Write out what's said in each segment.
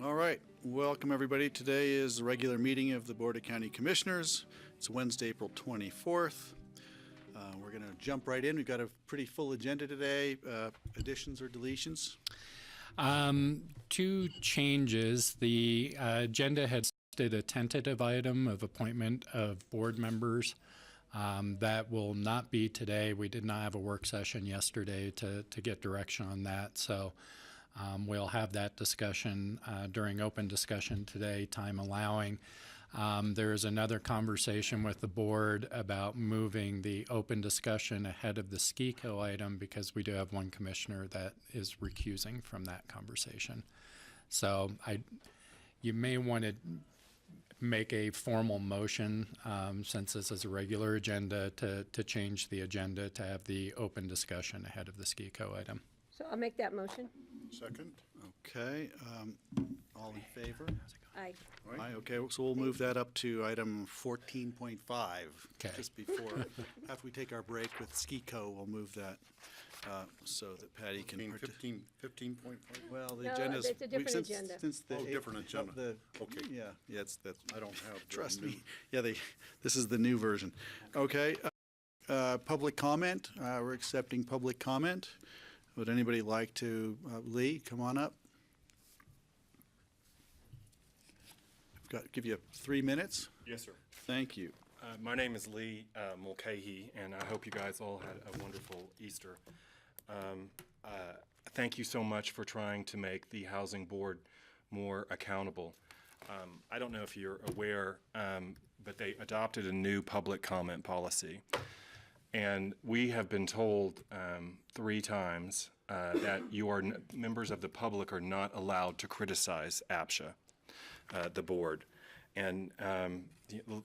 All right, welcome everybody. Today is the regular meeting of the Board of County Commissioners. It's Wednesday, April 24th. We're going to jump right in. We've got a pretty full agenda today. Additions or deletions? Two changes. The agenda had listed a tentative item of appointment of board members. That will not be today. We did not have a work session yesterday to get direction on that. So we'll have that discussion during open discussion today, time allowing. There is another conversation with the board about moving the open discussion ahead of the SKICO item because we do have one commissioner that is recusing from that conversation. So you may want to make a formal motion since this is a regular agenda to change the agenda to have the open discussion ahead of the SKICO item. So I'll make that motion. Second. Okay. All in favor? Aye. Aye. Okay, so we'll move that up to item 14.5. Okay. Just before, after we take our break with SKICO, we'll move that so that Patty can. 15.5? Well, the No, agenda's. it's a different since, agenda. Since the different agenda. Okay. Yeah, it's that. I don't have. Trust me. Yeah, this is the new version. Okay. Public comment. We're accepting public comment. Would anybody like to, Lee, come on up? I've give you 3 minutes. Yes, sir. Thank you. My name is Lee Mulcahy, and I hope you guys all had a wonderful Easter. Thank you so much for trying to make the Housing Board more accountable. I don't know if you're aware, but they adopted a new public comment policy. And we have been told 3 times that members of the public are not allowed to criticize APSHA, the board. And the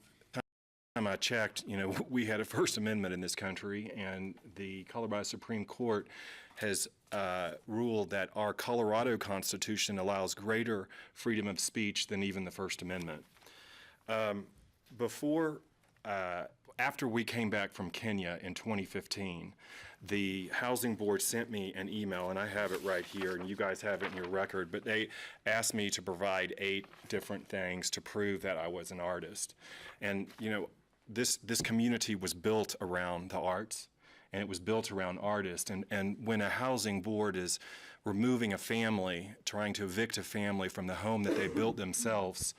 time I checked, we had a First Amendment in this country, and the Colorado Supreme Court has ruled that our Colorado Constitution allows greater freedom of speech than even the First Amendment. After we came back from Kenya in 2015, the Housing Board sent me an email, and I have it right here, and you guys have it in your record, but they asked me to provide 8 different things to prove that I was an artist. And, this community was built around the arts, and it was built around artists. And when a Housing Board is removing a family, trying to evict a family from the home that they built themselves,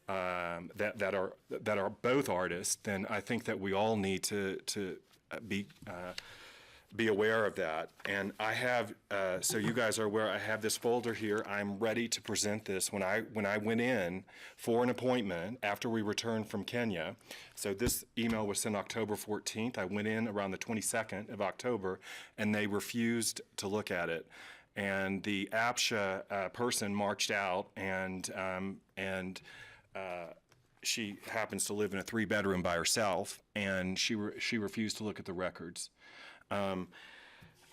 that are both artists, then I think that we all need to be aware of that. And I have, so you guys are aware, I have this folder here. I'm ready to present this when I went in for an appointment after we returned from Kenya. So this email was sent October 14th. I went in around the 22nd of October, and they refused to look at it. And the APSHA person marched out, and she happens to live in a 3-bedroom by herself, and she refused to look at the records.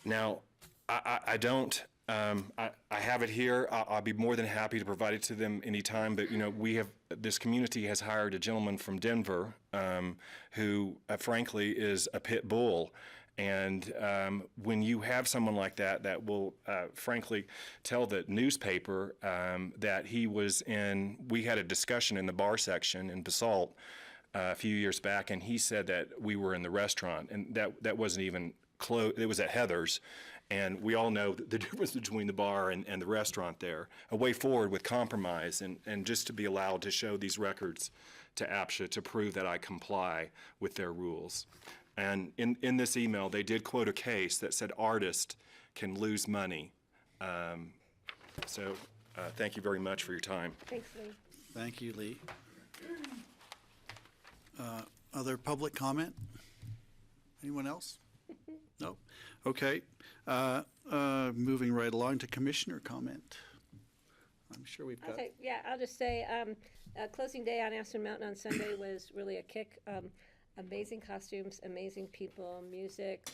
Now, I don't. I have it here. I'll be more than happy to provide it to them anytime. But this community has hired a gentleman from Denver who, frankly, is a pit bull. And when you have someone like that will, frankly, tell the newspaper that he was in, we had a discussion in the bar section in Basalt a few years back, and he said that we were in the restaurant, and that wasn't even close. It was at Heather's, and we all know the difference between the bar and the restaurant there. A way forward with compromise, and just to be allowed to show these records to APSHA to prove that I comply with their rules. And in this email, they did quote a case that said artists can lose money. So thank you very much for your time. Thanks, Lee. Thank you, Lee. Other public comment? Anyone else? No? Okay. Moving right along to commissioner comment. I'm sure we've got. I'll just say closing day on Aspen Mountain on Sunday was really a kick. Amazing costumes, amazing people, music.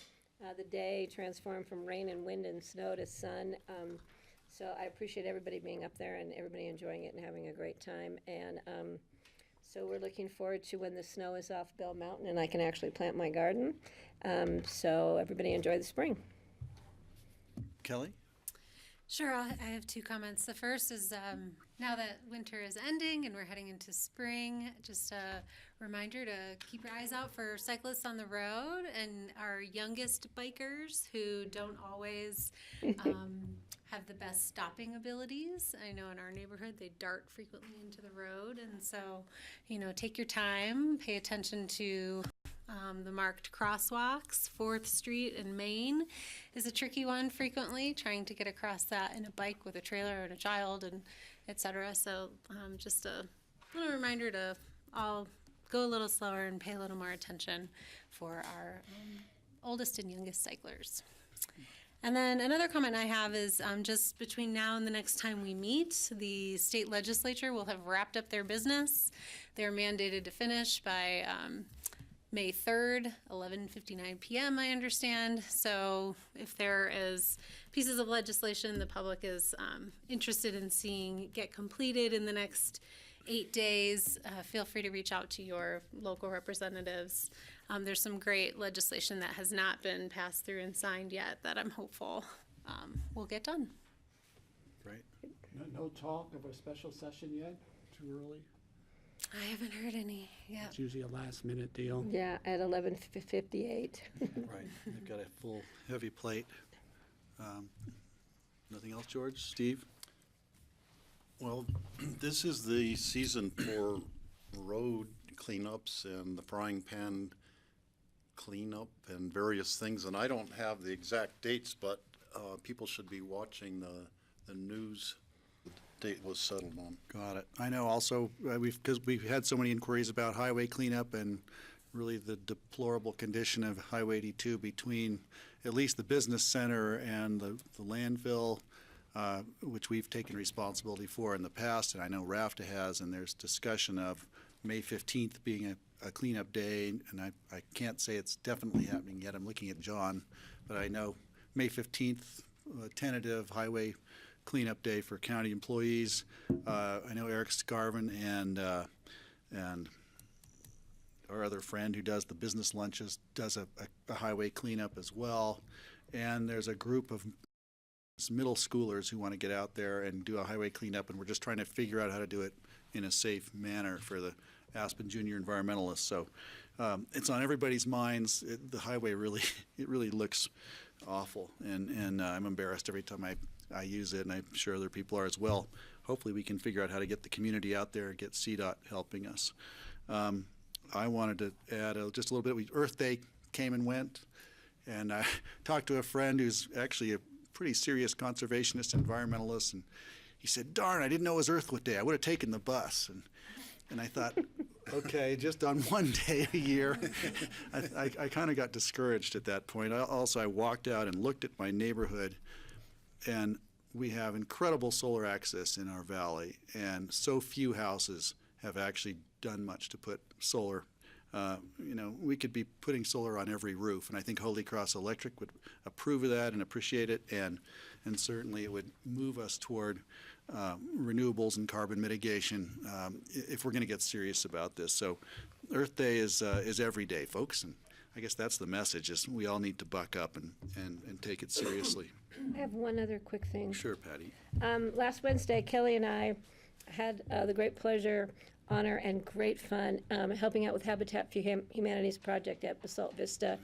The day transformed from rain and wind and snow to sun. So I appreciate everybody being up there and everybody enjoying it and having a great time. And so we're looking forward to when the snow is off Bell Mountain and I can actually plant my garden. So everybody enjoy the spring. Kelly? Sure, I have two comments. The first is now that winter is ending and we're heading into spring, just a reminder to keep your eyes out for cyclists on the road and our youngest bikers who don't always have the best stopping abilities. I know in our neighborhood they dart frequently into the road, and so, take your time, pay attention to the marked crosswalks. 4th Street and Main is a tricky one frequently, trying to get across that in a bike with a trailer and a child and etc. So just a little reminder to all go a little slower and pay a little more attention for our oldest and youngest cyclers. And then another comment I have is just between now and the next time we meet, the state legislature will have wrapped up their business. They're mandated to finish by May 3rd, 11:59 p.m., I understand. So if there is pieces of legislation the public is interested in seeing get completed in the next 8 days, feel free to reach out to your local representatives. There's some great legislation that has not been passed through and signed yet that I'm hopeful will get done. Great. No talk of a special session yet? Too early? I haven't heard any yet. It's usually a last-minute deal. Yeah, at 11:58. Right. They've got a full, heavy plate. Nothing else, George? Steve? Well, this is the season for road cleanups and the frying pan cleanup and various things, and I don't have the exact dates, but people should be watching the news. The date was settled on. Got it. I know also, because we've had so many inquiries about highway cleanup and really the deplorable condition of Highway 82 between at least the business center and the landfill, which we've taken responsibility for in the past, and I know RAFTA has, and there's discussion of May 15th being a cleanup day, and I can't say it's definitely happening yet. I'm looking at John, but I know May 15th, tentative highway cleanup day for county employees. I know Eric Scarvin and our other friend who does the business lunches does a highway cleanup as well, and there's a group of middle schoolers who want to get out there and do a highway cleanup, and we're just trying to figure out how to do it in a safe manner for the Aspen Junior environmentalists. So it's on everybody's minds. The highway really, it really looks awful, and I'm embarrassed every time I use it, and I'm sure other people are as well. Hopefully we can figure out how to get the community out there and get CDOT helping us. I wanted to add just a little bit. Earth Day came and went, and I talked to a friend who's actually a pretty serious conservationist, environmentalist, and he said, darn, I didn't know it was Earth Day. I would have taken the bus. And I thought, okay, just on one day a year. I kind of got discouraged at that point. I walked out and looked at my neighborhood, and we have incredible solar access in our valley, and so few houses have actually done much to put solar. We could be putting solar on every roof, and I think Holy Cross Electric would approve of that and appreciate it, and certainly it would move us toward renewables and carbon mitigation if we're going to get serious about this. So Earth Day is every day, folks, and I guess that's the message, is we all need to buck up and take it seriously. I have one other quick thing. Sure, Patty. Last Wednesday, Kelly and I had the great pleasure, honor, and great fun helping out with Habitat for Humanity's project at Basalt Vista.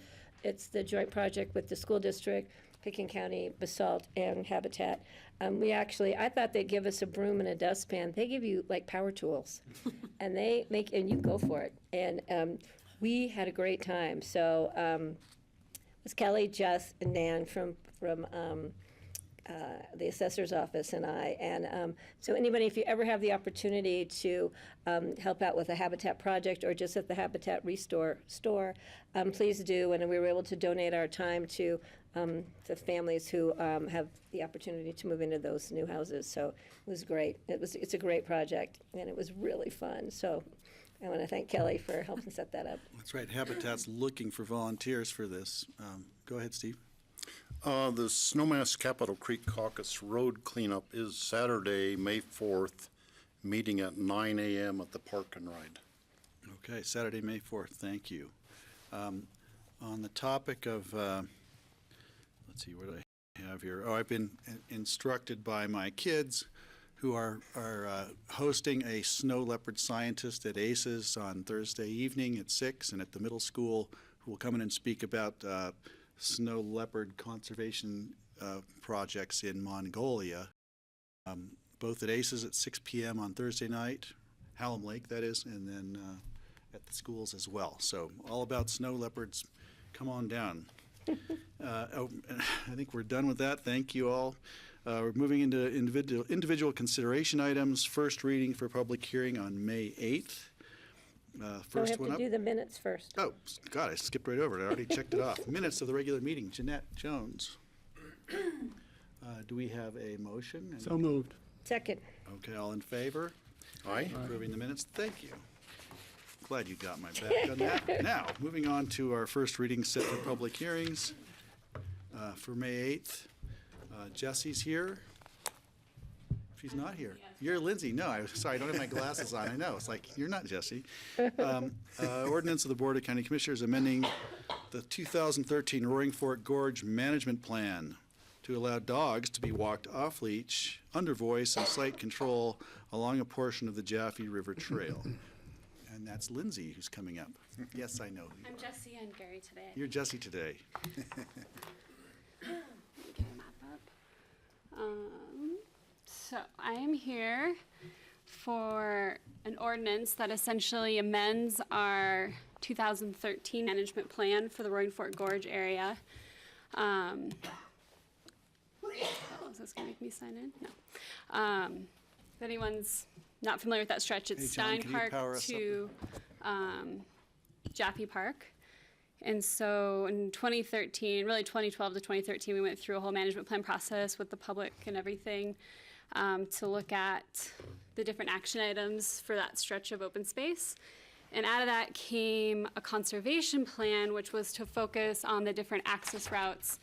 It's the joint project with the school district, Pickens County, Basalt, and Habitat. I thought they'd give us a broom and a dustpan. They give you like power tools, and and you go for it. And we had a great time. So it was Kelly, Jess, and Dan from the assessor's office and I. And so anybody, if you ever have the opportunity to help out with a Habitat project or just at the Habitat Restore store, please do. And we were able to donate our time to families who have the opportunity to move into those new houses. So it was great. It's a great project, and it was really fun. So I want to thank Kelly for helping set that up. That's right. Habitat's looking for volunteers for this. Go ahead, Steve. The Snowmass Capitol Creek Caucus Road Cleanup is Saturday, May 4th, meeting at 9 a.m. at the Park and Ride. Okay, Saturday, May 4th. Thank you. On the topic of, let's see, where did I have here. Oh, I've been instructed by my kids who are hosting a snow leopard scientist at ACES on Thursday evening at 6, and at the middle school, who will come in and speak about snow leopard conservation projects in Mongolia, both at ACES at 6 p.m. on Thursday night, Hallam Lake, that is, and then at the schools as well. So all about snow leopards. Come on down. I think we're done with that. Thank you all. We're moving into individual consideration items. First reading for public hearing on May 8th. So we First have one to up. do the minutes first. Oh, God, I skipped right over it. I already checked it off. Minutes of the regular meeting. Jeanette Jones. Do we have a motion? So moved. Second. Okay, all in favor? Aye. Approving the minutes. Thank you. Glad you got my back on that. Now, moving on to our first reading set for public hearings for May 8th. Jesse's here. She's not here. You're Lindsay. No, sorry, I don't have my glasses on. I know. It's like, you're not Jesse. Ordinance of the Board of County Commissioners amending the 2013 Roaring Fork Gorge Management Plan to allow dogs to be walked off-leash, under voice, and sight control along a portion of the Jaffe River Trail. And that's Lindsay who's coming up. Yes, I know. I'm Jesse and Gary today. You're Jesse today. Let me get a map up. So I am here for an ordinance that essentially amends our 2013 management plan for the Roaring Fork Gorge area. Is this gonna make me sign in? No. If anyone's not familiar with that stretch, it's Hey, John, Stein can you Park power us up? to Jaffe Park. And so in 2013, really 2012 to 2013, we went through a whole management plan process with the public and everything to look at the different action items for that stretch of open space. And out of that came a conservation plan, which was to focus on the different access routes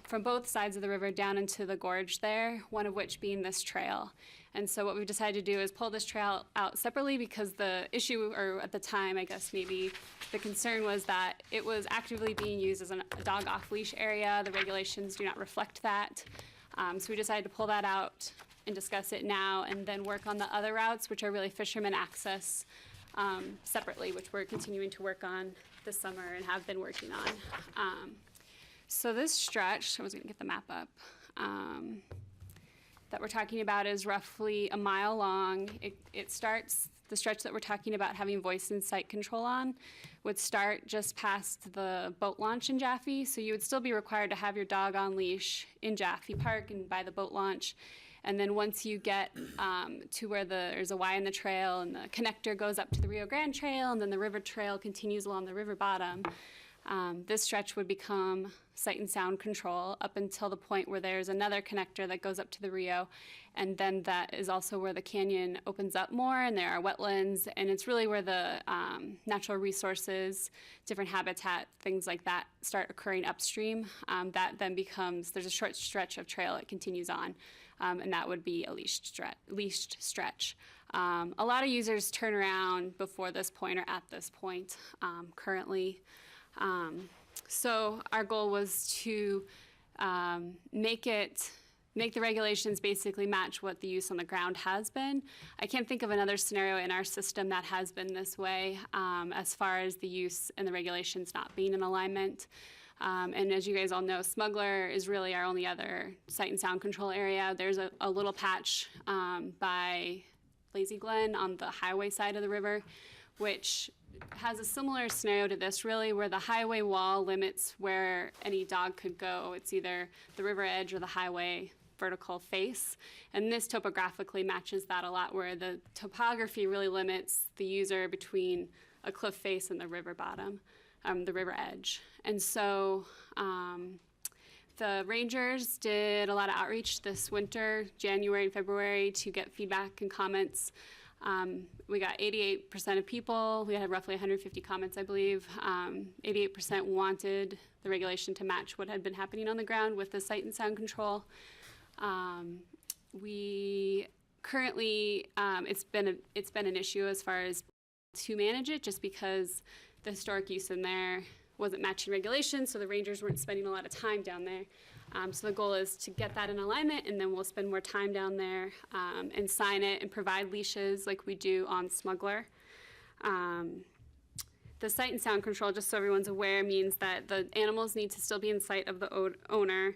from both sides of the river down into the gorge there, one of which being this trail. And so what we've decided to do is pull this trail out separately because the issue, or at the time, I guess maybe the concern was that it was actively being used as a dog off-leash area. The regulations do not reflect that. So we decided to pull that out and discuss it now and then work on the other routes, which are really fisherman access separately, which we're continuing to work on this summer and have been working on. So this stretch, I was gonna get the map up, that we're talking about is roughly a mile long. It starts, the stretch that we're talking about having voice and sight control on would start just past the boat launch in Jaffe. So you would still be required to have your dog on leash in Jaffe Park and by the boat launch. And then once you get to where there's a Y in the trail and the connector goes up to the Rio Grande Trail and then the river trail continues along the river bottom, this stretch would become sight and sound control up until the point where there's another connector that goes up to the Rio. And then that is also where the canyon opens up more and there are wetlands. And it's really where the natural resources, different habitat, things like that start occurring upstream. That then becomes, there's a short stretch of trail that continues on. And that would be a leashed stretch. A lot of users turn around before this point or at this point currently. So our goal was to make the regulations basically match what the use on the ground has been. I can't think of another scenario in our system that has been this way as far as the use and the regulations not being in alignment. And as you guys all know, Smuggler is really our only other sight and sound control area. There's a little patch by Lazy Glen on the highway side of the river, which has a similar scenario to this, really, where the highway wall limits where any dog could go. It's either the river edge or the highway vertical face. And this topographically matches that a lot, where the topography really limits the user between a cliff face and the river bottom, the river edge. And so the rangers did a lot of outreach this winter, January and February, to get feedback and comments. We got 88% of people. We had roughly 150 comments, I believe. 88% wanted the regulation to match what had been happening on the ground with the sight and sound control. We currently, it's been an issue as far as to manage it, just because the historic use in there wasn't matching regulations, so the rangers weren't spending a lot of time down there. So the goal is to get that in alignment, and then we'll spend more time down there and sign it and provide leashes like we do on Smuggler. The sight and sound control, just so everyone's aware, means that the animals need to still be in sight of the owner.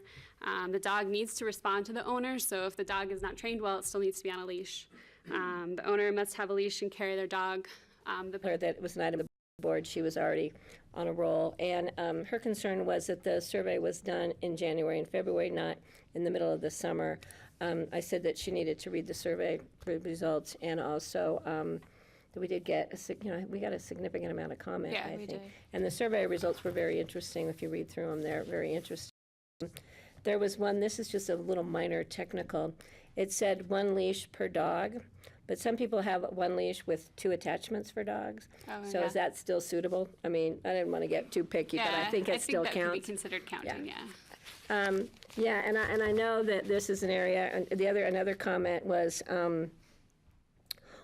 The dog needs to respond to the owner, so if the dog is not trained well, it still needs to be on a leash. The owner must have a leash and carry their dog. Her that was an item of the board, she was already on a roll, and her concern was that the survey was done in January and February, not in the middle of the summer. I said that she needed to read the survey results, and also that we did get we got a significant amount of comment. Yeah, I we think, did. and the survey results were very interesting. If you read through them, they're very interesting. There was one. This is just a little minor technical. It said 1 leash per dog. But some people have 1 leash with 2 attachments for dogs. Oh, so yeah. is that still suitable? I mean, I didn't want to get too picky, but I think it still that could be counts. considered counting, yeah. Yeah, and I know that this is an area. And another comment was,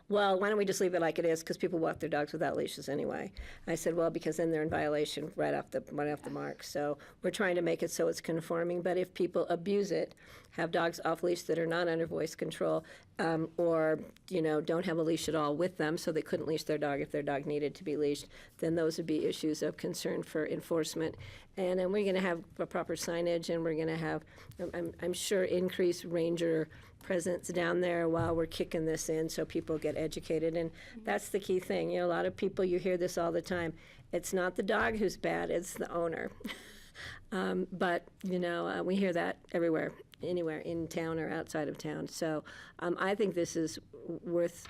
well, why don't we just leave it like it is? Because people walk their dogs without leashes anyway. I said, well, because then they're in violation right off the mark. So we're trying to make it so it's conforming. But if people abuse it, have dogs off leash that are not under voice control, or don't have a leash at all with them, so they couldn't leash their dog if their dog needed to be leashed, then those would be issues of concern for enforcement. And then we're going to have a proper signage, and we're going to have, I'm sure, increased ranger presence down there while we're kicking this in, so people get educated. And that's the key thing. A lot of people, you hear this all the time. It's not the dog who's bad; it's the owner. But we hear that everywhere, anywhere in town or outside of town. So I think this is worth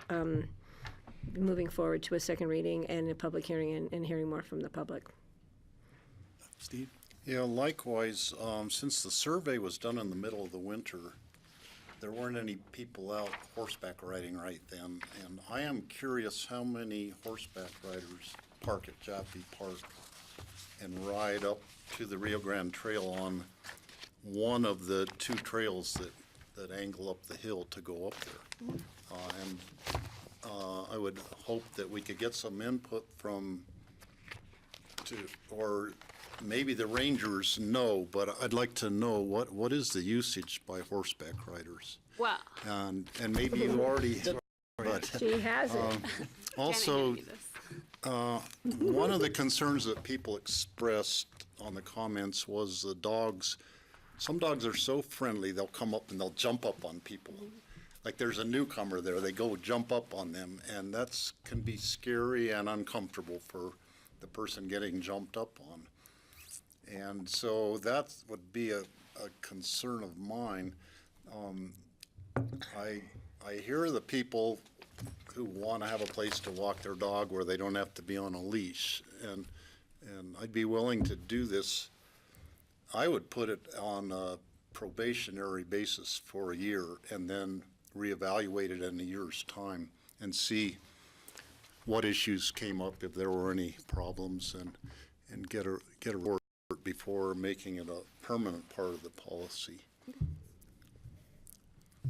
moving forward to a second reading and a public hearing and hearing more from the public. Steve? Yeah, likewise, since the survey was done in the middle of the winter, there weren't any people out horseback riding right then. And I am curious how many horseback riders park at Jaffe Park and ride up to the Rio Grande Trail on one of the 2 trails that angle up the hill to go up there. I would hope that we could get some input or maybe the rangers know, but I'd like to know what is the usage by horseback riders? Well, And maybe you already, but She has it. also, Janet gave me this. one of the concerns that people expressed on the comments was the dogs. Some dogs are so friendly, they'll come up and they'll jump up on people. Like there's a newcomer there, they go jump up on them, and that's can be scary and uncomfortable for the person getting jumped up on. And so that would be a concern of mine. I hear the people who want to have a place to walk their dog where they don't have to be on a leash, and I'd be willing to do this. I would put it on a probationary basis for a year and then reevaluate it in a year's time and see what issues came up, if there were any problems, and get a report before making it a permanent part of the policy.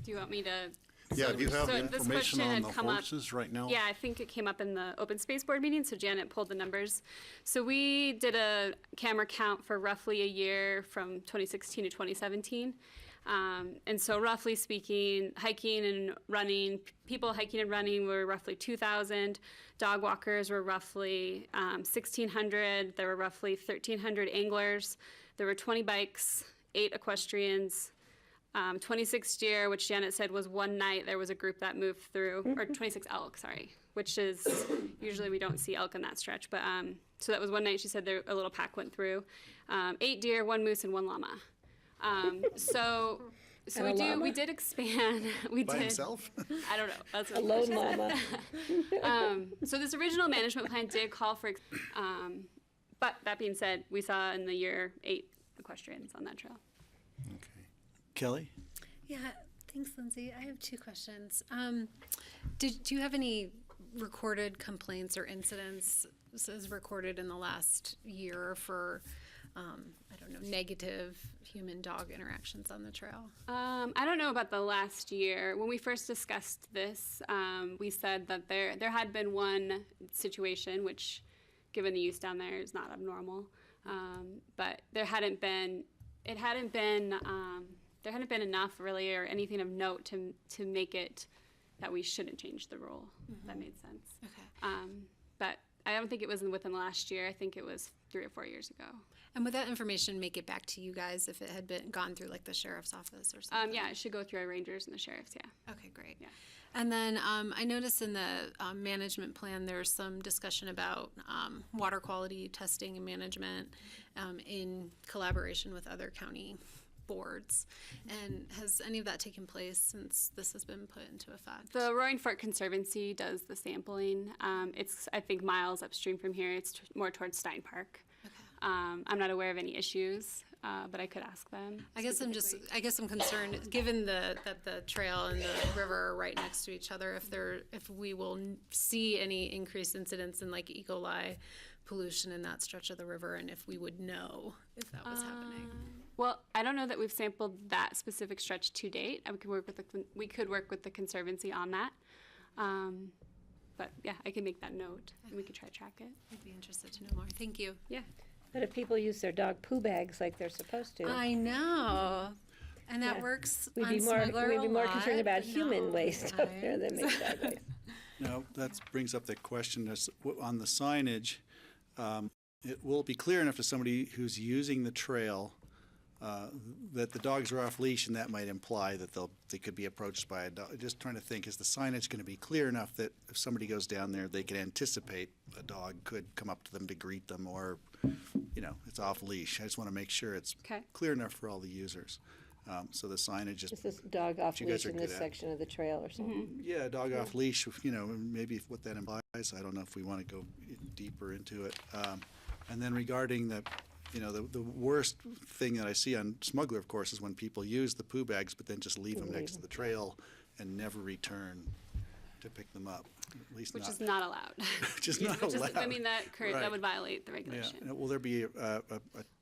Do you want me to? Yeah, do you have so this information question on had the come up- horses right now? Yeah, I think it came up in the open space board meeting, so Janet pulled the numbers. So we did a camera count for roughly a year from 2016 to 2017. And so roughly speaking, hiking and running, people hiking and running were roughly 2,000. Dog walkers were roughly 1,600. There were roughly 1,300 anglers. There were 20 bikes, 8 equestrians, 26 deer, which Janet said was one night there was a group that moved through, or 26 elk, sorry, which is, usually we don't see elk in that stretch, but so that was one night she said a little pack went through. 8 deer, 1 moose, and 1 llama. So And a llama? we did expand. We By did. himself? I don't know. That's A what lone llama. so this original management plan did call for, but that being said, we saw in the year 8 equestrians on that trail. Okay. Kelly? Yeah, thanks, Lindsay. I have 2 questions. Do you have any recorded complaints or incidents as recorded in the last year for, I don't know, negative human-dog interactions on the trail? I don't know about the last year. When we first discussed this, we said that there had been one situation, which, given the use down there, is not abnormal. But there hadn't been it hadn't been, there hadn't been enough really or anything of note to make it that we shouldn't change the rule. If that made sense. Okay. But I don't think it was within the last year. I think it was 3 or 4 years ago. And would that information make it back to you guys if it had been gone through like the sheriff's office or something? Yeah, it should go through our rangers and the sheriffs, yeah. Okay, great. Yeah. And then I noticed in the management plan there's some discussion about water quality testing and management in collaboration with other county boards. And has any of that taken place since this has been put into effect? The Roaring Fork Conservancy does the sampling. It's, I think, miles upstream from here. It's more towards Stein Park. Okay. I'm not aware of any issues, but I could ask them. I guess I'm concerned, given that the trail and the river are right next to each other, if we will see any increased incidents in like E. coli pollution in that stretch of the river, and if we would know if that was happening. Well, I don't know that we've sampled that specific stretch to date. We could work with the Conservancy on that. But yeah, I can make that note and we could try to track it. I'd be interested to know more. Thank you. Yeah. But if people use their dog poo bags like they're supposed to, I know. And that works we'd on be smuggler more a lot, concerned about but human no, waste up there right? than make dog waste. Now, that brings up the question on the signage. It will be clear enough to somebody who's using the trail that the dogs are off leash, and that might imply that they could be approached by a dog. Just trying to think, is the signage going to be clear enough that if somebody goes down there, they can anticipate a dog could come up to them to greet them, or, it's off leash. I just want to make sure it's Okay. clear enough for all the users. So the signage is, Is this dog off you guys leash are in good this at. section of the trail or something? yeah, dog off leash, maybe what that implies. I don't know if we want to go deeper into it. And then regarding the worst thing that I see on Smuggler, of course, is when people use the poo bags but then just leave them next to the trail and never return to pick them up. At least Which not, is not allowed. which is not allowed. I mean, that Right. would violate the Yeah. regulation. And will there be a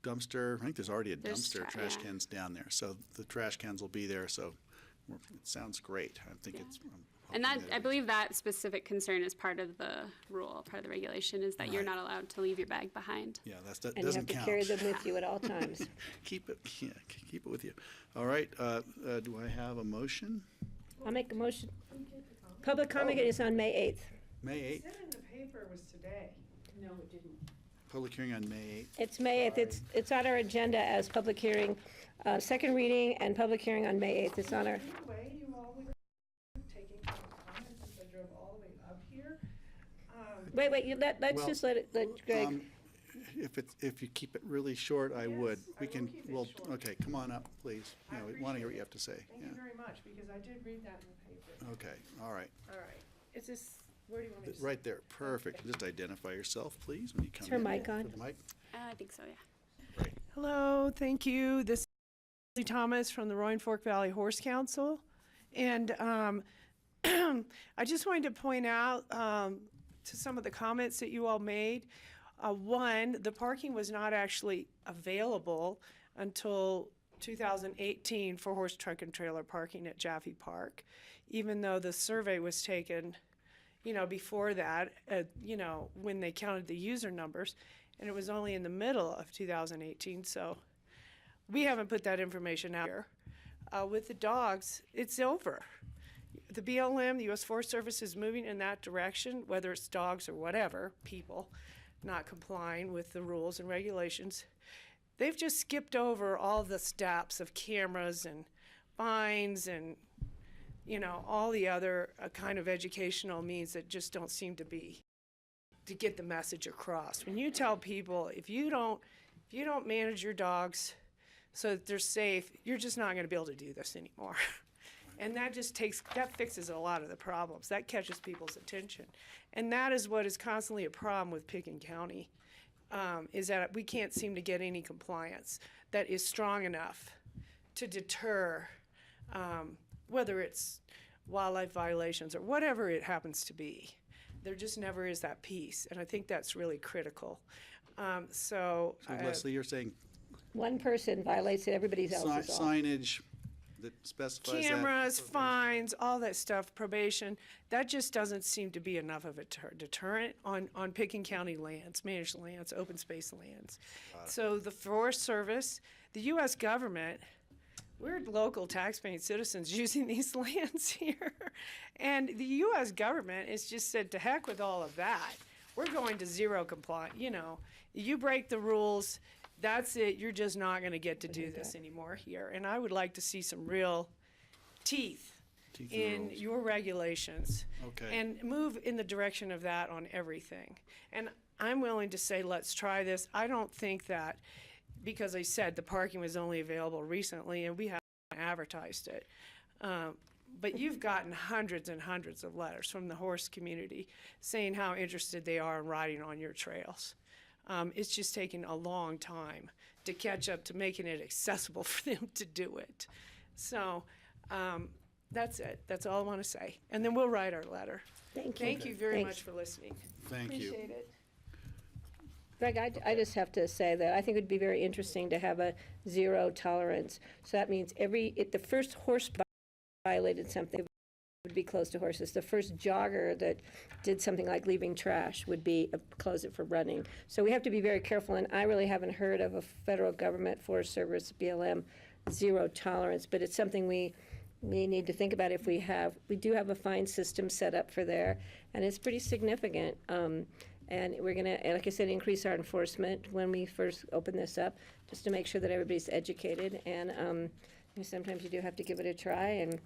dumpster? I think there's already a There's dumpster, trash yeah. cans down there. So the trash cans will be there. So it sounds great. I think Yeah. hoping And that, it I is. believe that specific concern is part of the rule, part of the regulation, is that you're Right. not allowed to leave your bag behind. Yeah, that And you doesn't have to count. carry them with you at all times. Keep it with you. All right, do I have a motion? I'll make a motion. Public comment is on May 8th. May 8th, Said in the paper it was today. public hearing on May 8th. It's May 8th. It's on our agenda as public hearing, second reading and public hearing on May 8th. It's on our, Anyway, you all were taking public comments since I drove all the way up here. let's Well, just let Greg. If you keep it really short, I Yes, would. I We will can, keep it well, short. okay, come on up, please. I We want to hear what appreciate you it. have to say. Thank you very much, because I did read that in the paper. Okay, all right. All right. Is this, where do you want me to? Right there, perfect. Just identify yourself, please, when you come Is her in. mic on? Put the mic. I think so, yeah. Right. Hello, thank you. This is Leslie Thomas from the Roaring Fork Valley Horse Council. And I just wanted to point out to some of the comments that you all made. One, the parking was not actually available until 2018 for horse, truck, and trailer parking at Jaffe Park, even though the survey was taken, before that, when they counted the user numbers, and it was only in the middle of 2018, so we haven't put that information out here. With the dogs, it's over. The BLM, the U.S. Forest Service, is moving in that direction, whether it's dogs or whatever, people not complying with the rules and regulations. They've just skipped over all the steps of cameras and fines and, all the other kind of educational means that just don't seem to get the message across. When you tell people, if you don't manage your dogs so that they're safe, you're just not going to be able to do this anymore. And that fixes a lot of the problems. That catches people's attention. And that is what is constantly a problem with Pickens County, is that we can't seem to get any compliance that is strong enough to deter, whether it's wildlife violations or whatever it happens to be. There just never is that piece, and I think that's really critical. So Leslie, you're saying One person violates everybody else's law. signage, that specifies that? Cameras, fines, all that stuff, probation, that just doesn't seem to be enough of a deterrent on Picken County lands, managed lands, open space lands. So the Forest Service, the U.S. government, we're local taxpaying citizens using these lands here. And the U.S. government has just said, to heck with all of that. We're going to zero compliance. You know, you break the rules, that's it. You're just not going to get to do this anymore here. And I would like to see some real teeth in rules. your regulations. Okay. And move in the direction of that on everything. And I'm willing to say, let's try this. I don't think that, because I said the parking was only available recently and we haven't advertised it. But you've gotten hundreds and hundreds of letters from the horse community saying how interested they are in riding on your trails. It's just taken a long time to catch up to making it accessible for them to do it. So that's it. That's all I want to say. And then we'll write our letter. Thank you. Thank you very Thanks. much for listening. Thank you. Appreciate it. Greg, I just have to say that I think it would be very interesting to have a zero tolerance. So that means if the first horse violated something, would be closed to horses. The first jogger that did something like leaving trash would be close it for running. So we have to be very careful, and I really haven't heard of a federal government, Forest Service, BLM, zero tolerance, but it's something we need to think about. If we do have a fine system set up for there, and it's pretty significant. And we're gonna, like I said, increase our enforcement when we first open this up, just to make sure that everybody's educated. And sometimes you do have to give it a try. And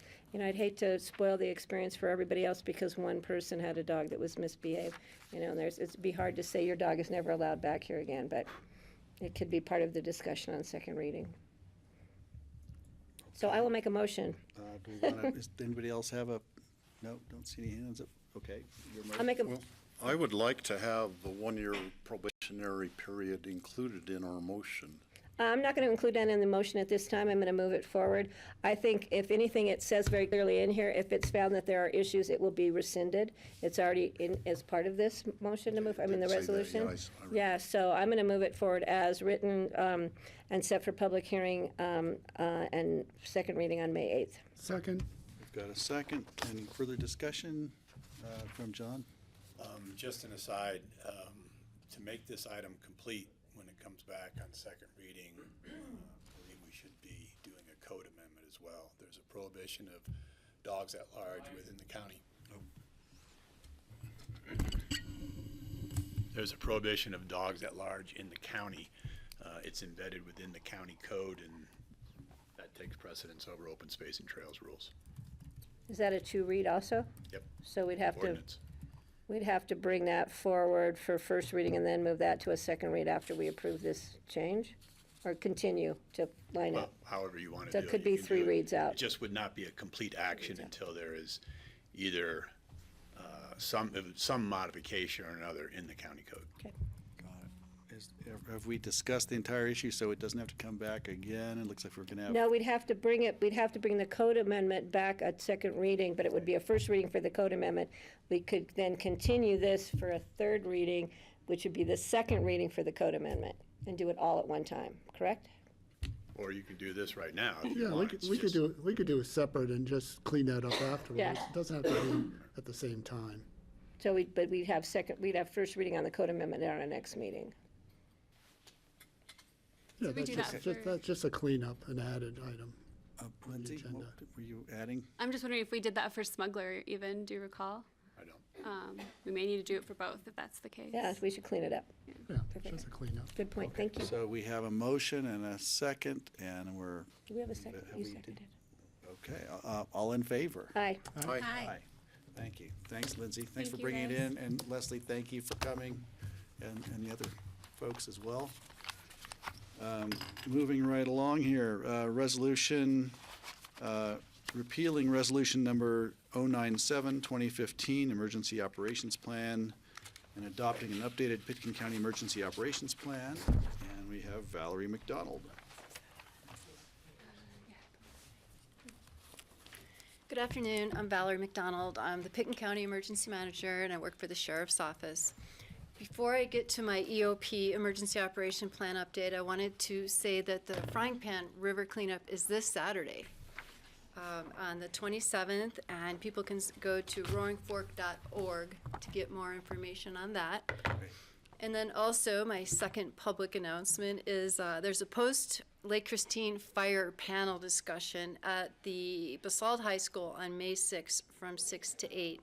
I'd hate to spoil the experience for everybody else because one person had a dog that was misbehaved. And it'd be hard to say your dog is never allowed back here again, but it could be part of the discussion on second reading. So I will make a motion. Do we wanna, does anybody else have a, no, don't see any hands up. Okay. your I'll make a, Well, I would like to have the one-year probationary period included in our motion. I'm not going to include that in the motion at this time. I'm going to move it forward. I think if anything, it says very clearly in here, if it's found that there are issues, it will be rescinded. It's already in as part of this motion to move, the Did say that, resolution. yeah, I read Yeah, so I'm going to move it forward as written and set for public hearing and second reading on May 8th. Second. We've got a second. Any further discussion from John? Just an aside, to make this item complete when it comes back on second reading, I believe we should be doing a code amendment as well. There's a prohibition of dogs at large within the county. There's a prohibition of dogs at large in the county. It's embedded within the county code, and that takes precedence over open space and trails rules. Is that a two-read also? Yep. So we'd have to. Ordinance. We'd have to bring that forward for first reading and then move that to a second read after we approve this change? Or continue to line Well, up? however you want to So do it it. could you be can 3 do it. reads out. It just would not be a complete action until there is either some modification or another in the county code. Okay. Got it. Have we discussed the entire issue so it doesn't have to come back again? It looks like we're going to have. No, we'd have to bring the code amendment back at second reading, but it would be a first reading for the code amendment. We could then continue this for a third reading, which would be the second reading for the code amendment, and do it all at one time, correct? Or you can do this right now if you Yeah, want. we could do it separate and just clean that up afterwards. Yeah. It doesn't have to be at the same time. So we'd have first reading on the code amendment at our next meeting. Yeah, we that's do just, that just, for- that's just a cleanup, an added item. Lindsay, agenda. what were you adding? I'm just wondering if we did that for smuggler even, do you recall? I don't. We may need to do it for both if that's the case. Yeah, we should clean it up. Yeah, it's just a cleanup. Good point, thank you. So we have a motion and a second, and we're, Do we have a second? Have You we did- seconded. okay, all in favor? Aye. Aye. Thank you. Thanks, Lindsay. Thanks Thank for you, bringing it guys. in, and Leslie, thank you for coming, and the other folks as well. Moving right along here, resolution, repealing resolution number 097, 2015, Emergency Operations Plan, and adopting an updated Pitkin County Emergency Operations Plan. And we have Valerie McDonald. Good afternoon. I'm Valerie McDonald. I'm the Pitkin County Emergency Manager, and I work for the Sheriff's Office. Before I get to my EOP Emergency Operation Plan update, I wanted to say that the Frying Pan River cleanup is this Saturday. on the 27th, and people can go to roaringfork.org to get more information on that. And then also, my second public announcement is there's a post-Lake Christine fire panel discussion at the Basalt High School on May 6th from 6 to 8,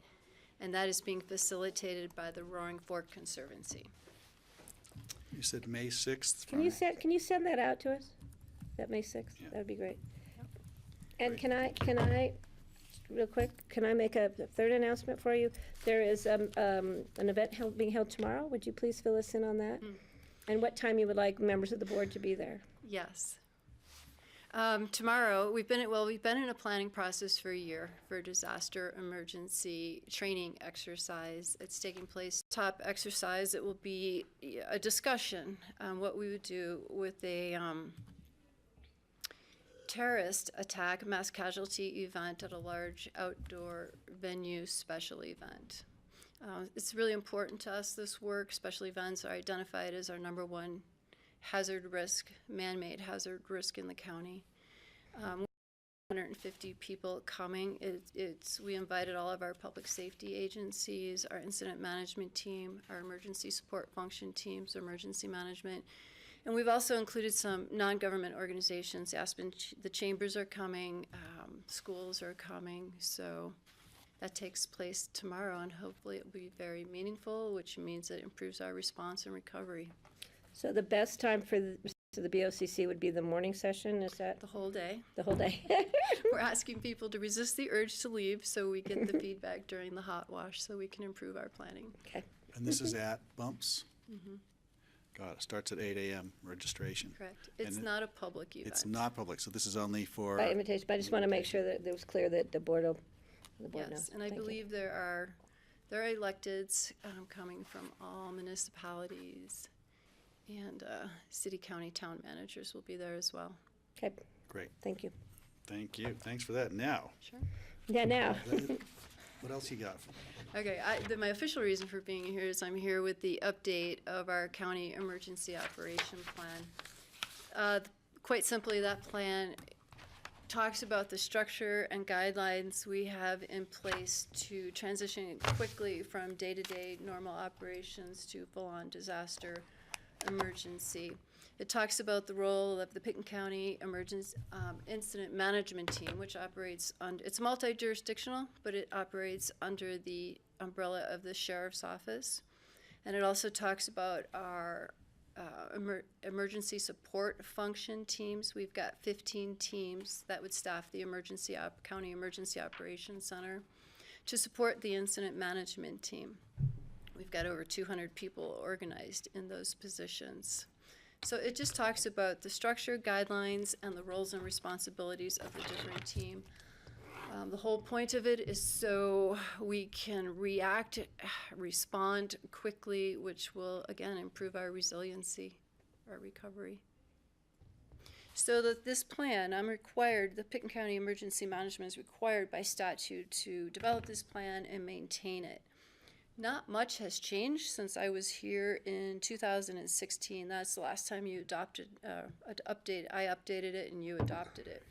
and that is being facilitated by the Roaring Fork Conservancy. You said May 6th? Can you send that out to us? That May 6th? Yeah. That'd be great. And can I, real quick, can I make a third announcement for you? There is an event being held tomorrow. Would you please fill us in on that? And what time you would like members of the board to be there? Yes. Tomorrow, we've been in a planning process for a year for a disaster emergency training exercise. It's taking place. Top exercise, it will be a discussion on what we would do with a terrorist attack, mass casualty event at a large outdoor venue special event. It's really important to us, this work. Special events are identified as our #1 hazard risk, man-made hazard risk in the county. 150 people coming. We invited all of our public safety agencies, our incident management team, our emergency support function teams, emergency management. And we've also included some non-government organizations. The chambers are coming, schools are coming, so that takes place tomorrow, and hopefully it will be very meaningful, which means it improves our response and recovery. So the best time for the BOCC would be the morning session, is that? The whole day. The whole day? We're asking people to resist the urge to leave so we get the feedback during the hot wash so we can improve our planning. Okay. And this is at Bumps? God, it starts at 8 a.m. registration. Correct. It's And not a public event. It's not public, so this is only for. By invitation, but I just want to make sure that it was clear that the board knows. Yes, and I Thank you. believe there are electeds coming from all municipalities, and city, county, town managers will be there as well. Okay, Great, thank you. thank you. Thanks for that. Now, Sure. Yeah, now. what else you got? Okay, my official reason for being here is I'm here with the update of our county emergency operation plan. Quite simply, that plan talks about the structure and guidelines we have in place to transition quickly from day-to-day normal operations to full-on disaster emergency. It talks about the role of the Pickens County Emergency Incident Management Team, which operates under, it's multi-jurisdictional, but it operates under the umbrella of the Sheriff's Office. And it also talks about our emergency support function teams. We've got 15 teams that would staff the County Emergency Operations Center to support the incident management team. We've got over 200 people organized in those positions. So it just talks about the structure, guidelines, and the roles and responsibilities of the different team. The whole point of it is so we can respond quickly, which will, again, improve our resiliency, our recovery. So that this plan, the Pickens County Emergency Management is required by statute to develop this plan and maintain it. Not much has changed since I was here in 2016. That's the last time you I updated it and you adopted it.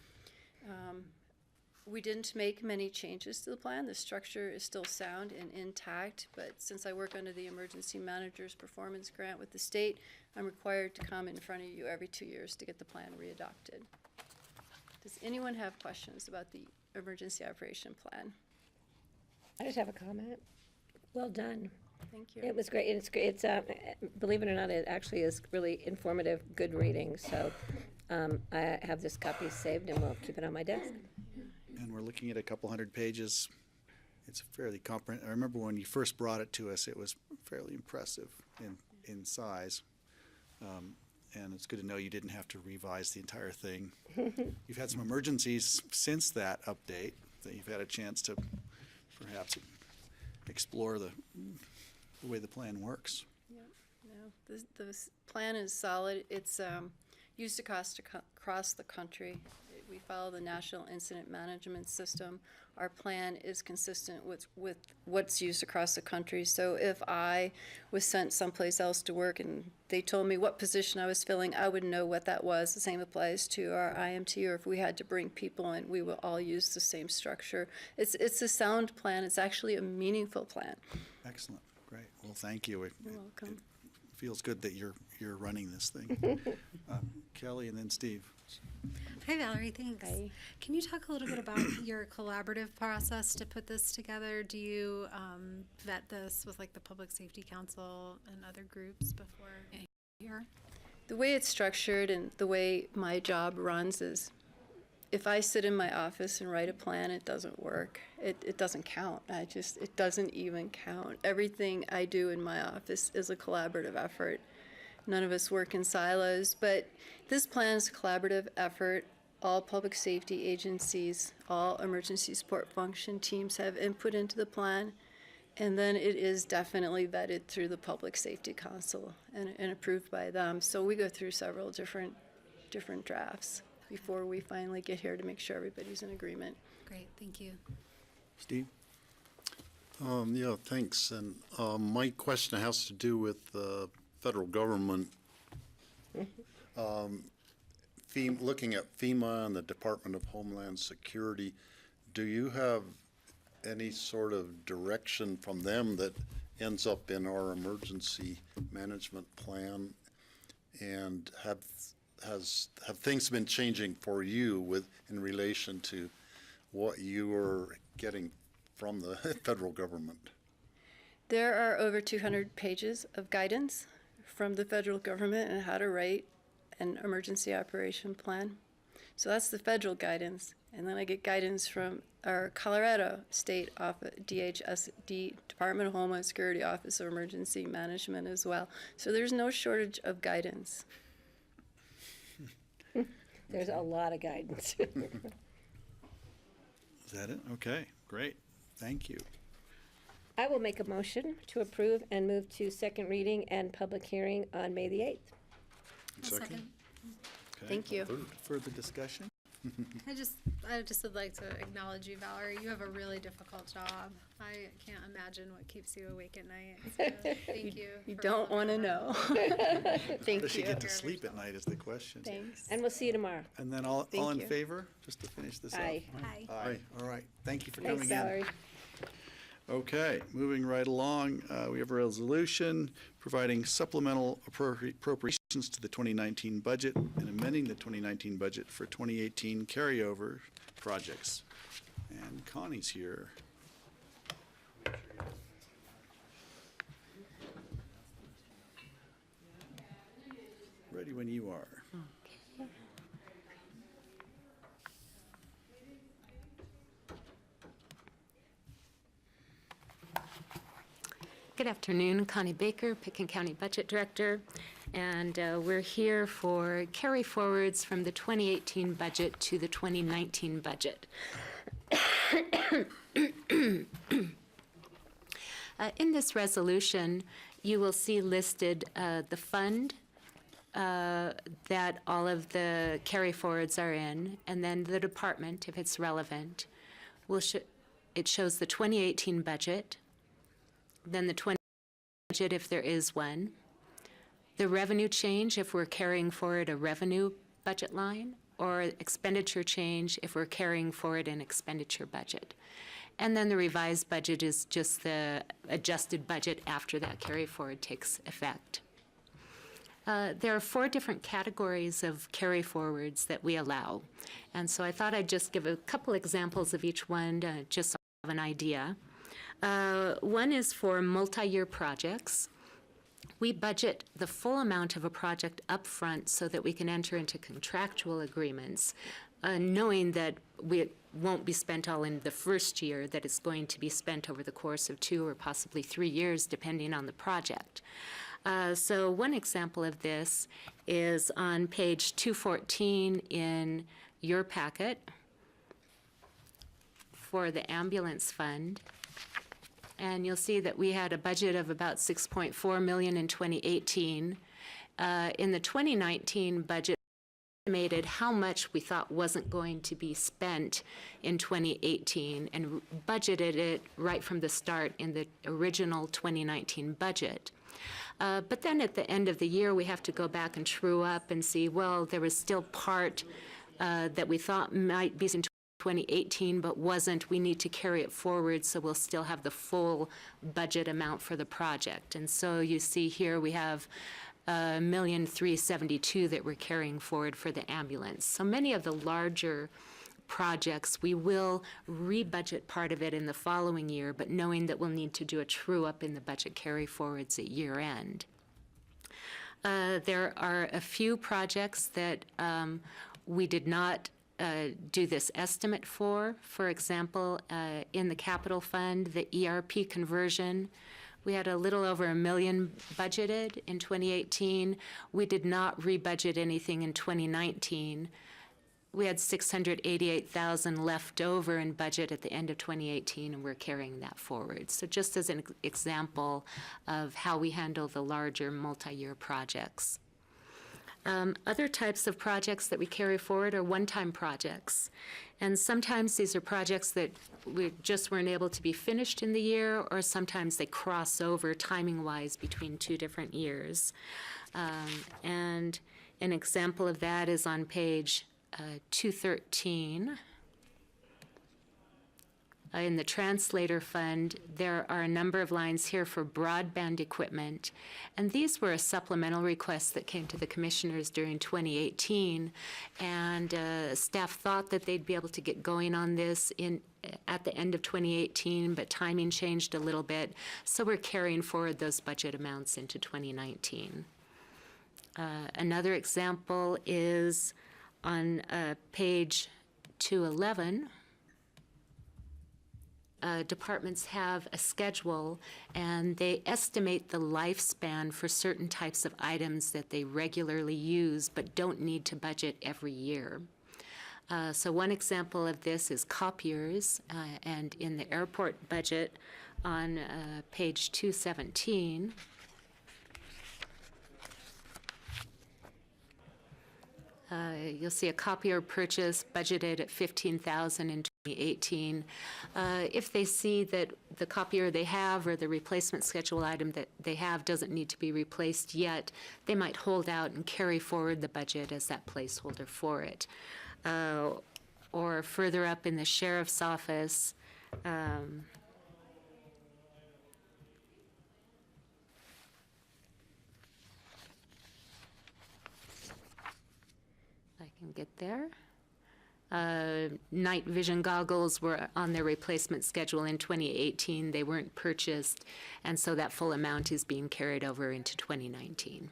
We didn't make many changes to the plan. The structure is still sound and intact, but since I work under the Emergency Manager's Performance Grant with the state, I'm required to come in front of you every 2 years to get the plan readopted. Does anyone have questions about the Emergency Operation Plan? I just have a comment. Well done. Thank you. It was great. It's great. It's believe it or not, it actually is really informative, good reading. So I have this copy saved, and we'll keep it on my desk. And we're looking at a couple hundred pages. It's fairly comprehensive. I remember when you first brought it to us, it was fairly impressive in size. And it's good to know you didn't have to revise the entire thing. You've had some emergencies since that update that you've had a chance to perhaps explore the way the plan works. No, this plan is solid. It's used across the country. We follow the National Incident Management System. Our plan is consistent with what's used across the country. So if I was sent someplace else to work and they told me what position I was filling, I would know what that was. The same applies to our IMT, or if we had to bring people in, we will all use the same structure. It's a sound plan. It's actually a meaningful plan. Excellent, great. Well, thank you. You're welcome. It feels good that you're running this thing. Kelly and then Steve. Hi, Valerie, thanks. Hi. Can you talk a little bit about your collaborative process to put this together? Do you vet this with like the Public Safety Council and other groups before here? The way it's structured and the way my job runs is, if I sit in my office and write a plan, it doesn't work. It doesn't count. It doesn't even count. Everything I do in my office is a collaborative effort. None of us work in silos, but this plan is a collaborative effort. All public safety agencies, all emergency support function teams have input into the plan, and then it is definitely vetted through the Public Safety Council and approved by them. So we go through several different drafts before we finally get here to make sure everybody's in agreement. Great, thank you. Steve? Yeah, thanks. And my question has to do with the federal government. Looking at FEMA and the Department of Homeland Security, do you have any sort of direction from them that ends up in our emergency management plan? And have things been changing for you in relation to what you are getting from the federal government? There are over 200 pages of guidance from the federal government on how to write an emergency operation plan. So that's the federal guidance. And then I get guidance from our Colorado State Office, DHSD, Department of Homeland Security Office of Emergency Management as well. So there's no shortage of guidance. There's a lot of guidance. Is that it? Okay, great. Thank you. I will make a motion to approve and move to second reading and public hearing on May the 8th. Second? Okay. Thank you. Further discussion? I just would like to acknowledge you, Valerie. You have a really difficult job. I can't imagine what keeps you awake at night. So thank you. You for don't all want to the know. Thank Does she you. get to sleep at night is the question. Thanks. And we'll see you tomorrow. And then all Thank in you. favor, just to finish this up? Aye. Hi. Aye. All right. Thank you for Thanks, coming in. Valerie. Okay, moving right along, we have a resolution providing supplemental appropriations to the 2019 budget and amending the 2019 budget for 2018 carryover projects. And Connie's here. Ready when you are. Good afternoon, Connie Baker, Picken County Budget Director, and we're here for carry forwards from the 2018 budget to the 2019 budget. In this resolution, you will see listed the fund that all of the carry forwards are in, and then the department, if it's relevant. It shows the 2018 budget, then the 20 budget if there is one, the revenue change if we're carrying forward a revenue budget line, or expenditure change if we're carrying forward an expenditure budget. And then the revised budget is just the adjusted budget after that carry forward takes effect. There are 4 different categories of carry forwards that we allow. And so I thought I'd just give a couple examples of each one to just have an idea. One is for multi-year projects. We budget the full amount of a project up front so that we can enter into contractual agreements, knowing that it won't be spent all in the first year, that it's going to be spent over the course of 2 or possibly 3 years, depending on the project. So one example of this is on page 214 in your packet for the ambulance fund. And you'll see that we had a budget of about $6.4 million in 2018. In the 2019 budget, estimated how much we thought wasn't going to be spent in 2018 and budgeted it right from the start in the original 2019 budget. But then at the end of the year, we have to go back and true up and see, well, there was still part that we thought might be in 2018 but wasn't. We need to carry it forward so we'll still have the full budget amount for the project. And so you see here we have $1,372,000 that we're carrying forward for the ambulance. So many of the larger projects, we will re-budget part of it in the following year, but knowing that we'll need to do a true-up in the budget carry-forwards at year-end. There are a few projects that we did not do this estimate for. For example, in the capital fund, the ERP conversion, we had a little over $1 million budgeted in 2018. We did not re-budget anything in 2019. We had $688,000 left over in budget at the end of 2018, and we're carrying that forward. So just as an example of how we handle the larger multi-year projects. Other types of projects that we carry forward are one-time projects. And sometimes these are projects that we just weren't able to be finished in the year, or sometimes they cross over timing-wise between two different years. And an example of that is on page 213. In the translator fund, there are a number of lines here for broadband equipment, and these were a supplemental request that came to the commissioners during 2018, and staff thought that they'd be able to get going on this at the end of 2018, but timing changed a little bit, so we're carrying forward those budget amounts into 2019. Another example is on page 211. Departments have a schedule, and they estimate the lifespan for certain types of items that they regularly use but don't need to budget every year. So one example of this is copiers, and in the airport budget on page 217, you'll see a copier purchase budgeted at $15,000 in 2018. If they see that the copier they have or the replacement schedule item that they have doesn't need to be replaced yet, they might hold out and carry forward the budget as that placeholder for it. Or further up in the sheriff's office, can get there. Night vision goggles were on their replacement schedule in 2018. They weren't purchased, and so that full amount is being carried over into 2019.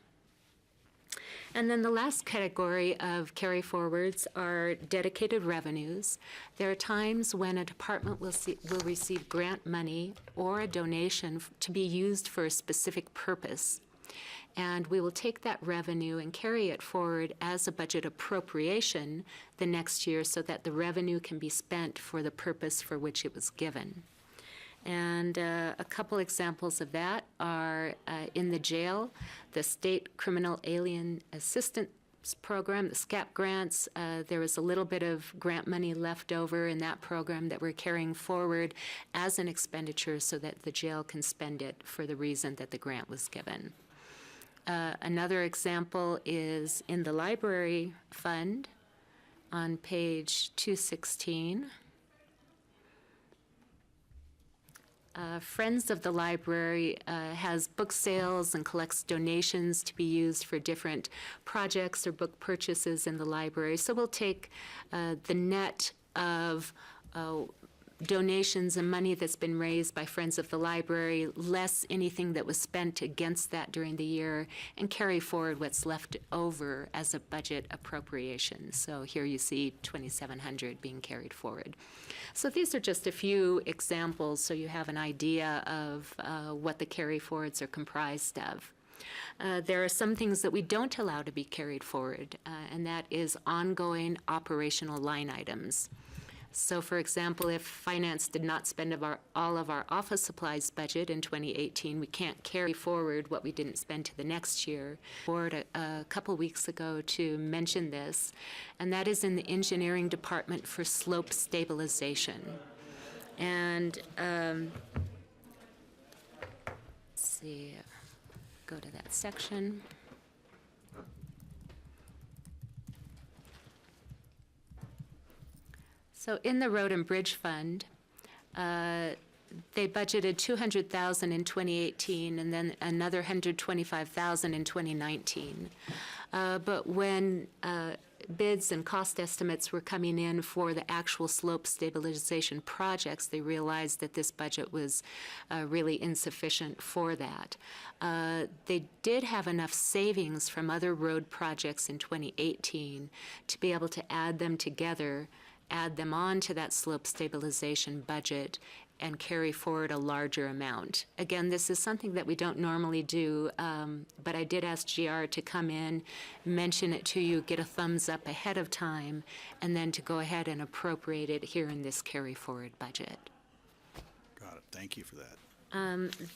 And then the last category of carry forwards are dedicated revenues. There are times when a department will receive grant money or a donation to be used for a specific purpose. And we will take that revenue and carry it forward as a budget appropriation the next year so that the revenue can be spent for the purpose for which it was given. And a couple examples of that are in the jail, the State Criminal Alien Assistance Program, the SCAP grants. There was a little bit of grant money left over in that program that we're carrying forward as an expenditure so that the jail can spend it for the reason that the grant was given. Another example is in the library fund on page 216. Friends of the Library has book sales and collects donations to be used for different projects or book purchases in the library. So we'll take the net of donations and money that's been raised by Friends of the Library, less anything that was spent against that during the year, and carry forward what's left over as a budget appropriation. So here you see $2,700 being carried forward. So these are just a few examples so you have an idea of what the carry forwards are comprised of. There are some things that we don't allow to be carried forward, and that is ongoing operational line items. So for example, if finance did not spend all of our office supplies budget in 2018, we can't carry forward what we didn't spend to the next year. Board a couple weeks ago to mention this, and that is in the engineering department for slope stabilization. And let's see, go to that section. So in the Road and Bridge Fund, they budgeted $200,000 in 2018 and then another $125,000 in 2019. But when bids and cost estimates were coming in for the actual slope stabilization projects, they realized that this budget was really insufficient for that. They did have enough savings from other road projects in 2018 to be able to add them together, add them on to that slope stabilization budget, and carry forward a larger amount. Again, this is something that we don't normally do, but I did ask GR to come in, mention it to you, get a thumbs up ahead of time, and then to go ahead and appropriate it here in this carry forward budget. Got it. Thank you for that.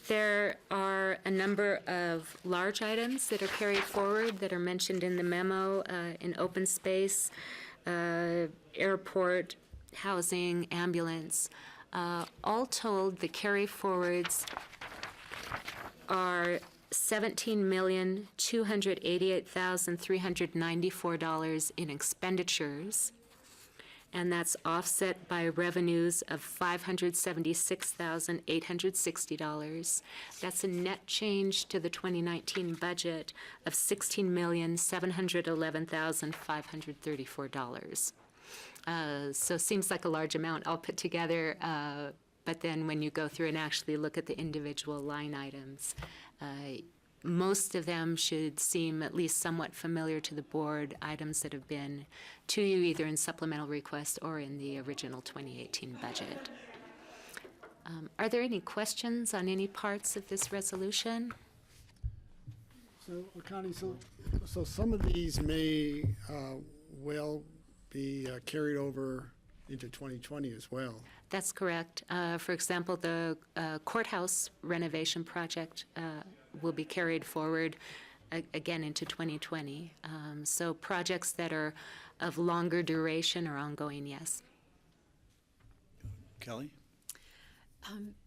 There are a number of large items that are carried forward that are mentioned in the memo in open space, airport, housing, ambulance. All told, the carry forwards are $17,288,394 in expenditures, and that's offset by revenues of $576,860. That's a net change to the 2019 budget of $16,711,534. So seems like a large amount all put together, but then when you go through and actually look at the individual line items, most of them should seem at least somewhat familiar to the board, items that have been to you either in supplemental request or in the original 2018 budget. Are there any questions on any parts of this resolution? So, Connie, so some of these may well be carried over into 2020 as well. That's correct. For example, the courthouse renovation project will be carried forward again into 2020. So projects that are of longer duration or ongoing, yes. Kelly?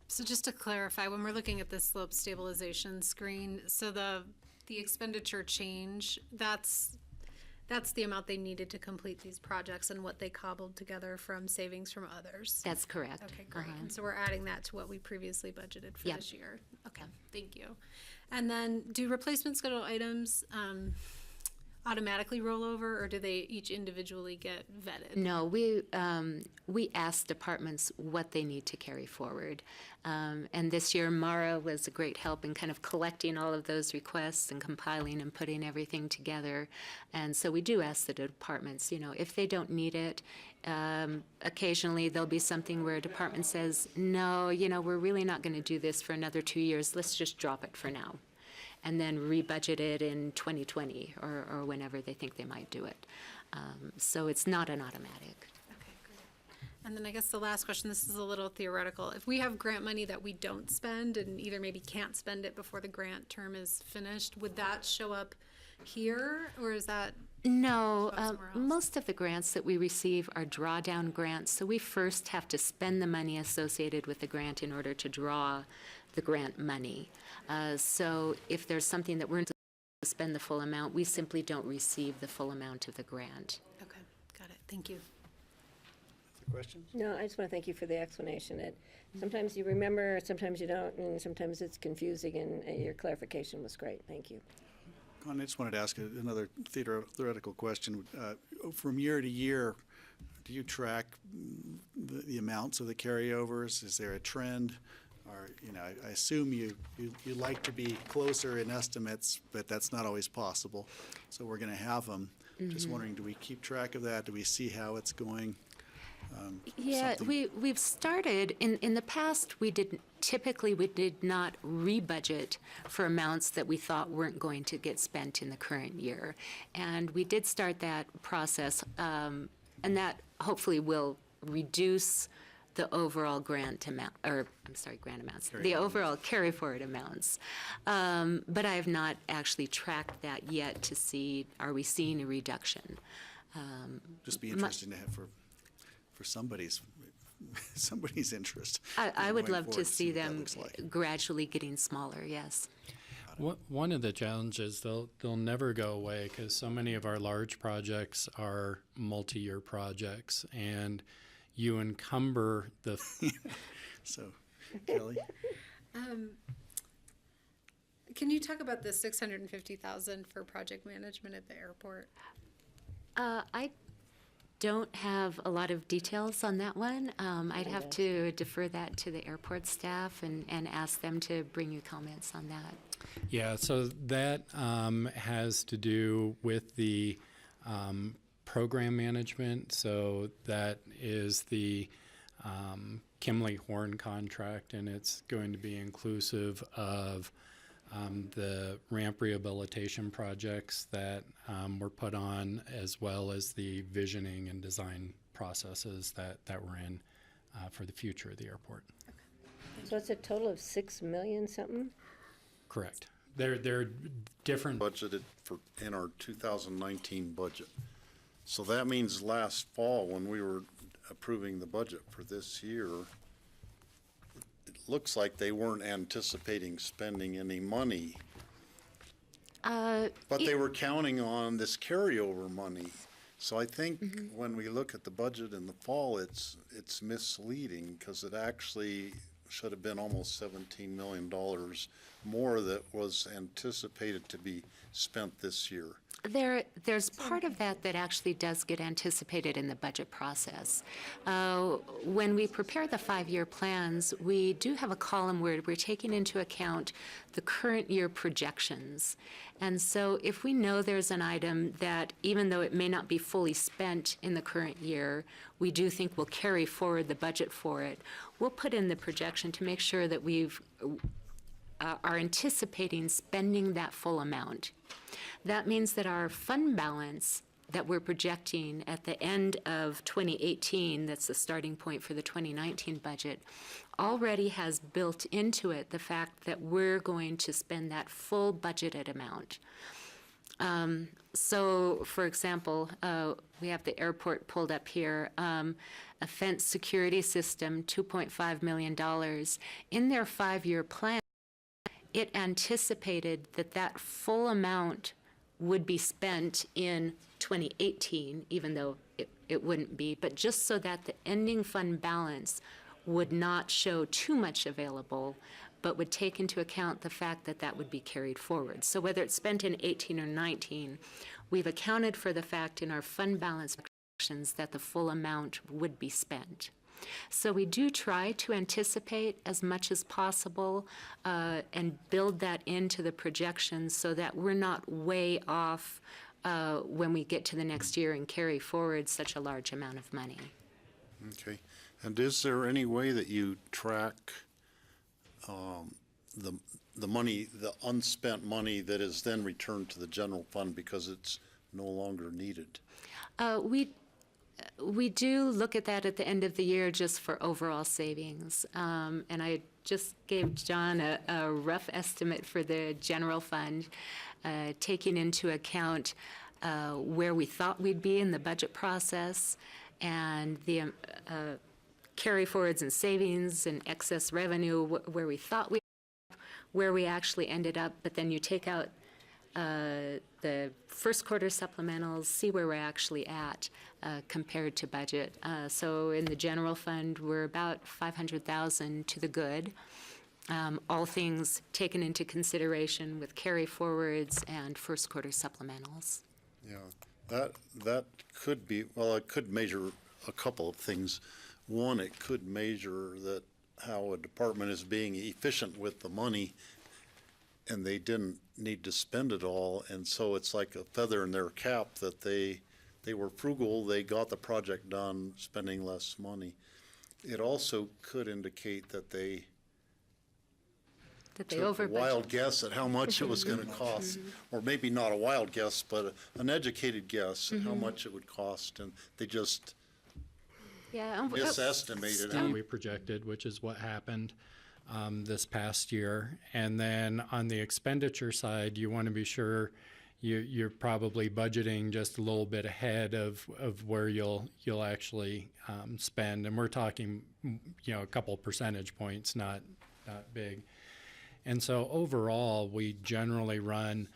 So just to clarify, when we're looking at this slope stabilization screen, so the expenditure change, that's the amount they needed to complete these projects and what they cobbled together from savings from others? That's correct. Okay, great. And so we're adding that to what we previously budgeted for Yep. this year? Okay, thank you. And then do replacement schedule items automatically roll over, or do they each individually get vetted? No, we ask departments what they need to carry forward. And this year, Mara was a great help in kind of collecting all of those requests and compiling and putting everything together. And so we do ask the departments, if they don't need it, occasionally there'll be something where a department says, no, we're really not going to do this for another 2 years. Let's just drop it for now. And then rebudget it in 2020 or whenever they think they might do it. So it's not an automatic. Okay, great. And then I guess the last question, this is a little theoretical. If we have grant money that we don't spend and either maybe can't spend it before the grant term is finished, would that show up here, or is that? No, most of the grants that we receive are drawdown grants, so we first have to spend the money associated with the grant in order to draw the grant money. So if there's something that we're going to spend the full amount, we simply don't receive the full amount of the grant. Okay, got it. Thank you. Questions? No, I just want to thank you for the explanation. Sometimes you remember, sometimes you don't, and sometimes it's confusing, and your clarification was great. Thank you. Con, I just wanted to ask another theoretical question. From year to year, do you track the amounts of the carryovers? Is there a trend? Or, I assume you like to be closer in estimates, but that's not always possible. So we're going to have them. Just wondering, do we keep track of that? Do we see how it's going? Yeah, we've started, in the past, we did not rebudget for amounts that we thought weren't going to get spent in the current year. And we did start that process, and that hopefully will reduce the overall grant amount, or, I'm sorry, grant amounts, the overall carry forward amounts. But I have not actually tracked that yet to see, are we seeing a reduction? Just be interesting to have for somebody's interest. I would going love to forward, see what that them looks like. gradually getting smaller, yes. One of the challenges, they'll never go away because so many of our large projects are multi-year projects, and you encumber the So, Kelly? Can you talk about the $650,000 for project management at the airport? I don't have a lot of details on that one. I'd have to defer that to the airport staff and ask them to bring you comments on that. Yeah, so that has to do with the program management. So that is the Kimley Horn contract, and it's going to be inclusive of the ramp rehabilitation projects that were put on, as well as the visioning and design processes that we're in for the future of the airport. So it's a total of 6 million something? Correct. They're different. Budgeted for, in our 2019 budget. So that means last fall, when we were approving the budget for this year, it looks like they weren't anticipating spending any money. But they were counting on this carryover money. So I think when we look at the budget in the fall, it's misleading, because it actually should have been almost $17 million more that was anticipated to be spent this year. There's part of that that actually does get anticipated in the budget process. When we prepare the 5-year plans, we do have a column where we're taking into account the current year projections. And so if we know there's an item that, even though it may not be fully spent in the current year, we do think we'll carry forward the budget for it, we'll put in the projection to make sure that we've are anticipating spending that full amount. That means that our fund balance that we're projecting at the end of 2018, that's the starting point for the 2019 budget, already has built into it the fact that we're going to spend that full budgeted amount. So, for example, we have the airport pulled up here, a fence security system, $2.5 million. In their 5-year plan, it anticipated that that full amount would be spent in 2018, even though it wouldn't be, but just so that the ending fund balance would not show too much available, but would take into account the fact that that would be carried forward. So whether it's spent in 18 or 19, we've accounted for the fact in our fund balance projections that the full amount would be spent. So we do try to anticipate as much as possible and build that into the projections so that we're not way off when we get to the next year and carry forward such a large amount of money. Okay. And is there any way that you track the money, the unspent money that is then returned to the general fund because it's no longer needed? We do look at that at the end of the year just for overall savings. And I just gave John a rough estimate for the general fund, taking into account where we thought we'd be in the budget process and the carry forwards and savings and excess revenue, where we thought where we actually ended up. But then you take out the first quarter supplementals, see where we're actually at compared to budget. So in the general fund, we're about $500,000 to the good. All things taken into consideration with carry forwards and first quarter supplementals. Yeah, that could be, well, it could measure a couple of things. One, it could measure that how a department is being efficient with the money, and they didn't need to spend it all, and so it's like a feather in their cap that they were frugal, they got the project done, spending less money. It also could indicate that they took a wild guess at how much it was going to cost, or maybe not a wild guess, but an educated guess at how much it would cost, and they just Yeah. misestimated. that we projected, which is what happened this past year. And then on the expenditure side, you want to be sure you're probably budgeting just a little bit ahead of where you'll actually spend. And we're talking, a couple percentage points, not big. And so overall, we generally run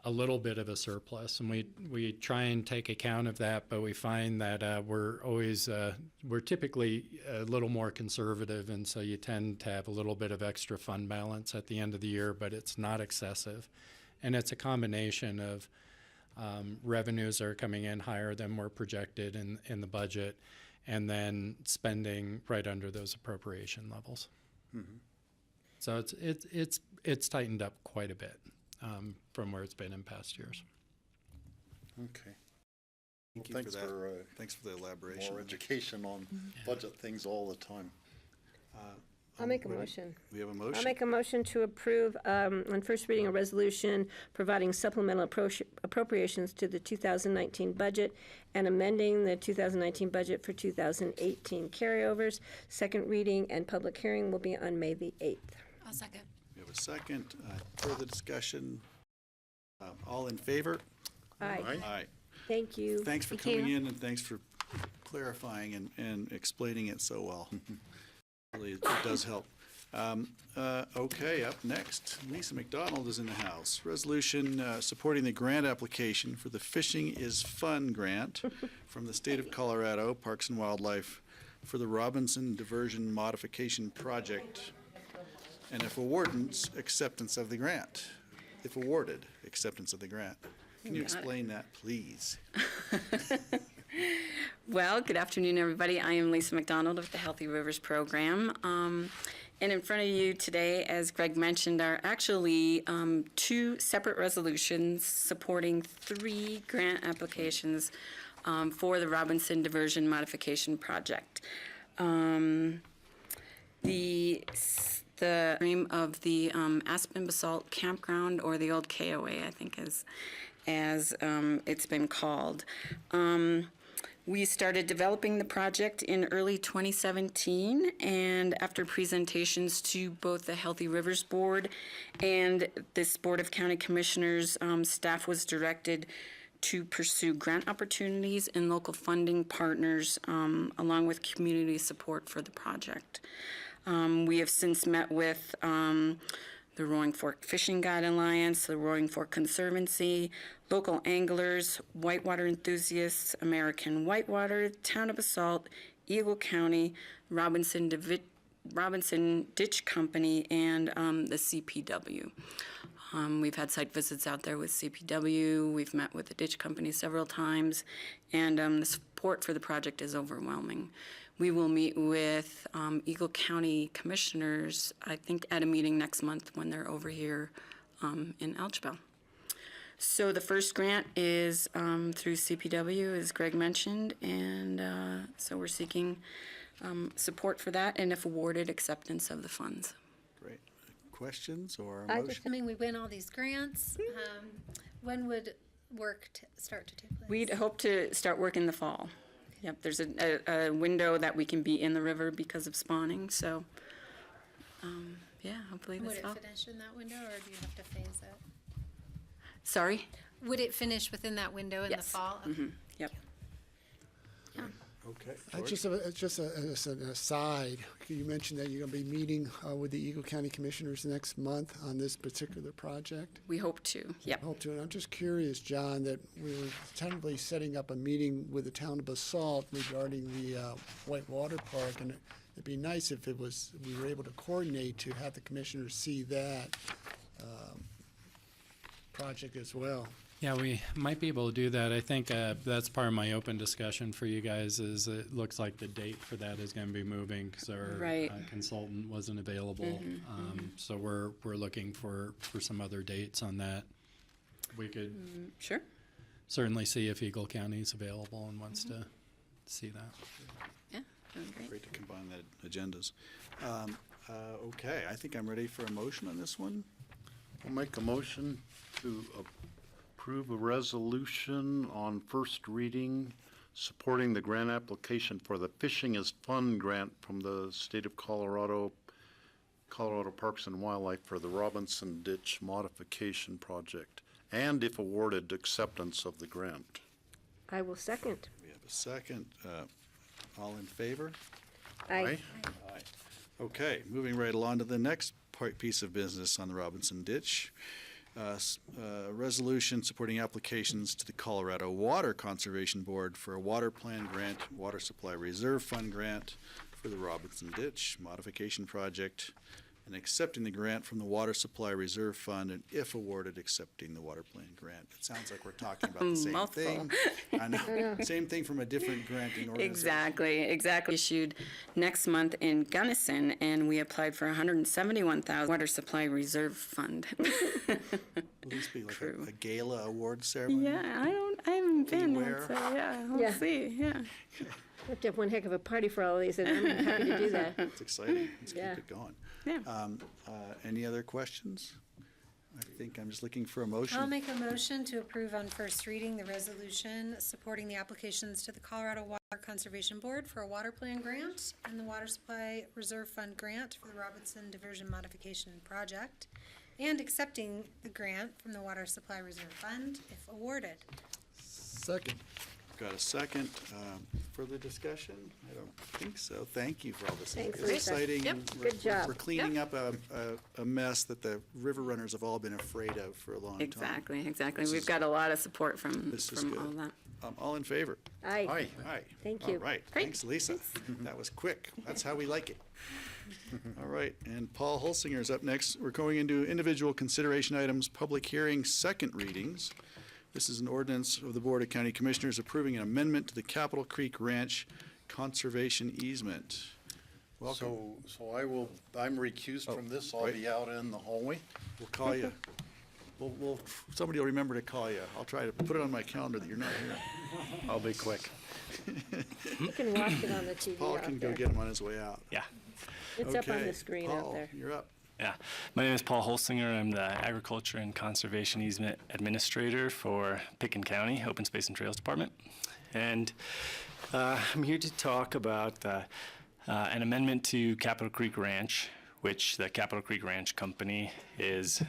a little bit of a surplus, and we try and take account of that, but we find that we're typically a little more conservative, and so you tend to have a little bit of extra fund balance at the end of the year, but it's not excessive. And it's a combination of revenues are coming in higher than were projected in the budget, and then spending right under those appropriation levels. Mm-hmm. So it's tightened up quite a bit from where it's been in past years. Okay. Thank you Thanks for that. for Thanks for the elaboration. more education on budget things all the time. I'll make a motion. We have a I'll motion. make a motion to approve, on first reading, a resolution providing supplemental appropriations to the 2019 budget and amending the 2019 budget for 2018 carryovers. Second reading and public hearing will be on May the 8th. I'll second. We have a second. Further discussion? All in favor? Aye. Aye. Thank you. Thanks for Thank coming you. in, and thanks for clarifying and explaining it so well. Really, it does help. Okay, up next, Lisa McDonald is in the house. Resolution supporting the grant application for the Fishing is Fun grant from the state of Colorado, Parks and Wildlife, for the Robinson Diversion Modification Project. And if awarded, acceptance of the grant. If awarded, acceptance of the grant. Can you explain that, please? Well, good afternoon, everybody. I am Lisa McDonald of the Healthy Rivers Program. And in front of you today, as Greg mentioned, are actually two separate resolutions supporting 3 grant applications for the Robinson Diversion Modification Project. The name of the Aspen Basalt Campground, or the old KOA, I think, as it's been called. We started developing the project in early 2017, and after presentations to both the Healthy Rivers Board and this Board of County Commissioners, staff was directed to pursue grant opportunities and local funding partners, along with community support for the project. We have since met with the Roaring Fork Fishing Guide Alliance, the Roaring Fork Conservancy, local anglers, whitewater enthusiasts, American Whitewater, Town of Basalt, Eagle County, Robinson Ditch Company, and the CPW. We've had site visits out there with CPW. We've met with the Ditch Company several times, and the support for the project is overwhelming. We will meet with Eagle County commissioners, I think, at a meeting next month when they're over here in Elchville. So the first grant is through CPW, as Greg mentioned, and so we're seeking support for that, and if awarded, acceptance of the funds. Great. Questions or a I motion? Assuming we win all these grants, when would work start to take place? We'd hope to start work in the fall. Yep, there's a window that we can be in the river because of spawning, so yeah, hopefully Would this it fall. finish in that window, or do you have to phase it? Sorry? Would it finish within that window in the Yes. fall? Mhm, Yep. Okay. Just as an aside, you mentioned that you're going to be meeting with the Eagle County Commissioners next month on this particular project. We hope to, yep. Hope to. And I'm just curious, John, that we were tentatively setting up a meeting with the town of Basalt regarding the Whitewater Park, and it'd be nice if we were able to coordinate to have the commissioners see that project as well. Yeah, we might be able to do that. I think that's part of my open discussion for you guys. Is it looks like the date for that is going to be moving because our Right. Consultant wasn't available. So we're looking for some other dates on that. We could Sure. certainly see if Eagle County is available and wants to see that. Yeah, that would be great. Great to combine that agendas. Okay, I think I'm ready for a motion on this one. I'll make a motion to approve a resolution on first reading supporting the grant application for the Fishing is Fun grant from the state of Colorado, Colorado Parks and Wildlife for the Robinson Ditch Modification Project, and if awarded, acceptance of the grant. I will second. We have a second. All in favor? Aye. Aye. Okay, moving right along to the next piece of business on the Robinson Ditch. Resolution supporting applications to the Colorado Water Conservation Board for a water plan grant, water supply reserve fund grant for the Robinson Ditch modification project, and accepting the grant from the Water Supply Reserve Fund, and if awarded, accepting the water plan grant. It sounds like we're talking about the same Mouthful. thing. I know, same thing from a different granting organization. Exactly. Issued next month in Gunnison, and we applied for $171,000 Water Supply Reserve Fund. Will this be like a gala award ceremony? Yeah, I haven't been Beware. yet, so yeah, we'll Yeah. see. Yeah. We have to have one heck of a party for all of these, and I'm happy to do that. It's exciting. Let's Yeah. keep it going. Yeah. Any other questions? I think I'm just looking for a motion. I'll make a motion to approve on first reading the resolution supporting the applications to the Colorado Water Conservation Board for a water plan grant and the Water Supply Reserve Fund grant for the Robinson Diversion Modification Project, and accepting the grant from the Water Supply Reserve Fund if awarded. Second. Got a second. Further discussion? I don't think so. Thank you for all this. Thanks, It's Lisa. exciting. Yep. and Good job. We're cleaning up a mess that the river runners have all been afraid of for a long time. Exactly. This We've is- got a lot of support from This is all good. that. All in favor? Aye. Aye. Aye. Thank you. All right. Great. Thanks, Lisa. That was quick. That's how we like it. All right, and Paul Holsinger's up next. We're going into individual consideration items, public hearing, second readings. This is an ordinance of the Board of County Commissioners approving an amendment to the Capitol Creek Ranch Conservation Easement. Welcome. I'm recused from this. I'll be out in the hallway. We'll call you. Somebody will remember to call you. I'll try to put it on my calendar that you're not here. I'll be quick. You can watch it on the TV Paul out can go there. get him on his way out. Yeah. It's up on Okay, the screen out Paul, there. you're up. Yeah. My name is Paul Holsinger. I'm the Agriculture and Conservation Easement Administrator for Picken County Open Space and Trails Department. And I'm here to talk about an amendment to Capitol Creek Ranch, which the Capitol Creek Ranch Company is,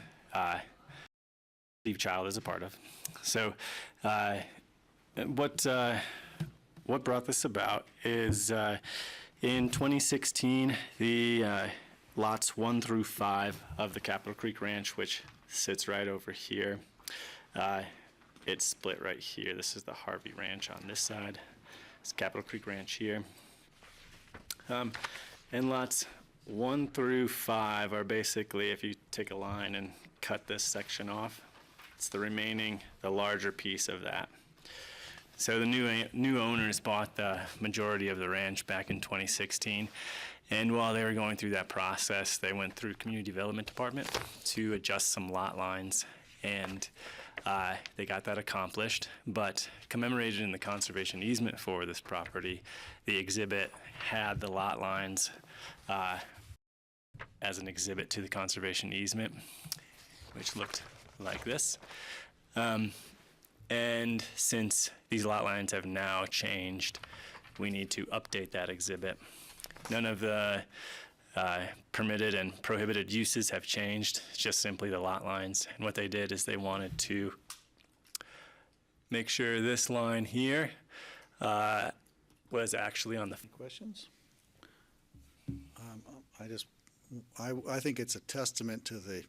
Steve Child is a part of. So what brought this about is in 2016, the lots 1 through 5 of the Capitol Creek Ranch, which sits right over here. It's split right here. This is the Harvey Ranch on this side. It's Capitol Creek Ranch here. And lots 1 through 5 are basically, if you take a line and cut this section off, it's the remaining, the larger piece of that. So the new owners bought the majority of the ranch back in 2016. And while they were going through that process, they went through Community Development Department to adjust some lot lines, and they got that accomplished. But commemorated in the conservation easement for this property, the exhibit had the lot lines as an exhibit to the conservation easement, which looked like this. And since these lot lines have now changed, we need to update that exhibit. None of the permitted and prohibited uses have changed, it's just simply the lot lines. And what they did is they wanted to make sure this line here was actually on the. Questions? I think it's a testament to the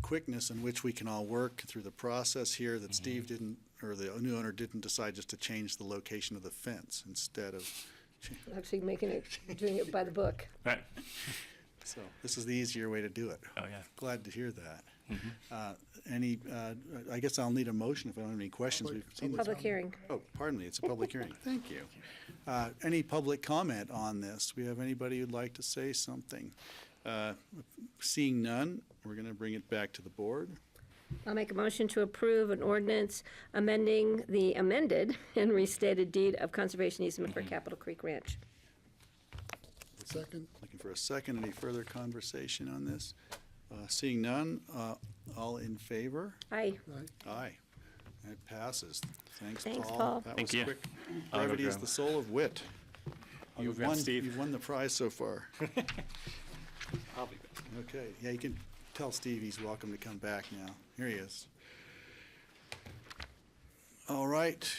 quickness in which we can all work through the process here, that Steve didn't, or the new owner didn't decide just to change the location of the fence instead of. Actually doing it by the book. Right. So this is the easier way to do it. Oh, yeah. Glad to hear that. I guess I'll need a motion if I don't have any questions. We've seen this. Public hearing. Oh, pardon me, it's a public hearing. Thank you. Any public comment on this? We have anybody who'd like to say something? Seeing none, we're going to bring it back to the board. I'll make a motion to approve an ordinance amending the amended and restated deed of conservation easement for Capitol Creek Ranch. Second. Looking for a second. Any further conversation on this? Seeing none, all in favor? Aye. Aye. It passes. Thanks, Thanks, Paul. Paul. That Thank was you. quick. I'll go Brevity is grab the it. soul of wit. I'll go grab Steve. You've won the prize so far. I'll be back. Okay, yeah, you can tell Steve he's welcome to come back now. Here he is. All right.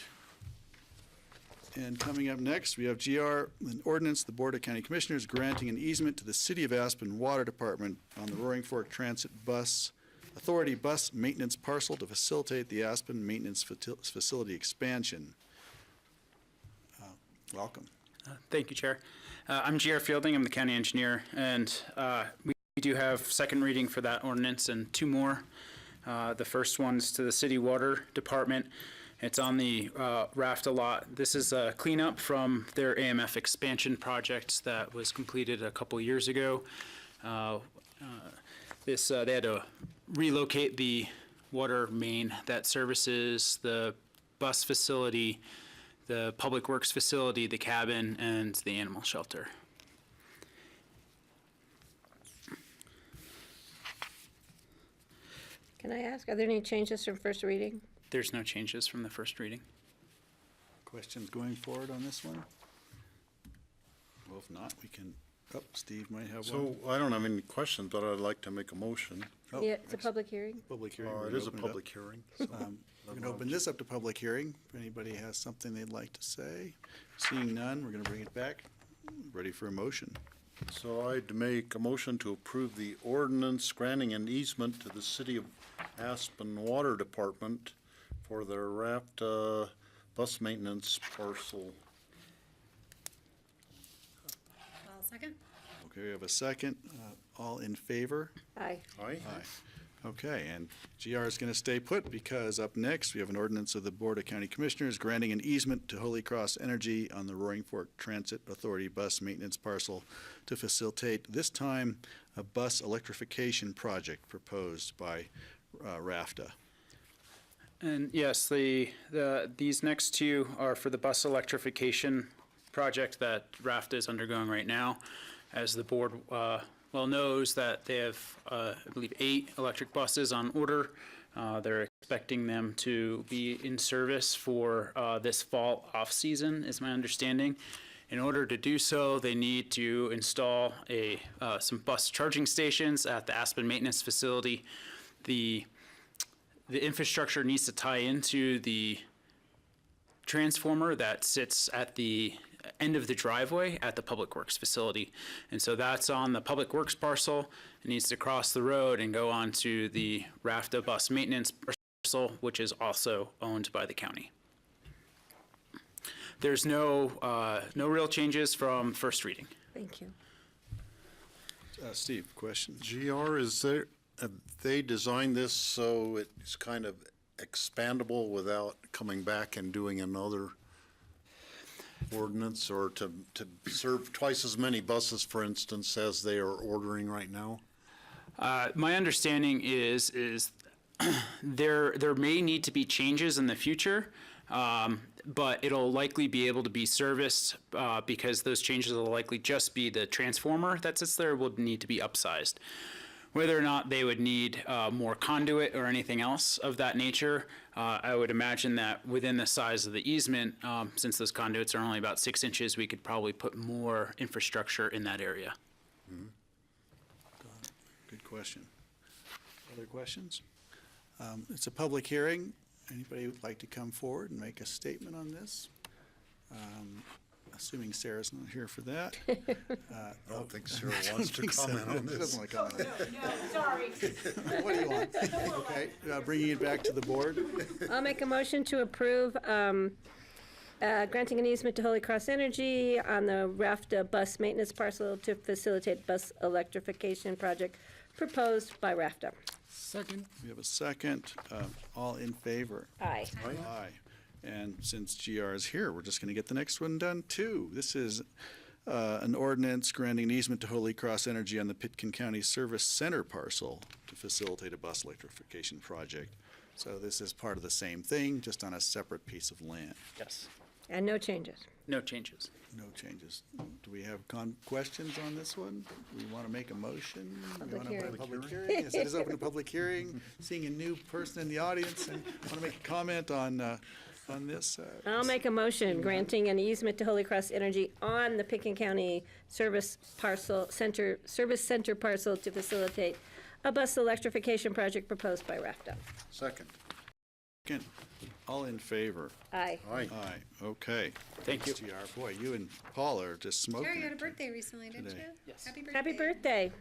And coming up next, we have GR, an ordinance, the Board of County Commissioners granting an easement to the City of Aspen Water Department on the Roaring Fork Transit Bus Authority bus maintenance parcel to facilitate the Aspen Maintenance Facility expansion. Welcome. Thank you, Chair. I'm GR Fielding. I'm the county engineer, and we do have second reading for that ordinance and two more. The first one's to the City Water Department. It's on the RAFTA lot. This is a cleanup from their AMF expansion project that was completed a couple years ago. They had to relocate the water main that services the bus facility, the public works facility, the cabin, and the animal shelter. Can I ask, are there any changes from first reading? There's no changes from the first reading. Questions going forward on this one? Well, if not, we can, oh, Steve might have one. So I don't have any questions, but I'd like to make a motion. Oh, Yeah, it's a public hearing. Public hearing. It We're is a gonna open public hearing. so- We're going to open this up to public hearing. If anybody has something they'd like to say. Seeing none, we're going to bring it back. Ready for a motion. So I'd make a motion to approve the ordinance granting an easement to the City of Aspen Water Department for their RAFTA bus maintenance parcel. I'll second. Okay, we have a second. All in favor? Aye. Aye? Aye. Okay, and GR is going to stay put because up next, we have an ordinance of the Board of County Commissioners granting an easement to Holy Cross Energy on the Roaring Fork Transit Authority bus maintenance parcel to facilitate, this time, a bus electrification project proposed by RAFTA. And yes, these next two are for the bus electrification project that RAFTA is undergoing right now. As the board well knows that they have, I believe, 8 electric buses on order. They're expecting them to be in service for this fall off-season, is my understanding. In order to do so, they need to install some bus charging stations at the Aspen Maintenance Facility. The infrastructure needs to tie into the transformer that sits at the end of the driveway at the Public Works facility. And so that's on the Public Works parcel. It needs to cross the road and go on to the RAFTA bus maintenance parcel, which is also owned by the county. There's no real changes from first reading. Thank you. Steve, questions? GR, have they designed this so it's kind of expandable without coming back and doing another ordinance, or to serve twice as many buses, for instance, as they are ordering right now? My understanding is there may need to be changes in the future, but it'll likely be able to be serviced because those changes will likely just be the transformer that sits there would need to be upsized. Whether or not they would need more conduit or anything else of that nature, I would imagine that within the size of the easement, since those conduits are only about 6 inches, we could probably put more infrastructure in that area. Mm-hmm. Good question. Other questions? It's a public hearing. Anybody would like to come forward and make a statement on this? Assuming Sarah's not here for that. I don't think Sarah wants to comment on this. Doesn't want to comment. No, sorry. What do you want? Okay, bringing it back to the board. I'll make a motion to approve granting an easement to Holy Cross Energy on the RAFTA bus maintenance parcel to facilitate bus electrification project proposed by RAFTA. Second. We have a second. All in favor? Aye. Aye. And since GR is here, we're just going to get the next one done too. This is an ordinance granting an easement to Holy Cross Energy on the Pitkin County Service Center parcel to facilitate a bus electrification project. So this is part of the same thing, just on a separate piece of land. Yes. And no changes. No changes. No changes. Do we have questions on this one? We want to make a motion? We wanna have a Public hearing? Yes, it is open to public hearing. Seeing a new person in the audience and want to make a comment on this. I'll make a motion granting an easement to Holy Cross Energy on the Pickens County Service Center parcel to facilitate a bus electrification project proposed by RAFTA. Second. Second. All in favor? Aye. Aye. Aye. Okay. Thank you. STR. Boy, you and Paul are just smoking. Terry, you had a it birthday recently, didn't today. you? Yes. Happy birthday. Happy birthday.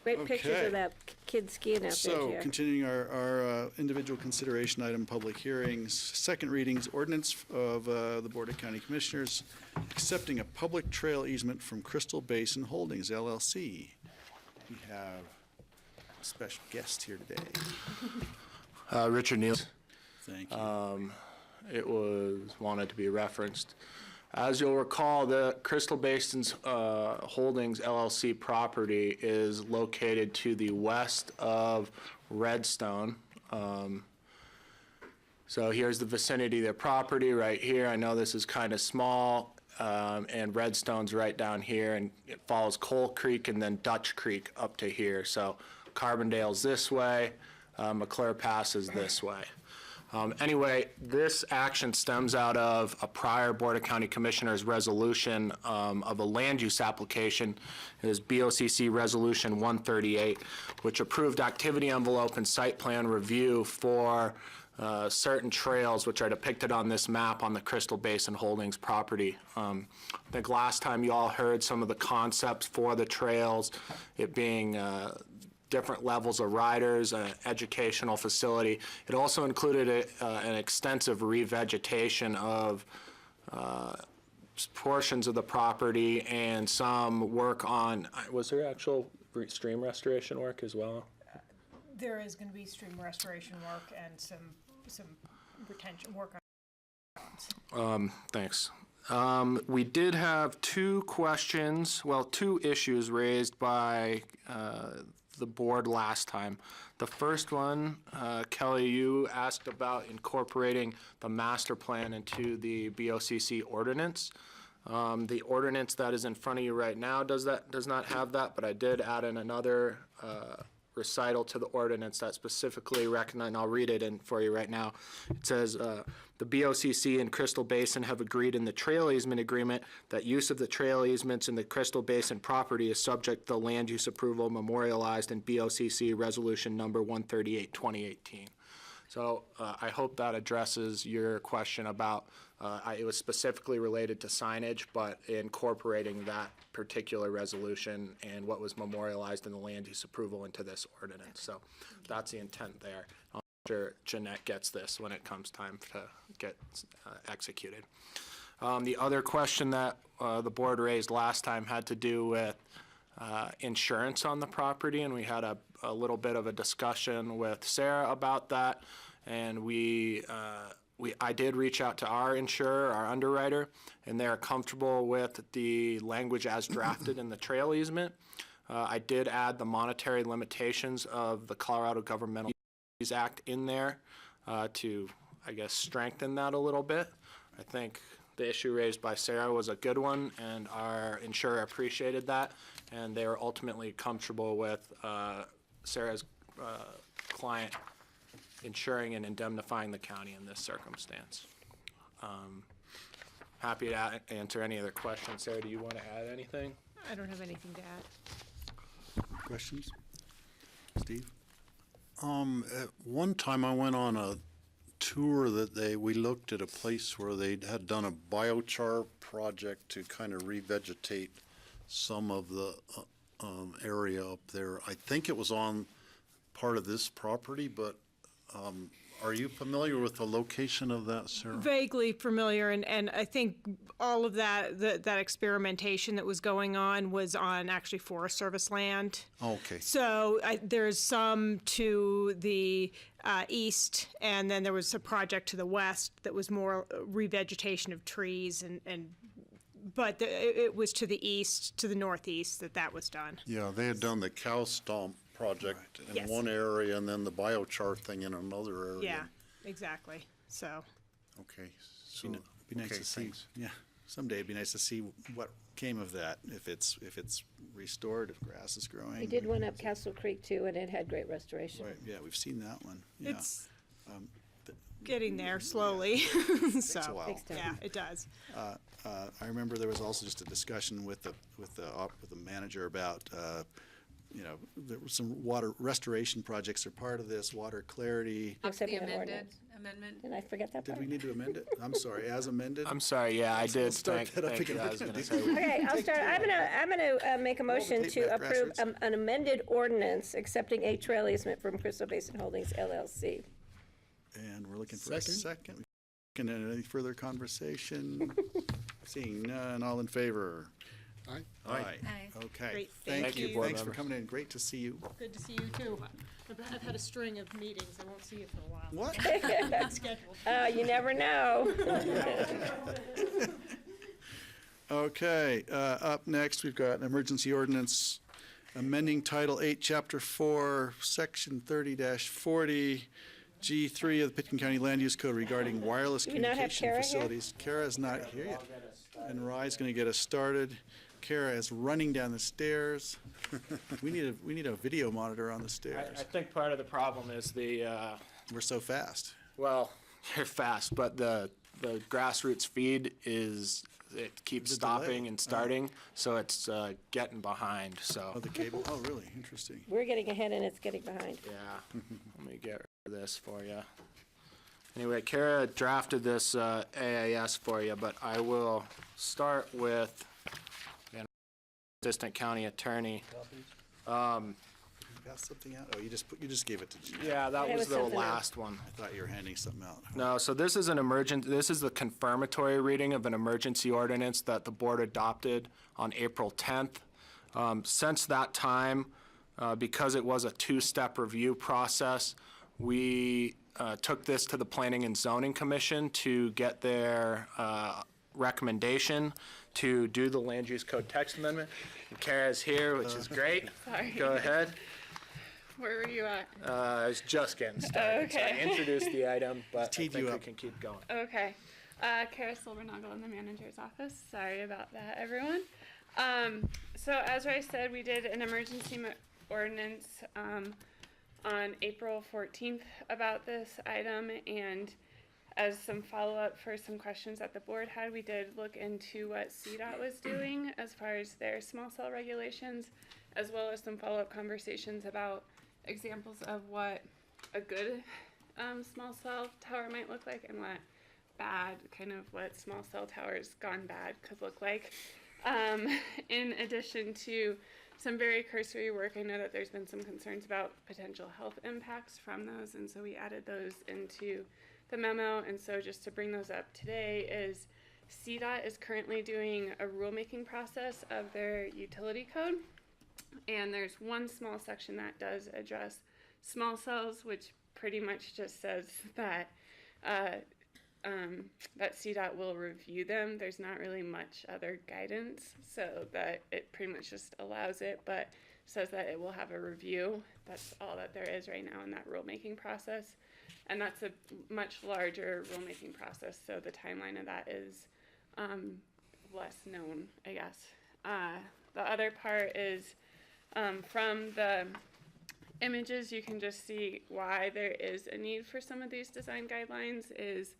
Great pictures Okay. of that kid skiing out there, So, Jer. continuing our individual consideration item, public hearings, second readings, ordinance of the Board of County Commissioners accepting a public trail easement from Crystal Basin Holdings LLC. We have a special guest here today. Richard Neal. Thank you. It was wanted to be referenced. As you'll recall, the Crystal Basin's Holdings LLC property is located to the west of Redstone. So here's the vicinity of their property right here. I know this is kind of small, and Redstone's right down here, and it follows Coal Creek and then Dutch Creek up to here. So Carbondale's this way, McClure Pass is this way. Anyway, this action stems out of a prior Board of County Commissioners resolution of a land use application. It is BOCC Resolution 138, which approved activity envelope and site plan review for certain trails which are depicted on this map on the Crystal Basin Holdings property. I think last time you all heard some of the concepts for the trails, it being different levels of riders, an educational facility. It also included an extensive revegetation of portions of the property and some work on, was there actual stream restoration work as well? There is going to be stream restoration work and some retention work on. Thanks. We did have two issues raised by the board last time. The first one, Kelly, you asked about incorporating the master plan into the BOCC ordinance. The ordinance that is in front of you right now does not have that, but I did add in another recital to the ordinance that specifically recognized, and I'll read it in for you right now. It says, the BOCC and Crystal Basin have agreed in the trail easement agreement that use of the trail easements in the Crystal Basin property is subject to the land use approval memorialized in BOCC Resolution Number 138, 2018. So I hope that addresses your question about, it was specifically related to signage, but incorporating that particular resolution and what was memorialized in the land use approval into this ordinance. So that's the intent there. I'm sure Jeanette gets this when it comes time to get executed. The other question that the board raised last time had to do with insurance on the property, and we had a little bit of a discussion with Sarah about that, and I did reach out to our insurer, our underwriter, and they're comfortable with the language as drafted in the trail easement. I did add the monetary limitations of the Colorado Governmental Utilities Act in there to, I guess, strengthen that a little bit. I think the issue raised by Sarah was a good one, and our insurer appreciated that, and they were ultimately comfortable with Sarah's client insuring and indemnifying the county in this circumstance. Happy to answer any other questions. Sarah, do you want to add anything? I don't have anything to add. Questions? Steve? At one time I went on a tour that we looked at a place where they had done a biochar project to kind of revegetate some of the area up there. I think it was on part of this property, but are you familiar with the location of that, Sarah? Vaguely familiar, and I think all of that experimentation that was going on was on actually Forest Service land. Okay. So there's some to the east, and then there was a project to the west that was more revegetation of trees, but it was to the east, to the northeast that was done. Yeah, they had done the cow stomp project in Yes. one area and then the biochar thing in another area. Yeah, exactly. So. Okay, so Be nice Okay, to see, thanks. yeah, someday it'd be nice to see what came of that, if it's restored, if grass is growing. We did one up Castle Creek too, and it had great restoration. Right, yeah, we've seen that one, yeah. It's th- getting there slowly, so, a while. Takes time. yeah, it does. I remember there was also just a discussion with the manager about, there were some water restoration projects are part of this, water clarity. Accepting The an amended ordinance. amendment. Did I forget that Did part? we need to amend it? I'm sorry, as amended? I'm sorry, yeah, I did. start Thank that up thank you. again. I was going to say. Okay, I'll start. I'm gonna make a motion tape to back, approve grassroots. an amended ordinance accepting a trail easement from Crystal Basin Holdings LLC. And we're looking for a Second. second. Any further conversation? Seeing none, all in favor? Aye. Aye. Aye. Okay. Great, thank you. Board Thanks for members. coming in. Great to see you. Good to see you too. I've had a string of meetings. I won't see you for a while. What? Scheduled. You never know. Okay, up next, we've got an emergency ordinance amending Title 8, Chapter 4, Section 30-40, G3 of the Pitkin County Land Use Code regarding wireless Do we not have communication Kara here? facilities. Kara is not here yet. And Rye's going to get us started. Kara is running down the stairs. We need a video monitor on the I stairs. think part of the problem is We're so fast. well, you're fast, but the grassroots feed it keeps The stopping delay. and starting, so it's getting behind, so. Oh, the cable? Oh, really? Interesting. We're getting ahead and it's getting behind. Yeah, let me get rid of this for you. Anyway, Kara drafted this AIS for you, but I will start with the Assistant County Attorney. Pass something out? Oh, you just gave it to Jean. Yeah, that It was was the something else. last one. I thought you were handing something out. No, so this is the confirmatory reading of an emergency ordinance that the board adopted on April 10th. Since that time, because it was a two-step review process, we took this to the Planning and Zoning Commission to get their recommendation to do the land use code text amendment. And Kara's here, which is great. Sorry. Go ahead. Where were you at? I was just getting started, so I Okay. introduced the item, but I Teed think you we up. can keep going. Okay. Kara Silvernagel in the manager's office. Sorry about that, everyone. So as I said, we did an emergency ordinance on April 14th about this item, and as some follow-up for some questions that the board had, we did look into what CDOT was doing as far as their small cell regulations, as well as some follow-up conversations about examples of what a good small cell tower might look like and what bad, kind of what small cell towers gone bad could look like. In addition to some very cursory work, I know that there's been some concerns about potential health impacts from those, and so we added those into the memo. And so just to bring those up today is CDOT is currently doing a rulemaking process of their utility code, and there's one small section that does address small cells, which pretty much just says that that CDOT will review them. There's not really much other guidance, so that it pretty much just allows it, but says that it will have a review. That's all that there is right now in that rulemaking process. And that's a much larger rulemaking process, so the timeline of that is less known, I guess. The other part is from the images, you can just see why there is a need for some of these design guidelines. Is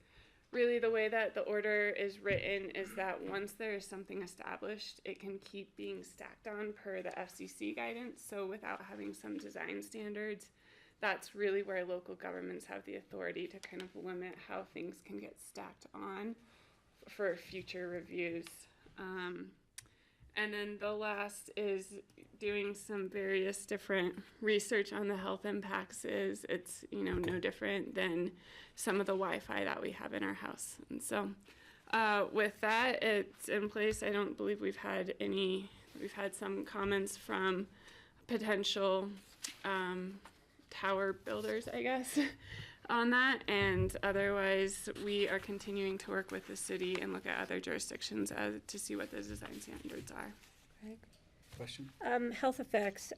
really the way that the order is written is that once there is something established, it can keep being stacked on per the FCC guidance. So without having some design standards, that's really where local governments have the authority to kind of limit how things can get stacked on for future reviews. And then the last is doing some various different research on the health impacts. It's no different than some of the Wi-Fi that we have in our house. And so with that, it's in place. I don't believe we've had some comments from potential tower builders, I guess, on that. And otherwise, we are continuing to work with the city and look at other jurisdictions to see what the design standards are. Question? Health effects,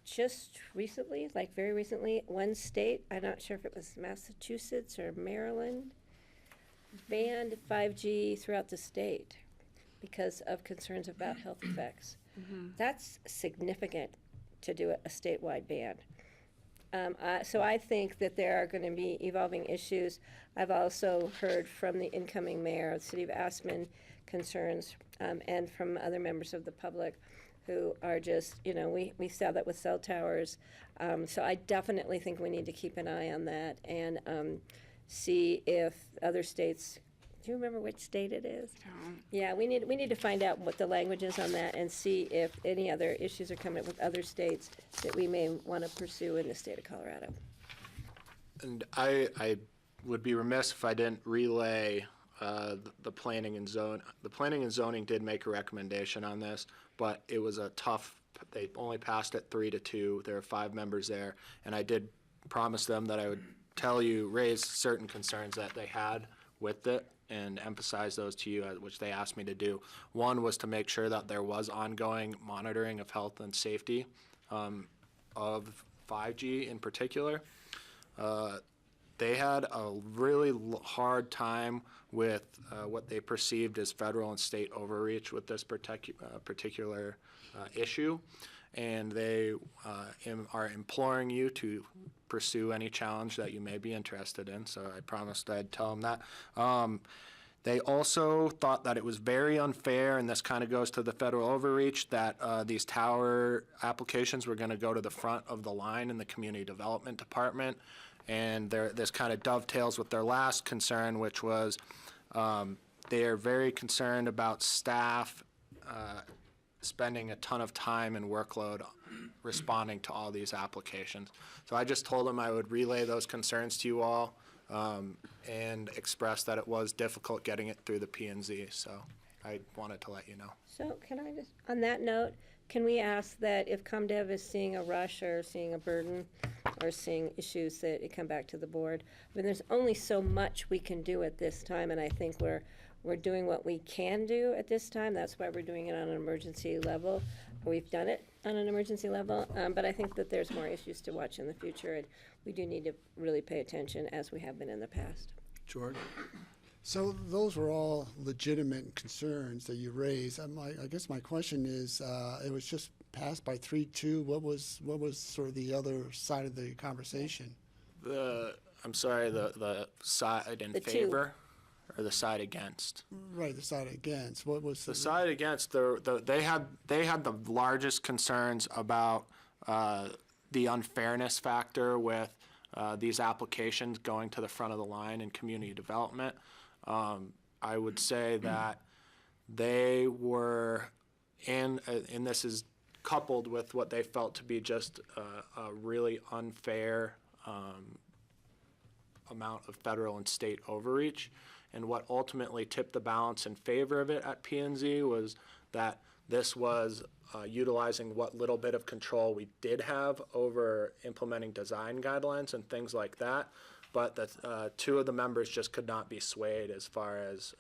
just recently, like very recently, one state, I'm not sure if it was Massachusetts or Maryland, banned 5G throughout the state because of concerns about health effects. That's significant to do a statewide ban. So I think that there are going to be evolving issues. I've also heard from the incoming mayor of the city of Aspen concerns, and from other members of the public who are just, we saw that with cell towers. So I definitely think we need to keep an eye on that and see if other states, do you remember which state it is? Yeah, we need to find out what the language is on that and see if any other issues are coming up with other states that we may want to pursue in the state of Colorado. And I would be remiss if I didn't relay the planning and zone. The planning and zoning did make a recommendation on this, but it was a tough, they only passed it 3-2. There are 5 members there, and I did promise them that I would raise certain concerns that they had with it and emphasize those to you, which they asked me to do. One was to make sure that there was ongoing monitoring of health and safety of 5G in particular. They had a really hard time with what they perceived as federal and state overreach with this particular issue, and they are imploring you to pursue any challenge that you may be interested in, so I promised I'd tell them that. They also thought that it was very unfair, and this kind of goes to the federal overreach, that these tower applications were going to go to the front of the line in the community development department. And this kind of dovetails with their last concern, which was they are very concerned about staff spending a ton of time and workload responding to all these applications. So I just told them I would relay those concerns to you all and express that it was difficult getting it through the P&Z. So I wanted to let you know. So can I just, on that note, can we ask that if ComDev is seeing a rush or seeing a burden or seeing issues, that it come back to the board? I mean, there's only so much we can do at this time, and I think we're doing what we can do at this time. That's why we're doing it on an emergency level. We've done it on an emergency level, but I think that there's more issues to watch in the future, and we do need to really pay attention as we have been in the past. George? So those were all legitimate concerns that you raised. I guess my question is, it was just passed by 3-2. What was sort of the other side of the conversation? I'm sorry, the side in favor or the side against? Right, the side against. What was the side against? They had the largest concerns about the unfairness factor with these applications going to the front of the line in community development. I would say that they were, and this is coupled with what they felt to be just a really unfair amount of federal and state overreach. And what ultimately tipped the balance in favor of it at P&Z was that this was utilizing what little bit of control we did have over implementing design guidelines and things like that. But that 2 of the members just could not be swayed as far as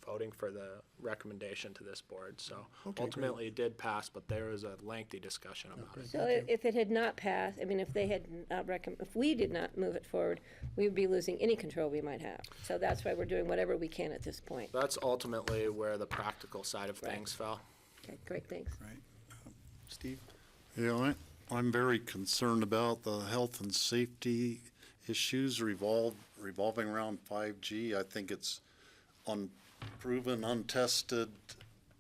voting for the recommendation to this board. So ultimately it did pass, but there was a lengthy discussion about it. So if it had not passed, I mean, if they had not if we did not move it forward, we would be losing any control we might have. So that's why we're doing whatever we can at this point. That's ultimately where the practical side of things fell. Okay, great, thanks. Right. Steve? Yeah, I'm very concerned about the health and safety issues revolving around 5G. I think it's unproven, untested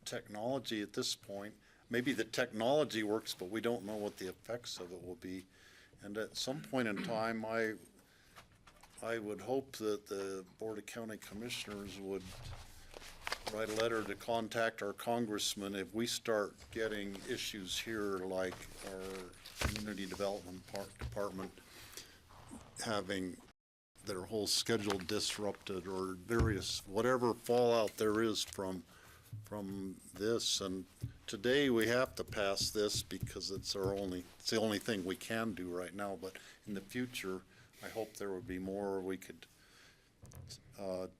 technology at this point. Maybe the technology works, but we don't know what the effects of it will be. And at some point in time, I would hope that the Board of County Commissioners would write a letter to contact our congressman if we start getting issues here like our community development department having their whole schedule disrupted or various whatever fallout there is from this. And today we have to pass this because it's the only thing we can do right now. But in the future, I hope there would be more we could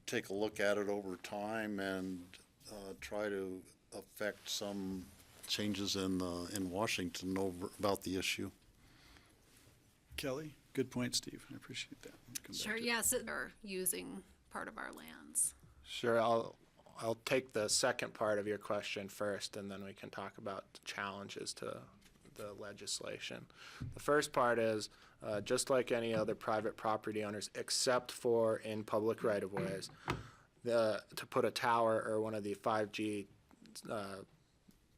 take a look at it over time and try to affect some changes in Washington about the issue. Kelly? Good point, Steve. I appreciate that. Sure, yes, they're using part of our lands? Sure, I'll take the second part of your question first, and then we can talk about the challenges to the legislation. The first part is, just like any other private property owners, except for in public right-of-ways, to put a tower or one of the 5G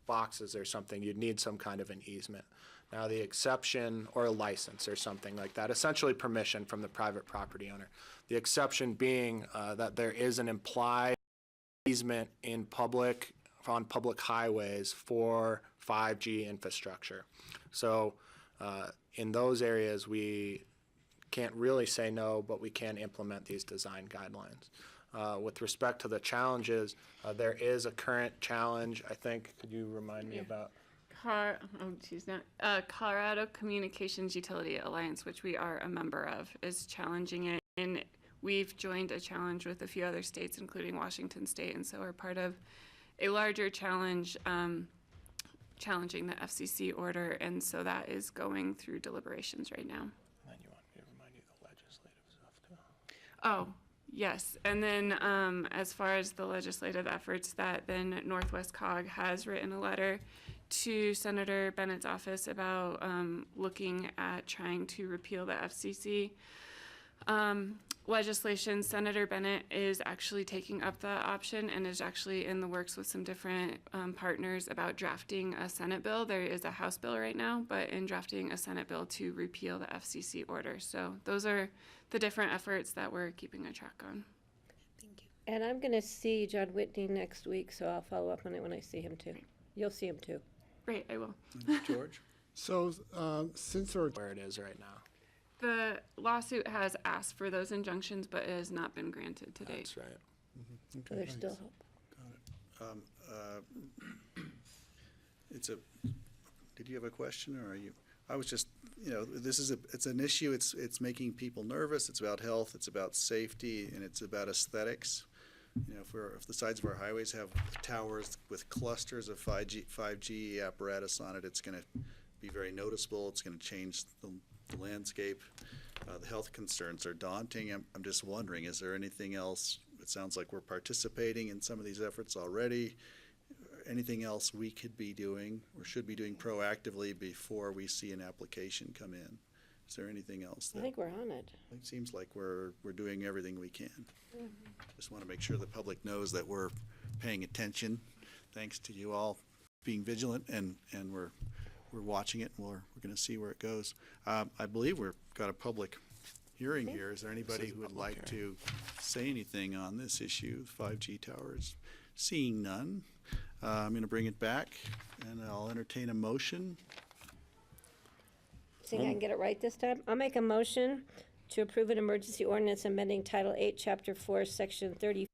boxes or something, you'd need some kind of an easement. Now, the exception, or a license or something like that, essentially permission from the private property owner. The exception being that there is an implied easement on public highways for 5G infrastructure. So in those areas, we can't really say no, but we can implement these design guidelines. With respect to the challenges, there is a current challenge, I think, could you remind me about? Colorado Communications Utility Alliance, which we are a member of, is challenging it. And we've joined a challenge with a few other states, including Washington State, and so we're part of a larger challenge challenging the FCC order, and so that is going through deliberations right now. And then you want me to remind you the legislative stuff too? Oh, yes. And then as far as the legislative efforts, that then Northwest COG has written a letter to Senator Bennett's office about looking at trying to repeal the FCC legislation. Senator Bennett is actually taking up the option and is actually in the works with some different partners about drafting a Senate bill. There is a House bill right now, but in drafting a Senate bill to repeal the FCC order. So those are the different efforts that we're keeping a track on. Thank you. And I'm going to see John Whitney next week, so I'll follow up on it when I see him too. You'll see him too. Great, I will. George? So since our Where it is right now. The lawsuit has asked for those injunctions, but it has not been granted to date. That's right. So there's still hope. Did you have a question, or are you? I was just, it's an issue. It's making people nervous. It's about health. It's about safety, and it's about aesthetics. If the sides of our highways have towers with clusters of 5G apparatus on it, it's going to be very noticeable. It's going to change the landscape. The health concerns are daunting. I'm just wondering, is there anything else? It sounds like we're participating in some of these efforts already. Anything else we could be doing or should be doing proactively before we see an application come in? Is there anything else? I think we're on it. It seems like we're doing everything we can. Just want to make sure the public knows that we're paying attention. Thanks to you all being vigilant, and we're watching it, and we're going to see where it goes. I believe we've got a public hearing here. Is there anybody who would like to say anything on this issue, 5G towers? Seeing none, I'm going to bring it back, and I'll entertain a motion. Think I can get it right this time? I'll make a motion to approve an emergency ordinance amending Title 8, Chapter 4, Section 30.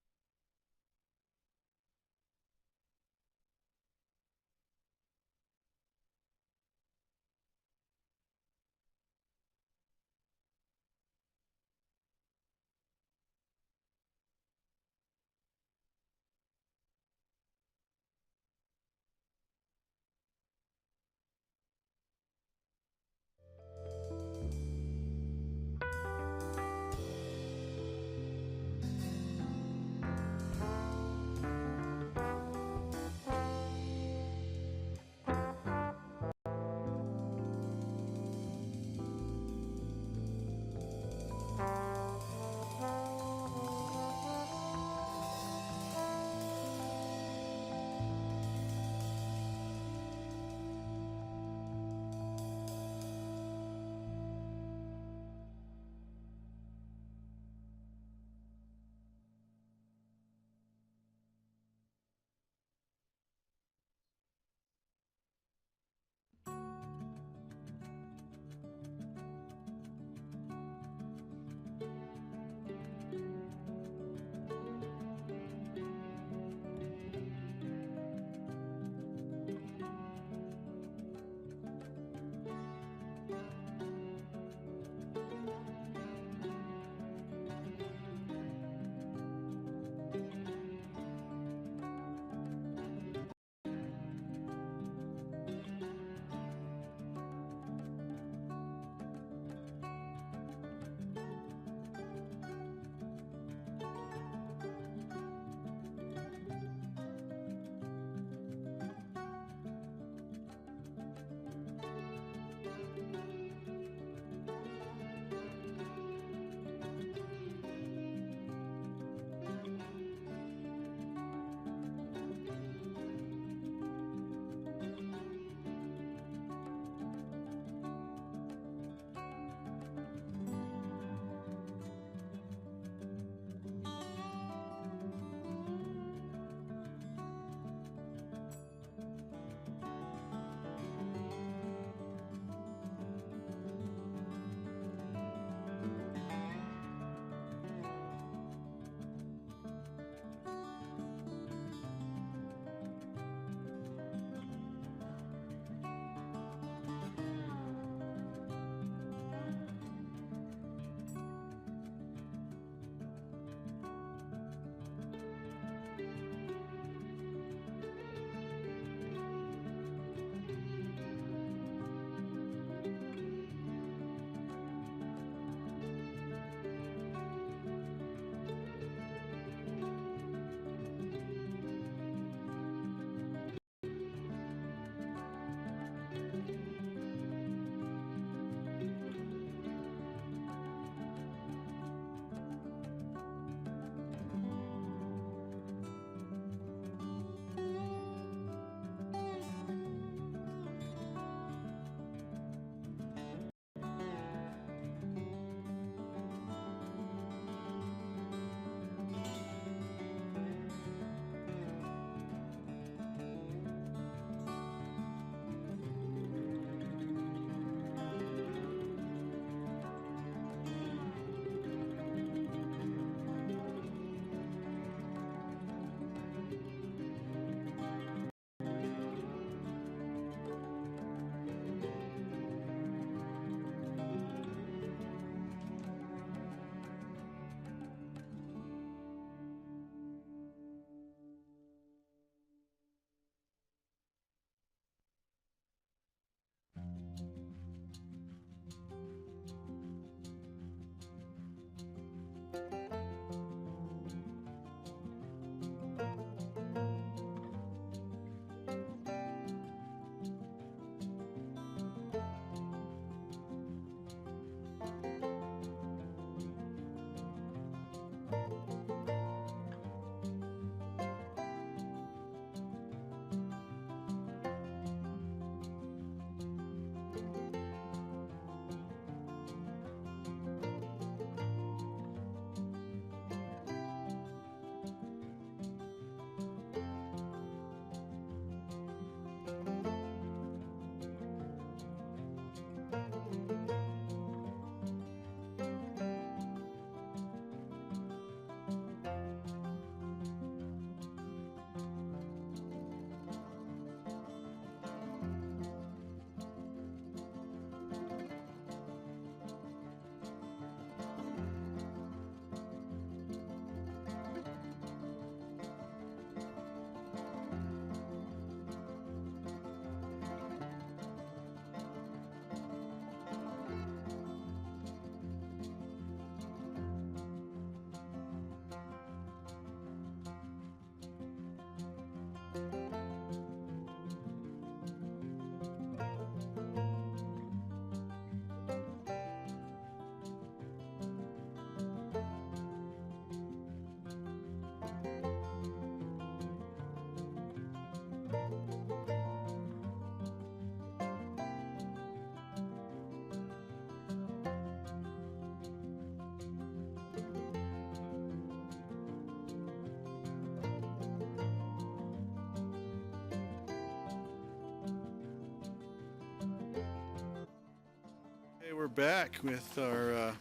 back with our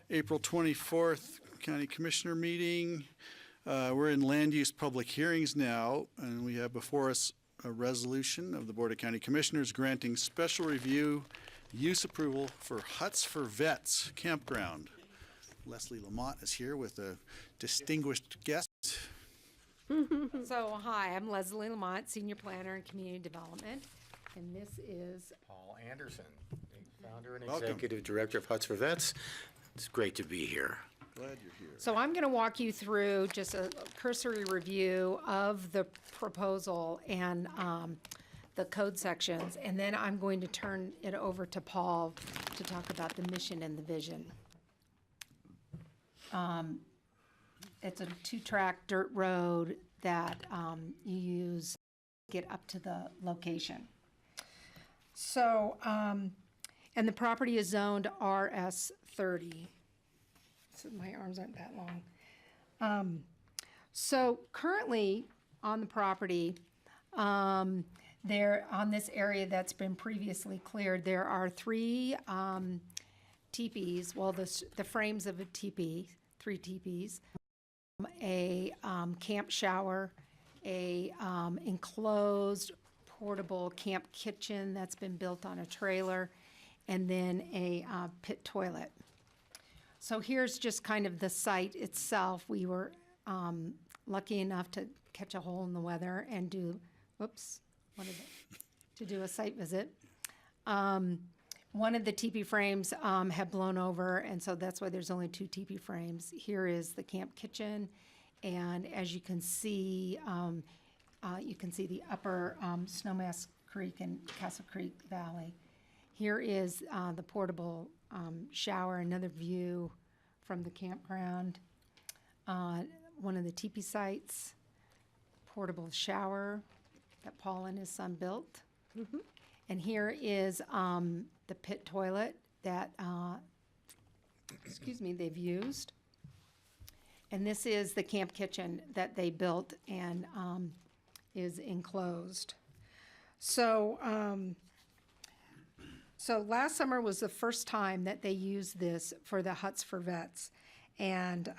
April 24th County Commissioner meeting. We're in land use public hearings now, and we have before us a resolution of the Board of County Commissioners granting special review use approval for Huts for Vets Campground. Leslie Lamont is here with a distinguished guest. So, hi, I'm Leslie Lamont, Senior Planner in Community Development, and this is Paul Anderson, the founder and Welcome. executive director of Huts for Vets. It's great to be here. Glad you're here. So I'm going to walk you through just a cursory review of the proposal and the code sections, and then I'm going to turn it over to Paul to talk about the mission and the vision. It's a 2-track dirt road that you use to get up to the location. So, and the property is zoned RS 30. So my arms aren't that long. So currently on the property, there on this area that's been previously cleared, there are 3 teepees. Well, the frames of a teepee, 3 teepees, a camp shower, a enclosed portable camp kitchen that's been built on a trailer, and then a pit toilet. So here's just kind of the site itself. We were lucky enough to catch a hole in the weather and do, to do a site visit. One of the teepee frames had blown over, and so that's why there's only 2 teepee frames. Here is the camp kitchen, and as you can see the upper Snowmass Creek and Castle Creek Valley. Here is the portable shower, another view from the campground. One of the teepee sites, portable shower that Paul and his son built. Mm-hmm. And here is the pit toilet that, they've used. And this is the camp kitchen that they built and is enclosed. So, so last summer was the first time that they used this for the Huts for Vets. And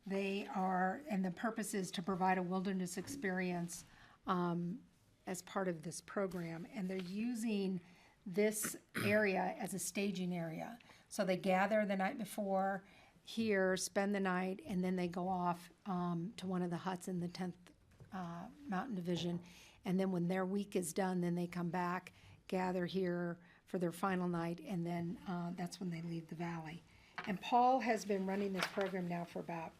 the purpose is to provide a wilderness experience as part of this program. And they're using this area as a staging area. So they gather the night before here, spend the night, and then they go off to one of the huts in the 10th Mountain Division. And then when their week is done, then they come back, gather here for their final night, and then that's when they leave the valley. And Paul has been running this program now for about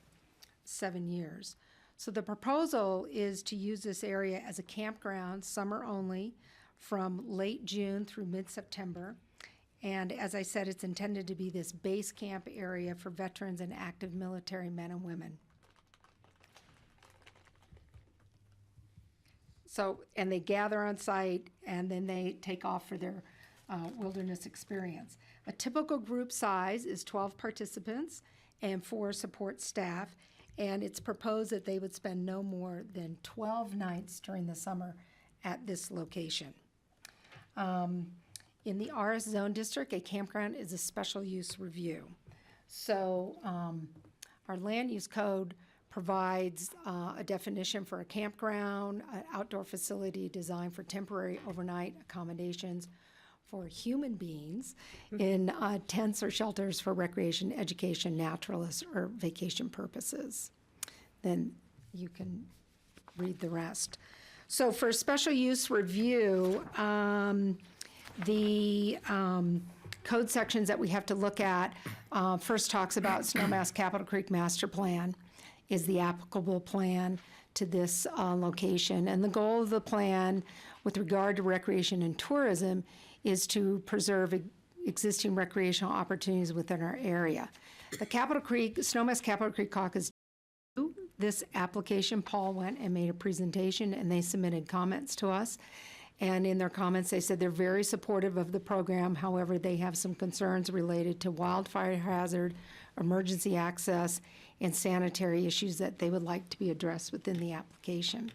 7 years. So the proposal is to use this area as a campground, summer only, from late June through mid-September. And as I said, it's intended to be this base camp area for veterans and active military men and women. So, and they gather on site, and then they take off for their wilderness experience. A typical group size is 12 participants and 4 support staff, and it's proposed that they would spend no more than 12 nights during the summer at this location. In the RS Zone District, a campground is a special use review. So our land use code provides a definition for a campground, an outdoor facility designed for temporary overnight accommodations for human beings in tents or shelters for recreation, education, naturalist, or vacation purposes. Then you can read the rest. So for special use review, the code sections that we have to look at first talks about Snowmass Capitol Creek Master Plan is the applicable plan to this location. And the goal of the plan with regard to recreation and tourism is to preserve existing recreational opportunities within our area. The Snowmass Capitol Creek Caucus, this application, Paul went and made a presentation, and they submitted comments to us. And in their comments, they said they're very supportive of the program. However, they have some concerns related to wildfire hazard, emergency access, and sanitary issues that they would like to be addressed within the application.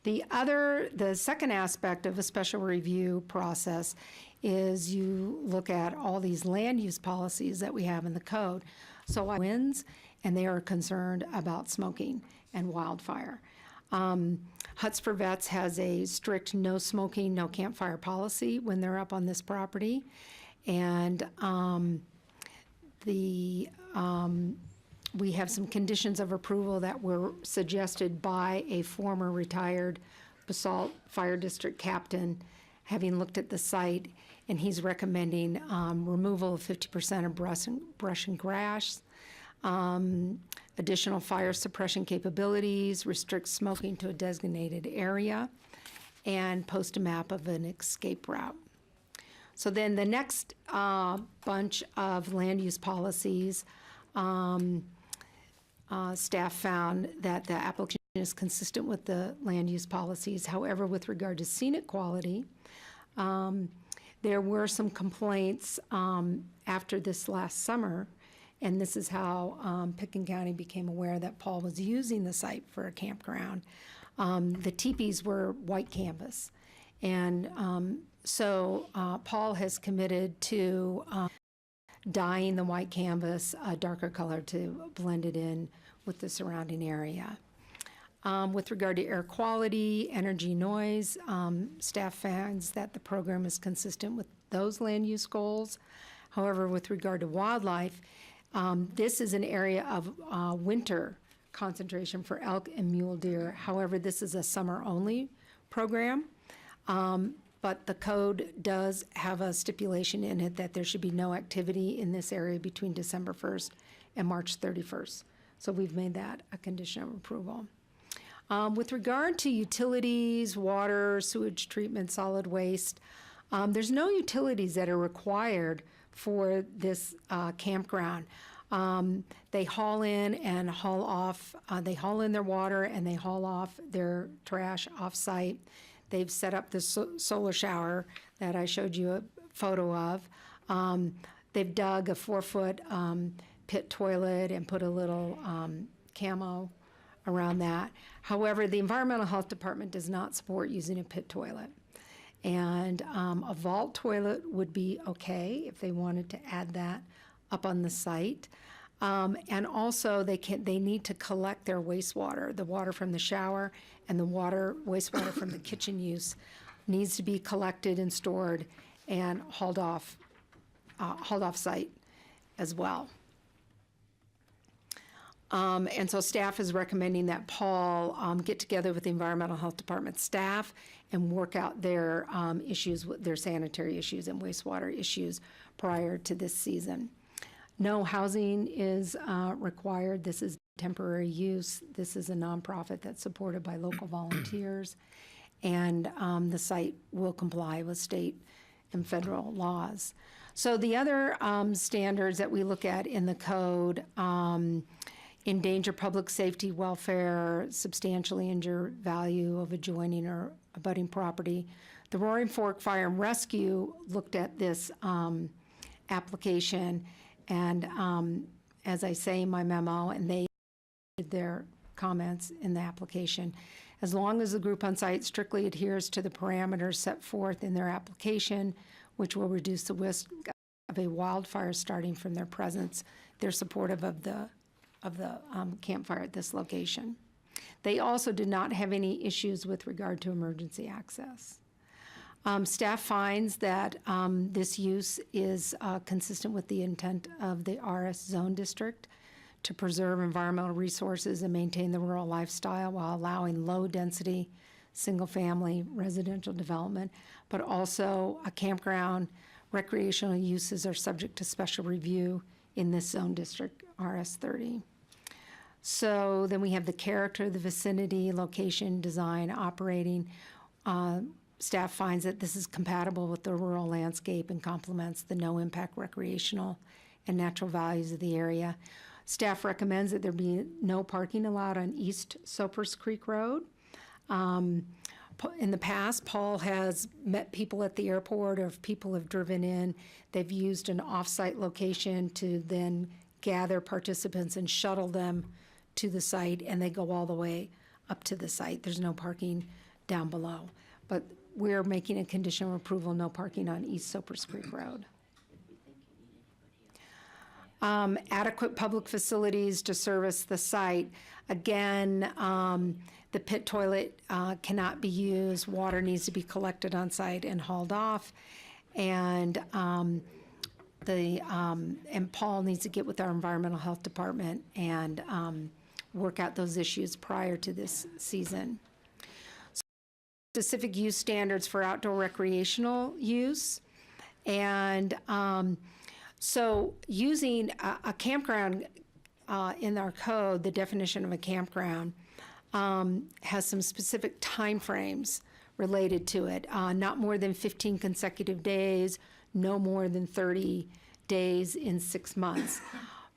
The second aspect of a special review process is you look at all these land use policies that we have in the code. So wins, and they are concerned about smoking and wildfire. Huts for Vets has a strict no smoking, no campfire policy when they're up on this property. And we have some conditions of approval that were suggested by a former retired Basalt Fire District captain, having looked at the site, and he's recommending removal of 50% of brush and grass, additional fire suppression capabilities, restrict smoking to a designated area, and post a map of an escape route. So then the next bunch of land use policies, staff found that the application is consistent with the land use policies. However, with regard to scenic quality, there were some complaints after this last summer, and this is how Pickens County became aware that Paul was using the site for a campground. The teepees were white canvas, and so Paul has committed to dyeing the white canvas a darker color to blend it in with the surrounding area. With regard to air quality, energy, noise, staff finds that the program is consistent with those land use goals. However, with regard to wildlife, this is an area of winter concentration for elk and mule deer. However, this is a summer-only program, but the code does have a stipulation in it that there should be no activity in this area between December 1st and March 31st. So we've made that a condition of approval. With regard to utilities, water, sewage treatment, solid waste, there's no utilities that are required for this campground. They haul in and haul off, they haul in their water and they haul off their trash off-site. They've set up this solar shower that I showed you a photo of. They've dug a 4-foot pit toilet and put a little camo around that. However, the Environmental Health Department does not support using a pit toilet. And a vault toilet would be okay if they wanted to add that up on the site. And also they need to collect their wastewater, the water from the shower and the wastewater from the kitchen use needs to be collected and stored and hauled off site as well. And so staff is recommending that Paul get together with the Environmental Health Department staff and work out their issues, their sanitary issues and wastewater issues prior to this season. No housing is required. This is temporary use. This is a nonprofit that's supported by local volunteers, and the site will comply with state and federal laws. So the other standards that we look at in the code, endanger public safety, welfare, substantially injure value of adjoining or abutting property. The Roaring Fork Fire and Rescue looked at this application, and as I say in my memo, and they did their comments in the application, as long as the group on site strictly adheres to the parameters set forth in their application, which will reduce the risk of a wildfire starting from their presence, they're supportive of the campfire at this location. They also did not have any issues with regard to emergency access. Staff finds that this use is consistent with the intent of the RS Zone District to preserve environmental resources and maintain the rural lifestyle while allowing low-density, single-family residential development, but also a campground, recreational uses are subject to special review in this zone district, RS 30. So then we have the character of the vicinity, location, design, operating. Staff finds that this is compatible with the rural landscape and complements the no-impact recreational and natural values of the area. Staff recommends that there be no parking allowed on East Soapers Creek Road. In the past, Paul has met people at the airport, or if people have driven in, they've used an off-site location to then gather participants and shuttle them to the site, and they go all the way up to the site. There's no parking down below. But we're making a condition of approval, no parking on East Soapers Creek Road. Adequate public facilities to service the site. Again, the pit toilet cannot be used. Water needs to be collected on site and hauled off. And and Paul needs to get with our environmental health department and work out those issues prior to this season. Specific use standards for outdoor recreational use. And so using a campground in our code, the definition of a campground has some specific timeframes related to it. Not more than 15 consecutive days, no more than 30 days in 6 months.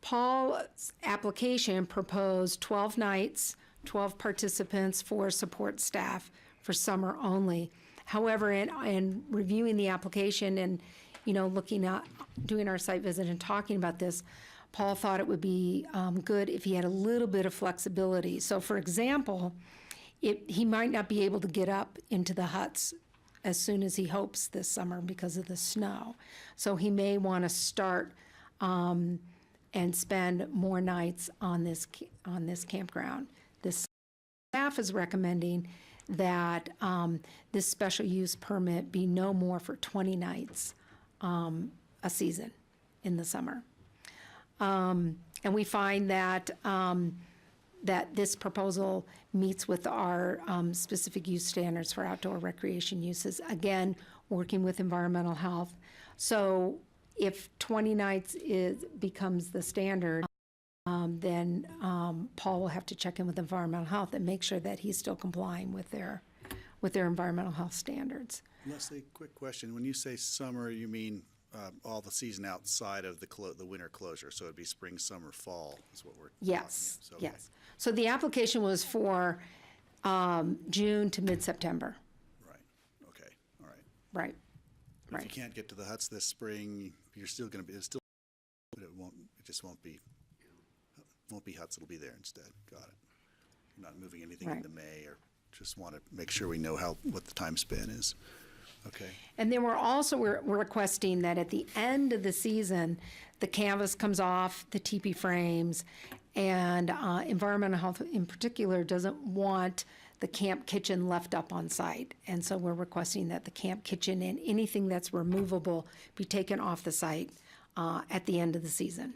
Paul's application proposed 12 nights, 12 participants, 4 support staff for summer only. However, in reviewing the application and, looking at doing our site visit and talking about this, Paul thought it would be good if he had a little bit of flexibility. So, for example, he might not be able to get up into the huts as soon as he hopes this summer because of the snow. So he may want to start and spend more nights on this campground. This staff is recommending that this special use permit be no more for 20 nights a season in the summer. And we find that that this proposal meets with our specific use standards for outdoor recreation uses, again, working with environmental health. So if 20 nights becomes the standard, then Paul will have to check in with environmental health and make sure that he's still complying with their environmental health standards. Leslie, quick question. When you say summer, you mean all the season outside of the winter closure, so it'd be spring, summer, fall is what we're Yes, talking about. So, okay. yes. So the application was for June to mid-September. Right, okay, all right. Right, But if you can't get to the huts this spring, you're still gonna be, it just won't be huts, it'll be there instead. Got it. You're not moving anything Right. into May, or just want to make sure we know what the time span is. Okay. And then we're requesting that at the end of the season, the canvas comes off, the teepee frames, and environmental health in particular doesn't want the camp kitchen left up on site. And so we're requesting that the camp kitchen and anything that's removable be taken off the site at the end of the season.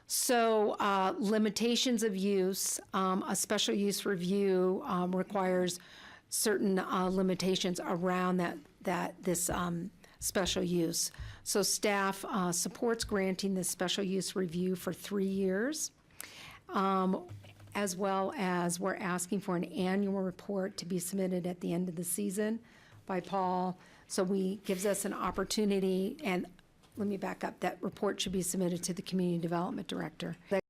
So limitations of use, a special use review requires certain limitations around this special use. So staff supports granting this special use review for 3 years, as well as we're asking for an annual report to be submitted at the end of the season by Paul. So gives us an opportunity, and let me back up, that report should be submitted to the Community Development Director. That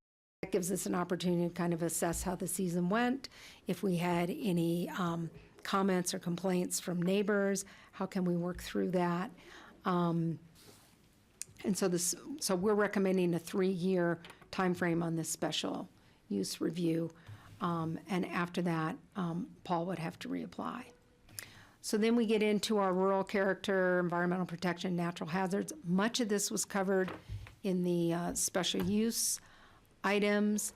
gives us an opportunity to kind of assess how the season went, if we had any comments or complaints from neighbors, how can we work through that? And so we're recommending a 3-year timeframe on this special use review. And after that, Paul would have to reapply. So then we get into our rural character, environmental protection, natural hazards. Much of this was covered in the special use items.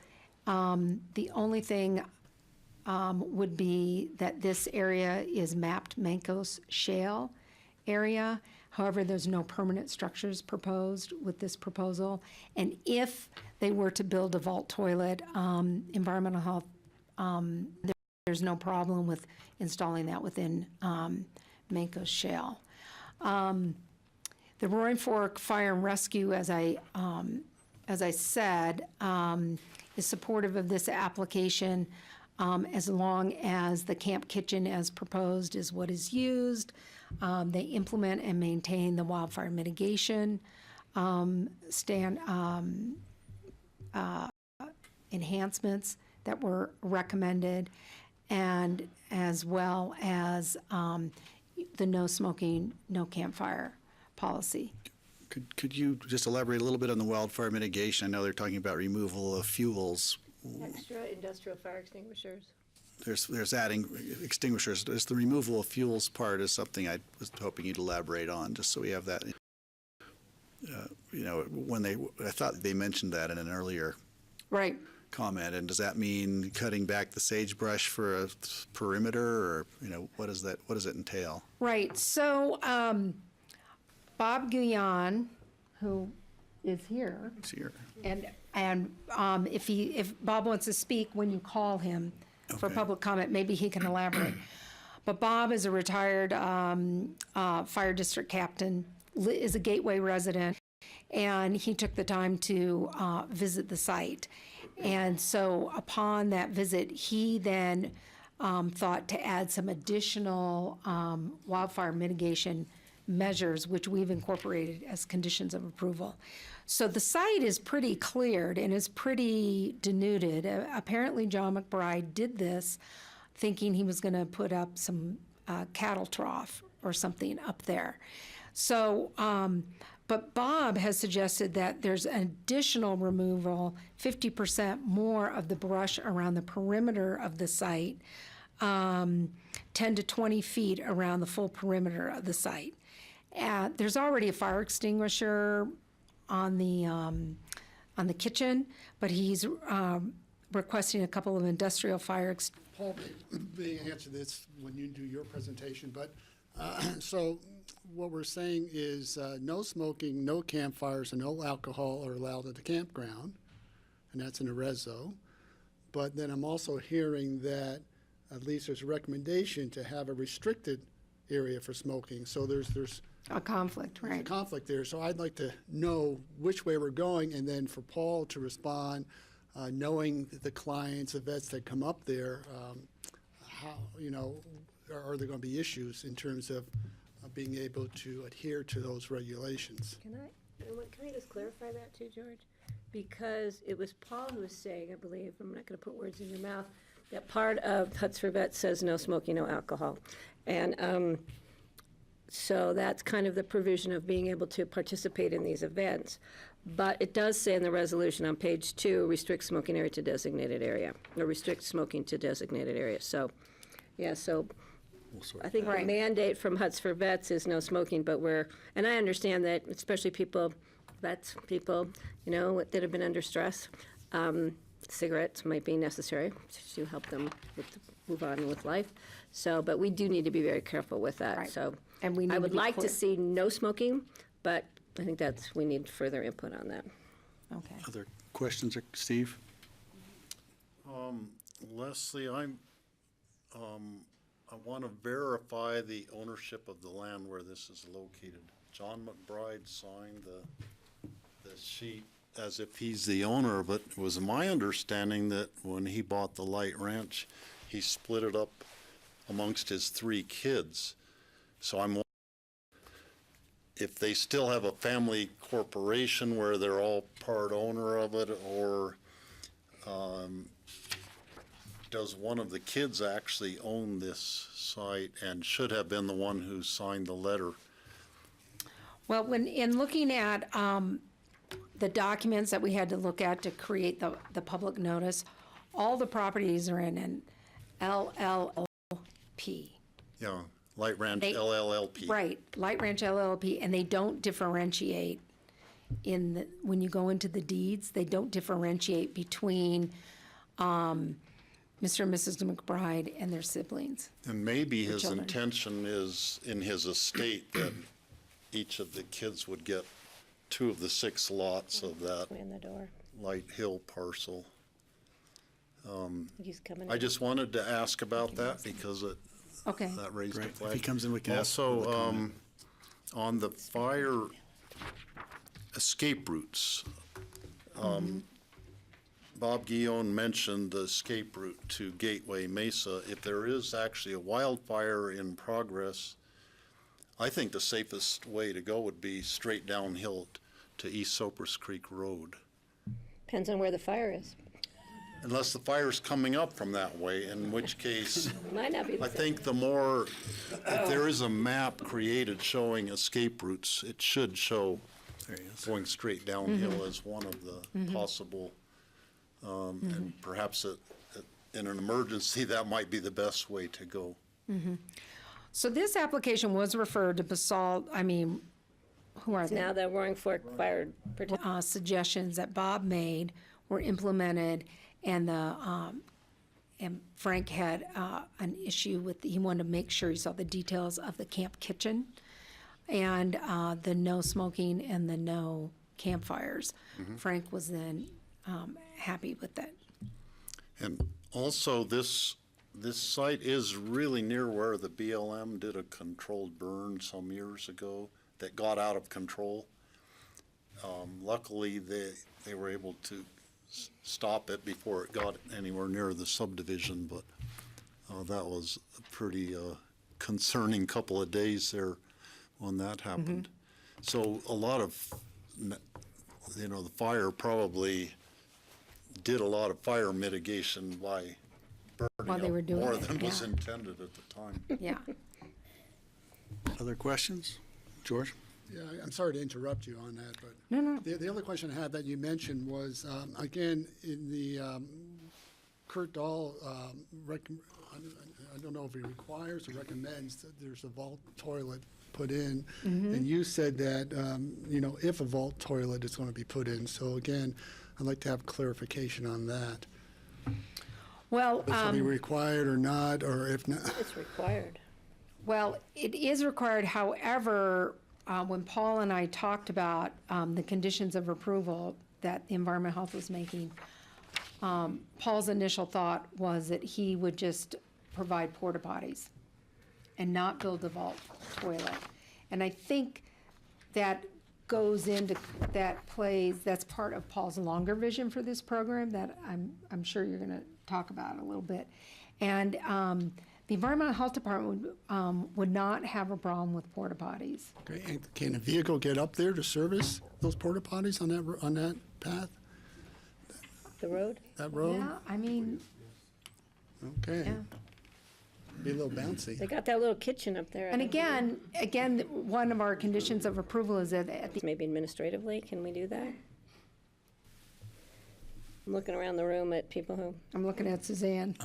The only thing would be that this area is mapped Mancos Shale area. However, there's no permanent structures proposed with this proposal. And if they were to build a vault toilet, environmental health, there's no problem with installing that within Mancos Shale. The Roaring Fork Fire and Rescue, as I said, is supportive of this application as long as the camp kitchen as proposed is what is used. They implement and maintain the wildfire mitigation enhancements that were recommended, and as well as the no smoking, no campfire policy. Could you just elaborate a little bit on the wildfire mitigation? I know they're talking about removal of fuels. Extra industrial fire extinguishers. there's adding extinguishers. There's the removal of fuels part is something I was hoping you'd elaborate on, just so we have that. I thought they mentioned that in an earlier Right. comment. And does that mean cutting back the sagebrush for a perimeter, or what does it entail? Right. So Bob Guyon, who is here, It's here. and if Bob wants to speak when you call him for Okay. public comment, maybe he can elaborate. But Bob is a retired fire district captain, is a Gateway resident, and he took the time to visit the site. And so upon that visit, he then thought to add some additional wildfire mitigation measures, which we've incorporated as conditions of approval. So the site is pretty cleared and is pretty denuded. Apparently John McBride did this thinking he was going to put up some cattle trough or something up there. So, but Bob has suggested that there's an additional removal, 50% more of the brush around the perimeter of the site, 10 to 20 feet around the full perimeter of the site. There's already a fire extinguisher on the kitchen, but he's requesting a couple of industrial fire Paul may answer this when you do your presentation, but so what we're saying is no smoking, no campfires, and no alcohol are allowed at the campground, and that's in the reso. But then I'm also hearing that at least there's a recommendation to have a restricted area for smoking. So there's a conflict, there's a right? conflict there. So I'd like to know which way we're going, and then for Paul to respond, knowing the clients, the vets that come up there, how, are there going to be issues in terms of being able to adhere to those regulations? Can I just clarify that too, George? Because it was Paul who was saying, I believe, I'm not going to put words in your mouth, that part of Huts for Vets says no smoking, no alcohol. And so that's kind of the provision of being able to participate in these events. But it does say in the resolution on page 2, restrict smoking area to designated area, or restrict smoking to designated area. So, yeah, so I think the mandate from Huts for Vets is no smoking, but and I understand that, especially vets, people, that have been under stress, cigarettes might be necessary to help them move on with life. So, but we do need to be very careful with that. Right. So, And we need I to would be like clear. to see no smoking, but I think we need further input on that. Okay. Other questions, Steve? Leslie, I want to verify the ownership of the land where this is located. John McBride signed the sheet as if he's the owner, but it was my understanding that when he bought the Light Ranch, he split it up amongst his 3 kids. So I'm wondering if they still have a family corporation where they're all part owner of it, or does one of the kids actually own this site and should have been the one who signed the letter? Well, in looking at the documents that we had to look at to create the public notice, all the properties are in an LLP. Yeah, Light Ranch They- LLLP. Right, Light Ranch LLP, and they don't differentiate when you go into the deeds, they don't differentiate between Mr. and Mrs. McBride and their siblings. And maybe The his children. intention is in his estate that each of the kids would get 2 of the 6 lots of that In the door. Light Hill parcel. He's coming I in. just wanted to ask about that because Okay. that raised a Great. If flag. he comes in, we can ask Also, public comment. on the fire escape routes, Bob Guillaume mentioned the escape route to Gateway Mesa. If there is actually a wildfire in progress, I think the safest way to go would be straight downhill to East Cypress Creek Road. Depends on where the fire is. Unless the fire's coming up from that way, in which case, Might not be the I same. think the more, if there is a map created showing escape routes, it should show There he is. going straight downhill as one of the possible, and perhaps in an emergency, that might be the best way to go. So this application was referred to BOCC, who are they? Now the Roaring Fork Fire Protection. Suggestions that Bob made were implemented, and and Frank had an issue with, he wanted to make sure he saw the details of the camp kitchen and the no smoking and the no campfires. Frank was then happy with that. And also, this site is really near where the BLM did a controlled burn some years ago that got out of control. Luckily, they were able to stop it before it got anywhere near the subdivision, but that was a pretty concerning couple of days there when that happened. So a lot of, the fire probably did a lot of fire mitigation by burning While they were doing more it, than was yeah. intended at the time. Yeah. Other questions? George? Yeah, I'm sorry to interrupt you on that, but No. the other question I had that you mentioned was, again, in the Kurt Dahl, I don't know if he requires or recommends that there's a vault toilet put in. And you said that, if a vault toilet is going to be put in. So again, I'd like to have clarification on that. Well, Is it required or not, or if not? It's required. well, it is required. However, when Paul and I talked about the conditions of approval that the Environmental Health was making, Paul's initial thought was that he would just provide porta potties and not build the vault toilet. And I think that goes into, that's part of Paul's longer vision for this program that I'm sure you're gonna talk about a little bit. And the Environmental Health Department would not have a problem with porta potties. Okay, and can a vehicle get up there to service those porta potties on that path, The road? that road? Yeah, Okay. yeah. Be a little bouncy. They got that little kitchen up there. And again, one of our conditions of approval is that at the Maybe administratively, can we do that? I'm looking around the room at people who. I'm looking at Suzanne.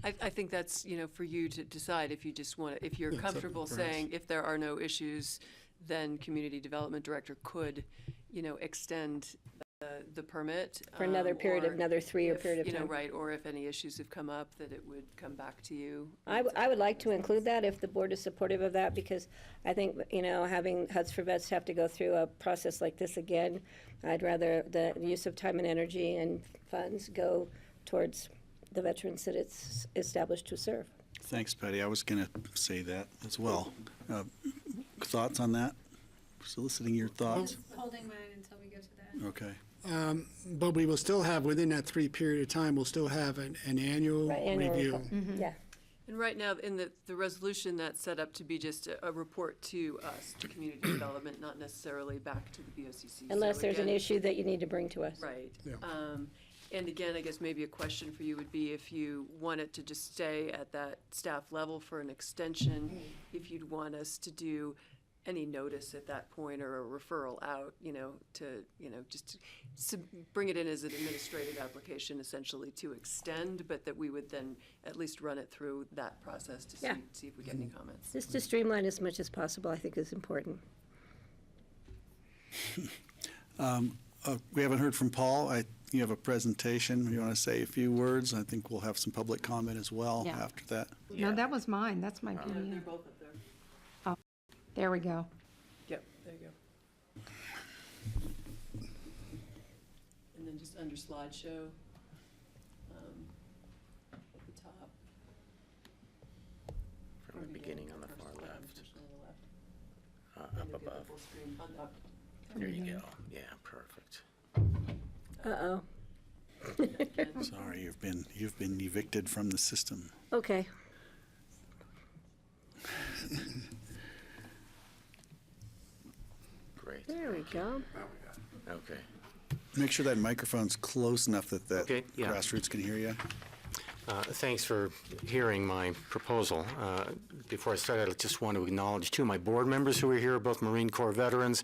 I think that's, for you to decide if you just want to, if you're Yeah, it's up comfortable for us. saying if there are no issues, then Community Development Director could, extend the permit. For another period of, or another 3-year if, period of time. Right, or if any issues have come up, that it would come back to you. I would like to include that if the board is supportive of that, because I think, having Huts for Vets have to go through a process like this again, I'd rather the use of time and energy and funds go towards the veterans that it's established to serve. Thanks, Patty. I was going to say that as well. Thoughts on that? Soliciting your thoughts? Holding mine until we get to that. Okay. But we will still have, within that 3 period of time, we'll still have an annual Right, annual review. report. Yeah. And right now, in the resolution, that's set up to be just a report to us, to Community Development, not necessarily back to the BOCC. Unless So there's an again- issue that you need to bring to us. Right. Yeah. And again, I guess maybe a question for you would be if you want it to just stay at that staff level for an extension, if you'd want us to do any notice at that point or a referral out, just to bring it in as an administrative application essentially to extend, but that we would then at least run it through that process to Yeah. see if we get any comments. Just to streamline as much as possible, I think is important. We haven't heard from Paul. You have a presentation. You want to say a few words? I think we'll have some public comment as well Yeah. after that. No, that was mine. That's my They're PDF. both up there. Oh, there we go. Yep, there you go. And then just under slideshow, at the top. From the beginning on the far left, up above. There you go. Yeah, perfect. Uh-oh. Sorry, you've been evicted from the system. Okay. Great. There we go. Okay. Make sure that microphone's close enough that Okay, yeah. grassroots can hear you. Thanks for hearing my proposal. Before I start, I just want to acknowledge two of my board members who are here, both Marine Corps veterans,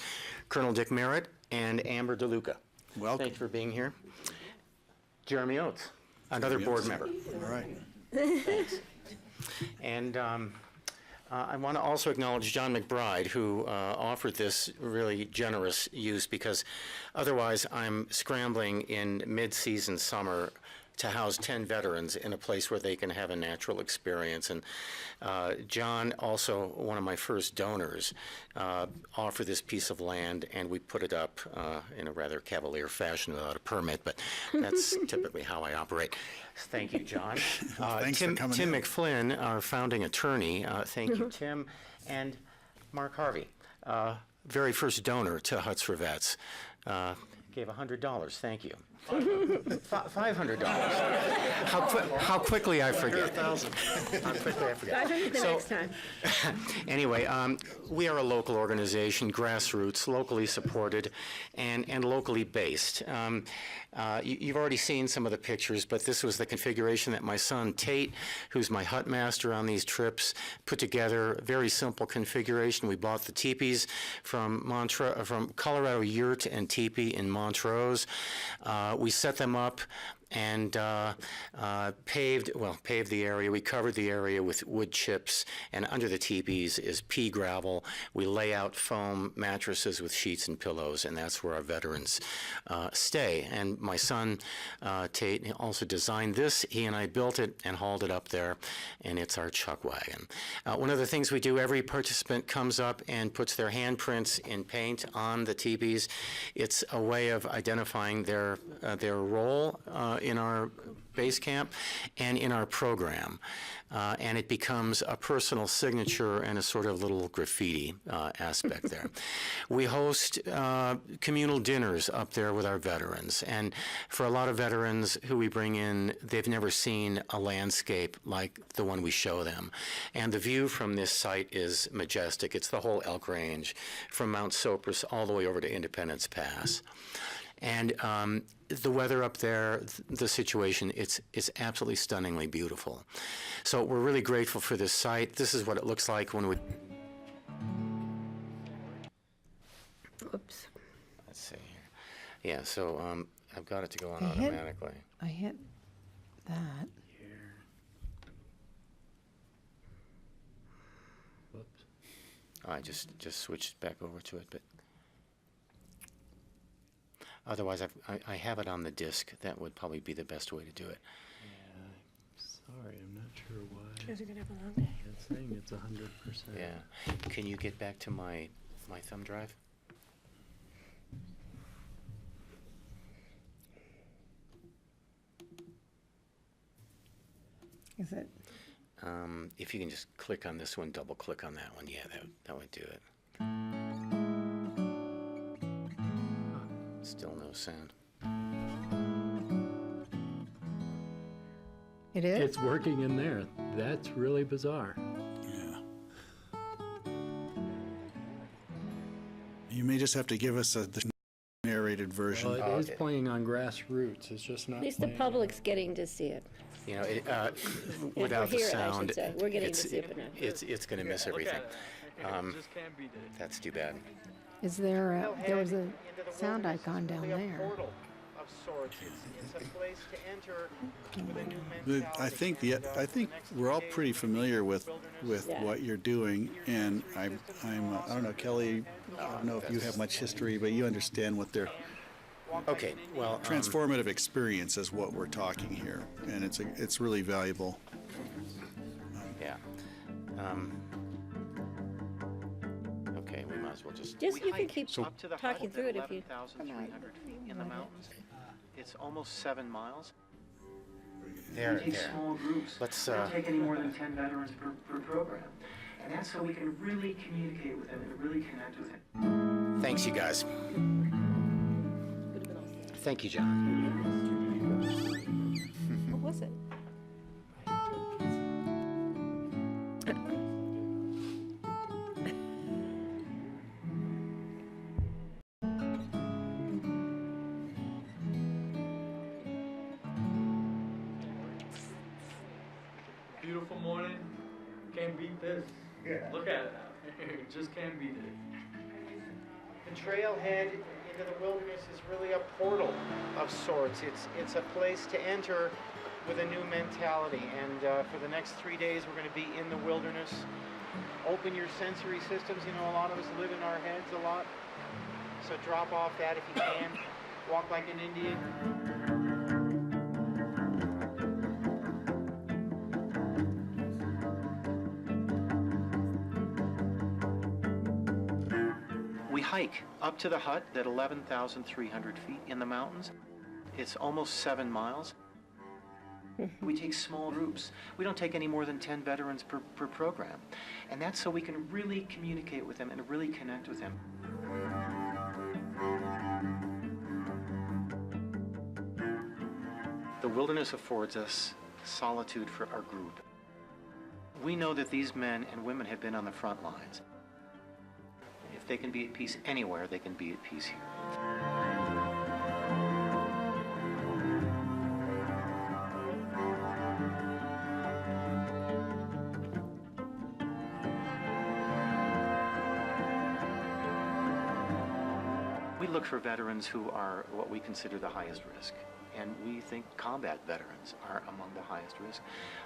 Colonel Dick Merritt and Amber DeLuca. Welcome. Thanks for being here. Jeremy Oates, another board member. All right. Thanks. And I want to also acknowledge John McBride, who offered this really generous use, because otherwise I'm scrambling in mid-season summer to house 10 veterans in a place where they can have a natural experience. And John, also one of my first donors, offered this piece of land, and we put it up in a rather cavalier fashion without a permit, but that's typically how I operate. Thank you, John. Thanks for coming Tim in. McFlynn, our founding attorney, thank you, Tim, and Mark Harvey, very first donor to Huts for Vets, gave $100. Thank you. $500. How quickly I forget. How quickly I forget. 500 the next time. Anyway, we are a local organization, grassroots, locally supported, and locally based. You've already seen some of the pictures, but this was the configuration that my son Tate, who's my hut master on these trips, put together. A very simple configuration. We bought the teepees from Colorado Yurt and Teepee in Montrose. We set them up and paved the area. We covered the area with wood chips, and under the teepees is pea gravel. We lay out foam mattresses with sheets and pillows, and that's where our veterans stay. And my son, Tate, also designed this. He and I built it and hauled it up there, and it's our chuck wagon. One of the things we do, every participant comes up and puts their handprints in paint on the teepees. It's a way of identifying their role in our base camp and in our program. And it becomes a personal signature and a sort of little graffiti aspect there. We host communal dinners up there with our veterans. And for a lot of veterans who we bring in, they've never seen a landscape like the one we show them. And the view from this site is majestic. It's the whole Elk Range from Mount Sopris all the way over to Independence Pass. And the weather up there, the situation, it's absolutely stunningly beautiful. So we're really grateful for this site. This is what it looks like when we... Oops. Let's see here. Yeah, so I've got it to go on automatically. I hit that. Whoops. I just switched back over to it, but... Otherwise, I have it on the disk. That would probably be the best way to do it. Yeah, sorry, I'm not sure why. You guys are gonna have a long day. It's saying it's 100%. Yeah. Can you get back to my thumb drive? Is it? If you can just click on this one, double click on that one. Yeah, that would do it. Still no sound. It is? It's working in there. That's really bizarre. Yeah. You may just have to give us the narrated version. Well, it is playing on grassroots. It's just not. At least the public's getting to see it. You know, without the hear it, I should sound, say. We're getting to see it, but not hear it. it's going to miss everything. That's too bad. Is there there was a sound icon down there. I think we're all pretty familiar with what you're doing, and I don't know, Kelly. I don't know if you have much history, but you understand what they're. Okay, well, transformative experience is what we're talking here, and it's really valuable. Yeah. Okay, we might as well just. You can keep talking through it if you. 300 feet in the mountains. It's almost 7 miles. There. Small groups. Let's don't take any more than 10 veterans per program, and that's so we can really communicate with them and really connect with them. Thanks, you guys. Thank you, John. What was it? Beautiful morning. Can't beat this. Look at it. Just can't beat it. The trailhead into the wilderness is really a portal of sorts. It's a place to enter with a new mentality. And for the next 3 days, we're going to be in the wilderness. Open your sensory systems. You know, a lot of us live in our heads a lot. So drop off that if you can. Walk like an Indian. We hike up to the hut at 11,300 feet in the mountains. It's almost 7 miles. We take small groups. We don't take any more than 10 veterans per program. And that's so we can really communicate with them and really connect with them. The wilderness affords us solitude for our group. We know that these men and women have been on the front lines. If they can be at peace anywhere, they can be at peace here. We look for veterans who are what we consider the highest risk. And we think combat veterans are among the highest risk.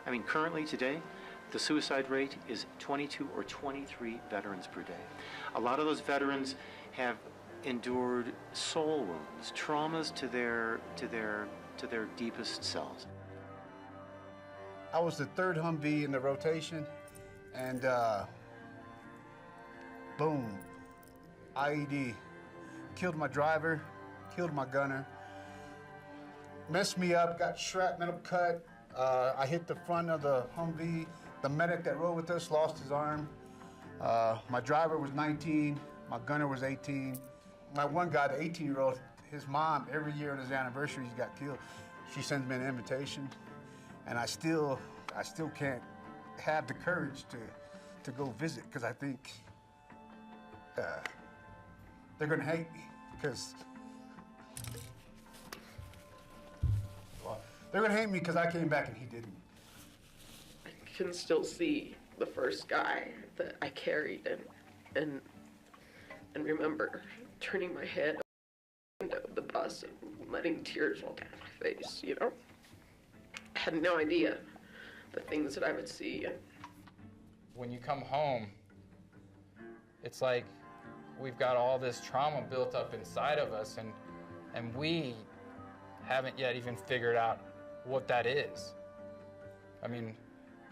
I mean, currently today, the suicide rate is 22 or 23 veterans per day. A lot of those veterans have endured soul wounds, traumas to their deepest selves. I was the third Humvee in the rotation, and boom, IED. Killed my driver, killed my gunner, messed me up, got shrapnel cut. I hit the front of the Humvee. The medic that rode with us lost his arm. My driver was 19, my gunner was 18. My one guy, the 18-year-old, his mom, every year on his anniversary, he got killed. She sends me an invitation, and I still can't have the courage to go visit, because I think they're gonna hate me, because they're gonna hate me because I came back and he didn't. I can still see the first guy that I carried and remember turning my head out of the bus and letting tears roll down my face, you know? I had no idea the things that I would see. When you come home, it's like we've got all this trauma built up inside of us, and we haven't yet even figured out what that is. I mean,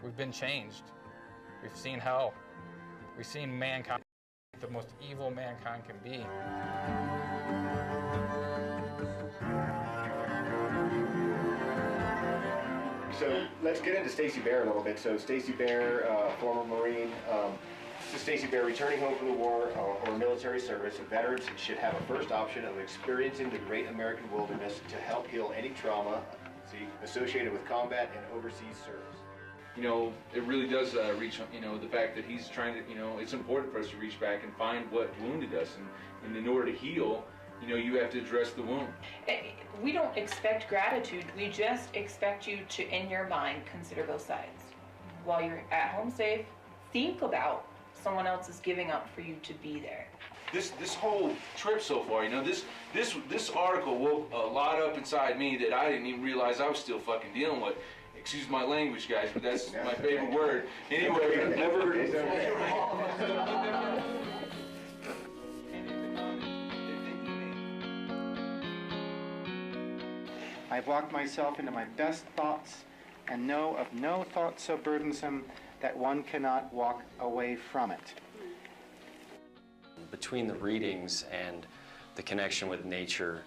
we've been changed. We've seen hell. We've seen mankind, the most evil mankind can be. So let's get into Stacey Bear a little bit. So Stacey Bear, former Marine. So Stacey Bear, returning home from the war or military service, veterans should have a first option of experiencing the great American wilderness to help heal any trauma associated with combat and overseas service. You know, it really does reach, you know, the fact that he's trying to, you know, it's important for us to reach back and find what wounded us. And in order to heal, you know, you have to address the wound. We don't expect gratitude. We just expect you to, in your mind, consider both sides. While you're at home safe, think about someone else is giving up for you to be there. This whole trip so far, you know, this article woke a lot up inside me that I didn't even realize I was still fucking dealing with. Excuse my language, guys, but that's my favorite word. Anyway, I've locked myself into my best thoughts and know of no thought so burdensome that one cannot walk away from it. Between the readings and the connection with nature,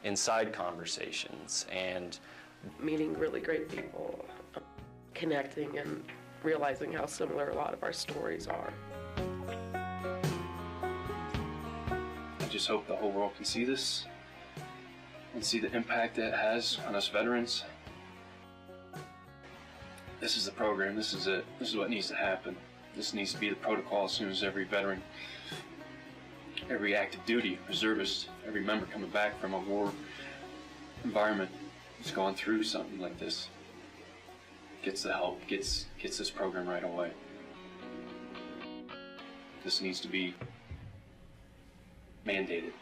inside conversations, and meeting really great people, connecting and realizing how similar a lot of our stories are. I just hope the whole world can see this and see the impact that it has on us veterans. This is the program, this is it. This is what needs to happen. This needs to be the protocol as soon as every veteran, every active duty, reservist, every member coming back from a war environment has gone through something like this, gets the help, gets this program right away. This needs to be mandated.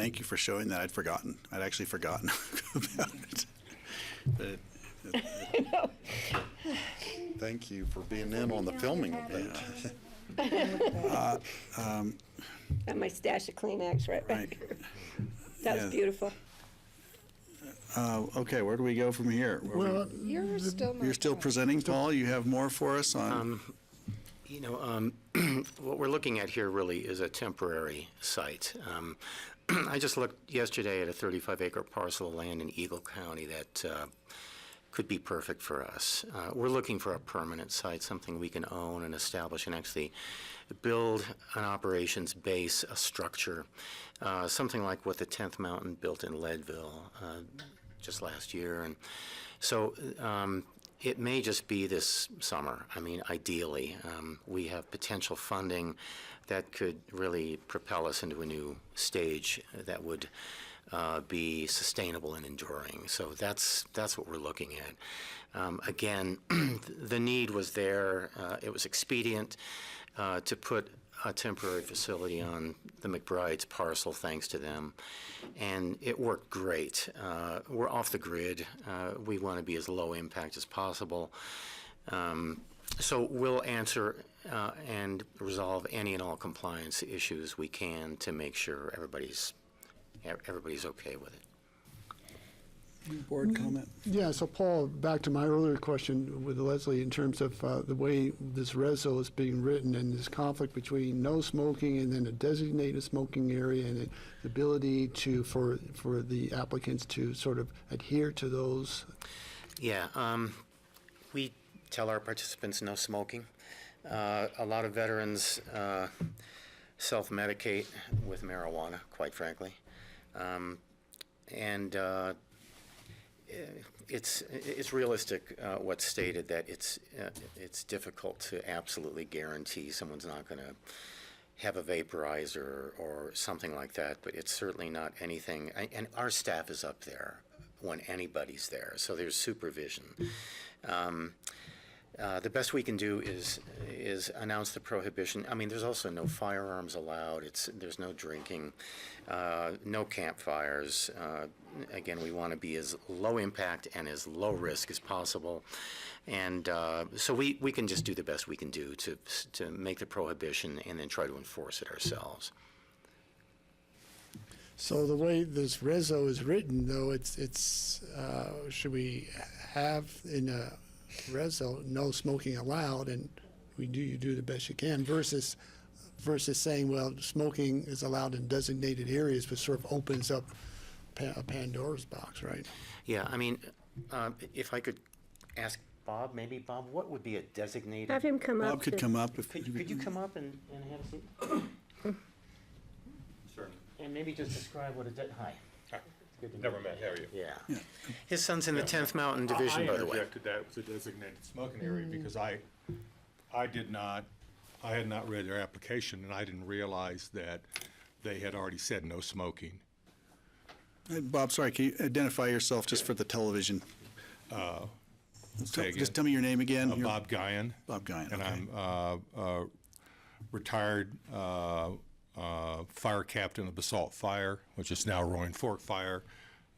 thank you for showing that. I'd forgotten. I'd actually forgotten about it. But Thank you for being in on the filming of that. Got my stash of Kleenex right back here. That was Yeah. beautiful. Okay, where do we go from here? Well, You're still not You're still done. presenting, Paul? You have more for us on? You know, what we're looking at here really is a temporary site. I just looked yesterday at a 35-acre parcel of land in Eagle County that could be perfect for us. We're looking for a permanent site, something we can own and establish and actually build an operations base, a structure, something like what the 10th Mountain built in Leadville just last year. And so it may just be this summer. I mean, ideally, we have potential funding that could really propel us into a new stage that would be sustainable and enduring. So that's what we're looking at. Again, the need was there. It was expedient to put a temporary facility on the McBride's parcel, thanks to them, and it worked great. We're off the grid. We want to be as low impact as possible. So we'll answer and resolve any and all compliance issues we can to make sure everybody's okay with it. Board comment? Yeah, so Paul, back to my earlier question with Leslie in terms of the way this reso is being written and this conflict between no smoking and then a designated smoking area and the ability to, for the applicants to sort of adhere to those. Yeah, we tell our participants no smoking. A lot of veterans self-medicate with marijuana, quite frankly. It's realistic what's stated, that it's difficult to absolutely guarantee someone's not going to have a vaporizer or something like that, but it's certainly not anything. And our staff is up there when anybody's there, so there's supervision. The best we can do is announce the prohibition. I mean, there's also no firearms allowed. There's no drinking, no campfires. Again, we want to be as low impact and as low risk as possible, and so we can just do the best we can do to make the prohibition and then try to enforce it ourselves. So the way this reso is written, though, it's should we have in a reso no smoking allowed, and you do the best you can, versus saying, well, smoking is allowed in designated areas, but sort of opens up a Pandora's box, right? Yeah, I mean, if I could ask Bob, maybe Bob, what would be a designated? Have him come up. Bob could come up. Could you come up and have a seat? Sure. And maybe just describe what hi. Never met, how are you? Yeah. His son's in the 10th Mountain Division, by the way. I interjected that it was a designated smoking area because I had not read their application, and I didn't realize that they had already said no smoking. Bob, sorry, can you identify yourself just for the television? Just tell me your name again. Bob Guyan. Bob Guyan, And okay. I'm retired fire captain of Basalt Fire, which is now Roaring Fork Fire.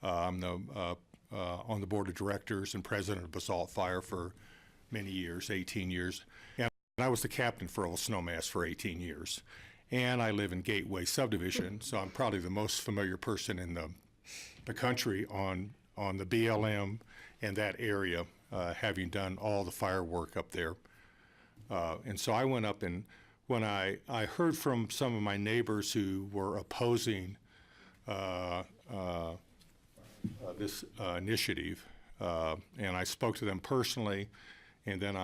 I'm on the board of directors and president of Basalt Fire for many years, 18 years. And I was the captain for Old Snowmass for 18 years. And I live in Gateway Subdivision, so I'm probably the most familiar person in the country on the BLM and that area, having done all the firework up there. And so I went up, and when I heard from some of my neighbors who were opposing this initiative, and I spoke to them personally, and then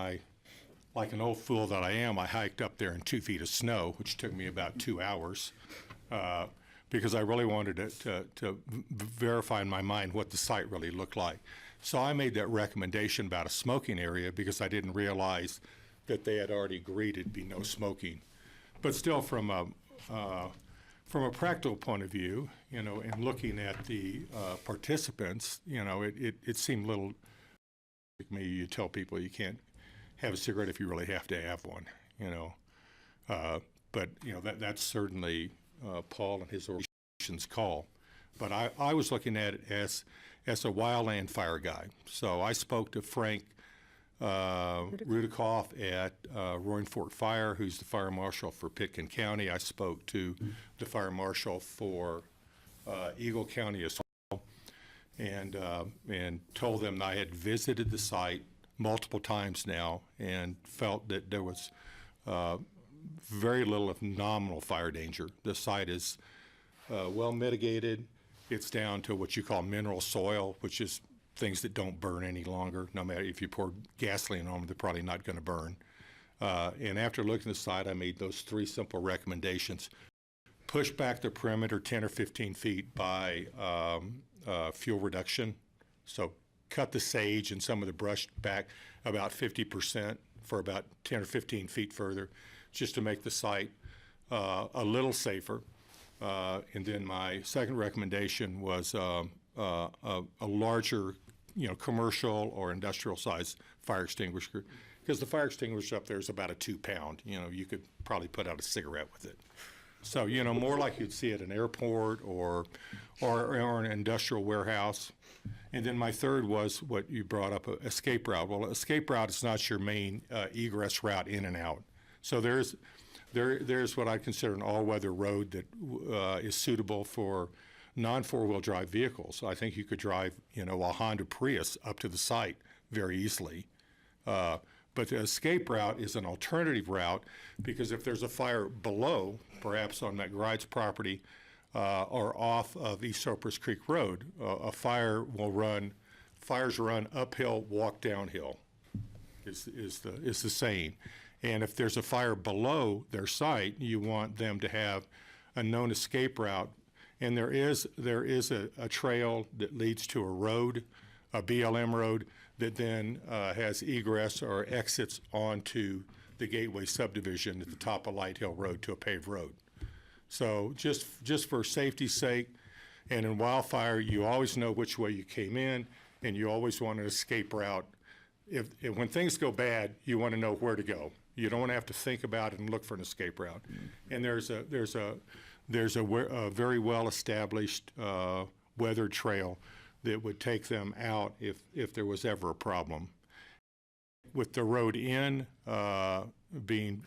like an old fool that I am, I hiked up there in 2 feet of snow, which took me about 2 hours, because I really wanted to verify in my mind what the site really looked like. So I made that recommendation about a smoking area because I didn't realize that they had already agreed it'd be no smoking. But still, from a practical point of view, and looking at the participants, it seemed a little like me. You tell people you can't have a cigarette if you really have to have one, but that's certainly Paul and his organization's call. But I was looking at it as a wildland fire guy. So I spoke to Frank Rudicoff at Roaring Fork Fire, who's the fire marshal for Pitkin County. I spoke to the fire marshal for Eagle County as well, and told them I had visited the site multiple times now and felt that there was very little, if nominal, fire danger. The site is well mitigated. It's down to what you call mineral soil, which is things that don't burn any longer. No matter if you pour gasoline on them, they're probably not going to burn. And after looking at the site, I made those 3 simple recommendations. Push back the perimeter 10 or 15 feet by fuel reduction. So cut the sage and some of the brush back about 50% for about 10 or 15 feet further, just to make the site a little safer. And then my second recommendation was a larger, commercial or industrial size fire extinguisher, because the fire extinguisher up there is about a 2-pound. You could probably put out a cigarette with it. So, more like you'd see at an airport or an industrial warehouse. And then my third was what you brought up, escape route. Well, escape route is not your main egress route in and out. So there's what I consider an all-weather road that is suitable for non-4-wheel drive vehicles. I think you could drive, a Honda Prius up to the site very easily. But the escape route is an alternative route, because if there's a fire below, perhaps on McBride's property or off of East Cypress Creek Road, fires run uphill, walk downhill, is the saying. And if there's a fire below their site, you want them to have a known escape route. And there is a trail that leads to a road, a BLM road, that then has egress or exits onto the Gateway subdivision at the top of Light Hill Road to a paved road. So just for safety's sake, and in wildfire, you always know which way you came in, and you always want an escape route. If when things go bad, you want to know where to go. You don't want to have to think about it and look for an escape route. And there's a very well-established weather trail that would take them out if there was ever a problem. With the road in being,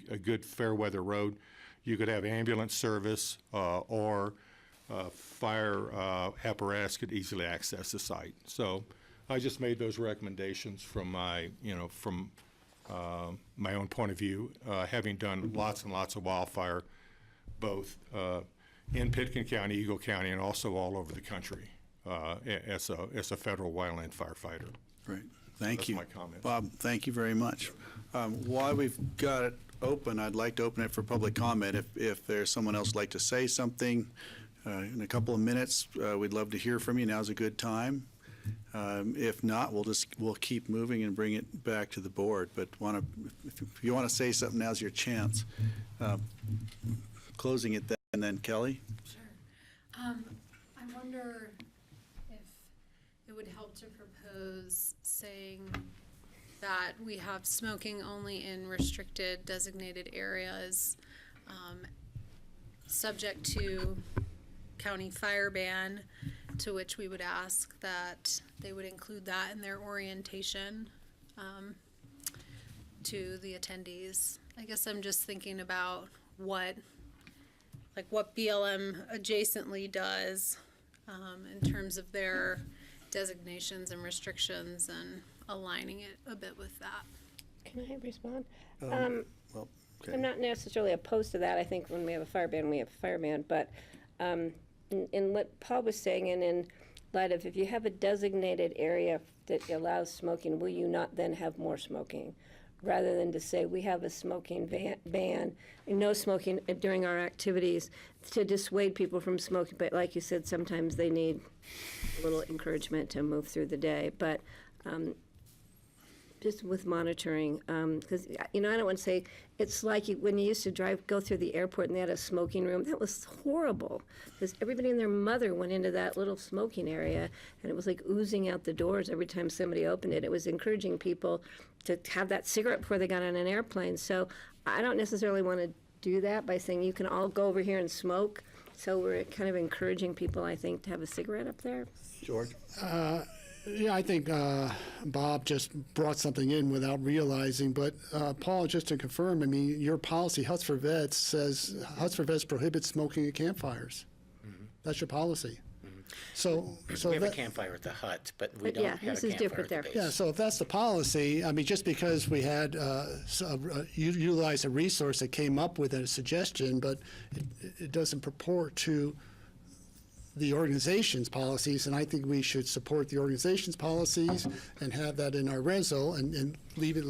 a good fair weather road, you could have ambulance service or fire apparatus could easily access the site. So I just made those recommendations from my, my own point of view, having done lots and lots of wildfire, both in Pitkin County, Eagle County, and also all over the country as a federal wildland firefighter. Great. Thank you. That's my comment. Bob, thank you very much. While we've got it open, I'd like to open it for public comment. If there's someone else who'd like to say something in a couple of minutes, we'd love to hear from you. Now's a good time. If not, we'll keep moving and bring it back to the board. But if you want to say something, now's your chance. Closing it then, and then Kelly. Sure. I wonder if it would help to propose saying that we have smoking only in restricted designated areas, subject to county fire ban, to which we would ask that they would include that in their orientation to the attendees. I guess I'm just thinking about what BLM adjacently does in terms of their designations and restrictions, and aligning it a bit with that. Can I respond? Well, okay. I'm not necessarily opposed to that. I think when we have a fire ban, we have a fire ban. But in what Paul was saying, and in light of if you have a designated area that allows smoking, will you not then have more smoking? Rather than to say we have a smoking ban, and no smoking during our activities to dissuade people from smoking. But like you said, sometimes they need a little encouragement to move through the day. But just with monitoring, because I don't want to say it's like when you used to go through the airport and they had a smoking room. That was horrible, because everybody and their mother went into that little smoking area, and it was like oozing out the doors every time somebody opened it. It was encouraging people to have that cigarette before they got on an airplane. So I don't necessarily want to do that by saying you can all go over here and smoke. So we're kind of encouraging people, I think, to have a cigarette up there. George? Yeah, I think Bob just brought something in without realizing, but Paul, just to confirm, I mean, your policy, Huts for Vets, says Huts for Vets prohibits smoking at campfires. That's your policy. So We have a that, campfire at the hut, but we But don't yeah, have this a is campfire different at the there. base. yeah, so if that's the policy, I mean, just because we had utilized a resource that came up with a suggestion, but it doesn't purport to the organization's policies, and I think we should support the organization's policies and have that in our reso and leave it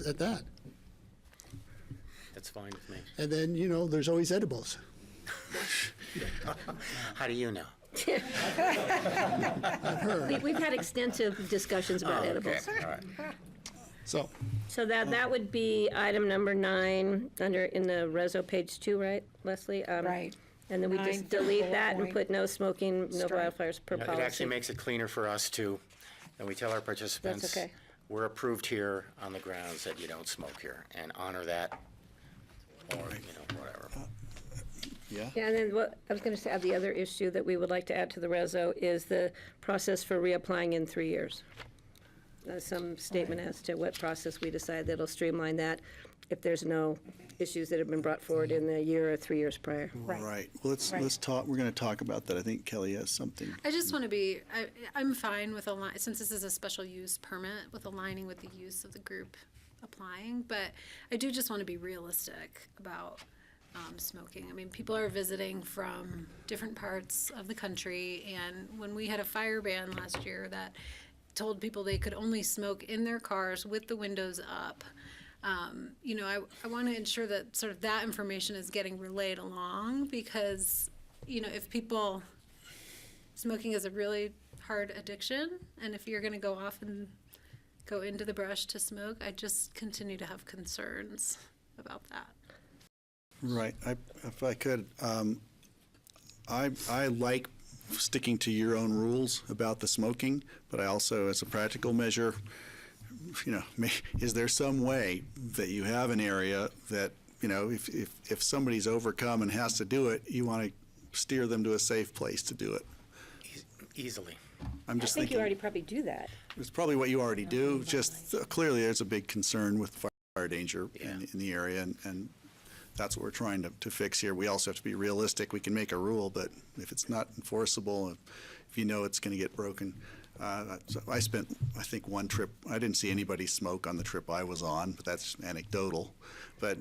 at that. That's fine with me. And then, you know, there's always edibles. How do you know? We've had extensive discussions about edibles. All right. So that would be item number 9 in the reso page 2, right, Leslie? Right. And then we 9, just delete bullet that and point. put no smoking, no Strike. wildfires per It policy. actually makes it cleaner for us too, and we tell our participants, okay. we're approved here on the grounds that you don't smoke here, and honor that, or, whatever. Yeah? Yeah, and then what, I was gonna say, the other issue that we would like to add to the reso is the process for reapplying in 3 years. Some statement as to what process we decide that'll streamline that if there's no issues that have been brought forward in the year or 3 years prior. Right. Well, let's talk, we're gonna talk about that. I think Kelly has something. I just want to be, I'm fine with since this is a special use permit, with aligning with the use of the group applying, but I do just want to be realistic about smoking. I mean, people are visiting from different parts of the country, and when we had a fire ban last year that told people they could only smoke in their cars with the windows up, I want to ensure that sort of that information is getting relayed along, because, if smoking is a really hard addiction, and if you're going to go off and go into the brush to smoke, I just continue to have concerns about that. Right. If I could, I like sticking to your own rules about the smoking, but I also, as a practical measure, is there some way that you have an area that, if somebody's overcome and has to do it, you want to steer them to a safe place to do it? Easily. I'm just I think thinking. you already probably do that. It's probably what you already do, just clearly there's a big concern with fire danger in the area, and that's what we're trying to fix here. We also have to be realistic. We can make a rule, but if it's not enforceable, if you know it's going to get broken. So I spent, I think, one trip, I didn't see anybody smoke on the trip I was on, but that's anecdotal. But,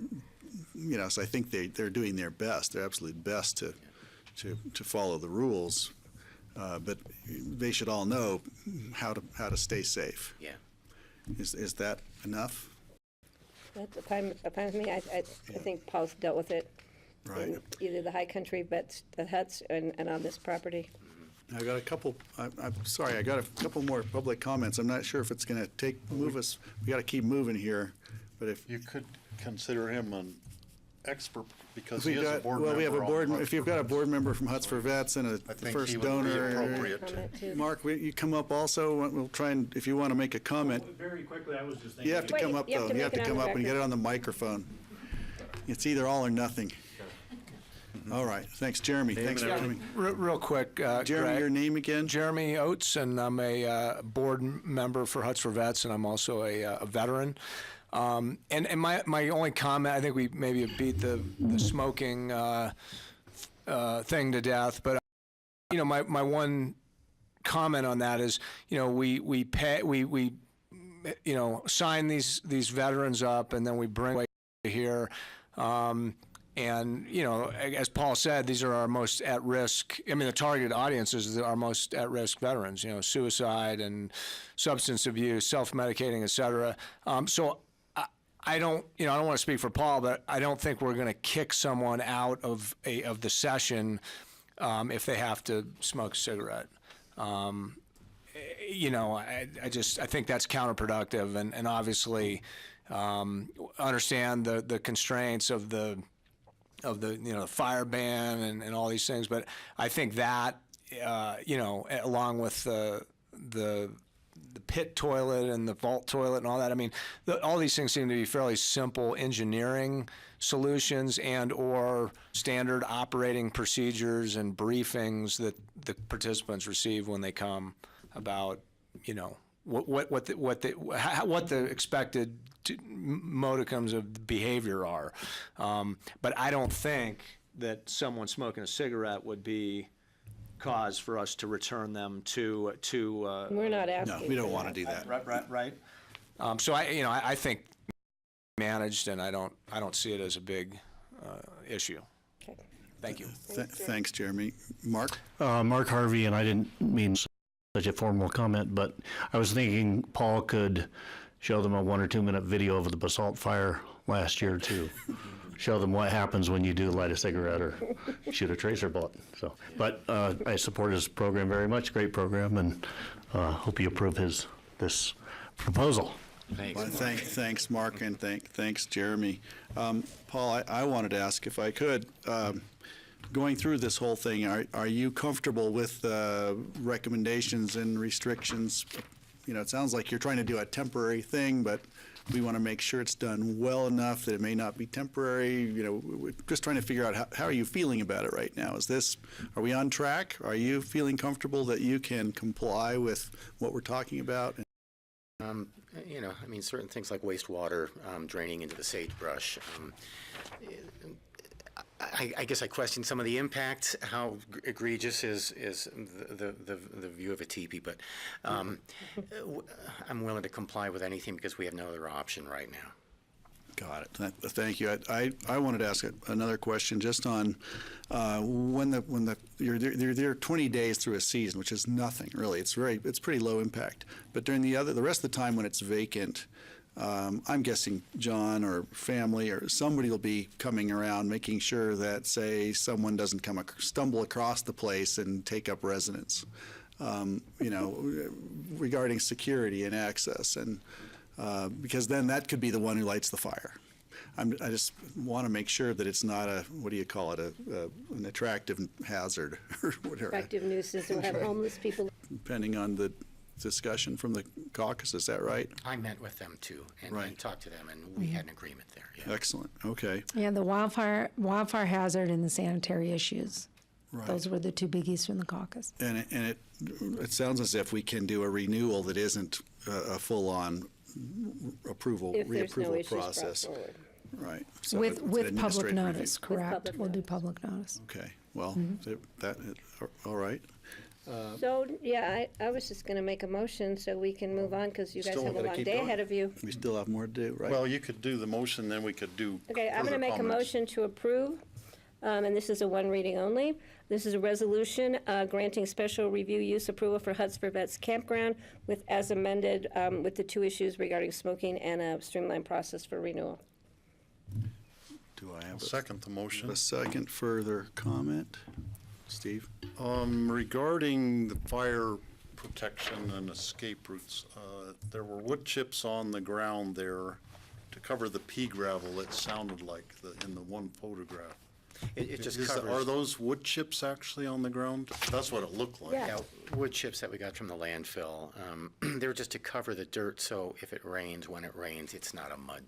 so I think they're doing their best, their absolute best to follow the rules. But they should all know how to stay safe. Yeah. Is that enough? That's fine with me. I think Paul's dealt with it. Right. In either the high country vets, the huts, and on this property. I got a couple, I'm sorry, I got a couple more public comments. I'm not sure if it's going to move us, we got to keep moving here, but if. You could consider him an expert because we he is a board member. Well, we have a on board, Huts if for you've got a Vets. board member from Huts for Vets and I a think first he would be donor. appropriate. Mark, you come up also, we'll try and, if you want to make a comment. Very quickly, I was just thinking. You have to come up, though. You have to come up and get it on the microphone. It's either all or nothing. All right, thanks, Jeremy. Thanks for coming. Real quick, Jeremy, Greg. your name again? Jeremy Oates, and I'm a board member for Huts for Vets, and I'm also a veteran. And my only comment, I think we maybe beat the smoking thing to death, but my one comment on that is, we sign these veterans up, and then we bring here. And, as Paul said, these are our most at-risk, the targeted audiences are our most at-risk veterans, suicide and substance abuse, self-medicating, et cetera. So I don't want to speak for Paul, but I don't think we're going to kick someone out of the session if they have to smoke a cigarette. I think that's counterproductive, and obviously understand the constraints of the fire ban and all these things, but I think that along with the the pit toilet and the vault toilet and all that. I mean, all these things seem to be fairly simple engineering solutions and or standard operating procedures and briefings that the participants receive when they come about, you know, what the expected modicums of behavior are. But I don't think that someone smoking a cigarette would be cause for us to return them to We're not asking. No, we don't want to do that. Right. So I think managed, and I don't see it as a big issue. Okay. Thank you. Thanks, Jeremy. Mark? Mark Harvey, and I didn't mean such a formal comment, but I was thinking Paul could show them a 1 or 2 minute video of the basalt fire last year to show them what happens when you do light a cigarette or shoot a tracer bullet. So, but I support his program very much. Great program, and hope you approve this proposal. Thanks. Well, thanks, Mark, and thanks, Jeremy. Paul, I wanted to ask if I could. Going through this whole thing, are you comfortable with recommendations and restrictions? You know, it sounds like you're trying to do a temporary thing, but we want to make sure it's done well enough that it may not be temporary. You know, we're just trying to figure out how are you feeling about it right now? Are we on track? Are you feeling comfortable that you can comply with what we're talking about? You know, I mean, certain things like wastewater draining into the sagebrush. I guess I question some of the impact. How egregious is the view of a teepee? But I'm willing to comply with anything because we have no other option right now. Got it. Thank you. I wanted to ask another question just on when you're there 20 days through a season, which is nothing really. It's pretty low impact. But during the rest of the time when it's vacant, I'm guessing John or family or somebody will be coming around making sure that, say, someone doesn't stumble across the place and take up residence. You know, regarding security and access and. Because then that could be the one who lights the fire. I just want to make sure that it's not what do you call it, an attractive hazard or whatever. Attractive nuisance, we'll have homeless people. Depending on the discussion from the caucus, is that right? I met with them too and talked to them, and we had an agreement there. Yeah. Excellent. Okay. Yeah, the wildfire hazard and the sanitary issues. Right. Those were the two biggies from the caucus. And it sounds as if we can do a renewal that isn't a full-on reapproval process. Right. So with public administrative notice, review. correct? We'll do public notice. Okay. Well, all right. So, yeah, I was just going to make a motion so we can move on because you guys have a long day ahead of you. We still have more to do, right? Well, you could do the motion, then we could do Okay, I'm going to further make a comments. motion to approve, and this is a one reading only. This is a resolution granting special review use approval for Huts for Vets Campground as amended with the two issues regarding smoking and a streamlined process for renewal. Do I have second the motion? A second further comment? Steve? Regarding the fire protection and escape routes, there were wood chips on the ground there to cover the pea gravel, it sounded like in the one photograph. It just covers. Are those wood chips actually on the ground? That's what it looked like. Yeah, wood chips that we got from the landfill. They were just to cover the dirt, so if it rains, when it rains, it's not a mud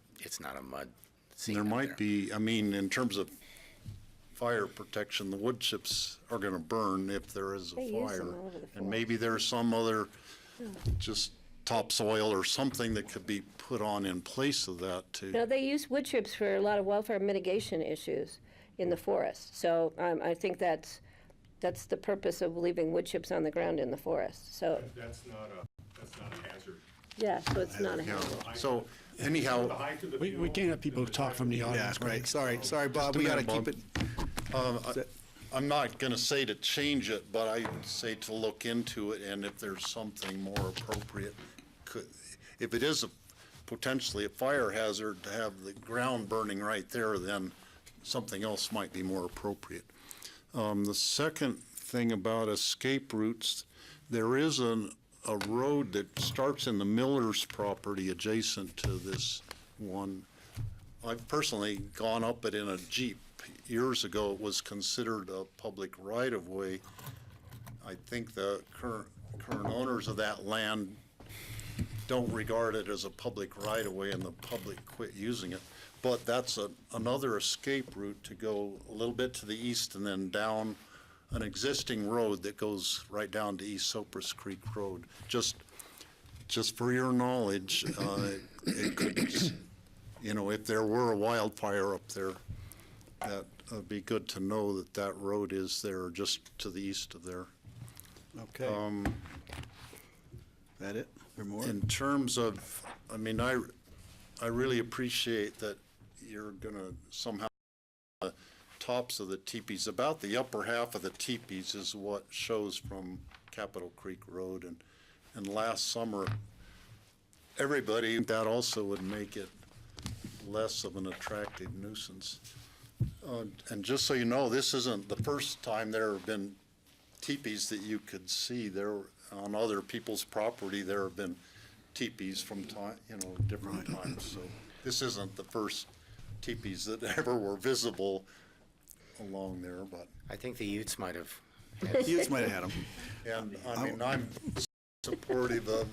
scene. There might be, I mean, in terms of fire protection, the wood chips are going to burn if there is They a use fire. them all over the And maybe there's some other just topsoil or something that could be put on in place of that too. No, they use wood chips for a lot of wildfire mitigation issues in the forest. So I think that's the purpose of leaving wood chips on the ground in the forest. So That's not a hazard. yeah, so it's not a hazard. So anyhow, We can't have people talk from the Yeah, audience. right. Sorry, Bob. Just a We got to minute, keep Bob. it. I'm not going to say to change it, but I would say to look into it, and if there's something more appropriate, if it is potentially a fire hazard to have the ground burning right there, then something else might be more appropriate. The second thing about escape routes, there is a road that starts in the Miller's property adjacent to this one. I've personally gone up it in a Jeep. Years ago, it was considered a public right-of-way. I think the current owners of that land don't regard it as a public right-of-way and the public quit using it. But that's another escape route to go a little bit to the east and then down an existing road that goes right down to East Cypress Creek Road. Just for your knowledge, it could, you know, if there were a wildfire up there, that would be good to know that that road is there just to the east of there. Okay. That it? Or more? In terms of, I mean, I really appreciate that you're gonna somehow, tops of the teepees, about the upper half of the teepees is what shows from Capitol Creek Road, and last summer, everybody, that also would make it less of an attractive nuisance. And just so you know, this isn't the first time there have been teepees that you could see. There, on other people's property, there have been teepees from time, you know, different times. So this isn't the first teepees that ever were visible along there, but. I think the Utes might have. Utes might have had them. And I mean, I'm supportive of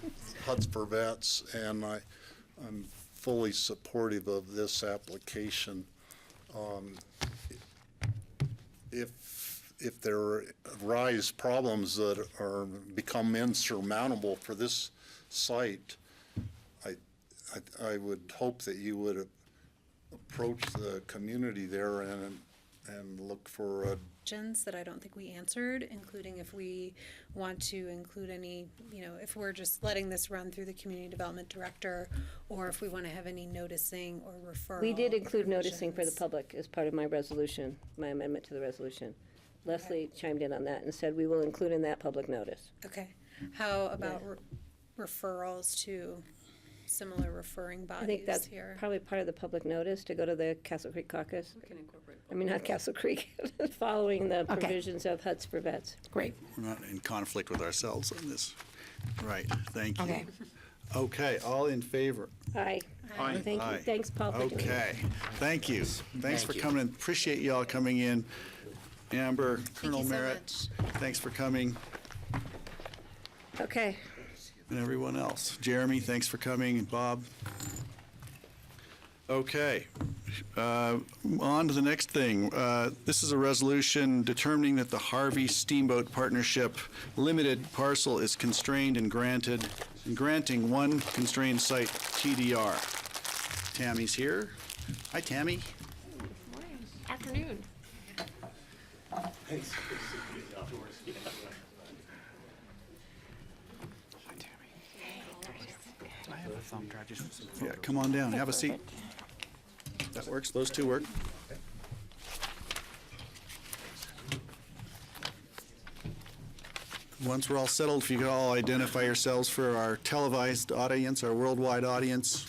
Huts for Vets, and I'm fully supportive of this application. If there arise problems that are become insurmountable for this site, I would hope that you would approach the community there and look for a Questions that I don't think we answered, including if we want to include any, you know, if we're just letting this run through the community development director, or if we want to have any noticing or referral. We did include noticing for the provisions. public as part of my resolution, my amendment to the resolution. Leslie chimed in on that and said we will include in that public notice. Okay. How about referrals to similar referring bodies I think that's here? probably part of the public notice to go to the Castle Creek caucus. We can incorporate. I mean, not Castle Creek, following the Okay. provisions of Huts for Vets. Great. We're not in conflict with ourselves on this. Right, thank you. Okay. Okay, all in favor? Aye. Aye. Thank you. Aye. Thanks, Paul, for doing that. Okay, thank you. Thanks for you. coming in. Appreciate you all coming in. Amber, Colonel you so Merritt, thanks for coming, Okay. and everyone else. Jeremy, thanks for coming, and Bob. Okay, on to the next thing. This is a resolution determining that the Harvey Steamboat Partnership Limited parcel is constrained and granting one constrained site TDR. Tammy's here. Hi, Tammy. Afternoon. Yeah, come on down, have a seat. That works, those two work. Once we're all settled, if you could all identify yourselves for our televised audience, our worldwide audience.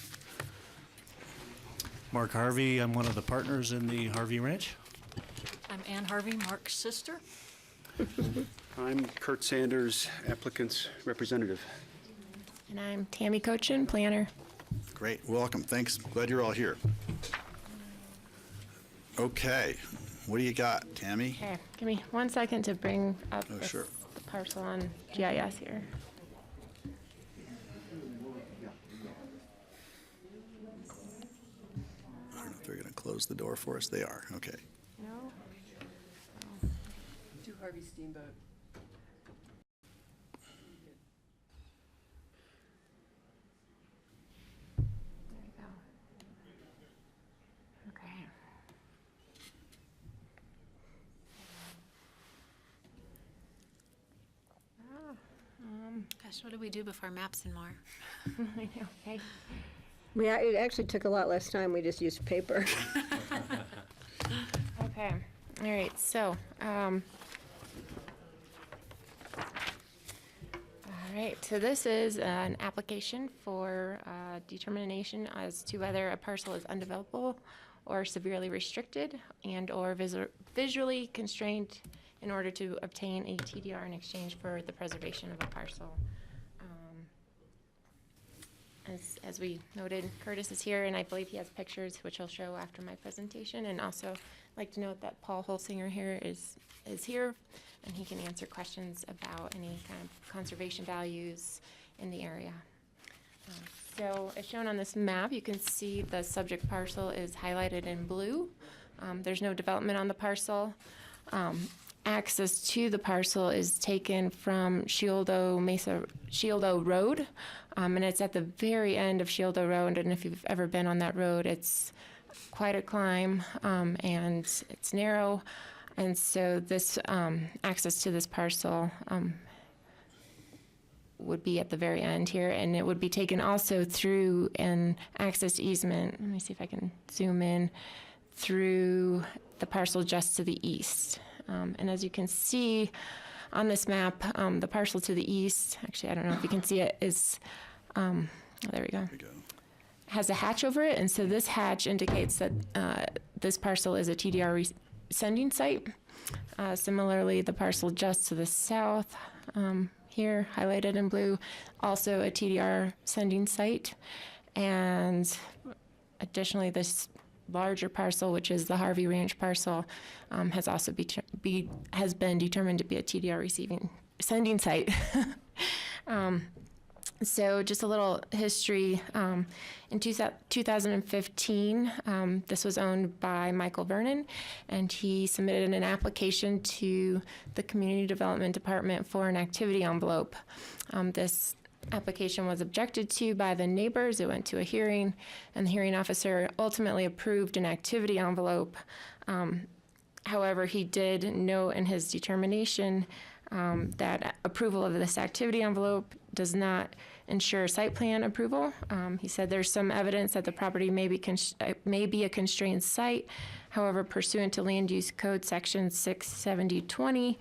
Mark Harvey, I'm one of the partners in the Harvey Ranch. I'm Ann Harvey, Mark's sister. I'm Kurt Sanders, applicant's representative. And I'm Tammy Cochin, planner. Great, welcome, thanks, glad you're all here. Okay, what do you got, Tammy? Okay, give me 1 second to bring up Oh, sure. the parcel on GIS here. I don't know if they're gonna close the door for us, they are, okay. No? 2 Harvey Steamboat. There you go. Okay. Gosh, what did we do before maps and more? I know, okay. It actually took a lot less time. We just used paper. Okay, all right, so, all right, so this is an application for determination as to whether a parcel is undevelopable or severely restricted and/or visually constrained in order to obtain a TDR in exchange for the preservation of a parcel. As we noted, Curtis is here, and I believe he has pictures, which I'll show after my presentation. And also, I'd like to note that Paul Holsinger here is here, and he can answer questions about any kind of conservation values in the area. So as shown on this map, you can see the subject parcel is highlighted in blue. There's no development on the parcel. Access to the parcel is taken from Shieldo Road, and it's at the very end of Shieldo Road, and if you've ever been on that road, it's quite a climb, and it's narrow, and so this access to this parcel would be at the very end here, and it would be taken also through an access easement. Let me see if I can zoom in through the parcel just to the east. And as you can see on this map, the parcel to the east, actually, I don't know if you can see it, is, oh, there we go, has a hatch over it. And so this hatch indicates that this parcel is a TDR sending site. Similarly, the parcel just to the south, here, highlighted in blue, also a TDR sending site. And additionally, this larger parcel, which is the Harvey Ranch parcel, has also has been determined to be a TDR sending site. So just a little history. In 2015, this was owned by Michael Vernon, and he submitted an application to the Community Development Department for an activity envelope. This application was objected to by the neighbors. It went to a hearing, and the hearing officer ultimately approved an activity envelope. However, he did note in his determination that approval of this activity envelope does not ensure site plan approval. He said there's some evidence that the property may be a constrained site. However, pursuant to Land Use Code Section 67020,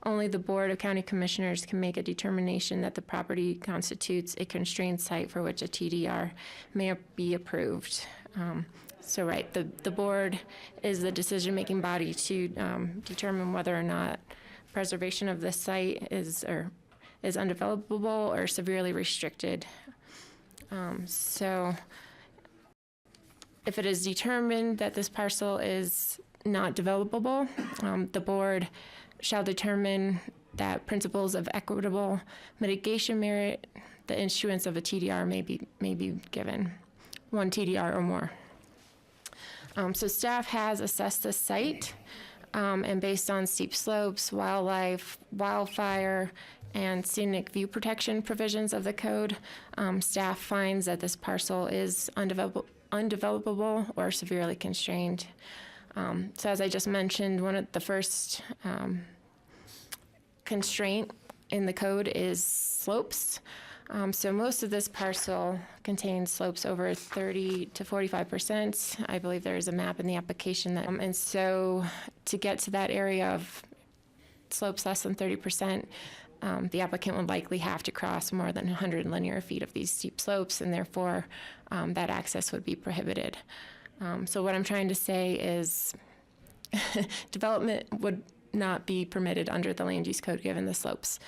only the Board of County Commissioners can make a determination that the property constitutes a constrained site for which a TDR may be approved. So right, the board is the decision-making body to determine whether or not preservation of the site is undevelopable or severely restricted. So if it is determined that this parcel is not developable, the board shall determine that principles of equitable mitigation merit the issuance of a TDR may be given, one TDR or more. So staff has assessed the site, and based on steep slopes, wildlife, wildfire, and scenic view protection provisions of the code, staff finds that this parcel is undevelopable or severely constrained. So as I just mentioned, one of the first constraint in the code is slopes. So most of this parcel contains slopes over 30 to 45%. I believe there is a map in the application that, and so to get to that area of slopes less than 30%, the applicant would likely have to cross more than 100 linear feet of these steep slopes, and therefore that access would be prohibited. So what I'm trying to say is development would not be permitted under the land use code given the slopes.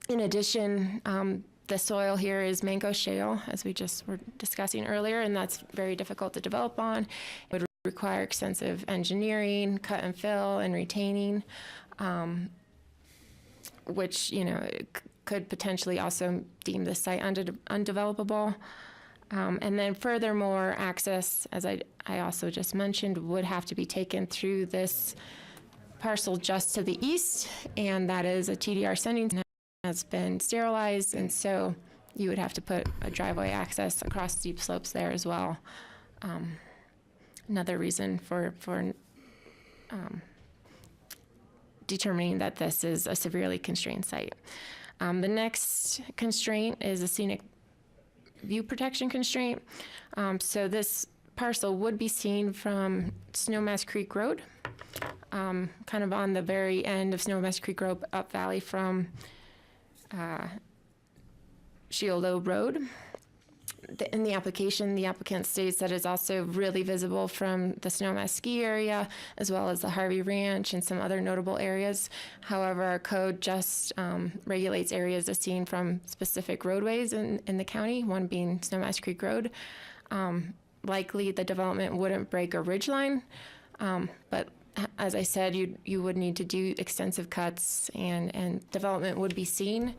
In addition, the soil here is mango shale, as we just were discussing earlier, and that's very difficult to develop on. It would require extensive engineering, cut and fill, and retaining, which, could potentially also deem the site undevelopable. And then furthermore, access, as I also just mentioned, would have to be taken through this parcel just to the east, and that is a TDR sending has been sterilized, and so you would have to put a driveway access across steep slopes there as well. Another reason for determining that this is a severely constrained site. The next constraint is a scenic view protection constraint. So this parcel would be seen from Snowmass Creek Road, kind of on the very end of Snowmass Creek Road up valley from Shieldo Road. In the application, the applicant states that it's also really visible from the Snowmass ski area, as well as the Harvey Ranch and some other notable areas. However, our code just regulates areas as seen from specific roadways in the county, one being Snowmass Creek Road. Likely, the development wouldn't break a ridge line, but as I said, you would need to do extensive cuts, and development would be seen.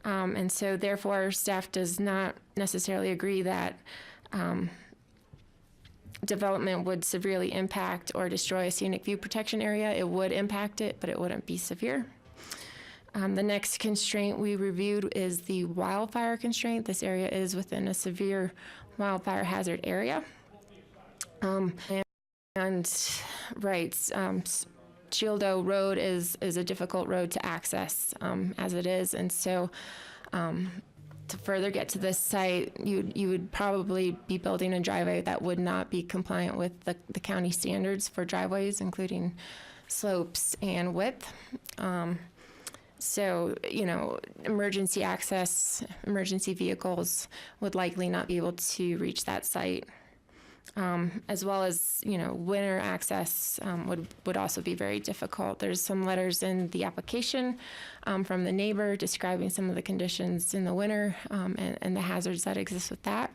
And so therefore, staff does not necessarily agree that development would severely impact or destroy a scenic view protection area. It would impact it, but it wouldn't be severe. The next constraint we reviewed is the wildfire constraint. This area is within a severe wildfire hazard area. Shieldo Road is a difficult road to access as it is, and so to further get to this site, you would probably be building a driveway that would not be compliant with the county standards for driveways, including slopes and width. So, emergency access, emergency vehicles would likely not be able to reach that site. As well as, winter access would also be very difficult. There's some letters in the application from the neighbor describing some of the conditions in the winter and the hazards that exist with that.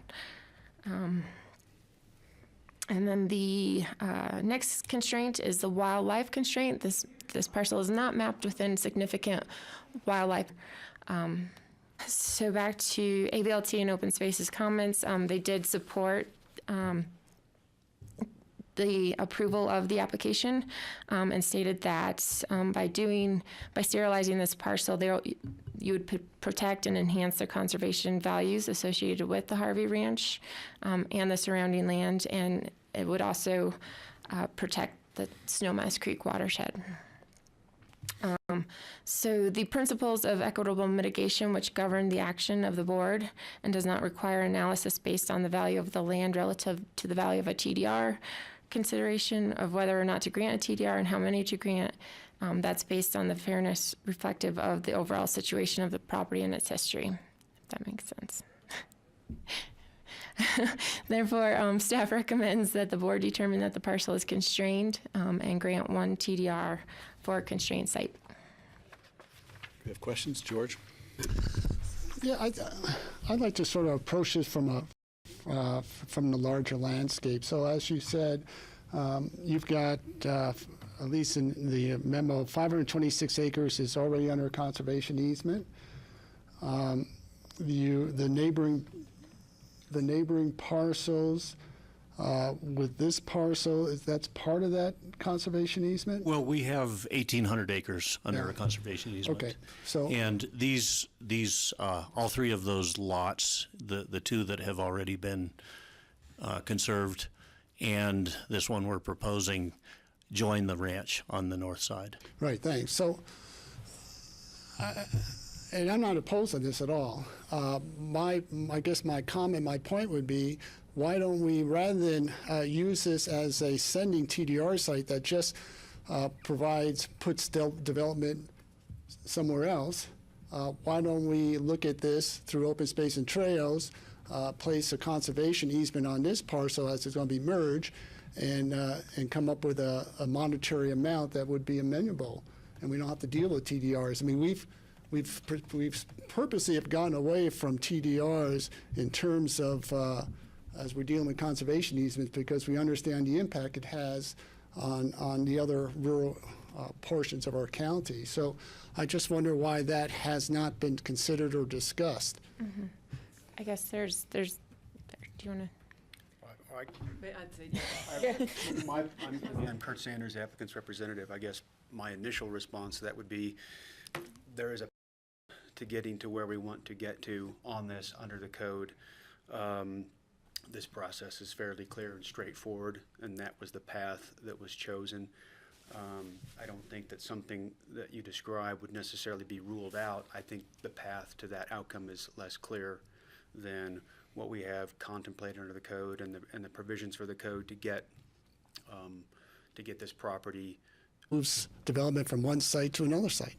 And then the next constraint is the wildlife constraint. This parcel is not mapped within significant wildlife. So back to AVLT and Open Spaces comments, they did support the approval of the application and stated that by sterilizing this parcel, you would protect and enhance the conservation values associated with the Harvey Ranch and the surrounding land, and it would also protect the Snowmass Creek watershed. So the principles of equitable mitigation, which govern the action of the board and does not require analysis based on the value of the land relative to the value of a TDR, consideration of whether or not to grant a TDR and how many to grant, that's based on the fairness reflective of the overall situation of the property and its history, if that makes sense. Therefore, staff recommends that the board determine that the parcel is constrained and grant one TDR for a constrained site. We have questions, George? Yeah, I'd like to sort of approach this from the larger landscape. So as you said, you've got, at least in the memo, 526 acres is already under a conservation easement. The neighboring parcels with this parcel, that's part of that conservation easement? Well, we have 1,800 acres under a conservation easement. Okay, so. And these all three of those lots, the two that have already been conserved, and this one we're proposing, join the ranch on the north side. Right, thanks. So, and I'm not opposed to this at all. I guess my point would be, why don't we, rather than use this as a sending TDR site that just puts development somewhere else, why don't we look at this through open space and trails, place a conservation easement on this parcel as it's going to be merged, and come up with a monetary amount that would be amenable, and we don't have to deal with TDRs. I mean, we've purposely have gone away from TDRs in terms of as we're dealing with conservation easements, because we understand the impact it has on the other rural portions of our county. So I just wonder why that has not been considered or discussed. Mm-hmm. I guess there's. Do you want to? I'd say I'm Kurt Sanders, applicant's representative. I guess my initial response to that would be, there is a to getting to where we want to get to on this under the code. This process is fairly clear and straightforward, and that was the path that was chosen. I don't think that something that you describe would necessarily be ruled out. I think the path to that outcome is less clear than what we have contemplated under the code and the provisions for the code to get this property. Moves development from one site to another site.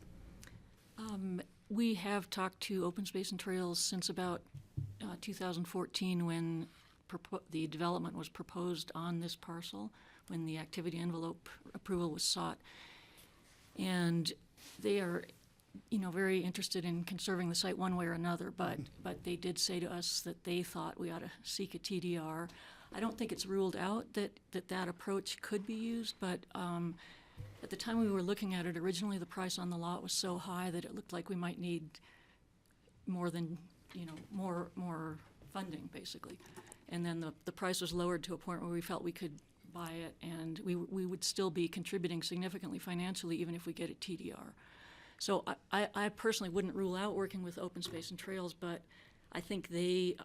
We have talked to Open Space and Trails since about 2014, when the development was proposed on this parcel, when the activity envelope approval was sought. And they are, very interested in conserving the site one way or another, but they did say to us that they thought we ought to seek a TDR. I don't think it's ruled out that approach could be used, but At the time we were looking at it, originally the price on the lot was so high that it looked like we might need more than, more funding, basically. And then the price was lowered to a point where we felt we could buy it, and we would still be contributing significantly financially even if we get a TDR. So I personally wouldn't rule out working with Open Space and Trails, but I think they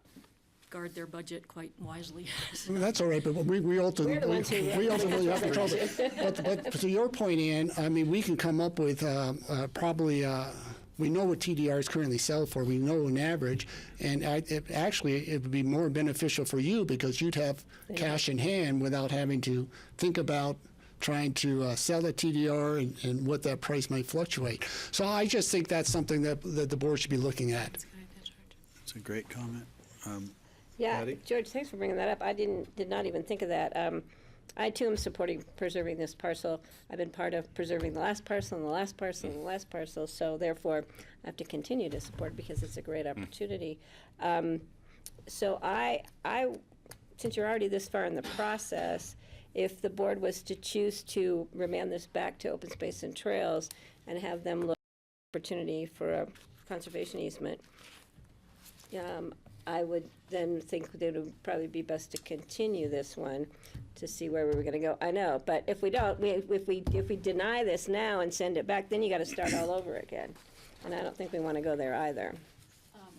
guard their budget quite wisely. I mean, that's all right, but we ultimately have control. But to your point, Ann, I mean, we can come up with probably, we know what TDRs currently sell for, we know an average, and actually it would be more beneficial for you because you'd have cash in hand without having to think about trying to sell a TDR and what that price might fluctuate. So I just think that's something that the board should be looking at. That's a great comment. Yeah, Patty? George, thanks for bringing that up. I did not even think of that. I too am supporting preserving this parcel. I've been part of preserving the last parcel and the last parcel and the last parcel, so therefore I have to continue to support it because it's a great opportunity. So I, since you're already this far in the process, if the board was to choose to remand this back to Open Space and Trails and have them look at opportunity for a conservation easement, I would then think that it would probably be best to continue this one to see where we were going to go. I know, but if we don't, if we deny this now and send it back, then you got to start all over again, and I don't think we want to go there either.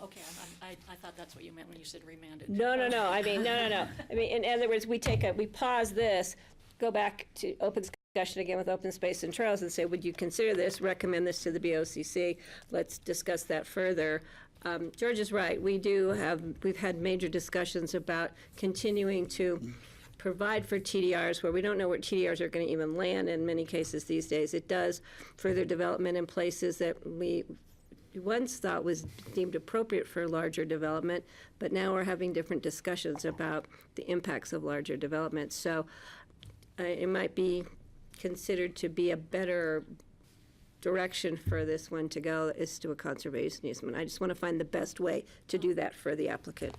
Okay, I thought that's what you meant when you said remanded. No. I mean, no. I mean, in other words, we pause this, go back to open discussion again with Open Space and Trails and say, would you consider this, recommend this to the BOCC? Let's discuss that further. George is right. We've had major discussions about continuing to provide for TDRs where we don't know where TDRs are going to even land in many cases these days. It does further development in places that we once thought was deemed appropriate for larger development, but now we're having different discussions about the impacts of larger development. So it might be considered to be a better direction for this one to go is to a conservation easement. I just want to find the best way to do that for the applicant.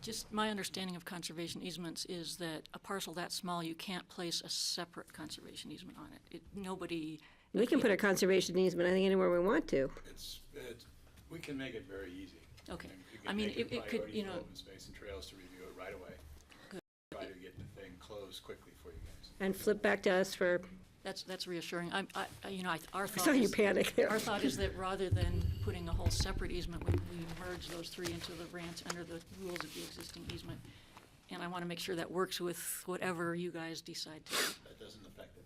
Just my understanding of conservation easements is that a parcel that small, you can't place a separate conservation easement on it. We can put a conservation easement, I think, anywhere we want to. We can make it very easy. Okay. I mean, it could, Open Space and Trails to review it right away. Good. Try to get the thing closed quickly for you guys. And flip back to us for. That's reassuring. Our thought saw you is, panic there. Our thought is that rather than putting a whole separate easement, we merge those three into the ranch under the rules of the existing easement. And I want to make sure that works with whatever you guys decide to do. That doesn't affect it.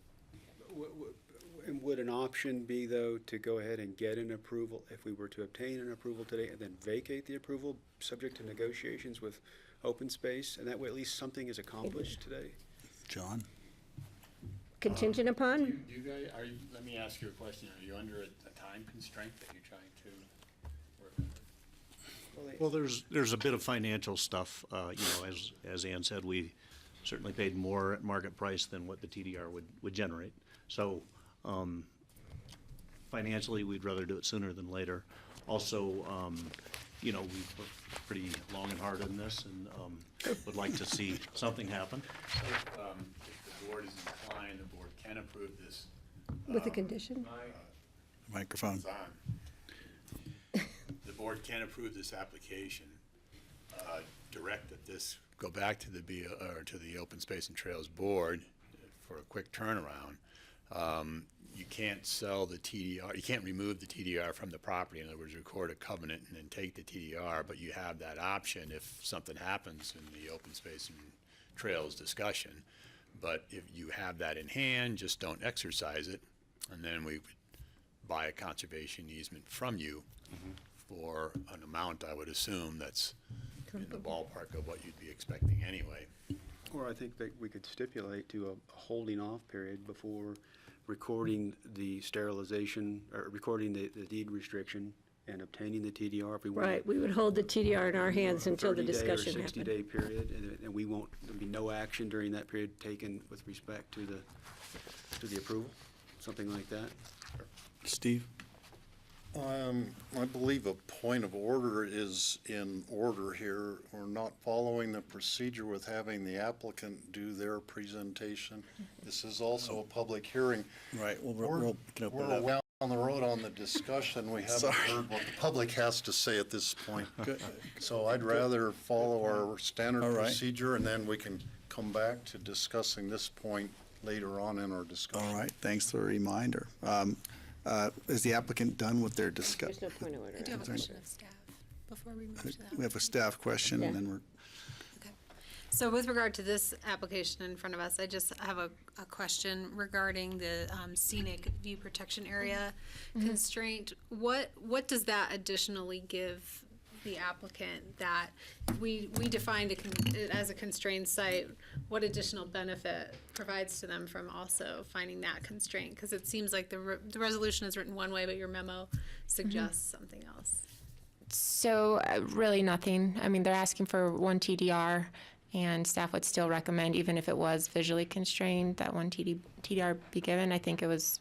And would an option be, though, to go ahead and get an approval, if we were to obtain an approval today, and then vacate the approval, subject to negotiations with Open Space, and that way at least something is accomplished today? John? Contingent upon? Do you guys, let me ask you a question. Are you under a time constraint that you're trying to work under? Well, there's a bit of financial stuff. As Ann said, we certainly paid more at market price than what the TDR would generate. So financially, we'd rather do it sooner than later. Also, we've worked pretty long and hard on this and would like to see something happen. If the board is inclined, the board can approve this. With a condition? Microphone. It's on. The board can approve this application, direct that this go back to the Open Space and Trails Board for a quick turnaround. You can't sell the TDR, you can't remove the TDR from the property, in other words, record a covenant and then take the TDR, but you have that option if something happens in the Open Space and Trails discussion. But if you have that in hand, just don't exercise it, and then we would buy a conservation easement from you for an amount, I would assume, that's in the ballpark of what you'd be expecting anyway. Or I think that we could stipulate to a holding off period before recording the sterilization, or recording the deed restriction and obtaining the TDR if we want. Right, we would hold the TDR in our hands until the discussion happened. 30-day or 60-day period, and we won't, there'll be no action during that period taken with respect to the approval, something like that. Steve? I believe a point of order is in order here. We're not following the procedure with having the applicant do their presentation. This is also a public hearing. Right, well, We're can open it up. well on the road on the discussion. We haven't Sorry. heard what the public has to say at this point. Good. So I'd rather follow our standard All right. procedure, and then we can come back to discussing this point later on in our discussion. All right, thanks for the reminder. Is the applicant done with their discussion? There's no point of order. I do have a right? question of staff before we move to that. We have a staff question, and then we're, So with regard to this application in front of us, I just have a question regarding the scenic view protection area constraint. What does that additionally give the applicant that if we defined it as a constrained site, what additional benefit provides to them from also finding that constraint? Because it seems like the resolution is written one way, but your memo suggests something else. So really nothing. I mean, they're asking for 1 TDR, and staff would still recommend, even if it was visually constrained, that 1 TDR be given. I think it was,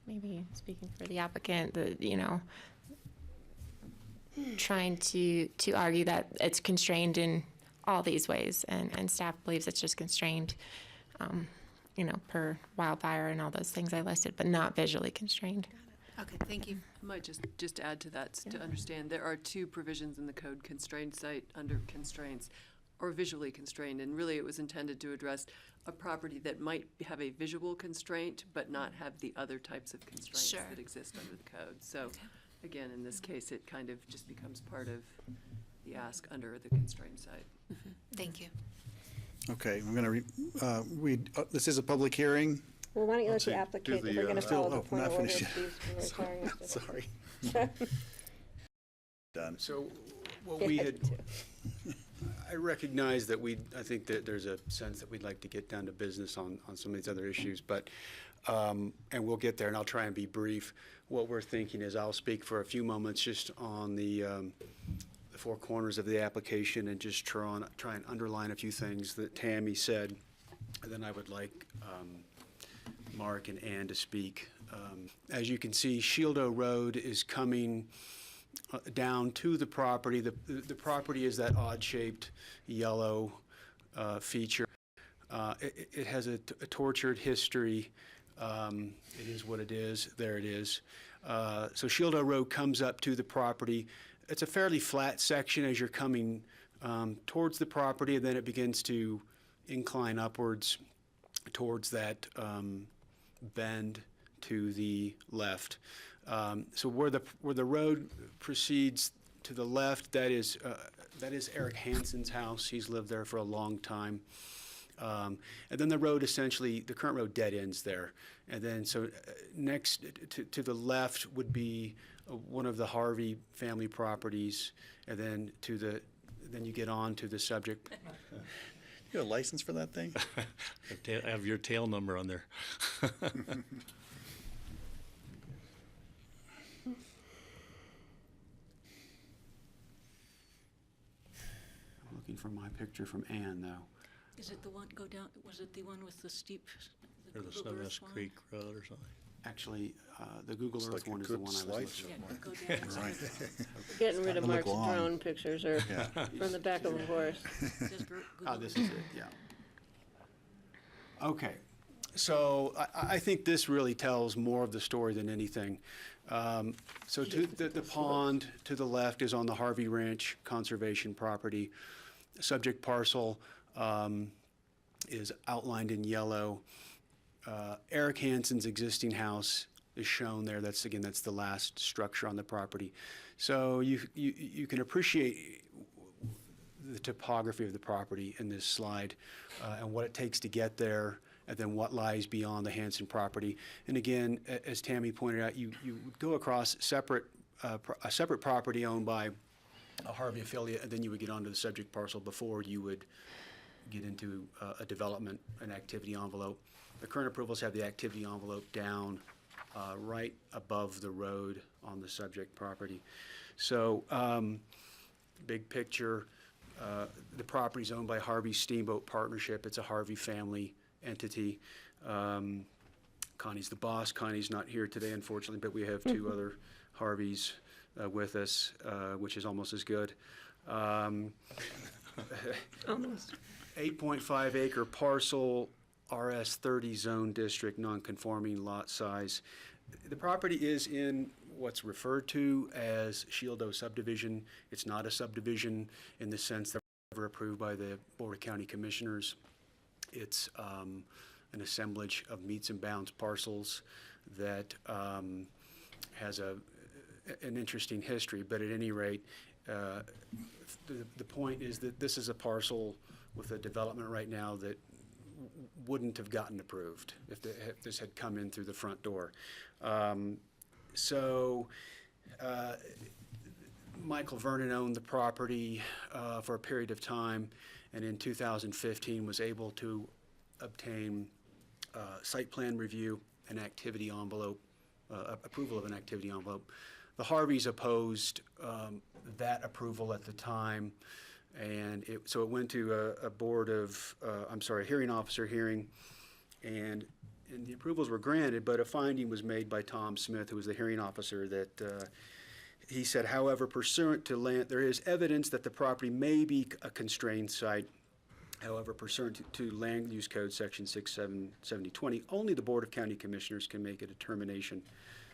maybe speaking for the applicant, trying to argue that it's constrained in all these ways, and staff believes it's just constrained, per wildfire and all those things I listed, but not visually constrained. Okay, thank you. I might just add to that to understand. There are 2 provisions in the code: constrained site under constraints, or visually constrained, and really it was intended to address a property that might have a visual constraint but not have the other types of constraints that exist under the code. So again, in this case, it kind of just becomes part of the ask under the constrained site. Thank you. okay, we're gonna read, this is a public hearing. Well, why don't you let Let's the see, applicant, do if the, we're gonna follow the oh, point not of order, finished please, yet. for requiring us to. Sorry. Done. So what we had, I recognize that I think that there's a sense that we'd like to get down to business on some of these other issues, but, and we'll get there, and I'll try and be brief. What we're thinking is I'll speak for a few moments just on the 4 corners of the application and just try and underline a few things that Tammy said. And then I would like Mark and Ann to speak. As you can see, Shieldo Road is coming down to the property. The property is that odd-shaped yellow feature. It has a tortured history. It is what it is. There it is. So Shieldo Road comes up to the property. It's a fairly flat section as you're coming towards the property, and then it begins to incline upwards towards that bend to the left. So where the road proceeds to the left, that is Eric Hansen's house. He's lived there for a long time. And then the road essentially, the current road dead ends there. And then so next to the left would be one of the Harvey family properties, and then then you get on to the subject. You have a license for that thing? I have your tail number on there. I'm looking for my picture from Ann, though. Is it the one, go down, was it the one with the steep? Or the Google Earth Sunnis one? Creek Road or something. Actually, the Google Looks Earth like a one is the good one I was slice. looking Yeah, for. go down. Right. Getting rid of Look Mark's long. drone pictures or from the back of a horse. Just Google Oh, this is it, yeah. Okay, so I think this really tells more of the story than anything. So the pond to the left is on the Harvey Ranch Conservation property. Subject parcel is outlined in yellow. Eric Hansen's existing house is shown there. That's the last structure on the property. So you can appreciate the topography of the property in this slide and what it takes to get there, and then what lies beyond the Hansen property. And again, as Tammy pointed out, you go across a separate property owned by a Harvey affiliate, and then you would get onto the subject parcel before you would get into a development, an activity envelope. The current approvals have the activity envelope down right above the road on the subject property. So big picture, the property is owned by Harvey Steamboat Partnership. It's a Harvey family entity. Connie's the boss. Connie's not here today, unfortunately, but we have 2 other Harveys with us, which is almost as good. Almost. 8.5 acre parcel, RS 30 zone district, non-conforming lot size. The property is in what's referred to as Shieldo subdivision. It's not a subdivision in the sense that ever approved by the Board of County Commissioners. It's an assemblage of meets and bounds parcels that has an interesting history, but at any rate, the point is that this is a parcel with a development right now that wouldn't have gotten approved if this had come in through the front door. Michael Vernon owned the property for a period of time, and in 2015 was able to obtain site plan review, an activity envelope, approval of an activity envelope. The Harveys opposed that approval at the time, and so it went to a board of, hearing officer hearing, and the approvals were granted, but a finding was made by Tom Smith, who was the hearing officer, that he said, however, pursuant to land, there is evidence that the property may be a constrained site. However, pursuant to Land Use Code Section 67020, only the Board of County Commissioners can make a determination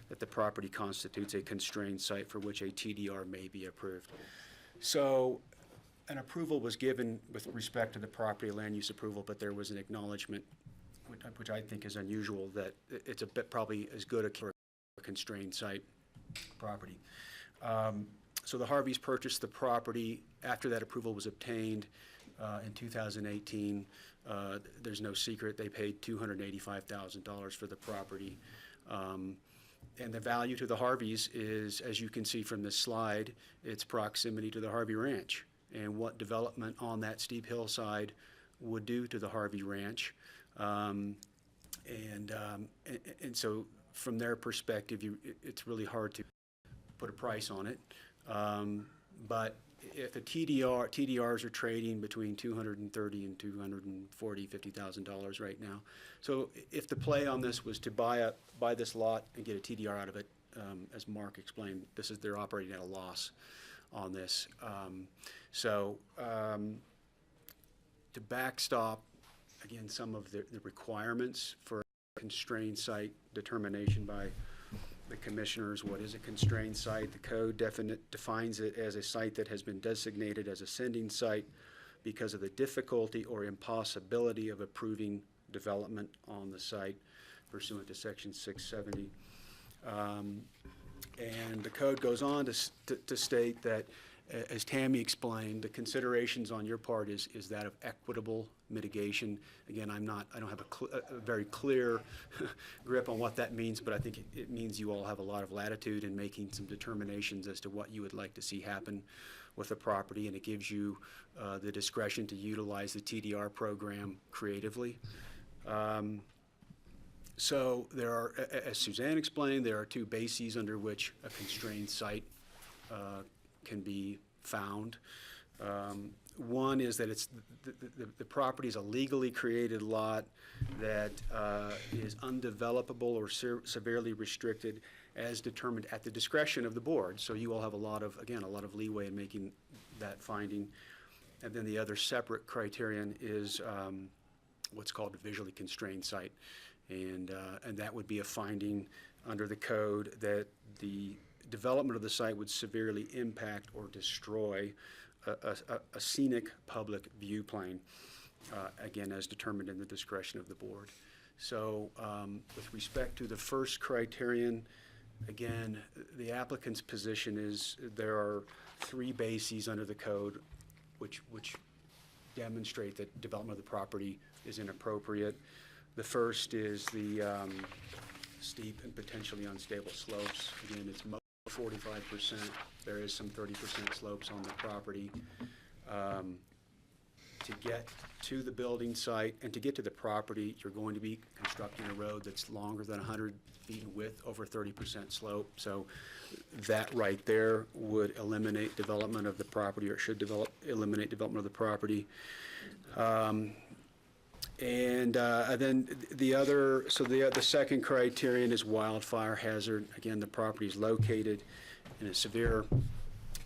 that the property constitutes a constrained site for which a TDR may be approved. So an approval was given with respect to the property land use approval, but there was an acknowledgement, which I think is unusual, that it's a bit probably as good a constrained site property. So the Harveys purchased the property after that approval was obtained in 2018. There's no secret, they paid $285,000 for the property. And the value to the Harveys is, as you can see from this slide, its proximity to the Harvey Ranch and what development on that steep hillside would do to the Harvey Ranch. And so from their perspective, it's really hard to put a price on it. But if the TDRs are trading between $230,000 and $50,000 right now. So if the play on this was to buy this lot and get a TDR out of it, as Mark explained, they're operating at a loss on this. To backstop, again, some of the requirements for a constrained site determination by the commissioners. What is a constrained site? The code defines it as a site that has been designated as a sending site because of the difficulty or impossibility of approving development on the site pursuant to Section 670. And the code goes on to state that, as Tammy explained, the considerations on your part is that of equitable mitigation. Again, I don't have a very clear grip on what that means, but I think it means you all have a lot of latitude in making some determinations as to what you would like to see happen with the property, and it gives you the discretion to utilize the TDR program creatively. So there are, as Suzanne explained, there are two bases under which a constrained site can be found. One is that the property is a legally created lot that is undevelopable or severely restricted as determined at the discretion of the board. So you all have a lot of leeway in making that finding. And then the other separate criterion is what's called a visually constrained site. And that would be a finding under the code that the development of the site would severely impact or destroy a scenic public view plane, again, as determined in the discretion of the board. So with respect to the first criterion, again, the applicant's position is there are three bases under the code which demonstrate that development of the property is inappropriate. The first is the steep and potentially unstable slopes. Again, it's 45%. There is some 30% slopes on the property. To get to the building site and to get to the property, you're going to be constructing a road that's longer than 100 feet in width, over 30% slope. So that right there would eliminate development of the property, or should eliminate development of the property. And then the second criterion is wildfire hazard. Again, the property is located in a severe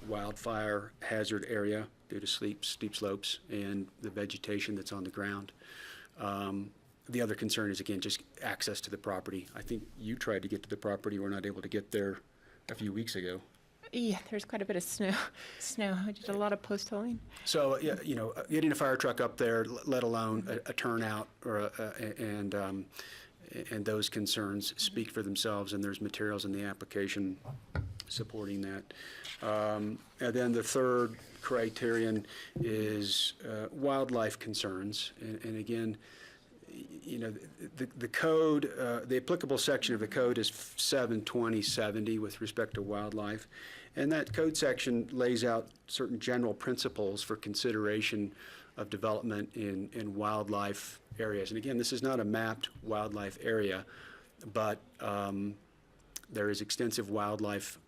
wildfire hazard area due to steep slopes and the vegetation that's on the ground. The other concern is, again, just access to the property. I think you tried to get to the property, were not able to get there a few weeks ago. Yeah, there's quite a bit of snow. I did a lot of post holing. So, yeah, getting a fire truck up there, let alone a turnout and those concerns speak for themselves, and there's materials in the application supporting that. And then the third criterion is wildlife concerns. And again, the code, the applicable section of the code is 72070 with respect to wildlife. And that code section lays out certain general principles for consideration of development in wildlife areas. And again, this is not a mapped wildlife area, but there is extensive wildlife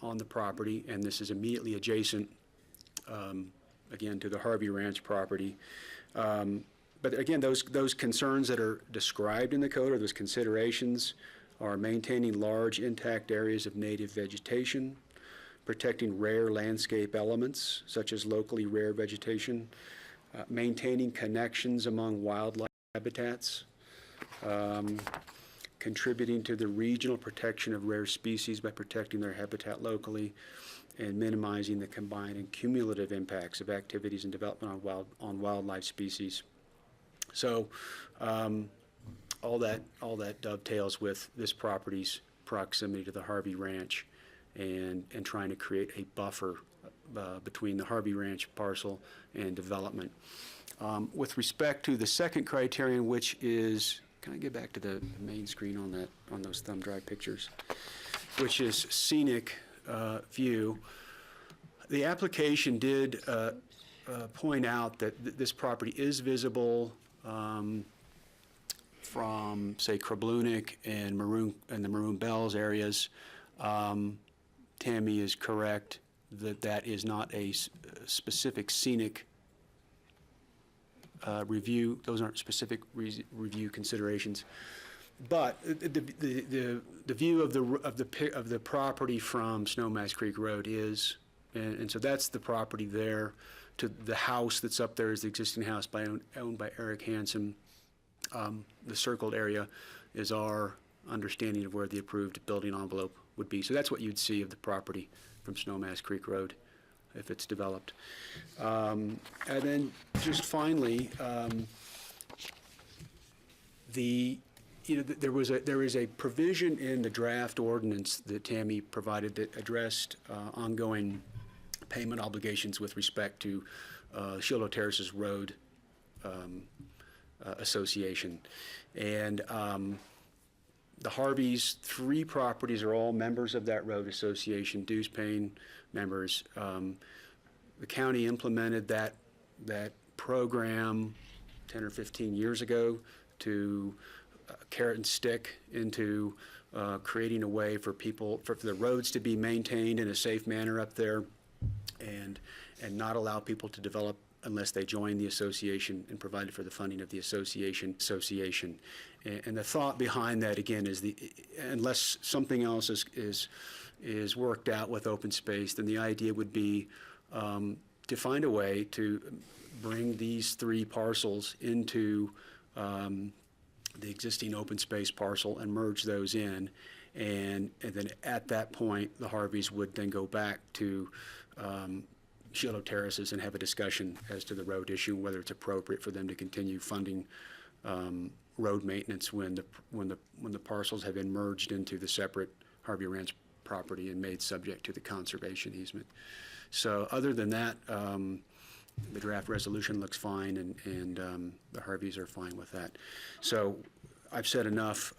on the property, and this is immediately adjacent, again, to the Harvey Ranch property. But again, those concerns that are described in the code, or those considerations, are maintaining large intact areas of native vegetation, protecting rare landscape elements, such as locally rare vegetation, maintaining connections among wildlife habitats, contributing to the regional protection of rare species by protecting their habitat locally, and minimizing the combined and cumulative impacts of activities and development on wildlife species. So all that dovetails with this property's proximity to the Harvey Ranch and trying to create a buffer between the Harvey Ranch parcel and development. With respect to the second criterion, which is, can I get back to the main screen on those thumb drive pictures, which is scenic view. The application did point out that this property is visible from, say, Krabloonik and the Maroon Bells areas. Tammy is correct that is not a specific scenic review. Those aren't specific review considerations. But the view of the property from Snowmass Creek Road is, and so that's the property there. To the house that's up there is the existing house owned by Eric Hansen. The circled area is our understanding of where the approved building envelope would be. So that's what you'd see of the property from Snowmass Creek Road if it's developed. And then just finally, there is a provision in the draft ordinance that Tammy provided that addressed ongoing payment obligations with respect to Shiloh Terraces Road Association. And the Harveys, 3 properties are all members of that road association, dues paying members. The county implemented that program 10 or 15 years ago to carrot and stick into creating a way for the roads to be maintained in a safe manner up there, and not allow people to develop unless they join the association, and provided for the funding of the association. And the thought behind that, again, is unless something else is worked out with open space, then the idea would be to find a way to bring these 3 parcels into the existing open space parcel and merge those in. And then at that point, the Harveys would then go back to Shiloh Terraces and have a discussion as to the road issue, whether it's appropriate for them to continue funding road maintenance when the parcels have been merged into the separate Harvey Ranch property and made subject to the conservation easement. So other than that, the draft resolution looks fine, and the Harveys are fine with that. So I've said enough.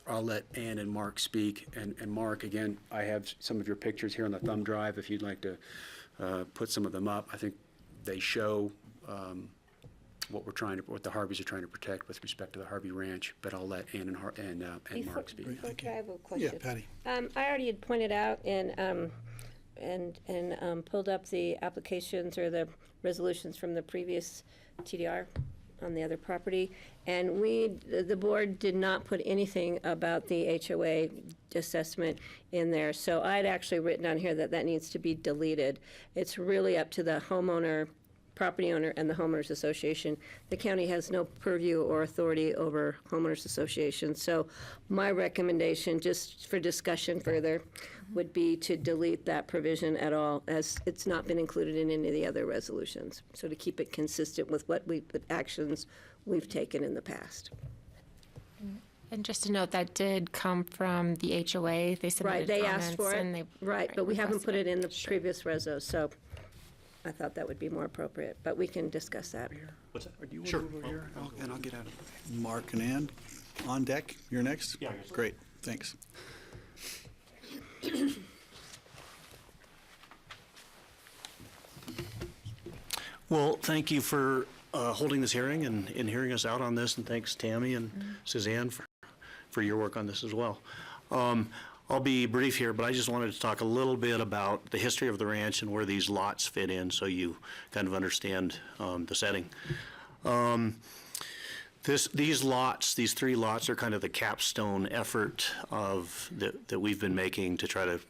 I'll let Ann and Mark speak. And Mark, again, I have some of your pictures here on the thumb drive if you'd like to put some of them up. I think they show what the Harveys are trying to protect with respect to the Harvey Ranch, but I'll let Ann and Mark speak. I have a question. Yeah, Patty. I already had pointed out and pulled up the applications or the resolutions from the previous TDR on the other property. And the board did not put anything about the HOA assessment in there. So I'd actually written down here that that needs to be deleted. It's really up to the homeowner, property owner, and the homeowners association. The county has no purview or authority over homeowners associations. So my recommendation, just for discussion further, would be to delete that provision at all, as it's not been included in any of the other resolutions. So to keep it consistent with with actions we've taken in the past. And just to note, that did come from the HOA. They submitted Right, they comments asked for and it, they right, but we haven't requested put it in the previous reso, so I thought that would be more appropriate, but we can discuss that. What's that? Do you Sure. want to move over here? And I'll get out of it. Mark and Ann, on deck, you're next? Yeah, I guess so. Great, thanks. Well, thank you for holding this hearing and hearing us out on this, and thanks Tammy and Suzanne for your work on this as well. I'll be brief here, but I just wanted to talk a little bit about the history of the ranch and where these lots fit in, so you kind of understand the setting. These lots, these 3 lots, are kind of the capstone effort that we've been making to try to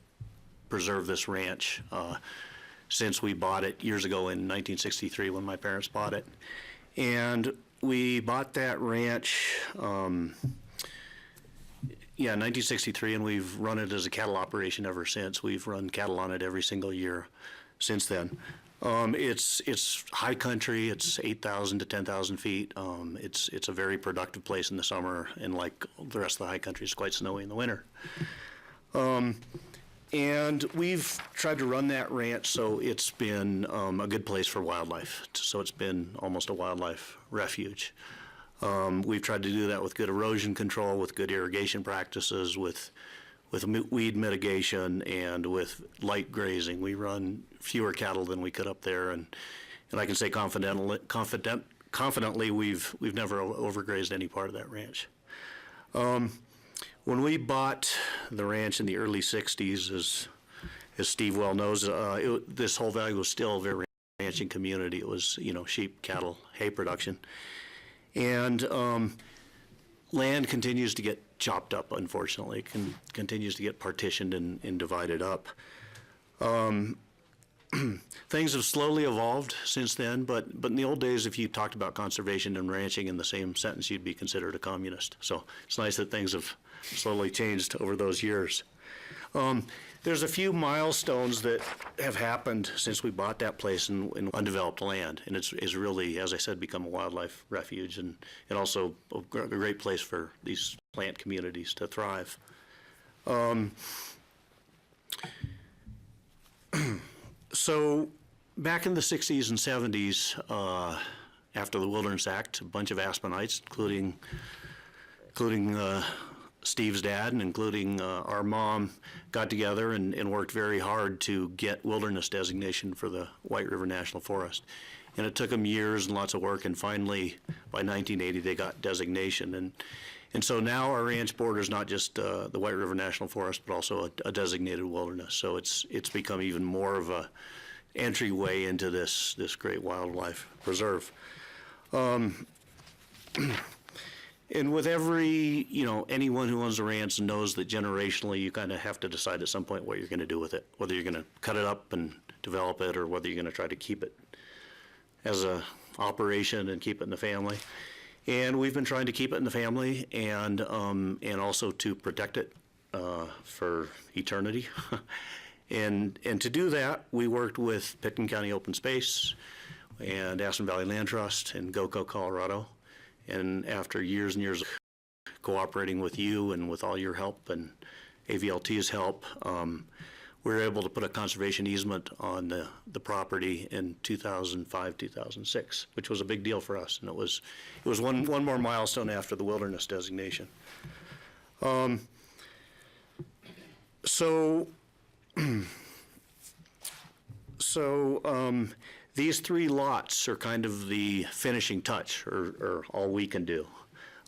preserve this ranch since we bought it years ago in 1963 when my parents bought it. And we bought that ranch, 1963, and we've run it as a cattle operation ever since. We've run cattle on it every single year since then. It's high country. It's 8,000 to 10,000 feet. It's a very productive place in the summer, and like the rest of the high country, it's quite snowy in the winter. And we've tried to run that ranch so it's been a good place for wildlife. So it's been almost a wildlife refuge. We've tried to do that with good erosion control, with good irrigation practices, with weed mitigation, and with light grazing. We run fewer cattle than we could up there, and I can say confidently we've never overgrazed any part of that ranch. When we bought the ranch in the early 60s, as Steve well knows, this whole valley was still a very ranching community. It was, sheep, cattle, hay production. And land continues to get chopped up, unfortunately. It continues to get partitioned and divided up. Things have slowly evolved since then, but in the old days, if you talked about conservation and ranching in the same sentence, you'd be considered a communist. So it's nice that things have slowly changed over those years. There's a few milestones that have happened since we bought that place in undeveloped land, and it's really, as I said, become a wildlife refuge and also a great place for these plant communities to thrive. So back in the 60s and 70s, after the Wilderness Act, a bunch of Aspenites, including Steve's dad and including our mom, got together and worked very hard to get wilderness designation for the White River National Forest. And it took them years and lots of work, and finally, by 1980, they got designation. And so now our ranch borders not just the White River National Forest, but also a designated wilderness. So it's become even more of a entryway into this great wildlife preserve. And with every, anyone who owns a ranch knows that generationally you kind of have to decide at some point what you're going to do with it, whether you're going to cut it up and develop it, or whether you're going to try to keep it as a operation and keep it in the family. And we've been trying to keep it in the family and also to protect it for eternity. And to do that, we worked with Pitkin County Open Space and Aspen Valley Land Trust and GOCO Colorado. And after years and years of cooperating with you and with all your help and AVLT's help, we were able to put a conservation easement on the property in 2005, 2006, which was a big deal for us. And it was one more milestone after the wilderness designation. These 3 lots are kind of the finishing touch, or all we can do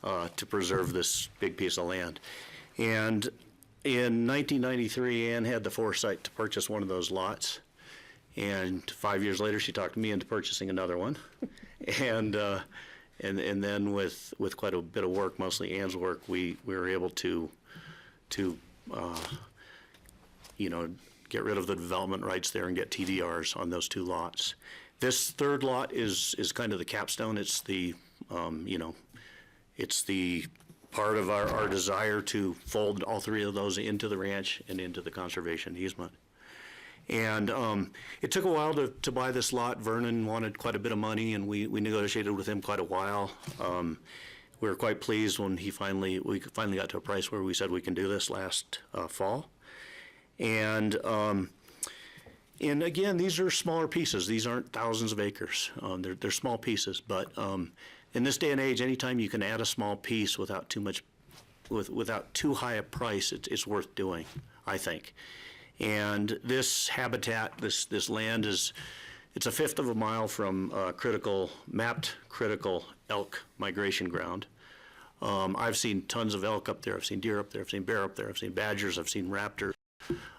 to preserve this big piece of land. And in 1993, Ann had the foresight to purchase one of those lots. And 5 years later, she talked me into purchasing another one. And And then with quite a bit of work, mostly Ann's work, we were able to get rid of the development rights there and get TDRs on those 2 lots. This third lot is kind of the capstone. It's the, it's the part of our desire to fold all 3 of those into the ranch and into the conservation easement. And it took a while to buy this lot. Vernon wanted quite a bit of money, and we negotiated with him quite a while. We were quite pleased when we finally got to a price where we said we can do this last fall. And again, these are smaller pieces. These aren't thousands of acres. They're small pieces, but in this day and age, anytime you can add a small piece without too high a price, it's worth doing, I think. And this habitat, this land it's 1/5 of a mile from mapped critical elk migration ground. I've seen tons of elk up there. I've seen deer up there. I've seen bear up there. I've seen badgers. I've seen raptors.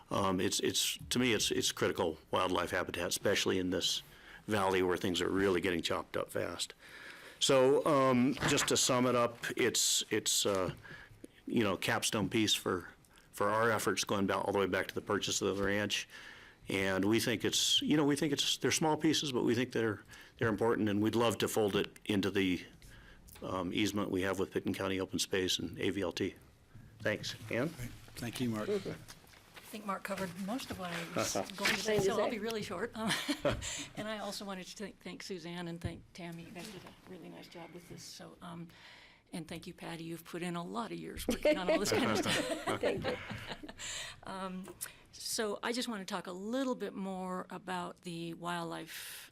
To me, it's critical wildlife habitat, especially in this valley where things are really getting chopped up fast. So just to sum it up, it's capstone piece for our efforts going all the way back to the purchase of the ranch. And we think they're small pieces, but we think they're important, and we'd love to fold it into the easement we have with Pitkin County Open Space and AVLT. Thanks. Ann? Thank you, Mark. I think Mark covered most of what I was going to say, so I'll be really short. And I also wanted to thank Suzanne and thank Tammy. You guys did a really nice job with this. So, and thank you, Patty. You've put in a lot of years working on all this kind of stuff. Thank you. So I just want to talk a little bit more about the wildlife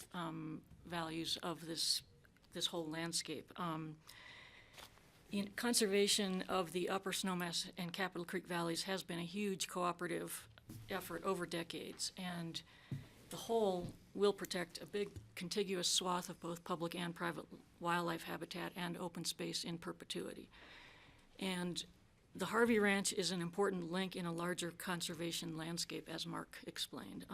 values of this whole landscape. Conservation of the upper Snowmass and Capitol Creek valleys has been a huge cooperative effort over decades, and the whole will protect a big contiguous swath of both public and private wildlife habitat and open space in perpetuity. And the Harvey Ranch is an important link in a larger conservation landscape, as Mark explained.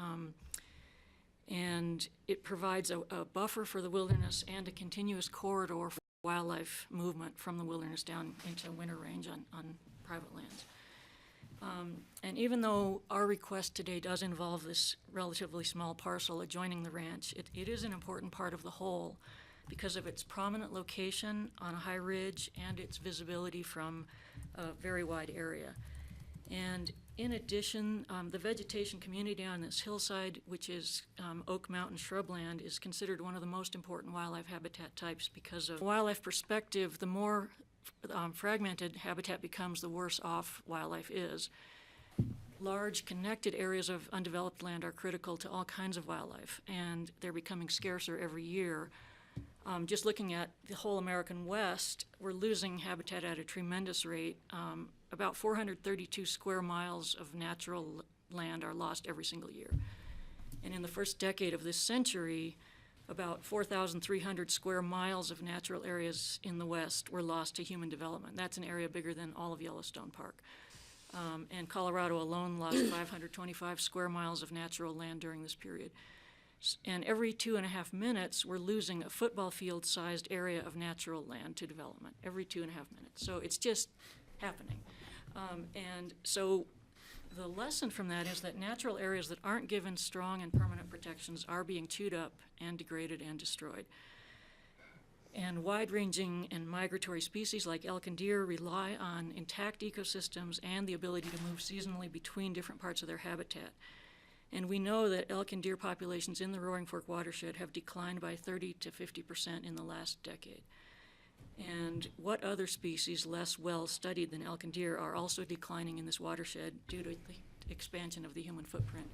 And it provides a buffer for the wilderness and a continuous corridor for wildlife movement from the wilderness down into winter range on private lands. And even though our request today does involve this relatively small parcel adjoining the ranch, it is an important part of the whole because of its prominent location on a high ridge and its visibility from a very wide area. And in addition, the vegetation community on this hillside, which is oak mountain shrubland, is considered one of the most important wildlife habitat types because of wildlife perspective. The more fragmented habitat becomes, the worse off wildlife is. Large connected areas of undeveloped land are critical to all kinds of wildlife, and they're becoming scarcer every year. Just looking at the whole American West, we're losing habitat at a tremendous rate. About 432 square miles of natural land are lost every single year. And in the first decade of this century, about 4,300 square miles of natural areas in the West were lost to human development. That's an area bigger than all of Yellowstone Park. And Colorado alone lost 525 square miles of natural land during this period. And every 2.5 minutes, we're losing a football field-sized area of natural land to development, every 2.5 minutes. So it's just happening. And so the lesson from that is that natural areas that aren't given strong and permanent protections are being chewed up and degraded and destroyed. And wide-ranging and migratory species like elk and deer rely on intact ecosystems and the ability to move seasonally between different parts of their habitat. And we know that elk and deer populations in the Roaring Fork watershed have declined by 30 to 50% in the last decade. And what other species less well studied than elk and deer are also declining in this watershed due to the expansion of the human footprint?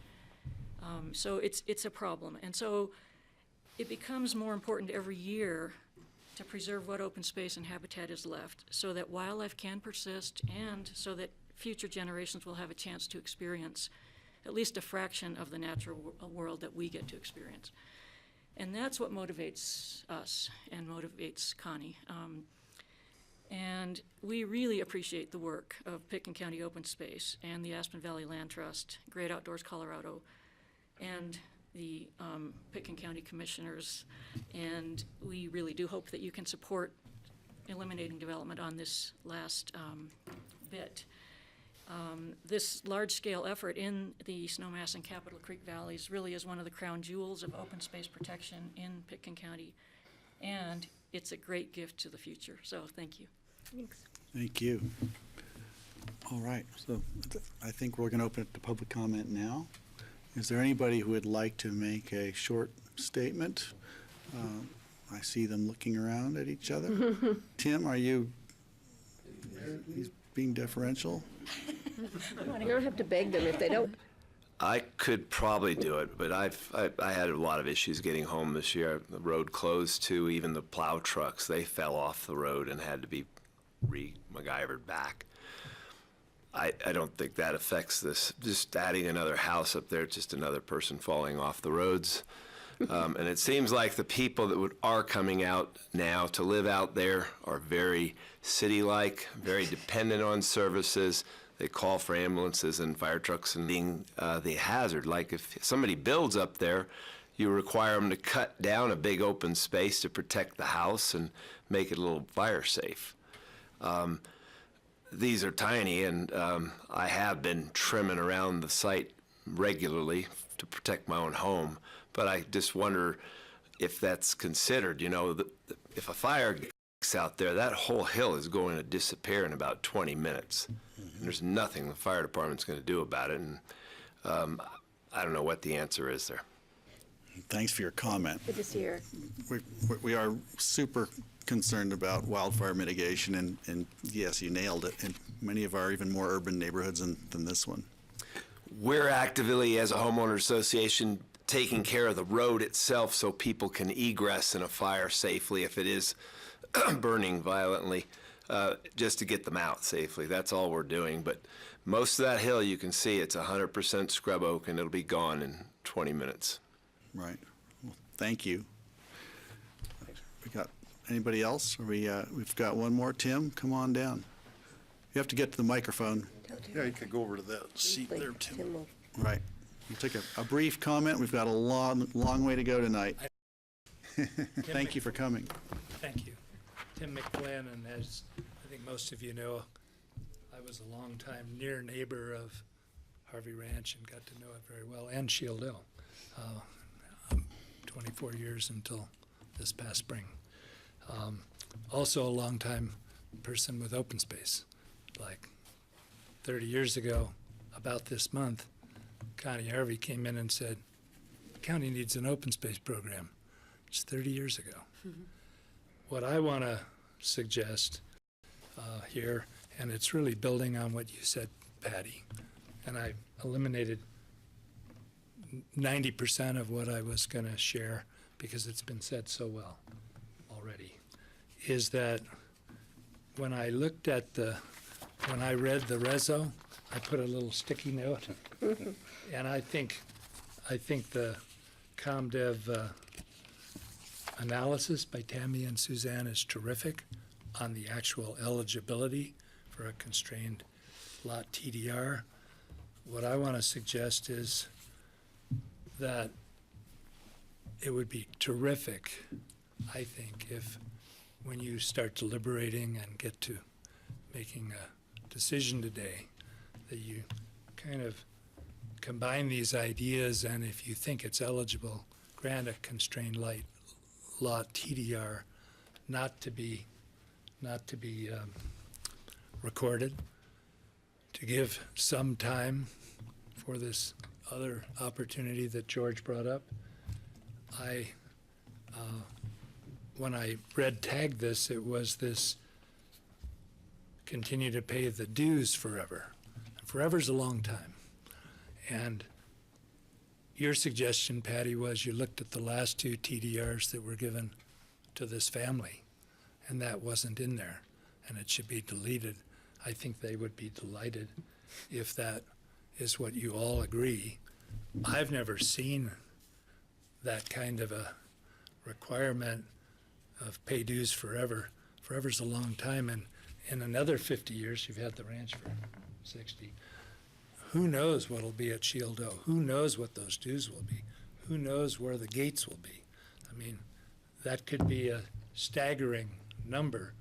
So it's a problem. And so it becomes more important every year to preserve what open space and habitat is left so that wildlife can persist and so that future generations will have a chance to experience at least a fraction of the natural world that we get to experience. And that's what motivates us and motivates Connie. And we really appreciate the work of Pitkin County Open Space and the Aspen Valley Land Trust, Great Outdoors Colorado, and the Pitkin County Commissioners, and we really do hope that you can support eliminating development on this last bit. This large-scale effort in the Snowmass and Capitol Creek valleys really is one of the crown jewels of open space protection in Pitkin County, and it's a great gift to the future. So thank you. Thanks. Thank you. All right, so I think we're going to open it to public comment now. Is there anybody who would like to make a short statement? I see them looking around at each other. Tim, are you he's being deferential? You don't have to beg them if they don't. I could probably do it, but I had a lot of issues getting home this year. The road closed too. Even the plow trucks, they fell off the road and had to be MacGyvered back. I don't think that affects this. Just adding another house up there, just another person falling off the roads. And it seems like the people that are coming out now to live out there are very city-like, very dependent on services. They call for ambulances and fire trucks and being the hazard. Like if somebody builds up there, you require them to cut down a big open space to protect the house and make it a little fire safe. These are tiny, and I have been trimming around the site regularly to protect my own home, but I just wonder if that's considered. You know, if a fire gets out there, that whole hill is going to disappear in about 20 minutes. And there's nothing the fire department's going to do about it, and I don't know what the answer is there. Thanks for your comment. Good to see you. We are super concerned about wildfire mitigation, and yes, you nailed it, in many of our even more urban neighborhoods than this one. We're actively, as a homeowner association, taking care of the road itself so people can egress in a fire safely if it is burning violently, just to get them out safely. That's all we're doing. But most of that hill, you can see it's 100% scrub oak, and it'll be gone in 20 minutes. Right. Well, thank you. We got anybody else? We've got one more. Tim, come on down. You have to get to the microphone. Yeah, you could go over to that seat there, Tim. Right. We'll take a brief comment. We've got a long way to go tonight. Thank you for coming. Thank you. Tim McFlynn, and as I think most of you know, I was a long-time near neighbor of Harvey Ranch and got to know it very well, and Shield Hill. 24 years until this past spring. Also a long-time person with open space. Like 30 years ago, about this month, Connie Harvey came in and said, the county needs an open space program. It's 30 years ago. What I want to suggest here, and it's really building on what you said, Patty, and I eliminated 90% of what I was going to share because it's been said so well already, is that when I looked at when I read the reso, I put a little sticky note, and I think the ComDev analysis by Tammy and Suzanne is terrific on the actual eligibility for a constrained lot TDR. What I want to suggest is that it would be terrific, I think, if when you start deliberating and get to making a decision today, that you kind of combine these ideas, and if you think it's eligible, grant a constrained lot TDR not to be recorded, to give some time for this other opportunity that George brought up. When I tagged this, it was this continue to pay the dues forever. Forever's a long time. And your suggestion, Patty, was you looked at the last two TDRs that were given to this family, and that wasn't in there, and it should be deleted. I think they would be delighted if that is what you all agree. I've never seen that kind of a requirement of pay dues forever. Forever's a long time, and in another 50 years, you've had the ranch for 60. Who knows what'll be at Shield Hill? Who knows what those dues will be? who knows where the gates will be? I mean, that could be a staggering number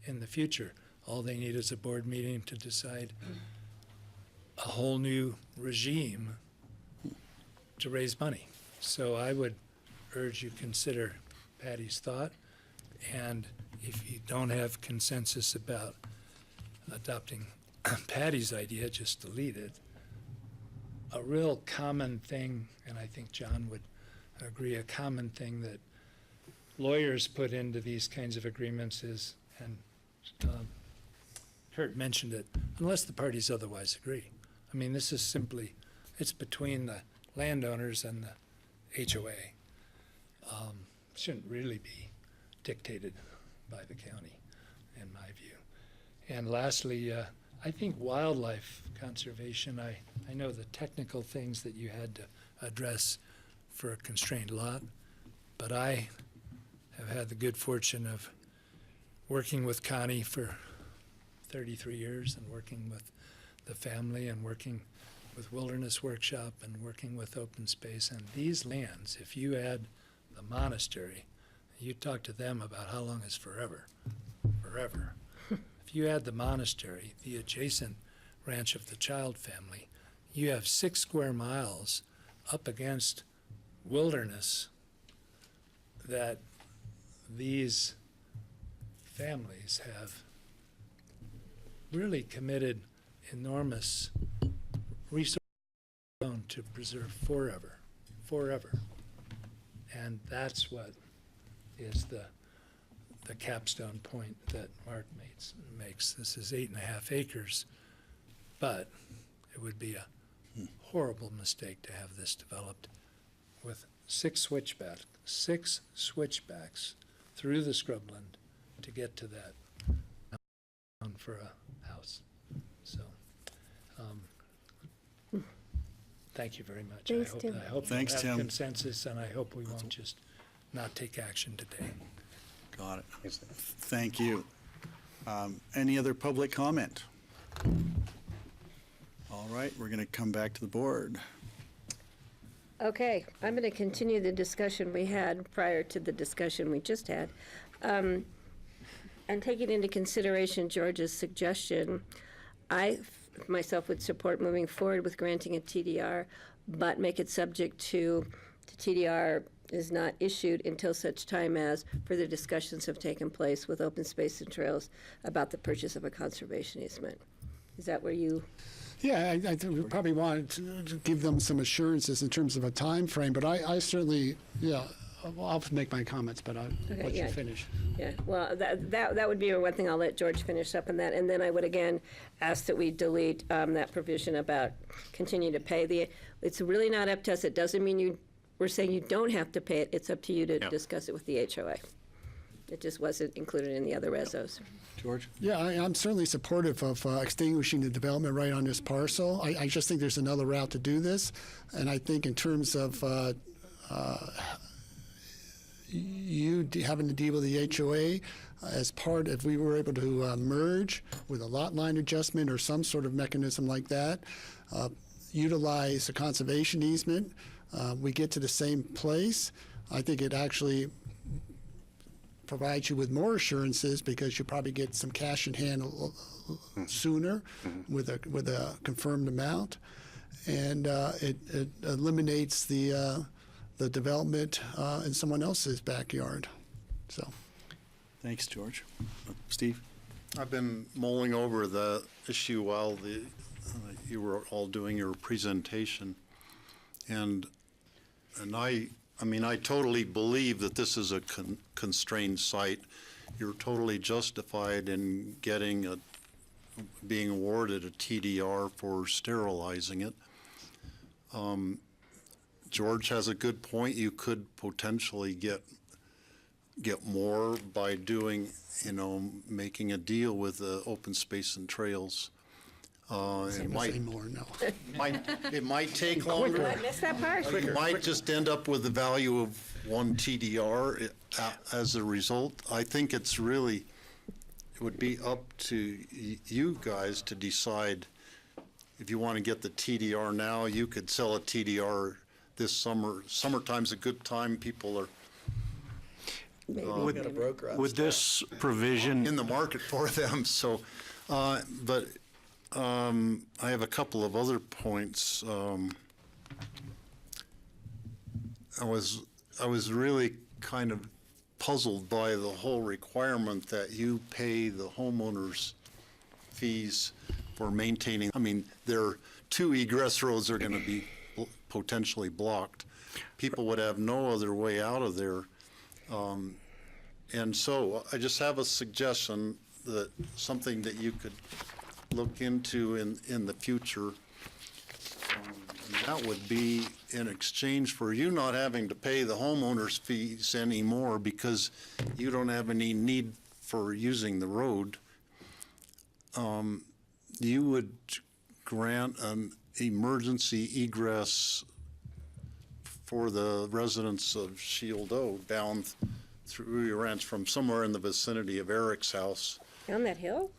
in the future. All they need is a board meeting to decide a whole new regime to raise money. So I would urge you consider Patty's thought, and if you don't have consensus about adopting Patty's idea, just delete it. A real common thing, and I think John would agree, a common thing that lawyers put into these kinds of agreements is, and Kurt mentioned it, unless the parties otherwise agree. I mean, this is simply, it's between the landowners and the HOA. Shouldn't really be dictated by the county, in my view. And lastly, I think wildlife conservation, I know the technical things that you had to address for a constrained lot, but I have had the good fortune of working with Connie for 33 years and working with the family and working with Wilderness Workshop and working with Open Space. And these lands, if you add the monastery, you talk to them about how long is forever. Forever. If you add the monastery, the adjacent ranch of the Child family, you have 6 square miles up against wilderness that these families have really committed enormous resources to preserve forever, forever. And that's what is the capstone point that Mark makes. This is 8.5 acres, but it would be a horrible mistake to have this developed with 6 switchbacks through the scrubland to get to that for a house. So, thank you very much. Thanks, Tim. I hope Thanks, we'll Tim. have consensus, and I hope we won't just not take action today. Got it. Thank you. Any other public comment? All right, we're going to come back to the board. Okay, I'm going to continue the discussion we had prior to the discussion we just had. And taking into consideration George's suggestion, I myself would support moving forward with granting a TDR, but make it subject to the TDR is not issued until such time as further discussions have taken place with Open Space and Trails about the purchase of a conservation easement. Is that where you? Yeah, I think we probably want to give them some assurances in terms of a time frame, but I certainly, yeah, I'll make my comments, but I'll let you finish. Yeah, well, that would be one thing. I'll let George finish up on that, and then I would again ask that we delete that provision about continue to pay. It's really not up to us. It doesn't mean we're saying you don't have to pay it. It's up to you to discuss it with the HOA. It just wasn't included in the other resos. George? Yeah, I'm certainly supportive of extinguishing the development right on this parcel. I just think there's another route to do this, and I think in terms of you having to deal with the HOA as part, if we were able to merge with a lot line adjustment or some sort of mechanism like that, utilize a conservation easement, we get to the same place. I think it actually provides you with more assurances because you probably get some cash in hand sooner with a confirmed amount, and it eliminates the development in someone else's backyard. So, thanks, George. Steve? I've been mulling over the issue while you were all doing your presentation, and I mean, I totally believe that this is a constrained site. You're totally justified in being awarded a TDR for sterilizing it. George has a good point. You could potentially get more by doing, making a deal with the Open Space and Trails. It might more, no. It might take longer. I missed that part. You might just end up with the value of one TDR as a result. I think it would be up to you guys to decide if you want to get the TDR now. You could sell a TDR this summer. Summertime's a good time. People are With this provision, in the market for them. So, but I have a couple of other points. I was really kind of puzzled by the whole requirement that you pay the homeowners fees for maintaining. I mean, there are 2 egress roads are going to be potentially blocked. People would have no other way out of there. And so I just have a suggestion that something that you could look into in the future. That would be in exchange for you not having to pay the homeowners fees anymore because you don't have any need for using the road. You would grant an emergency egress for the residents of Shield Oak down through your ranch from somewhere in the vicinity of Eric's house. Down that hill?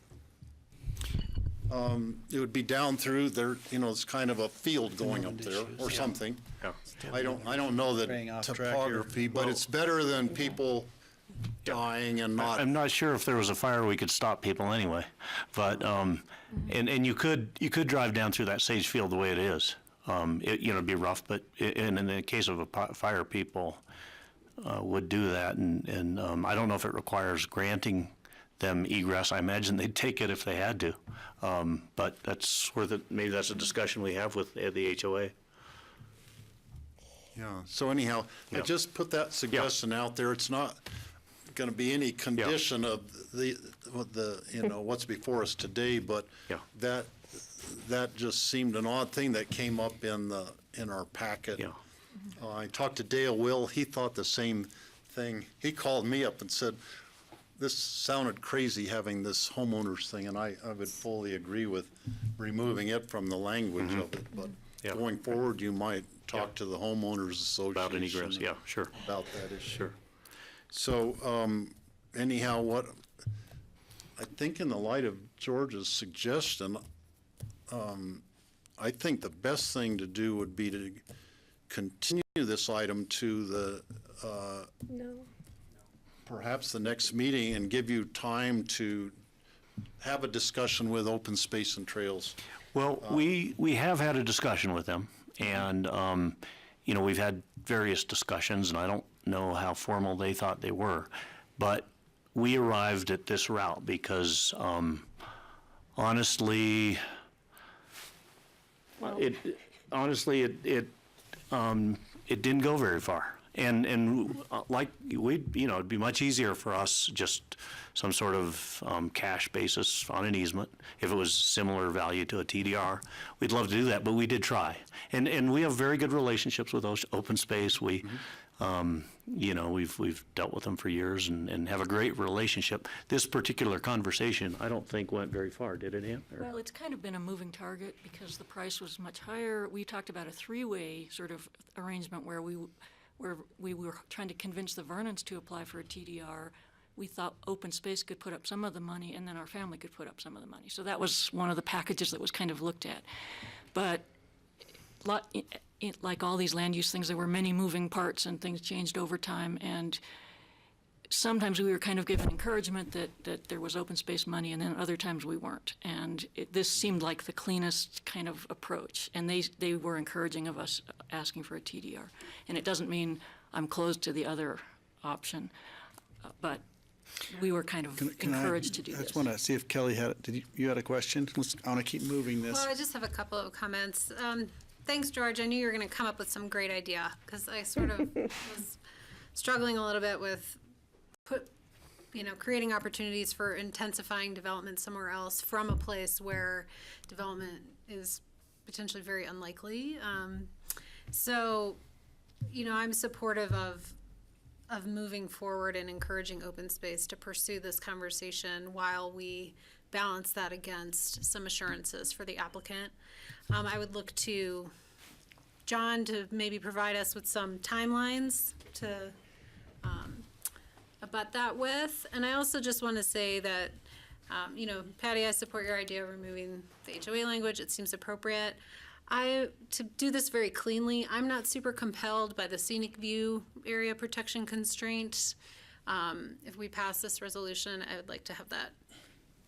It would be down through there, you know, it's kind of a field going up there or something. Yeah. I don't know the Straying off track here. topography, but it's better than people dying and not. I'm not sure if there was a fire, we could stop people anyway. But, and you could drive down through that sage field the way it is. It'd be rough, but in the case of a fire, people would do that. And I don't know if it requires granting them egress. I imagine they'd take it if they had to. But that's where maybe that's a discussion we have with the HOA. Yeah, so anyhow, I just put that suggestion out there. It's not going to be any condition of the what's before us today, but that just seemed an odd thing that came up in our packet. Yeah. I talked to Dale Will. He thought the same thing. He called me up and said, this sounded crazy having this homeowners thing, and I would fully agree with removing it from the language of it. But going forward, you might talk to the homeowners association About an egress, sure. about that issue. Sure. So anyhow, what I think in the light of George's suggestion, I think the best thing to do would be to continue this item to the perhaps the next meeting and give you time to have a discussion with Open Space and Trails. Well, we have had a discussion with them, and we've had various discussions, and I don't know how formal they thought they were, but we arrived at this route because honestly, it didn't go very far. And like it'd be much easier for us just some sort of cash basis on an easement if it was similar value to a TDR. We'd love to do that, but we did try. And we have very good relationships with Open Space. We, we've dealt with them for years and have a great relationship. This particular conversation, I don't think went very far, did it, Ann? Well, it's kind of been a moving target because the price was much higher. We talked about a 3-way sort of arrangement where we were trying to convince the Vernons to apply for a TDR. We thought Open Space could put up some of the money, and then our family could put up some of the money. So that was one of the packages that was kind of looked at. But like all these land use things, there were many moving parts, and things changed over time. And sometimes we were kind of given encouragement that there was open space money, and then other times we weren't. And this seemed like the cleanest kind of approach. And they were encouraging of us asking for a TDR. And it doesn't mean I'm closed to the other option, but we were kind of encouraged to do this. I just want to see if Kelly you had a question? I want to keep moving this. Well, I just have a couple of comments. Thanks, George. I knew you were going to come up with some great idea because I sort of was struggling a little bit with creating opportunities for intensifying development somewhere else from a place where development is potentially very unlikely. So, I'm supportive of moving forward and encouraging Open Space to pursue this conversation while we balance that against some assurances for the applicant. I would look to John to maybe provide us with some timelines to abut that with. And I also just want to say that, Patty, I support your idea of removing the HOA language. It seems appropriate. To do this very cleanly, I'm not super compelled by the scenic view area protection constraint. If we pass this resolution, I would like to have that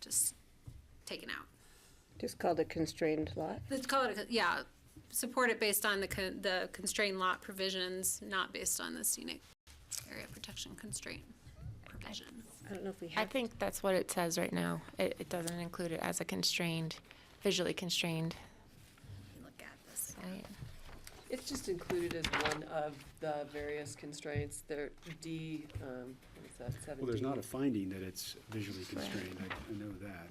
just taken out. Just called a constrained lot? Let's call it, yeah, support it based on the constrained lot provisions, not based on the scenic area protection constraint provision. I don't know if we I have. think that's what it says right now. It doesn't include it as a constrained, visually constrained Look at this. site. It's just included as one of the various constraints. There, D, what is that, 17? Well, there's not a finding that it's visually constrained, I know that.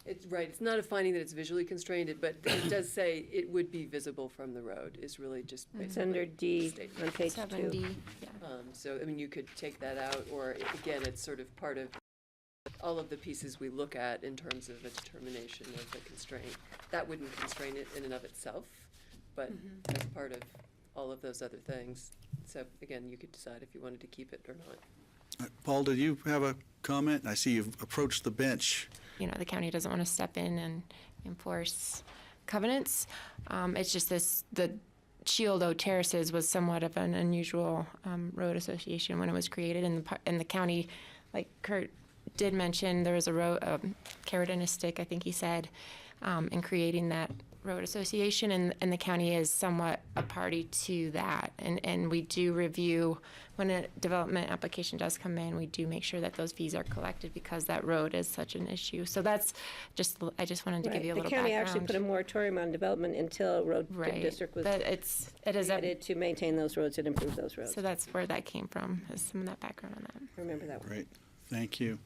It's right, it's not a finding that it's visually constrained, but it does say it would be visible from the road, is really just basically. It's under D statement. on page 2. 7D, yeah. So, I mean, you could take that out, or again, it's sort of part of all of the pieces we look at in terms of a determination of the constraint. That wouldn't constrain it in and of itself, but as part of all of those other things. So again, you could decide if you wanted to keep it or not. Paul, did you have a comment? I see you've approached the bench. You know, the county doesn't want to step in and enforce covenants. It's just the Shield O Terraces was somewhat of an unusual road association when it was created, and the county, like Kurt did mention, there was a road, carrot and a stick, I think he said, in creating that road association, and the county is somewhat a party to that. And we do review, when a development application does come in, we do make sure that those fees are collected because that road is such an issue. So that's just, I just wanted to give you a little background. The county actually put a moratorium on development until road district was created to maintain those roads and improve those roads. So that's where that came from, is some of that background on that. I remember that one. Great, thank you.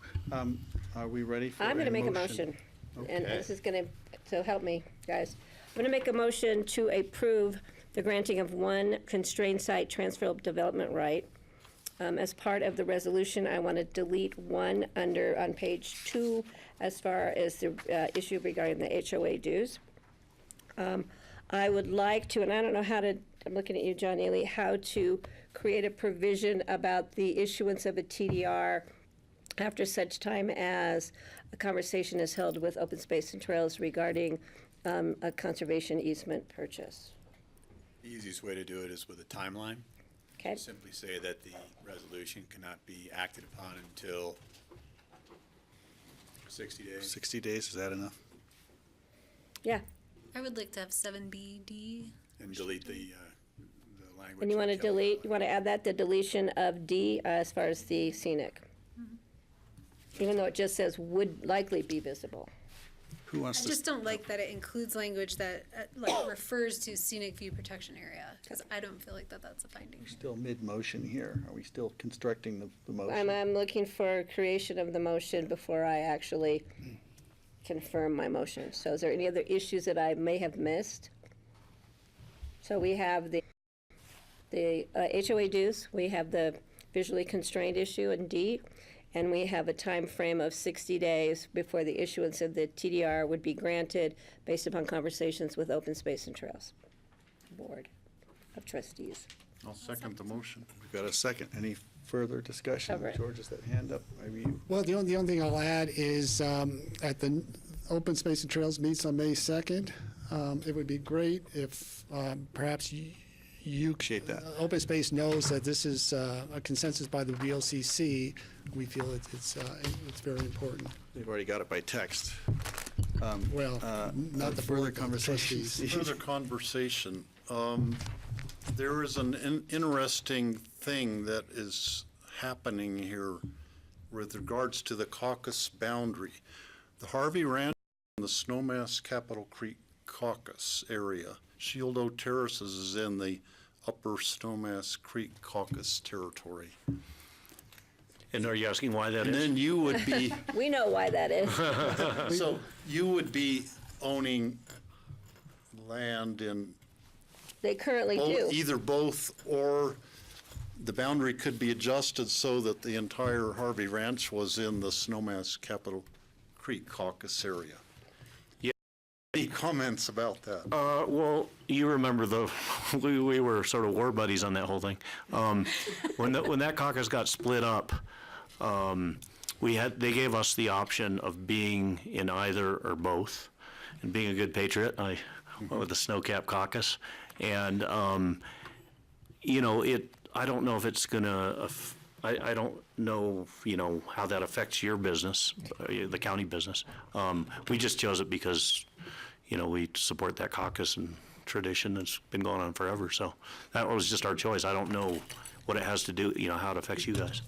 Are we ready for I'm going to make a motion, and this is going to, so help me, guys. I'm going to make a motion to approve the granting of one constrained site transfer development right. As part of the resolution, I want to delete one on page 2 as far as the issue regarding the HOA dues. I would like to, and I don't know how to, I'm looking at you, John Ely, how to create a provision about the issuance of a TDR after such time as a conversation is held with Open Space and Trails regarding a conservation easement purchase. The easiest way to do it is with a timeline. Okay. Simply say that the resolution cannot be acted upon until 60 days. 60 days, is that enough? Yeah. I would like to have 7BD. And delete the language. And you want to delete, you want to add that, the deletion of D as far as the scenic? Even though it just says would likely be visible. Who wants I to? just don't like that it includes language that like refers to scenic view protection area, because I don't feel like that's a finding. Still mid-motion here. Are we still constructing the motion? I'm looking for creation of the motion before I actually confirm my motion. So is there any other issues that I may have missed? So we have the HOA dues, we have the visually constrained issue in D, and we have a time frame of 60 days before the issuance of the TDR would be granted based upon conversations with Open Space and Trails Board of Trustees. I'll second the motion. We've got a second. Any further discussion? Cover it. George, is that hand up? Maybe you. Well, the only thing I'll add is at the Open Space and Trails meets on May 2nd, it would be great if perhaps you appreciate that. Open Space knows that this is a consensus by the BOCC. We feel it's very important. They've already got it by text. Well, not the further board, but the trustees. conversation. Further conversation. There is an interesting thing that is happening here with regards to the caucus boundary. The Harvey Ranch and the Snowmass Capitol Creek caucus area. Shield O Terraces is in the upper Snowmass Creek caucus territory. And are you asking why that is? And then you would be, We know why that is. so you would be owning land in They currently do. either both, or the boundary could be adjusted so that the entire Harvey Ranch was in the Snowmass Capitol Creek caucus area. Yeah. Any comments about that? Well, you remember we were sort of war buddies on that whole thing. When that caucus got split up, they gave us the option of being in either or both. And being a good patriot, I with the Snowcap Caucus. And, I don't know if it's gonna, I don't know, how that affects your business, the county business. We just chose it because, we support that caucus and tradition that's been going on forever. So that was just our choice. I don't know what it has to do, how it affects you guys.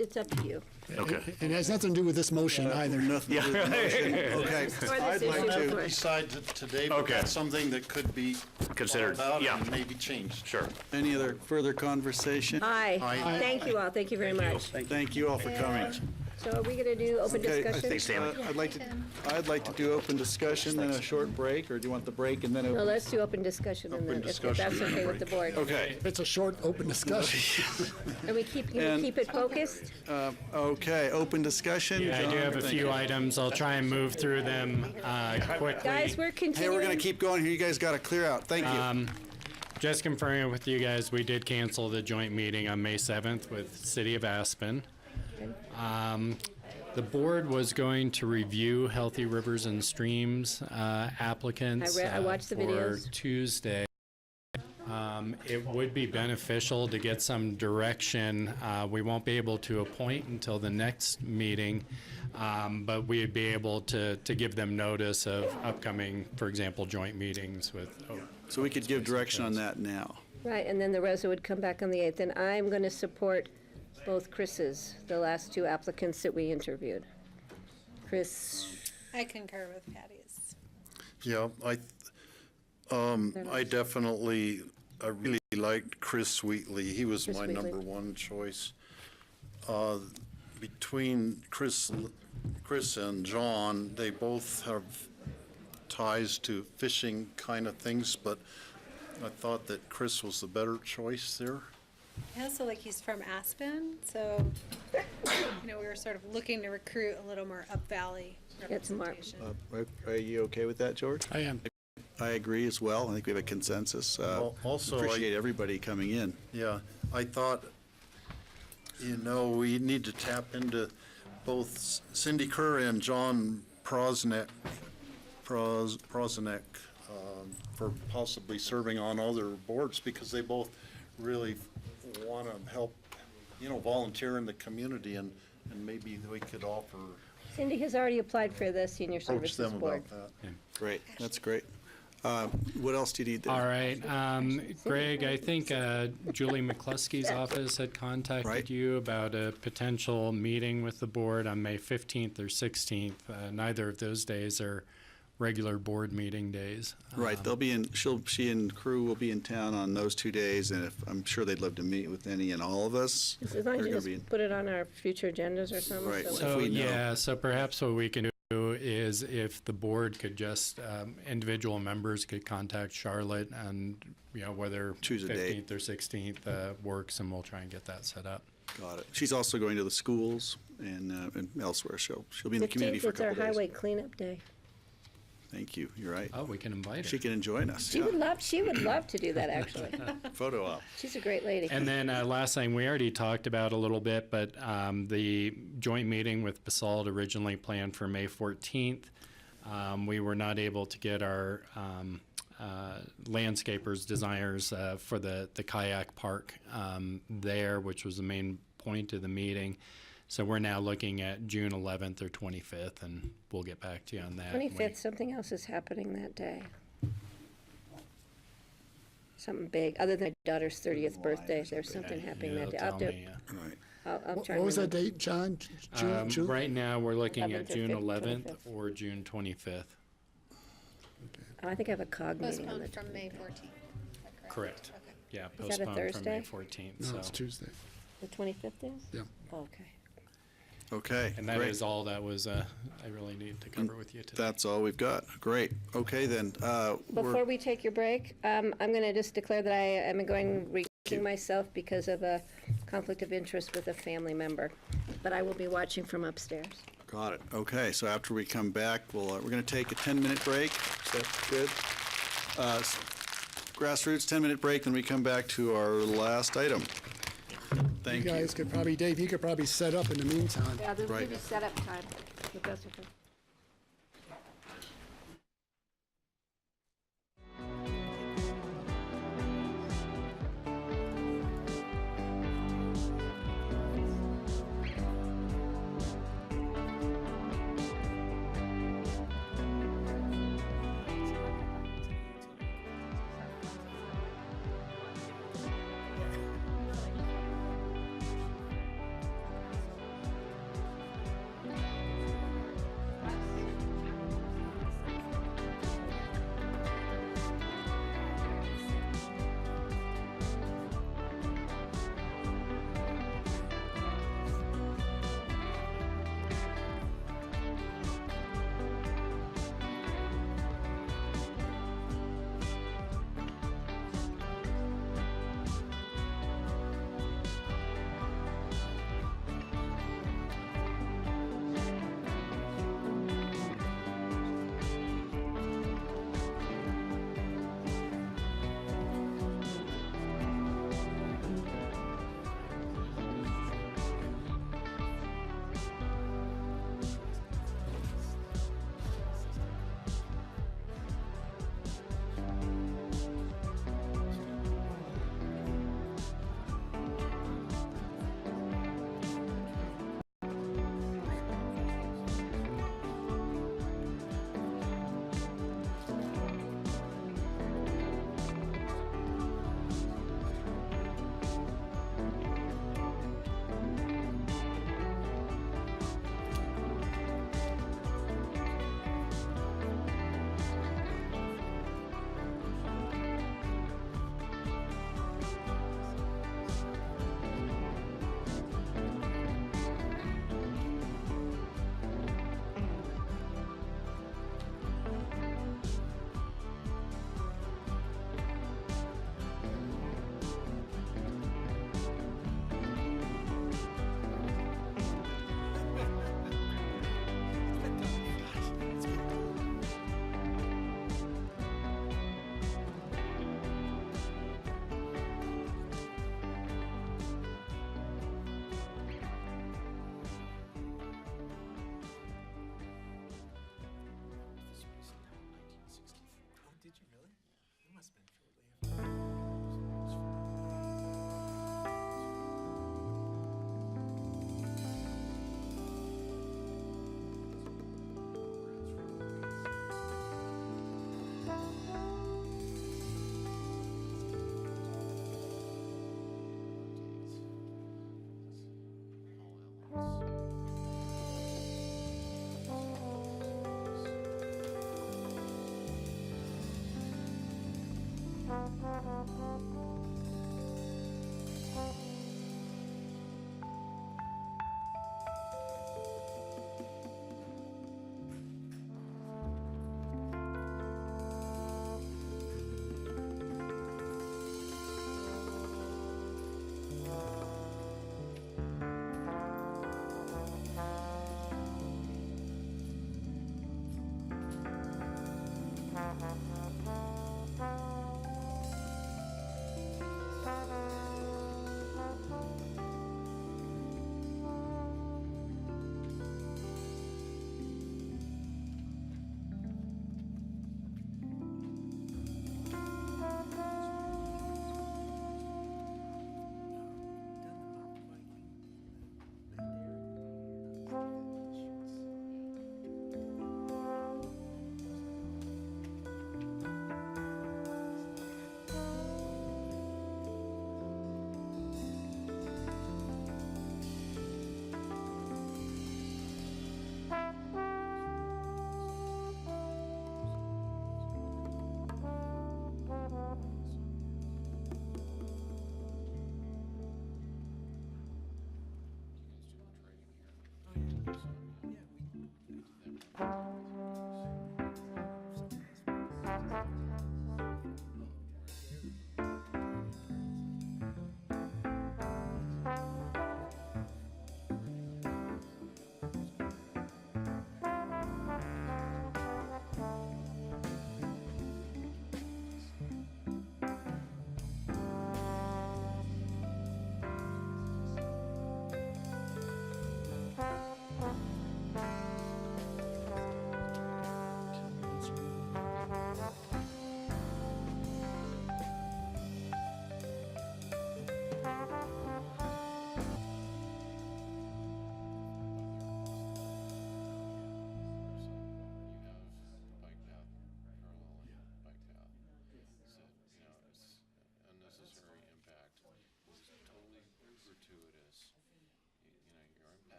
It's up to you. Okay. And it has nothing to do with this motion either. Nothing to do with the motion. Okay. I'd like to, Decide that today, but Okay. that's something that could be Considered, thought about yeah. and maybe changed. Sure. any other further conversation? Aye. Aye. Thank you all. Thank you very much. Thank you all for coming. So are we going to do open Okay, I discussion? think, I'd like to do open discussion, then a short break, or do you want the break and then No, open? let's do open discussion and then, if that's okay with the board. Okay. It's a short, open discussion. And we keep, you And- keep it focused? Okay, open discussion. Yeah, I do John, have a thank few you. items. I'll try and move through them quickly. Guys, we're Hey, continuing. we're gonna keep going here. You guys gotta clear out. Thank you. Just confirming with you guys, we did cancel the joint meeting on May 7th with City of Aspen. The board was going to review Healthy Rivers and Streams applicants I watched the for videos. Tuesday. It would be beneficial to get some direction. We won't be able to appoint until the next meeting, but we'd be able to give them notice of upcoming, for example, joint meetings with. So we could give direction on that now. Right, and then the rest would come back on the 8th. And I'm going to support both Chris's, the last two applicants that we interviewed. Chris, I concur with Patty's. Yeah, I definitely, I really liked Chris Wheatley. He was Chris my Wheatley. number one choice. Between Chris and John, they both have ties to fishing kind of things, but I thought that Chris was the better choice there. I also like he's from Aspen, so, we were sort of looking to recruit a little more up valley Get some more. representation. Are you okay with that, George? I am. I agree as well. I think we have a consensus. Also, Appreciate everybody coming in. Yeah, I thought, we need to tap into both Cindy Kerr and John Prosnek for possibly serving on other boards, because they both really want to help, volunteer in the community, and maybe we could offer, Cindy has already applied for the Senior approach Services them Board. about that. Great, that's great. What else do you need there? All right, Greg, I think Julie McCluskey's office had contacted Right. you about a potential meeting with the board on May 15th or 16th. Neither of those days are regular board meeting days. Right, they'll be in, she and crew will be in town on those 2 days, and I'm sure they'd love to meet with any and all of us. As long They're as you gonna just be in- put it on our future agendas or something. Right. so If So, we know. yeah, so perhaps what we can do is if the board could just, individual members could contact Charlotte and, whether Choose a date. 15th or 16th works, and we'll try and get that set up. Got it. She's also going to the schools and elsewhere. She'll be in the community 15th, for a it's our couple days. highway cleanup day. Thank you, you're right. Oh, we can invite her. She can join us, She yeah. would love to do that, actually. Photo op. She's a great lady. And then last thing, we already talked about a little bit, but the joint meeting with Basalt originally planned for May 14th. We were not able to get our landscapers, designers for the kayak park there, which was the main point of the meeting. So we're now looking at June 11th or 25th, and we'll get back to you on that. 25th, something else is happening that day. Something big, other than my daughter's 30th birthday, there's something happening that day. I'll Tell do- me, Right. I'll try What was and that date, John? June? right now, we're looking at 11th or June 15th, 11th or June 25th. Oh, I think I have a COG meeting on Postponed the from May 14th. Correct. Yeah, Is that a postponed from May Thursday? 14th. No, it's Tuesday. The 25th is? Yeah. Okay. Okay, And that great. is all that was, I really need to cover with you today. That's all we've got. Great. Okay, then, Before we take your break, I'm going to just declare that I am going recusing myself because of a conflict of interest with a family member. But I will be watching from upstairs. got it. Okay, so after we come back, we're going to take a 10-minute break. Is that good? Grassroots, 10-minute break, then we come back to our last item. Thank You you. guys could probably, Dave, you could probably set up in the meantime. Yeah, they'll Right. give you setup time, if that's okay.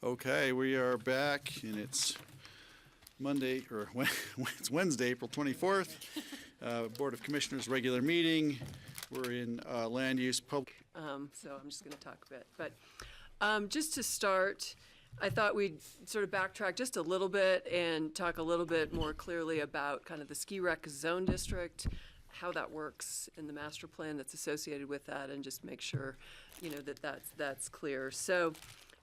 Okay, we are back, and it's Monday, or it's Wednesday, April 24th. Board of Commissioners regular meeting. We're in land use public. So I'm just going to talk a bit. But just to start, I thought we'd sort of backtrack just a little bit and talk a little bit more clearly about kind of the ski rec zone district, how that works in the master plan that's associated with that, and just make sure, you know, that that's clear. So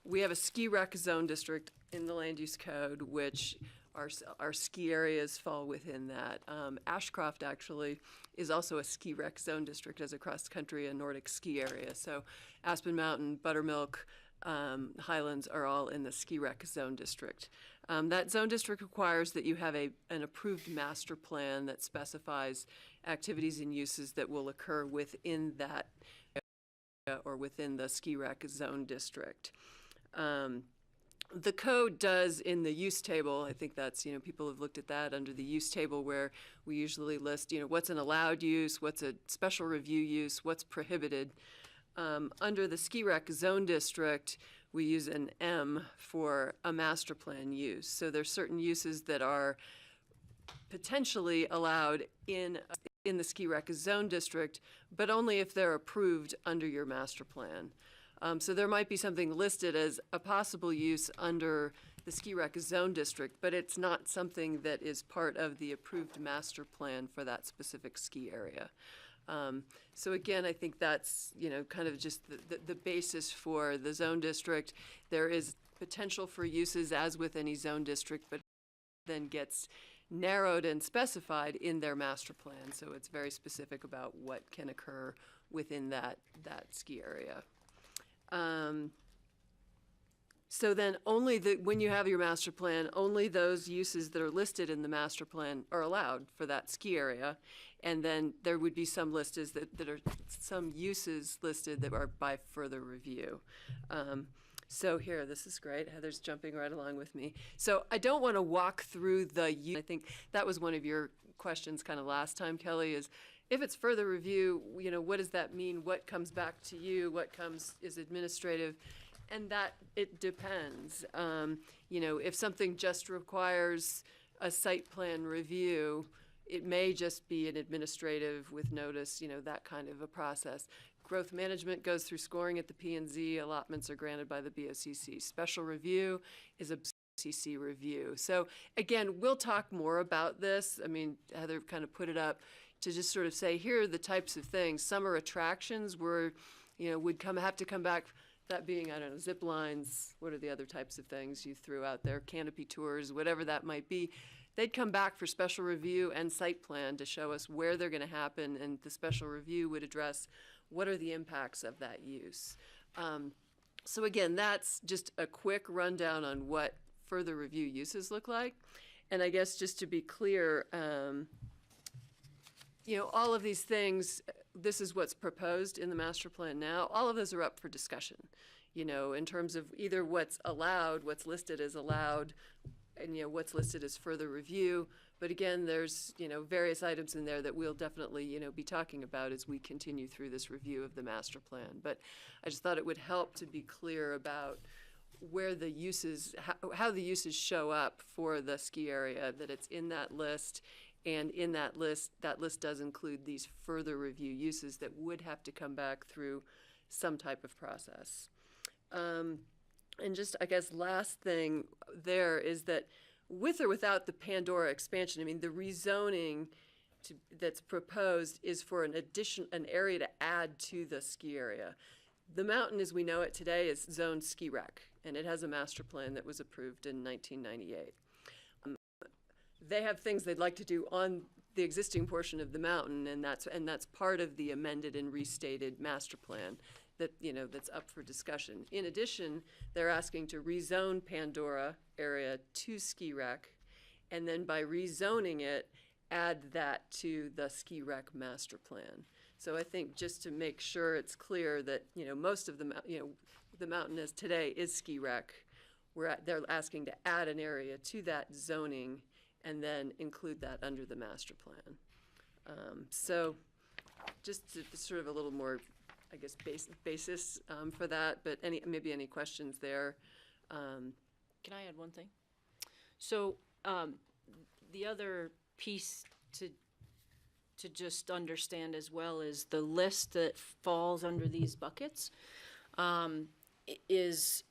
we have a ski rec zone district in the land use code, which our ski areas fall within that. Ashcroft actually is also a ski rec zone district as a cross-country and Nordic ski area. So Aspen Mountain, Buttermilk, Highlands are all in the ski rec zone district. That zone district requires that you have an approved master plan that specifies activities and uses that will occur within that area or within the ski rec zone district. The code does in the use table, I think that's, you know, people have looked at that under the use table where we usually list, you know, what's an allowed use, what's a special review use, what's prohibited. Under the ski rec zone district, we use an M for a master plan use. So there's certain uses that are potentially allowed in the ski rec zone district, but only if they're approved under your master plan. So there might be something listed as a possible use under the ski rec zone district, but it's not something that is part of the approved master plan for that specific ski area. So again, I think that's, you know, kind of just the basis for the zone district. There is potential for uses as with any zone district, but then gets narrowed and specified in their master plan. So it's very specific about what can occur within that ski area. So then when you have your master plan, only those uses that are listed in the master plan are allowed for that ski area. And then there would be some uses listed that are by further review. So here, this is great. Heather's jumping right along with me. So I don't want to walk through I think that was one of your questions kind of last time, Kelly, is if it's further review, you know, what does that mean? What comes back to you? What is administrative? And that, it depends. You know, if something just requires a site plan review, it may just be an administrative with notice, you know, that kind of a process. Growth management goes through scoring at the P&Z. Allotments are granted by the BOCC. Special review is a BOCC review. So again, we'll talk more about this. I mean, Heather kind of put it up to just sort of say, here are the types of things. Summer attractions would have to come back, that being, I don't know, zip lines, what are the other types of things you threw out there, canopy tours, whatever that might be. They'd come back for special review and site plan to show us where they're going to happen, and the special review would address what are the impacts of that use. So again, that's just a quick rundown on what further review uses look like. And I guess just to be clear, you know, all of these things, this is what's proposed in the master plan now. All of those are up for discussion, you know, in terms of either what's allowed, what's listed as allowed, and, you know, what's listed as further review. But again, there's, you know, various items in there that we'll definitely, you know, be talking about as we continue through this review of the master plan. But I just thought it would help to be clear about where the uses, how the uses show up for the ski area, that it's in that list. And in that list does include these further review uses that would have to come back through some type of process. And just, I guess, last thing there is that with or without the Pandora expansion, I mean, the rezoning that's proposed is for an area to add to the ski area. The mountain, as we know it today, is zoned ski rec, and it has a master plan that was approved in 1998. They have things they'd like to do on the existing portion of the mountain, and that's part of the amended and restated master plan that, you know, that's up for discussion. In addition, they're asking to rezone Pandora area to ski rec, and then by rezoning it, add that to the ski rec master plan. So I think just to make sure it's clear that, you know, most of the mountain as today is ski rec, they're asking to add an area to that zoning and then include that under the master plan. So just sort of a little more, I guess, basis for that, but maybe any questions there. Can I add one thing? So, the other piece to just understand as well is the list that falls under these buckets is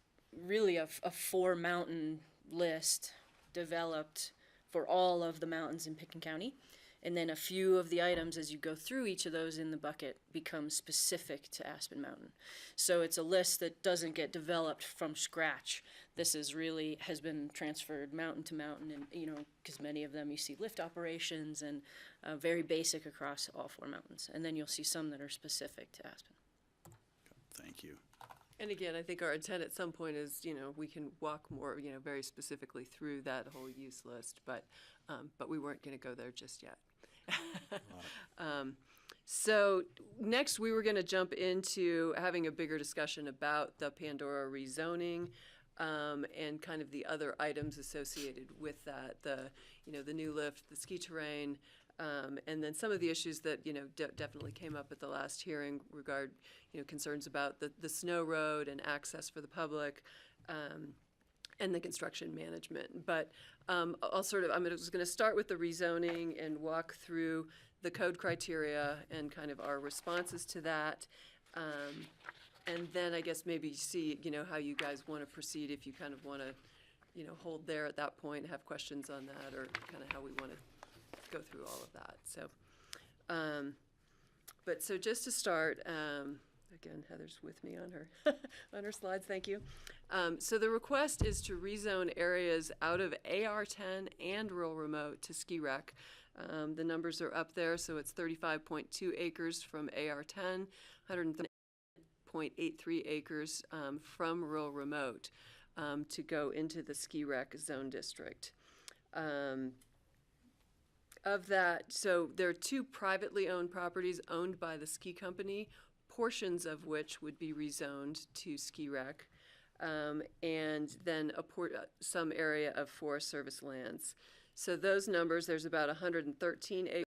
really a four-mountain list developed for all of the mountains in Pitkin County. And then a few of the items as you go through each of those in the bucket become specific to Aspen Mountain. So it's a list that doesn't get developed from scratch. This is really has been transferred mountain to mountain, and because many of them you see lift operations and very basic across all four mountains. And then you'll see some that are specific to Aspen. Thank you. And again, I think our intent at some point is, we can walk more, very specifically through that whole use list, but we weren't going to go there just yet. So next we were going to jump into having a bigger discussion about the Pandora rezoning and kind of the other items associated with that, the new lift, the ski terrain, and then some of the issues that, definitely came up at the last hearing regard, concerns about the snow road and access for the public, and the construction management. But I'm just going to start with the rezoning and walk through the code criteria and kind of our responses to that. And then I guess maybe see, how you guys want to proceed, if you kind of want to, hold there at that point, have questions on that, or kind of how we want to go through all of that. So, so just to start, again, Heather's with me on her on her slides. Thank you. So the request is to rezone areas out of AR10 and rural remote to ski rec. The numbers are up there, so it's 35.2 acres from AR10, 130.83 acres from rural remote to go into the ski rec zone district. Of that, so there are two privately owned properties owned by the ski company, portions of which would be rezoned to ski rec, and then some area of Forest Service lands. So those numbers, there's about 113 acres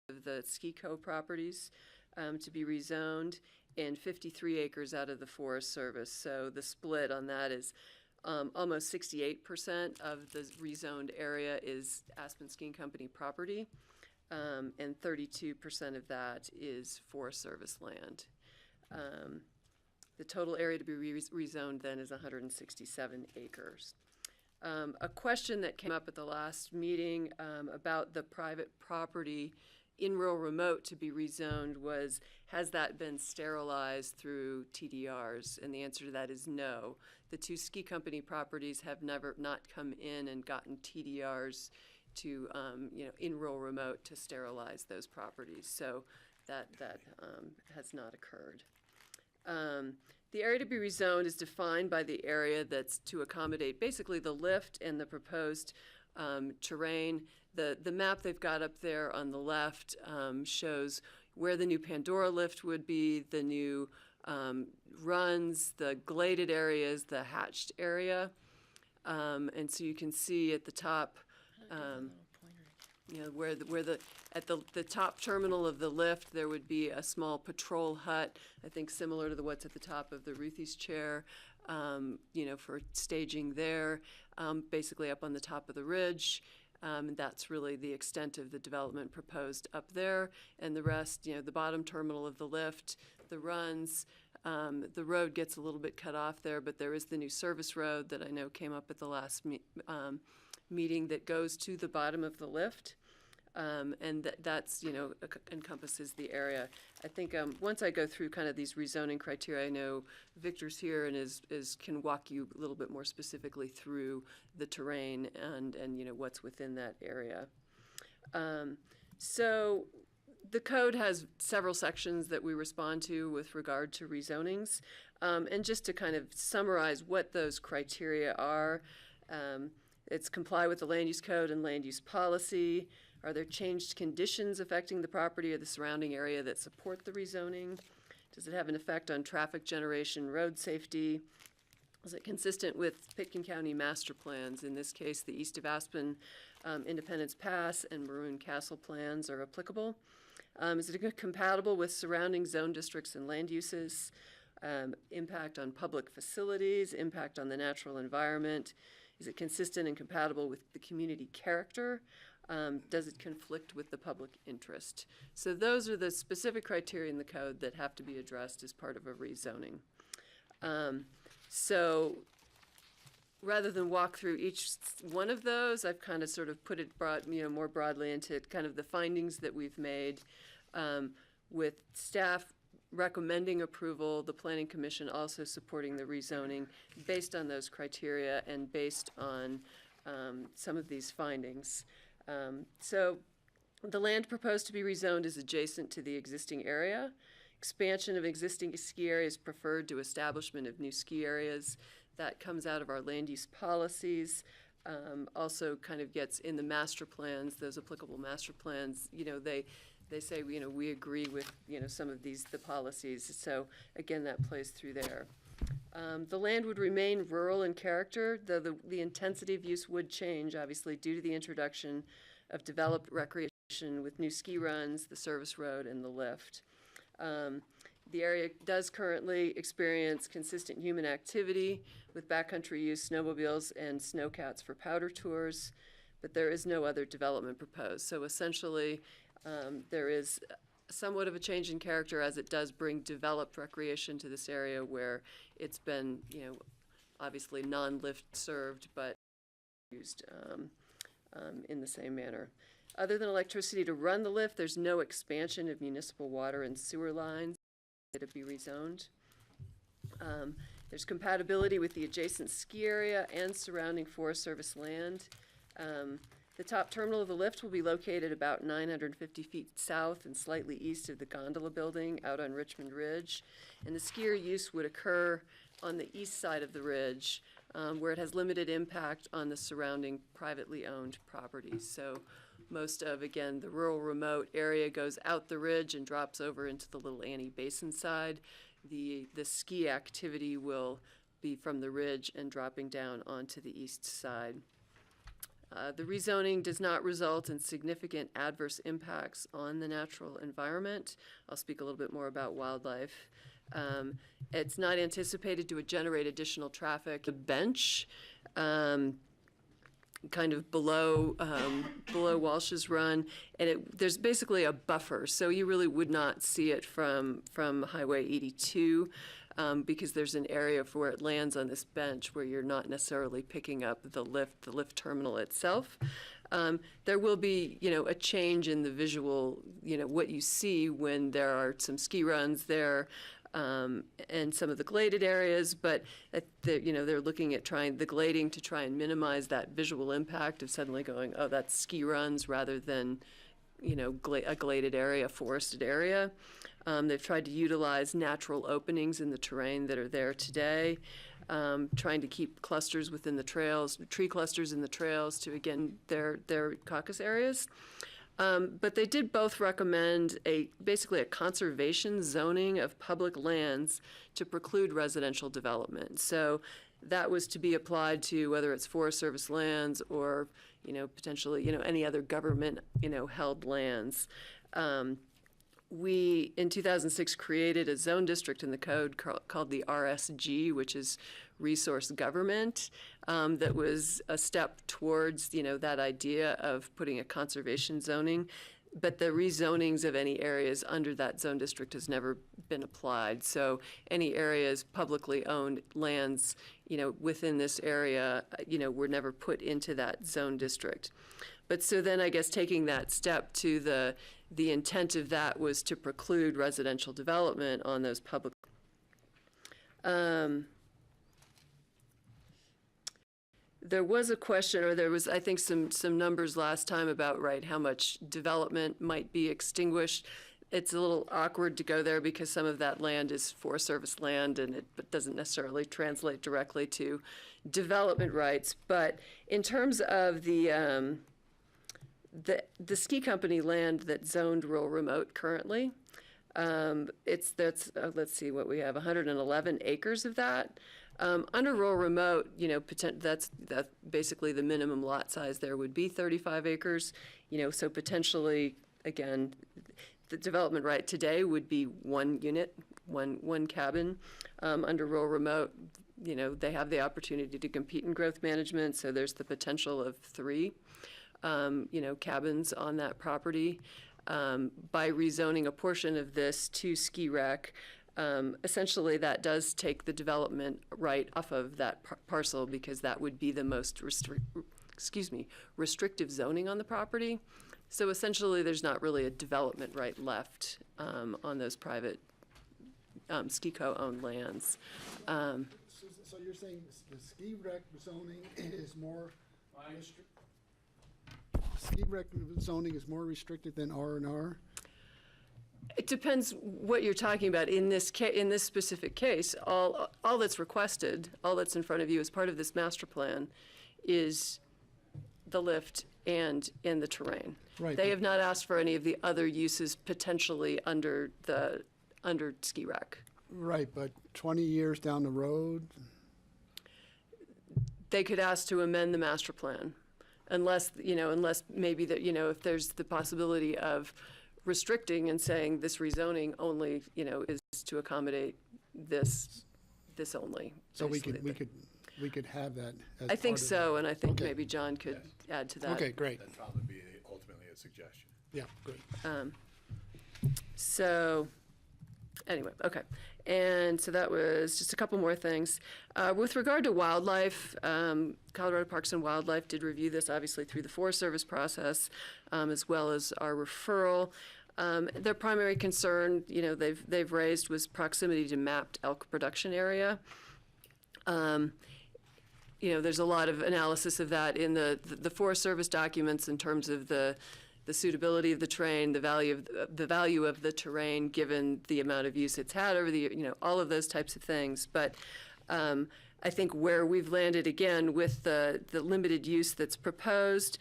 of the ski co properties to be rezoned, and 53 acres out of the Forest Service. So the split on that is almost 68% of the rezoned area is Aspen Skiing Company property, and 32% of that is Forest Service land. The total area to be rezoned then is 167 acres. A question that came up at the last meeting about the private property in rural remote to be rezoned was, has that been sterilized through TDRs? And the answer to that is no. The two ski company properties have not come in and gotten TDRs to, in rural remote to sterilize those properties. So that has not occurred. The area to be rezoned is defined by the area that's to accommodate basically the lift and the proposed terrain. The map they've got up there on the left shows where the new Pandora lift would be, the new runs, the gladed areas, the hatched area. And so you can see at the top, at the top terminal of the lift, there would be a small patrol hut, I think similar to what's at the top of the Ruthie's chair, for staging there, basically up on the top of the ridge. That's really the extent of the development proposed up there. And the rest, the bottom terminal of the lift, the runs, the road gets a little bit cut off there, but there is the new service road that I know came up at the last meeting that goes to the bottom of the lift. And that's, encompasses the area. I think once I go through kind of these rezoning criteria, I know Victor's here and can walk you a little bit more specifically through the terrain and what's within that area. So the code has several sections that we respond to with regard to rezonings. And just to kind of summarize what those criteria are, it's comply with the land use code and land use policy. Are there changed conditions affecting the property or the surrounding area that support the rezoning? Does it have an effect on traffic generation, road safety? Is it consistent with Pitkin County master plans? In this case, the East of Aspen Independence Pass and Maroon Castle plans are applicable. Is it compatible with surrounding zone districts and land uses? impact on public facilities, impact on the natural environment. Is it consistent and compatible with the community character? Does it conflict with the public interest? So those are the specific criteria in the code that have to be addressed as part of a rezoning. So rather than walk through each one of those, I've kind of sort of put it more broadly into kind of the findings that we've made, with staff recommending approval, the Planning Commission also supporting the rezoning based on those criteria and based on some of these findings. So the land proposed to be rezoned is adjacent to the existing area. Expansion of existing ski areas preferred to establishment of new ski areas. That comes out of our land use policies. Also kind of gets in the master plans, those applicable master plans, they say, we agree with, some of the policies. So again, that plays through there. The land would remain rural in character, though the intensity of use would change, obviously, due to the introduction of developed recreation with new ski runs, the service road, and the lift. The area does currently experience consistent human activity with backcountry use, snowmobiles, and snowcats for powder tours, but there is no other development proposed. So essentially, there is somewhat of a change in character as it does bring developed recreation to this area where it's been, obviously non-lift served, but used in the same manner. Other than electricity to run the lift, there's no expansion of municipal water and sewer lines to be rezoned. There's compatibility with the adjacent ski area and surrounding Forest Service land. The top terminal of the lift will be located about 950 feet south and slightly east of the gondola building out on Richmond Ridge. And the skier use would occur on the east side of the ridge, where it has limited impact on the surrounding privately owned properties. So most of, again, the rural remote area goes out the ridge and drops over into the Little Annie Basin side. The ski activity will be from the ridge and dropping down onto the east side. The rezoning does not result in significant adverse impacts on the natural environment. I'll speak a little bit more about wildlife. It's not anticipated to generate additional traffic. The bench, kind of below Walsh's Run, and there's basically a buffer, so you really would not see it from Highway 82. Because there's an area for where it lands on this bench where you're not necessarily picking up the lift terminal itself. There will be, a change in the visual, what you see when there are some ski runs there, and some of the gladed areas, but they're looking at trying the glading to try and minimize that visual impact of suddenly going, oh, that's ski runs rather than, a gladed area, a forested area. They've tried to utilize natural openings in the terrain that are there today, trying to keep clusters within the trails, tree clusters in the trails to, again, their caucus areas. But they did both recommend basically a conservation zoning of public lands to preclude residential development. So that was to be applied to whether it's Forest Service lands or, potentially, any other government, held lands. We, in 2006, created a zone district in the code called the RSG, which is Resource Government, that was a step towards, that idea of putting a conservation zoning. But the rezonings of any areas under that zone district has never been applied. So any areas, publicly owned lands, within this area, were never put into that zone district. But so then I guess taking that step to the intent of that was to preclude residential development on those public. There was a question, or there was, I think, some numbers last time about, how much development might be extinguished. It's a little awkward to go there because some of that land is Forest Service land and it doesn't necessarily translate directly to development rights. But in terms of the ski company land that's zoned rural remote currently, let's see what we have, 111 acres of that. Under rural remote, that's basically the minimum lot size there would be 35 acres. So potentially, again, the development right today would be one unit, one cabin. Under rural remote, you know, they have the opportunity to compete in growth management, so there's the potential of 3, you know, cabins on that property. By rezoning a portion of this to ski rec, essentially that does take the development right off of that parcel, because that would be the most restrictive zoning on the property. So essentially there's not really a development right left on those private ski co-owned lands. So you're saying the ski rec zoning is more ski rec zoning is more restricted than R&R? It depends what you're talking about. In this specific case, all that's requested, all that's in front of you as part of this master plan is the lift and in the terrain. Right. They have not asked for any of the other uses potentially under ski rec. Right, but 20 years down the road? They could ask to amend the master plan, unless maybe that, you know, if there's the possibility of restricting and saying this rezoning only, you know, is to accommodate this only. So we basically. could have that as I think part of so, the- and I think Okay. maybe John could add to that. Okay, great. That'd probably be ultimately a suggestion. Yeah, great. So, anyway, okay. And so that was just a couple more things. With regard to wildlife, Colorado Parks and Wildlife did review this, obviously, through the Forest Service process, as well as our referral. Their primary concern, you know, they've raised was proximity to mapped elk production area. You know, there's a lot of analysis of that in the Forest Service documents in terms of the suitability of the terrain, the value of the terrain given the amount of use it's had over the, you know, all of those types of things. But I think where we've landed again with the limited use that's proposed,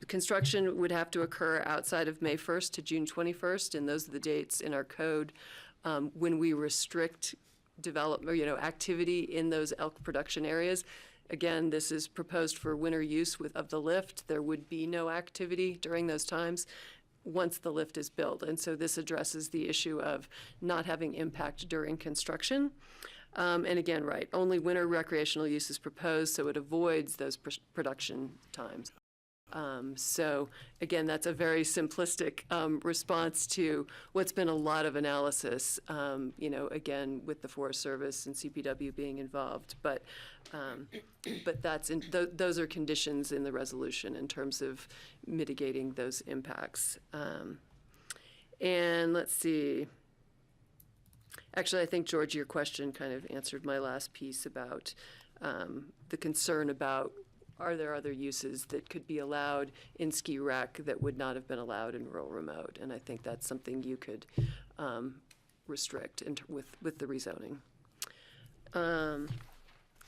construction would have to occur outside of May 1st to June 21st, and those are the dates in our code when we restrict development, you know, activity in those elk production areas. Again, this is proposed for winter use of the lift. There would be no activity during those times once the lift is built. And so this addresses the issue of not having impact during construction. And again, right, only winter recreational use is proposed, so it avoids those production times. So again, that's a very simplistic response to what's been a lot of analysis, you know, again, with the Forest Service and CPW being involved. But those are conditions in the resolution in terms of mitigating those impacts. And let's see. Actually, I think, George, your question kind of answered my last piece about the concern about are there other uses that could be allowed in ski rec that would not have been allowed in rural remote? And I think that's something you could restrict with the rezoning.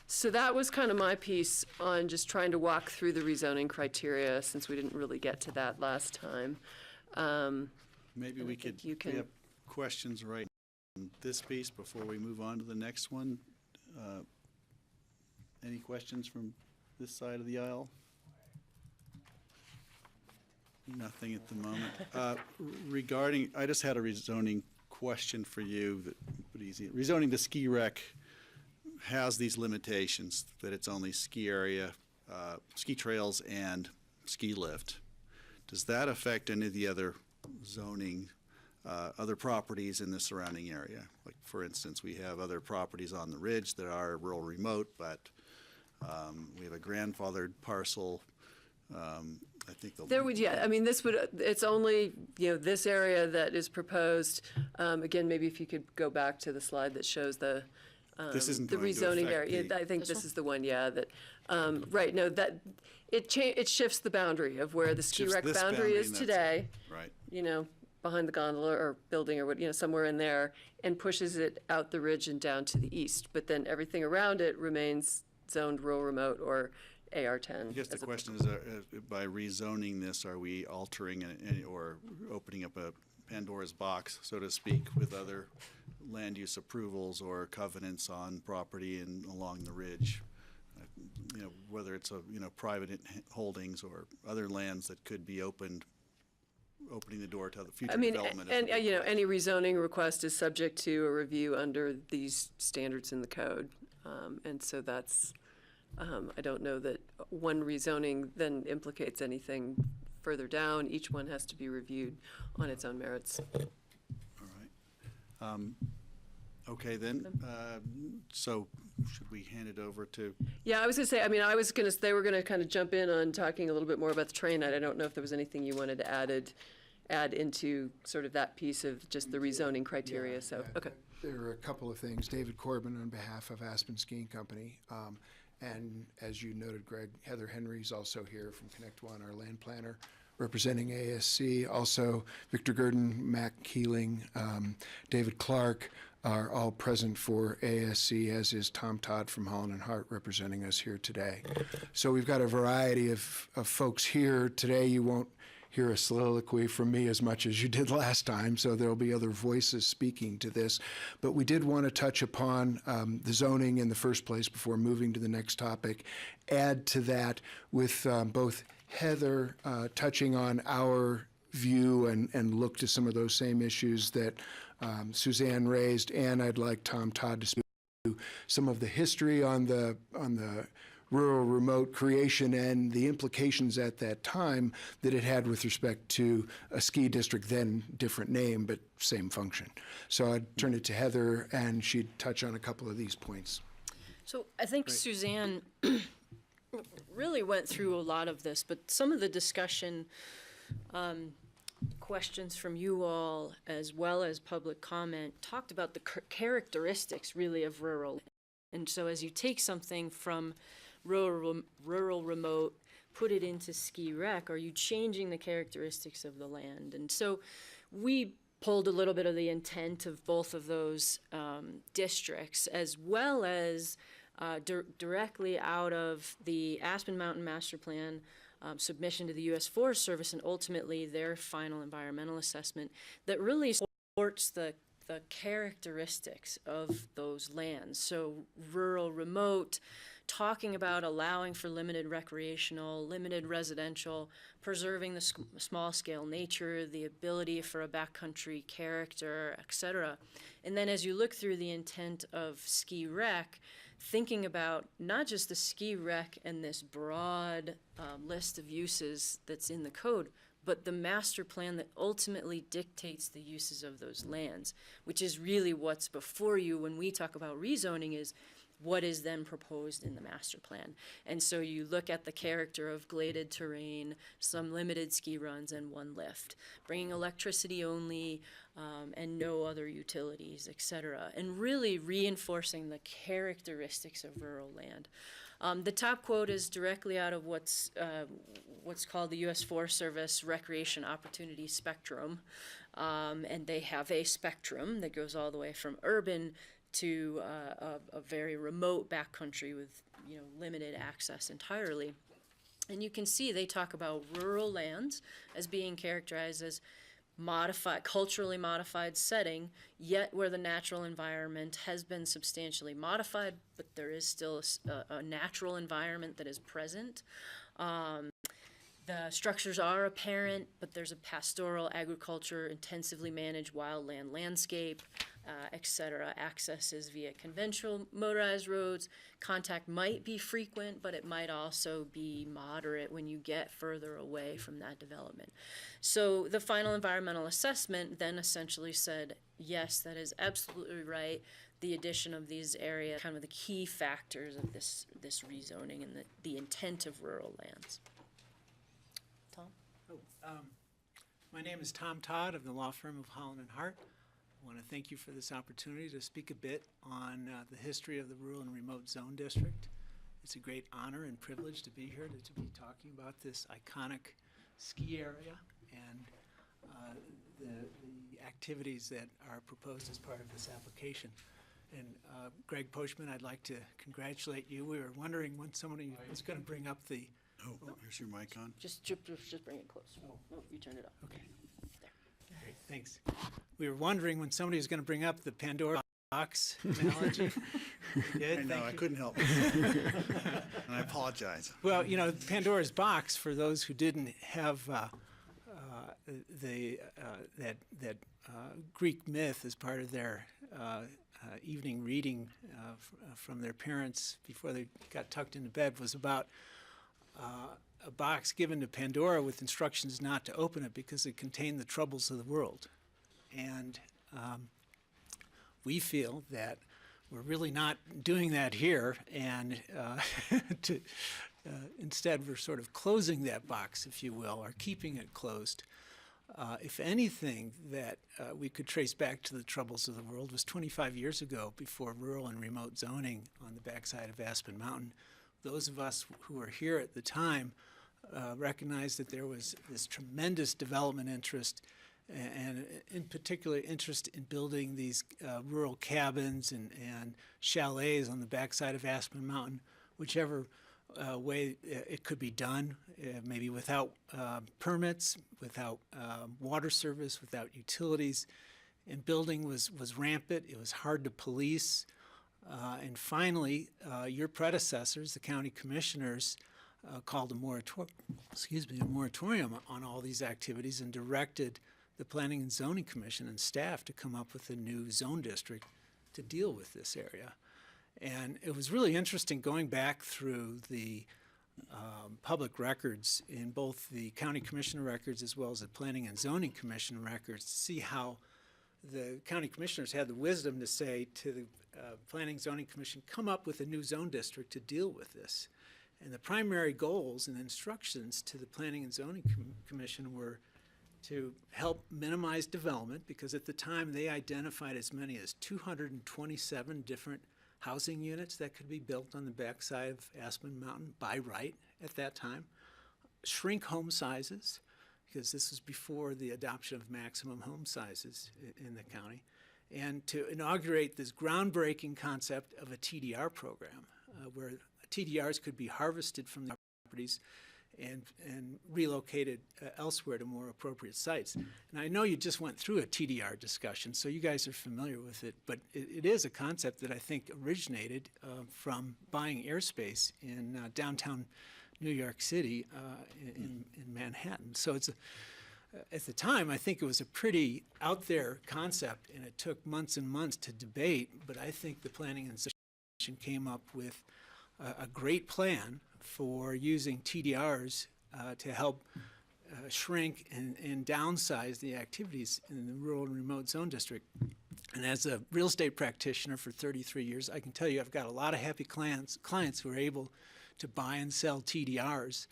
So that was kind of my piece on just trying to walk through the rezoning criteria, since we didn't really get to that last time. Maybe we have questions right on this piece before we move on to the next one. Any questions from this side of the aisle? Nothing at the moment. Regarding, I just had a rezoning question for you that would be easy. Rezoning to ski rec has these limitations, that it's only ski area, ski trails and ski lift. Does that affect any of the other zoning, other properties in the surrounding area? Like, for instance, we have other properties on the ridge that are rural remote, but we have a grandfathered parcel. I think I mean, it's only, you know, this area that is proposed. Again, maybe if you could go back to the slide that shows the rezoning area. I think this is the one, yeah, that, right, no, that, it shifts the boundary of where the ski rec boundary is today. Right. You know, behind the gondola or building or what, you know, somewhere in there, and pushes it out the ridge and down to the east. But then everything around it remains zoned rural remote or AR10. I guess the question is, by rezoning this, are we altering or opening up a Pandora's box, so to speak, with other land use approvals or covenants on property and along the ridge? You know, whether it's private holdings or other lands that could be opened opening the door to the future I mean, development. and, you know, any rezoning request is subject to a review under these standards in the code. And so that's, I don't know that one rezoning then implicates anything further down. Each one has to be reviewed on its own merits. All right. Okay, then, so should we hand it over to? Yeah, I was gonna say, I mean, they were gonna kind of jump in on talking a little bit more about the train night. I don't know if there was anything you wanted to add into sort of that piece of just the rezoning criteria, so, okay. There are a couple of things. David Corbin on behalf of Aspen Skiing Company. And as you noted, Greg, Heather Henry's also here from Connect One, our land planner, representing ASC. Also, Victor Gurdon, Mac Keeling, David Clark are all present for ASC, as is Tom Todd from Holland and Hart representing us here today. So we've got a variety of folks here. Today you won't hear a soliloquy from me as much as you did last time, so there'll be other voices speaking to this. But we did want to touch upon the zoning in the first place before moving to the next topic. Add to that with both Heather touching on our view and look to some of those same issues that Suzanne raised, and I'd like Tom Todd to speak to some of the history on the rural remote creation and the implications at that time that it had with respect to a ski district, then different name, but same function. So I'd turn it to Heather, and she'd touch on a couple of these points. So I think Suzanne really went through a lot of this, but some of the discussion, questions from you all, as well as public comment, talked about the characteristics really of rural. And so as you take something from rural remote, put it into ski rec, are you changing the characteristics of the land? And so we pulled a little bit of the intent of both of those districts, as well as directly out of the Aspen Mountain Master Plan submission to the U.S. Forest Service, and ultimately their final environmental assessment that really supports the characteristics of those lands. So rural remote, talking about allowing for limited recreational, limited residential, preserving the small scale nature, the ability for a backcountry character, etc. And then as you look through the intent of ski rec, thinking about not just the ski rec and this broad list of uses that's in the code, but the master plan that ultimately dictates the uses of those lands, which is really what's before you when we talk about rezoning, is what is then proposed in the master plan. And so you look at the character of gladed terrain, some limited ski runs, and one lift, bringing electricity only and no other utilities, etc., and really reinforcing the characteristics of rural land. The top quote is directly out of what's called the U.S. Forest Service Recreation Opportunity Spectrum, and they have a spectrum that goes all the way from urban to a very remote backcountry with limited access entirely. And you can see they talk about rural lands as being characterized as culturally modified setting, yet where the natural environment has been substantially modified, but there is still a natural environment that is present. The structures are apparent, but there's a pastoral, agriculture, intensively managed wildland landscape, etc. Access is via conventional motorized roads. Contact might be frequent, but it might also be moderate when you get further away from that development. So the final environmental assessment then essentially said, yes, that is absolutely right. The addition of these areas, kind of the key factors of this rezoning and the intent of rural lands. Tom? My name is Tom Todd of the law firm of Holland and Hart. I want to thank you for this opportunity to speak a bit on the history of the Rural and Remote Zone District. It's a great honor and privilege to be here to be talking about this iconic ski area and the activities that are proposed as part of this application. And Greg Pochman, I'd like to congratulate you. We were wondering when somebody was going to bring up the... Oh, here's your mic on. Just bring it close. Oh, you turn it up. Okay. There. Great, thanks. We were wondering when somebody was going to bring up the Pandora box analogy. I know, I couldn't help myself. And I apologize. Well, Pandora's box, for those who didn't have Greek myth as part of their evening reading from their parents before they got tucked into bed was about a box given to Pandora with instructions not to open it because it contained the troubles of the world. And we feel that we're really not doing that here, and instead we're sort of closing that box, if you will, or keeping it closed. If anything that we could trace back to the troubles of the world was 25 years ago, before rural and remote zoning on the backside of Aspen Mountain. Those of us who were here at the time recognized that there was this tremendous development interest, and in particular interest in building these rural cabins and chalets on the backside of Aspen Mountain, whichever way it could be done, maybe without permits, without water service, without utilities. And building was rampant. It was hard to police. And finally, your predecessors, the county commissioners, called a moratorium on all these activities and directed the Planning and Zoning Commission and staff to come up with a new zone district to deal with this area. And it was really interesting going back through the public records in both the county commissioner records as well as the Planning and Zoning Commission records to see how the county commissioners had the wisdom to say to the Planning and Zoning Commission, come up with a new zone district to deal with this. And the primary goals and instructions to the Planning and Zoning Commission were to help minimize development, because at the time they identified as many as 227 different housing units that could be built on the backside of Aspen Mountain by right at that time. Shrink home sizes, because this was before the adoption of maximum home sizes in the county. And to inaugurate this groundbreaking concept of a TDR program, where TDRs could be harvested from the properties and relocated elsewhere to more appropriate sites. And I know you just went through a TDR discussion, so you guys are familiar with it, but it is a concept that I think originated from buying airspace in downtown New York City in Manhattan. So it's at the time, I think it was a pretty out there concept, and it took months and months to debate, but I think the Planning and Zoning Commission came up with a great plan for using TDRs to help shrink and downsize the activities in the rural and remote zone district. And as a real estate practitioner for 33 years, I can tell you I've got a lot of happy clients who are able to buy and sell TDRs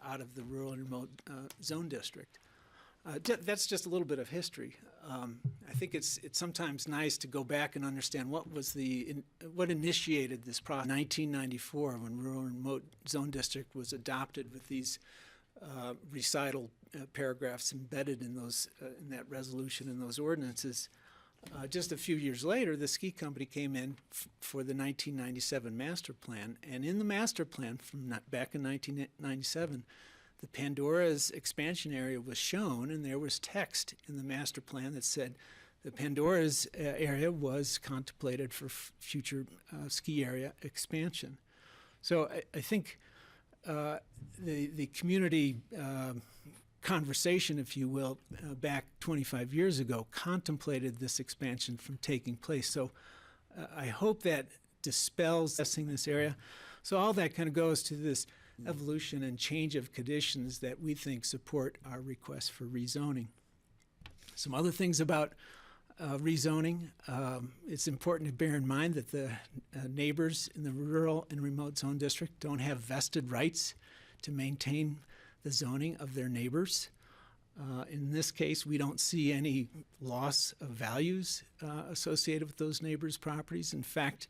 out of the rural and remote zone district. That's just a little bit of history. I think it's sometimes nice to go back and understand what initiated this process. In 1994, when rural and remote zone district was adopted with these recital paragraphs embedded in those in that resolution and those ordinances. Just a few years later, the ski company came in for the 1997 master plan, and in the master plan from back in 1997. The Pandora's expansion area was shown, and there was text in the master plan that said the Pandora's area was contemplated for future ski area expansion. So I think the community conversation, if you will, back 25 years ago contemplated this expansion from taking place. So I hope that dispels this area. So all that kind of goes to this evolution and change of conditions that we think support our request for rezoning. Some other things about rezoning. It's important to bear in mind that the neighbors in the rural and remote zone district don't have vested rights to maintain the zoning of their neighbors. In this case, we don't see any loss of values associated with those neighbors' properties. In fact,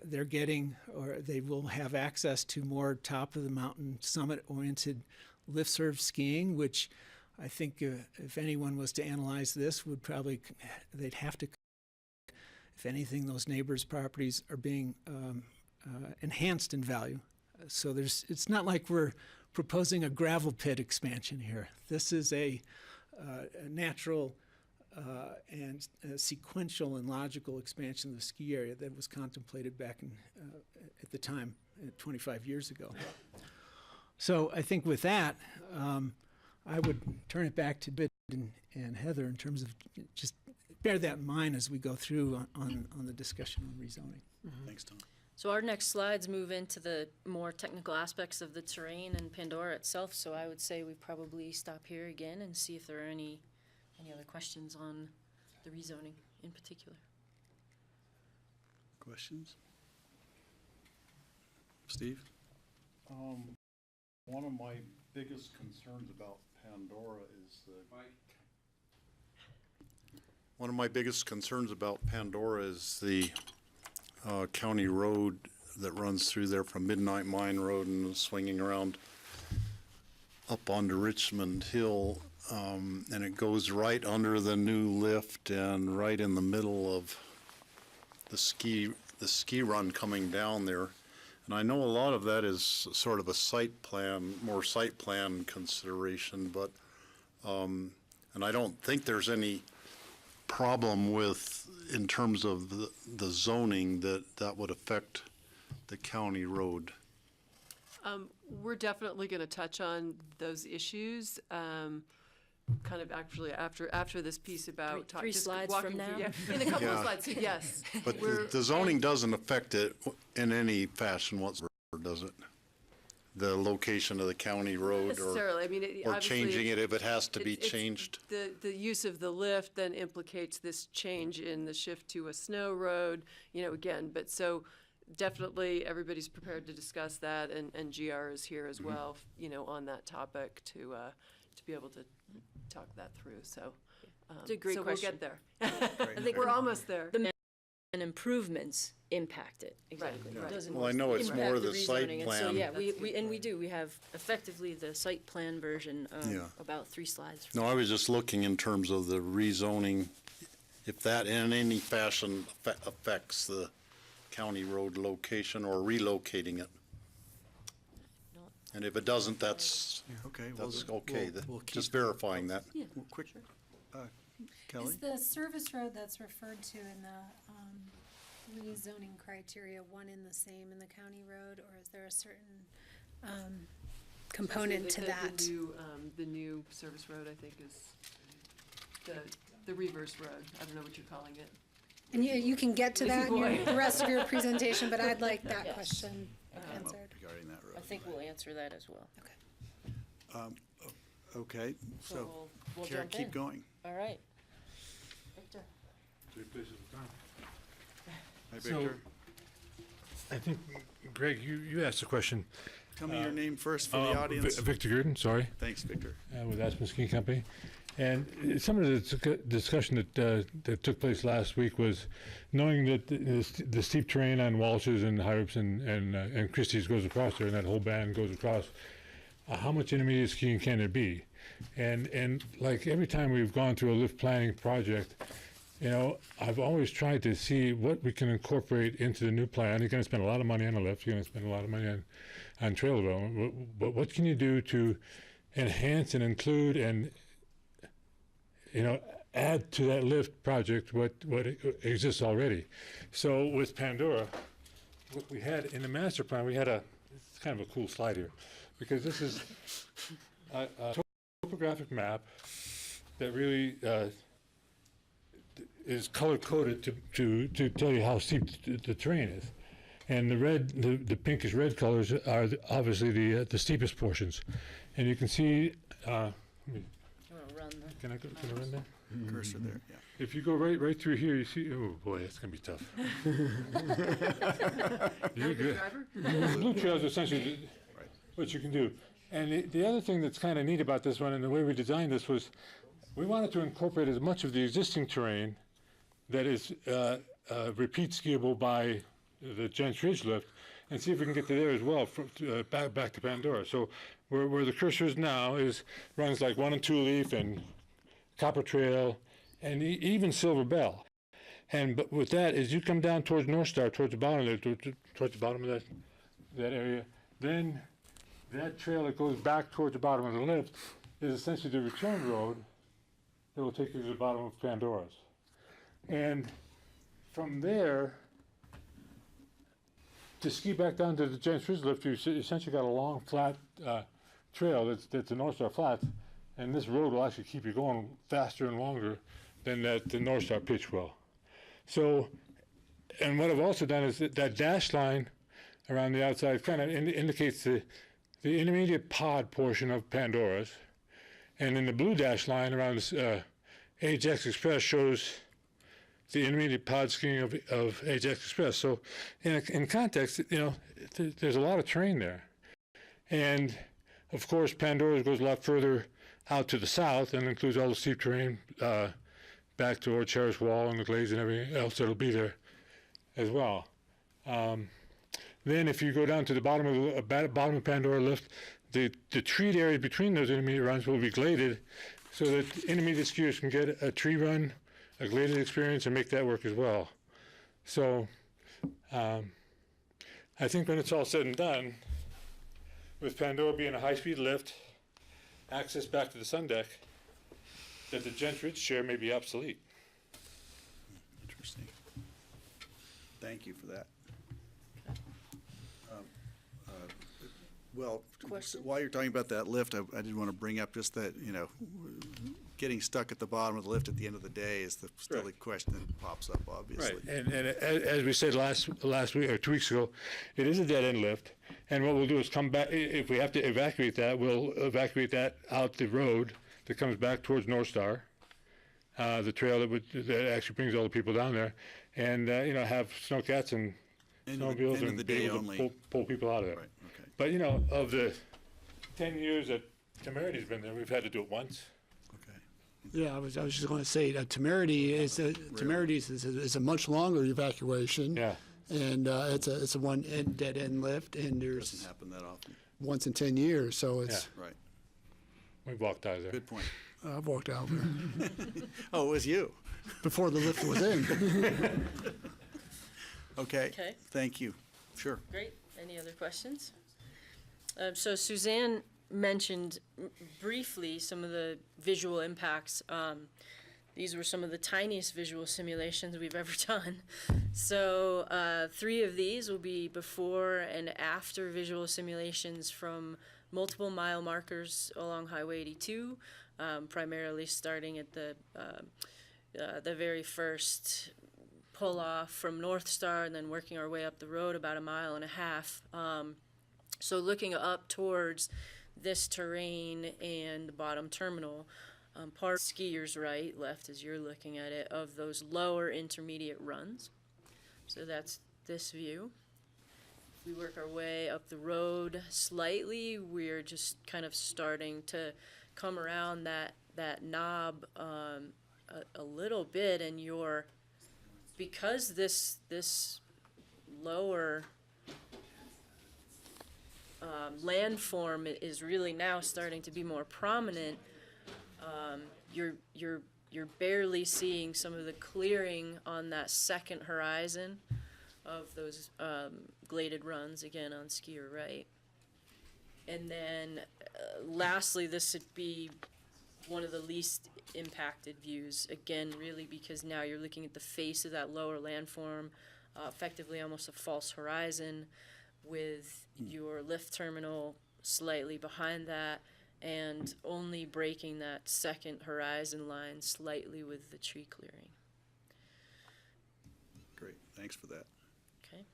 they're getting, or they will have access to more top of the mountain summit-oriented lift serve skiing, which I think if anyone was to analyze this, they'd have to, if anything, those neighbors' properties are being enhanced in value. So it's not like we're proposing a gravel pit expansion here. This is a natural and sequential and logical expansion of the ski area that was contemplated back in, at the time, 25 years ago. So I think with that, I would turn it back to Bit and Heather in terms of just bear that in mind as we go through on the discussion on rezoning. Thanks, Tom. So our next slides move into the more technical aspects of the terrain and Pandora itself, so I would say we probably stop here again and see if there are any other questions on the rezoning in particular. Questions? Steve? One of my biggest concerns about Pandora is the county road that runs through there from Midnight Mine Road and swinging around up onto Richmond Hill. And it goes right under the new lift and right in the middle of the ski run coming down there. And I know a lot of that is sort of a more site plan consideration, but, and I don't think there's any problem with, in terms of the zoning, that would affect the county road. We're definitely going to touch on those issues. Kind of actually after this piece about Three just slides walking from now? through, in a couple of slides, yes. But the zoning doesn't affect it in any fashion whatsoever, does it? The location of the county road Necessarily. I mean, or obviously changing it if it has to be it's changed? The use of the lift then implicates this change in the shift to a snow road, again, but so definitely everybody's prepared to discuss that, and GR is here as well, on that topic to be able to talk that through, so. It's a great question. We'll get there. I think we're almost there. And improvements impact it, exactly. Right. It doesn't Well, I know it's more impact the site rezoning. And so, plan. yeah, we do, we have effectively the site plan version, Yeah. about 3 slides. No, I was just looking in terms of the rezoning, if that in any fashion affects the county road location or relocating it. And if it doesn't, that's Okay. okay. We'll keep- Just verifying that. Yeah, Quick, Kelly? Is the service road that's referred to in the rezoning criteria one in the same in the county road, or is there a certain component to that? The new service road, I think, is the reverse road. I don't know what you're calling it. And you can get to that in Boy. the rest of your presentation, but I'd like that Yes. question answered. Regarding that road. I think we'll answer that as well. Okay, So we'll Kara, jump keep in. going. All right. Victor? Hi, So- Victor. I think, Greg, you asked a question. Tell me your name first for the audience. Victor Gurdon, sorry, Thanks, Victor. with Aspen Skiing Company. And some of the discussion that took place last week was knowing that the steep terrain on Walsh's and Hyrups and Christie's goes across there, and that whole band goes across. How much intermediate skiing can there be? And like every time we've gone through a lift planning project, I've always tried to see what we can incorporate into the new plan. You're going to spend a lot of money on a lift. You're going to spend a lot of money on trail development. But what can you do to enhance and include and add to that lift project what exists already? So with Pandora, what we had in the master plan, it's kind of a cool slide here, because this is a topographic map that really is color-coded to tell you how steep the terrain is. And the pinkish red colors are obviously the steepest portions. And you can see, Can I run there? Cursor there, yeah. If you go right through here, you see, oh boy, that's gonna be tough. You're good. Blue trails are essentially what you can do. And the other thing that's kind of neat about this one and the way we designed this was we wanted to incorporate as much of the existing terrain that is repeat skiable by the Gents Ridge lift and see if we can get to there as well, back to Pandora. So where the cursor is now runs like 1 and 2 Leaf and Copper Trail and even Silver Bell. But with that, as you come down towards North Star, towards the bottom of that area, then that trail that goes back towards the bottom of the lift is essentially the return road that will take you to the bottom of Pandora's. And from there, to ski back down to the Gents Ridge lift, you essentially got a long, flat trail that's the North Star Flats. and this road will actually keep you going faster and longer than the North Star pitch will. So, and what I've also done is that dash line around the outside kind of indicates the intermediate pod portion of Pandora's, and then the blue dash line around Ajax Express shows the intermediate pod skiing of Ajax Express. So in context, there's a lot of terrain there. And of course, Pandora's goes a lot further out to the south and includes all the steep terrain back toward Cherris Wall and the Glades and everything else that'll be there as well. Then if you go down to the bottom of Pandora Lift, the treed area between those intermediate runs will be gladed so that intermediate skiers can get a tree run, a graded experience, and make that work as well. So I think when it's all said and done, with Pandora being a high-speed lift, access back to the sun deck, that the Gents Ridge chair may be obsolete. Interesting. Thank you for that. Well, while you're talking about that lift, I did want to bring up just that, getting stuck at the bottom of the lift at the end of the day is still the question that pops up, obviously. Right, and as we said last week or 2 weeks ago, it is a dead-end lift, and what we'll do is come back, if we have to evacuate that, we'll evacuate that out the road that comes back towards North Star, the trail that actually brings all the people down there, and have snowcats and snowmobiles and be able to pull people out of there. Right, okay. But of the 10 years that Temerity's been there, we've had to do it once. Yeah, I was just going to say Temerity is a much longer evacuation. Yeah. And it's a one dead end lift, and there's Doesn't happen that often. once in 10 years, so it's. Yeah. Right. We walked out of there. Good point. I've walked out there Oh, it was you. before the lift was in. Okay. Okay. Thank you. Sure. Great. Any other questions? So Suzanne mentioned briefly some of the visual impacts. These were some of the tiniest visual simulations we've ever done. So 3 of these will be before and after visual simulations from multiple mile markers along Highway 82, primarily starting at the very first pull off from North Star and then working our way up the road about 1.5 miles. So looking up towards this terrain and the bottom terminal, part skiers right, left as you're looking at it, of those lower intermediate runs. So that's this view. If we work our way up the road slightly, we're just kind of starting to come around that knob a little bit, and because this lower landform is really now starting to be more prominent, you're barely seeing some of the clearing on that second horizon of those gladed runs, again on skier right. And then lastly, this would be one of the least impacted views, again really because now you're looking at the face of that lower landform, effectively almost a false horizon, with your lift terminal slightly behind that and only breaking that second horizon line slightly with the tree clearing. Great. Thanks for that. Okay.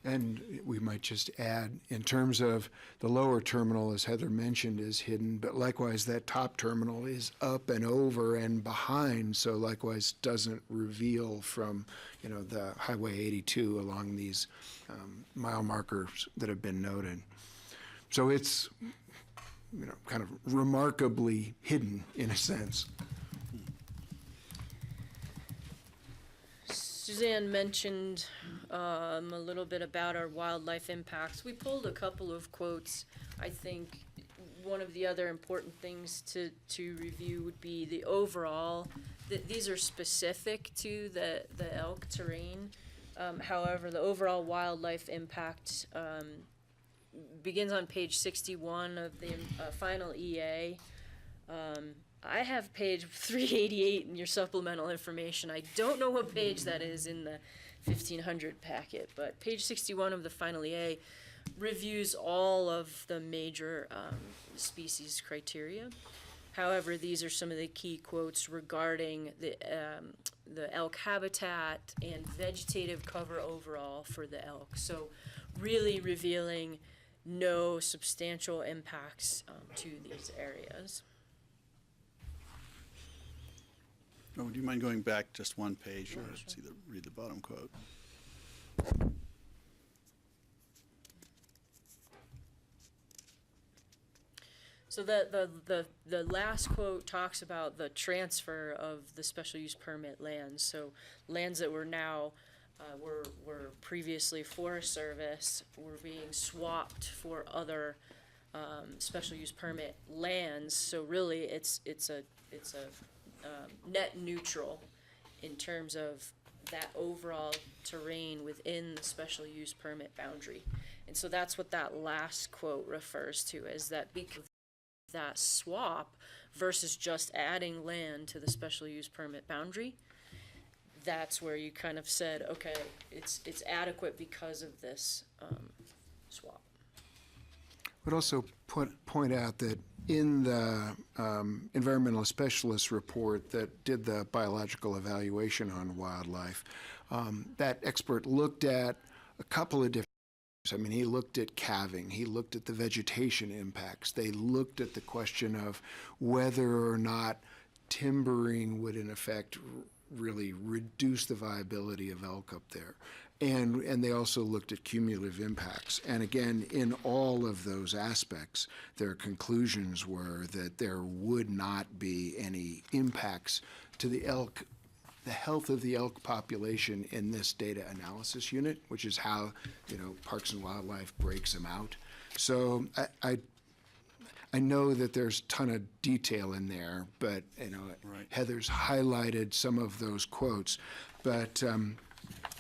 And we might just add, in terms of the lower terminal, as Heather mentioned, is hidden, but likewise that top terminal is up and over and behind, so likewise doesn't reveal from, the Highway 82 along these mile markers that have been noted. So it's, kind of remarkably hidden in a sense. Suzanne mentioned a little bit about our wildlife impacts. We pulled a couple of quotes. I think one of the other important things to review would be the overall, these are specific to the elk terrain. However, the overall wildlife impact begins on page 61 of the final EA. I have page 388 in your supplemental information. I don't know what page that is in the 1500 packet, but page 61 of the final EA reviews all of the major species criteria. However, these are some of the key quotes regarding the elk habitat and vegetative cover overall for the elk. So really revealing no substantial impacts to these areas. Oh, do you mind going back just one page, or see read the bottom quote? So the last quote talks about the transfer of the special use permit lands. So lands that were now were previously Forest Service were being swapped for other special use permit lands. So really, it's a net neutral in terms of that overall terrain within the special use permit boundary. And so that's what that last quote refers to, is that because that swap versus just adding land to the special use permit boundary, that's where you kind of said, okay, it's adequate because of this swap. Would also point out that in the environmental specialist report that did the biological evaluation on wildlife, that expert looked at a couple of different. I mean, he looked at calving, he looked at the vegetation impacts, they looked at the question of whether or not timbering would in effect really reduce the viability of elk up there. And they also looked at cumulative impacts. And again, in all of those aspects, their conclusions were that there would not be any impacts to the elk, the health of the elk population in this data analysis unit, which is how, Parks and Wildlife breaks them out. So I know that there's a ton of detail in there, but, Right. Heather's highlighted some of those quotes. But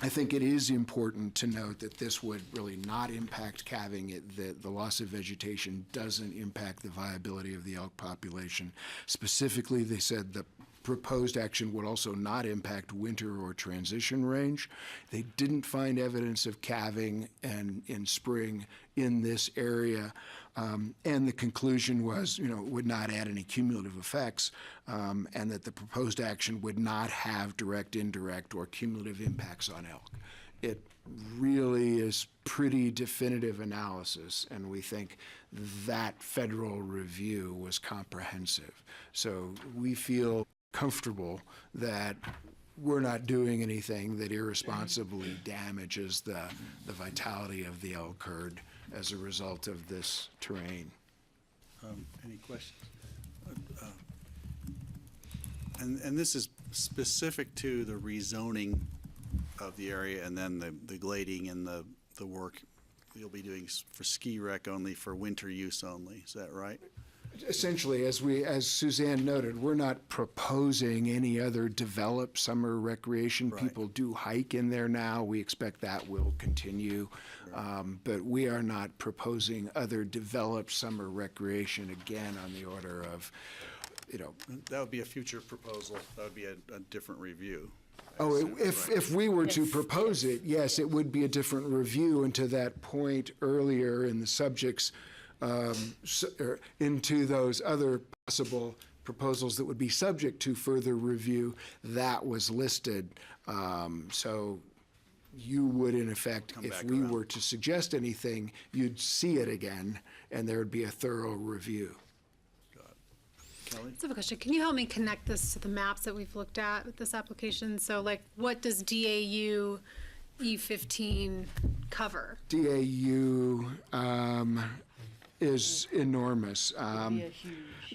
I think it is important to note that this would really not impact calving. The loss of vegetation doesn't impact the viability of the elk population. Specifically, they said the proposed action would also not impact winter or transition range. They didn't find evidence of calving and in spring in this area. And the conclusion was, would not add any cumulative effects, and that the proposed action would not have direct, indirect, or cumulative impacts on elk. It really is pretty definitive analysis, and we think that federal review was comprehensive. So we feel comfortable that we're not doing anything that irresponsibly damages the vitality of the elk herd as a result of this terrain. Any questions? And this is specific to the rezoning of the area, and then the glading and the work you'll be doing for ski rec only, for winter use only. Is that right? Essentially, as Suzanne noted, we're not proposing any other developed summer recreation. Right. People do hike in there now. We expect that will continue. But we are not proposing other developed summer recreation, again, on the order of, That would be a future proposal. That would be a different review. If we were to propose it, yes, it would be a different review. And to that point earlier in the subjects, into those other possible proposals that would be subject to further review, that was listed. So you would, in effect, if we were to suggest anything, you'd see it again, and there would be a thorough review. Kelly? I have a question. Can you help me connect this to the maps that we've looked at with this application? So, what does DAU E15 cover? DAU is enormous.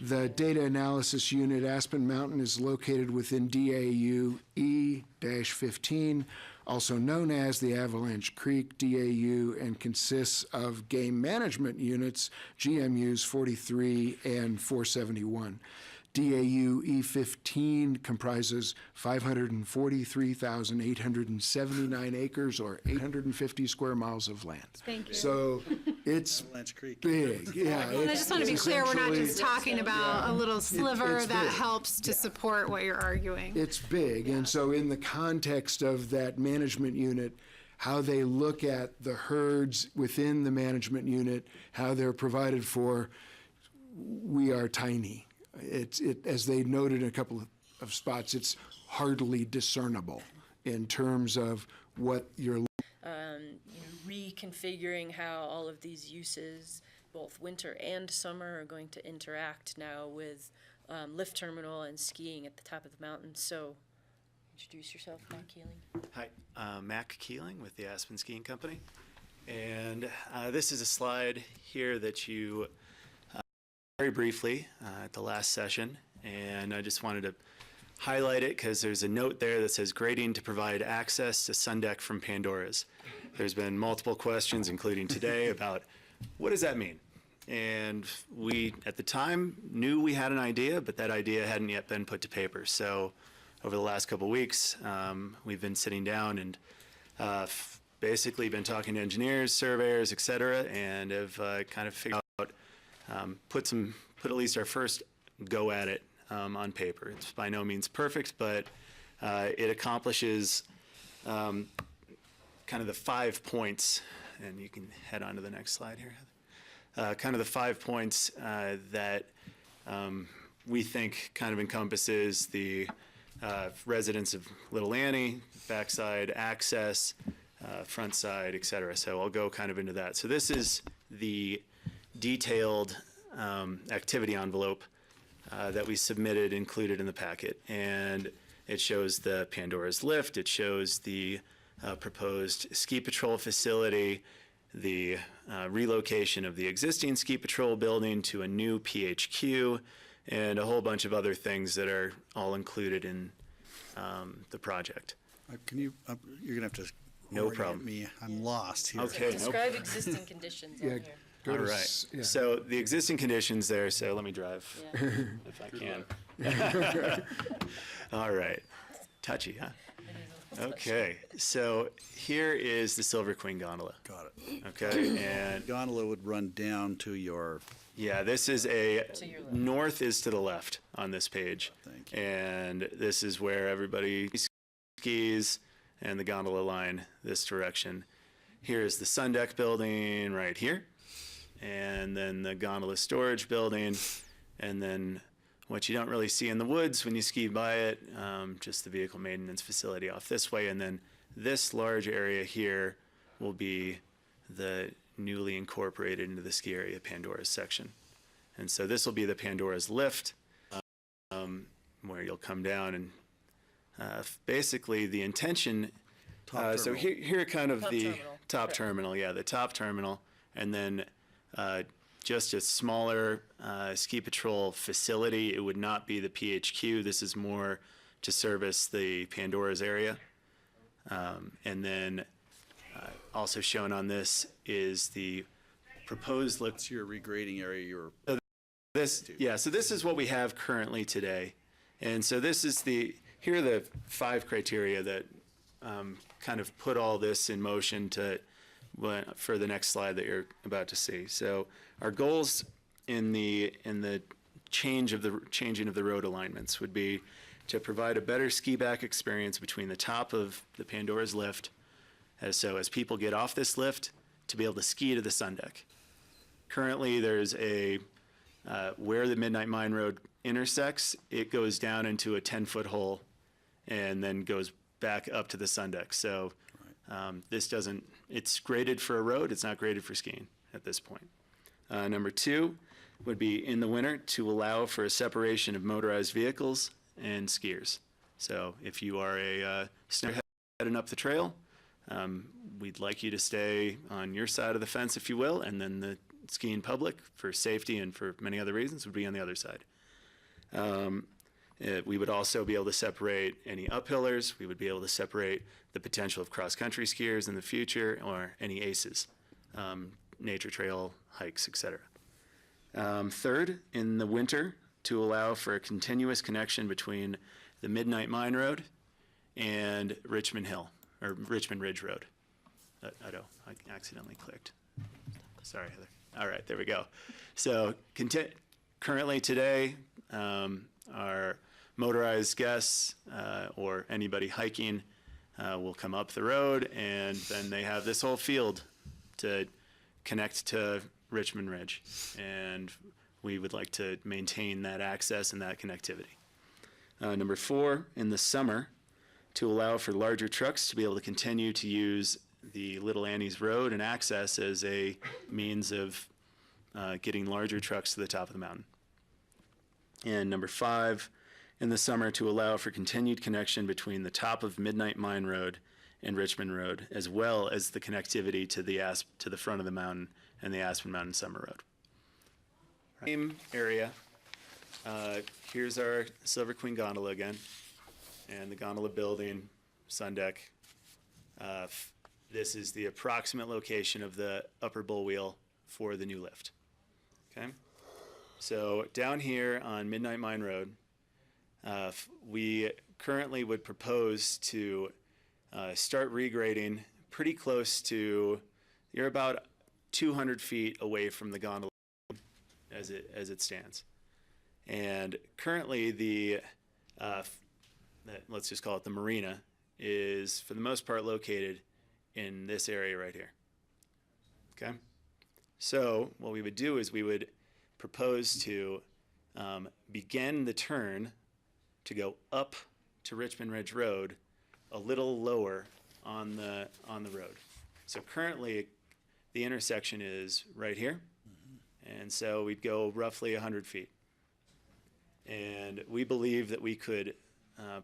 The data analysis unit, Aspen Mountain, is located within DAU E-15, also known as the Avalanche Creek DAU, and consists of game management units, GMUs 43 and 471. DAU E15 comprises 543,879 acres, or 850 square miles of land. Thank you. So it's big. Yeah, Well, I just want to be clear, we're not just talking about a little sliver it's that big. helps to support what you're arguing. It's big, and so in the context of that management unit, how they look at the herds within the management unit, how they're provided for, we are tiny. As they noted in a couple of spots, it's hardly discernible in terms of what you're reconfiguring how all of these uses, both winter and summer, are going to interact now with lift terminal and skiing at the top of the mountain. So introduce yourself, Matt Keeling. Hi, Mac Keeling with the Aspen Skiing Company. And this is a slide here that you very briefly at the last session, and I just wanted to highlight it because there's a note there that says grading to provide access to sun deck from Pandora's. There's been multiple questions, including today, about what does that mean? And we, at the time, knew we had an idea, but that idea hadn't yet been put to paper. So over the last couple of weeks, we've been sitting down and basically been talking to engineers, surveyors, et cetera, and have kind of figured out, put at least our first go at it on paper. It's by no means perfect, but it accomplishes kind of the 5 points, and you can head on to the next slide here, kind of the 5 points that we think kind of encompasses the residents of Little Annie, backside access, front side, et cetera. So I'll go kind of into that. So this is the detailed activity envelope that we submitted, included in the packet. And it shows the Pandora's lift, it shows the proposed ski patrol facility, the relocation of the existing ski patrol building to a new PHQ, and a whole bunch of other things that are all included in the project. Can you, you're gonna have to No orient problem. me. I'm lost here. Okay. Describe existing conditions on here. All right. So the existing conditions there, so let me drive if I can. All right. Touchy, huh? Okay. So here is the Silver Queen gondola. Got it. Okay. And gondola would run down to your. Yeah, this is north is to the left on this page. Thank you. And this is where everybody skis, and the gondola line this direction. Here is the sun deck building right here. And then the gondola storage building, and then what you don't really see in the woods when you ski by it, just the vehicle maintenance facility off this way, and then this large area here will be the newly incorporated into the ski area Pandora's section. And so this will be the Pandora's lift, where you'll come down and basically the intention, so here kind of the top terminal, yeah, the top terminal, and then just a smaller ski patrol facility. It would not be the PHQ. This is more to service the Pandora's area. And then also shown on this is the proposed lift. What's your regrading area? So this is what we have currently today. And so this is here are the 5 criteria that kind of put all this in motion for the next slide that you're about to see. So our goals in the changing of the road alignments would be to provide a better ski back experience between the top of the Pandora's lift, as people get off this lift to be able to ski to the sun deck. Currently, there's where the Midnight Mine Road intersects, it goes down into a 10-foot hole and then goes back up to the sun deck. So it's graded for a road, it's not graded for skiing at this point. Number 2 would be in the winter to allow for a separation of motorized vehicles and skiers. So if you are a snowhead heading up the trail, we'd like you to stay on your side of the fence, if you will, and then the skiing public, for safety and for many other reasons, would be on the other side. We would also be able to separate any uphillers. We would be able to separate the potential of cross-country skiers in the future, or any ACEs, nature trail hikes, etc. Third, in the winter, to allow for a continuous connection between the Midnight Mine Road and Richmond Hill, or Richmond Ridge Road. I accidentally clicked. Sorry, Heather. All right, there we go. So currently today, our motorized guests or anybody hiking will come up the road, and then they have this whole field to connect to Richmond Ridge. And we would like to maintain that access and that connectivity. Number 4, in the summer, to allow for larger trucks to be able to continue to use the Little Annie's Road and access as a means of getting larger trucks to the top of the mountain. And number 5, in the summer, to allow for continued connection between the top of Midnight Mine Road and Richmond Road, as well as the connectivity to the front of the mountain and the Aspen Mountain Summer Road. Same area. Here's our Silver Queen gondola again, and the gondola building, sun deck. This is the approximate location of the upper bull wheel for the new lift. Okay, so down here on Midnight Mine Road, we currently would propose to start regrading pretty close to, you're about 200 feet away from the gondola as it stands. And currently let's just call it the marina, is for the most part located in this area right here. Okay? So what we would do is we would propose to begin the turn to go up to Richmond Ridge Road a little lower on the road. So currently the intersection is right here, and so we'd go roughly 100 feet. And we believe that we could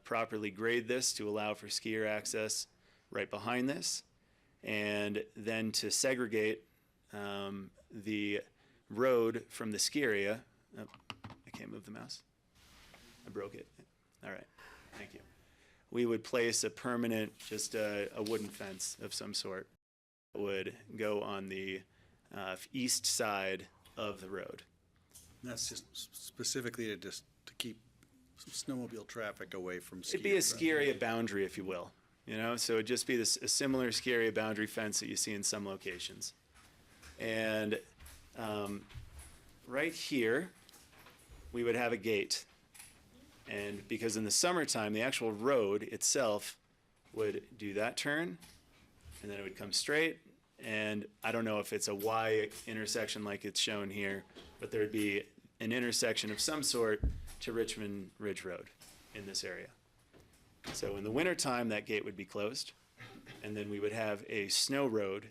properly grade this to allow for skier access right behind this, and then to segregate the road from the ski area. Oh, I can't move the mouse. I broke it. All right, thank you. We would place a permanent, just a wooden fence of some sort that would go on the east side of the road. And that's just specifically to keep some snowmobile traffic away from skiers. It'd be a ski area boundary, if you will. You know, so it'd just be a similar ski area boundary fence that you see in some locations. And right here, we would have a gate. And because in the summertime, the actual road itself would do that turn, and then it would come straight. And I don't know if it's a Y intersection like it's shown here, but there'd be an intersection of some sort to Richmond Ridge Road in this area. So in the wintertime, that gate would be closed, and then we would have a snow road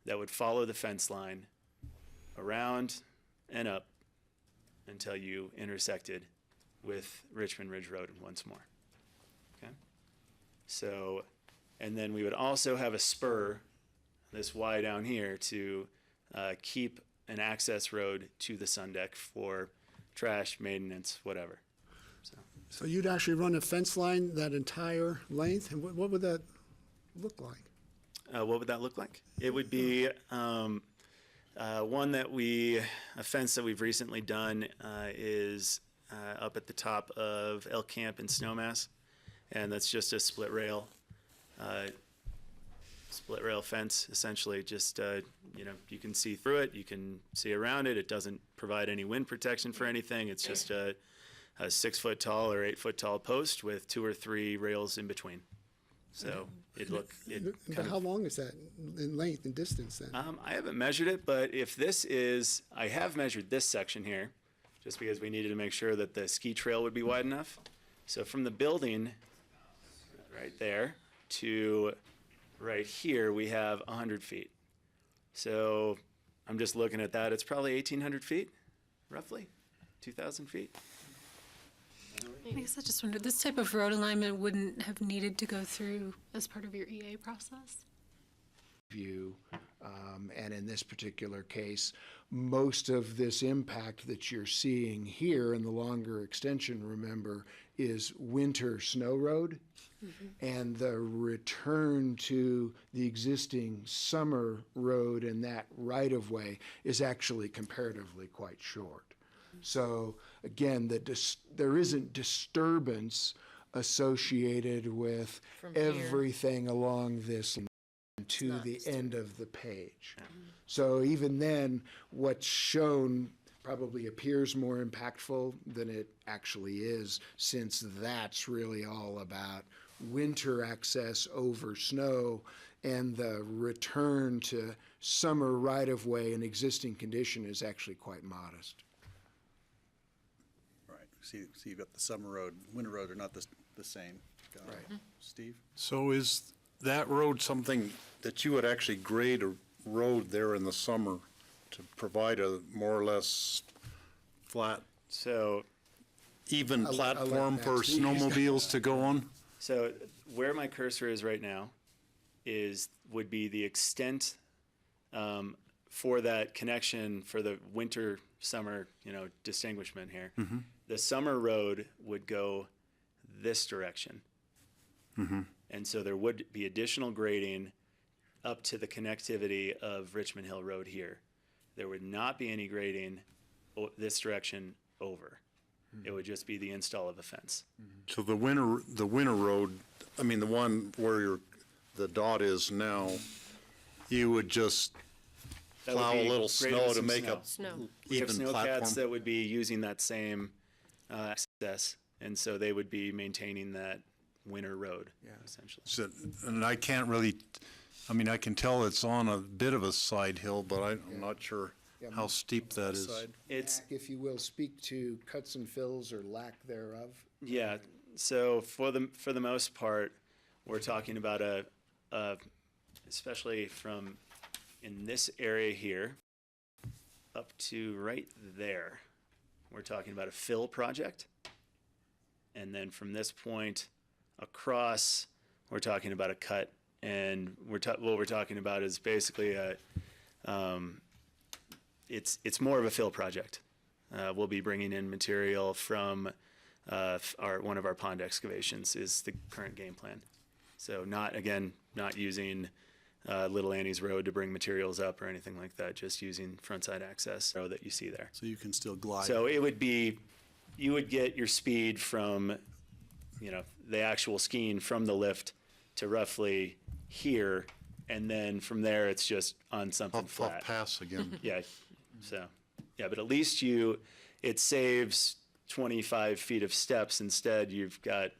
that would follow the fence line around and up until you intersected with Richmond Ridge Road once more. Okay? So, and then we would also have a spur, this Y down here, to keep an access road to the sun deck for trash, maintenance, whatever. So you'd actually run a fence line that entire length, and what would that look like? What would that look like? It would be a fence that we've recently done is up at the top of Elk Camp in Snowmass, and that's just a split rail fence, essentially. Just you can see through it, you can see around it. It doesn't provide any wind protection for anything. It's just a 6 foot tall or 8 foot tall post with 2 or 3 rails in between. So How long is that in length and distance then? I haven't measured it, but I have measured this section here, just because we needed to make sure that the ski trail would be wide enough. So from the building right there to right here, we have 100 feet. So I'm just looking at that. It's probably 1,800 feet, roughly, 2,000 feet. I guess I just wondered, this type of road alignment wouldn't have needed to go through as part of your EA process? And in this particular case, most of this impact that you're seeing here in the longer extension, remember, is winter snow road. And the return to the existing summer road and that right-of-way is actually comparatively quite short. So again, there isn't disturbance associated with everything along this to the end of the page. So even then, what's shown probably appears more impactful than it actually is, since that's really all about winter access over snow and the return to summer right-of-way in existing condition is actually quite modest. Right, see, you've got the summer road, winter road are not the same. Got it. Right. Steve? So is that road something that you would actually grade a road there in the summer to provide a more or less flat, So, even I'll let platform Matt for speak. snowmobiles to go on? so where my cursor is right now would be the extent for that connection for the winter summer distinguishment here. The summer road would go this direction, and so there would be additional grading up to the connectivity of Richmond Hill Road here. There would not be any grading this direction over. It would just be the install of a fence. So the winter road, I mean, the one where the dot is now, you would just That would plow a be little graded snow with to some make snow. a Snow. We have even snowcats platform? that would be using that same access, and so they would be maintaining that winter road, essentially. So, and I can't really, I mean, I can tell it's on a bit of a side hill, but I'm not sure how steep that is. It's, Jack, if you will, speak to cuts and fills or lack thereof. yeah, so for the most part, we're talking about especially from in this area here up to right there, we're talking about a fill project. And then from this point across, we're talking about a cut. And what we're talking about is basically it's more of a fill project. We'll be bringing in material from one of our pond excavations is the current game plan. So not using Little Annie's Road to bring materials up or anything like that, just using frontside access road that you see there. So you can still glide. So it would be, you would get your speed from, the actual skiing from the lift to roughly here, and then from there it's just on something Up flat. pass again. Yeah, so, yeah, but at least it saves 25 feet of steps. Instead, you've got,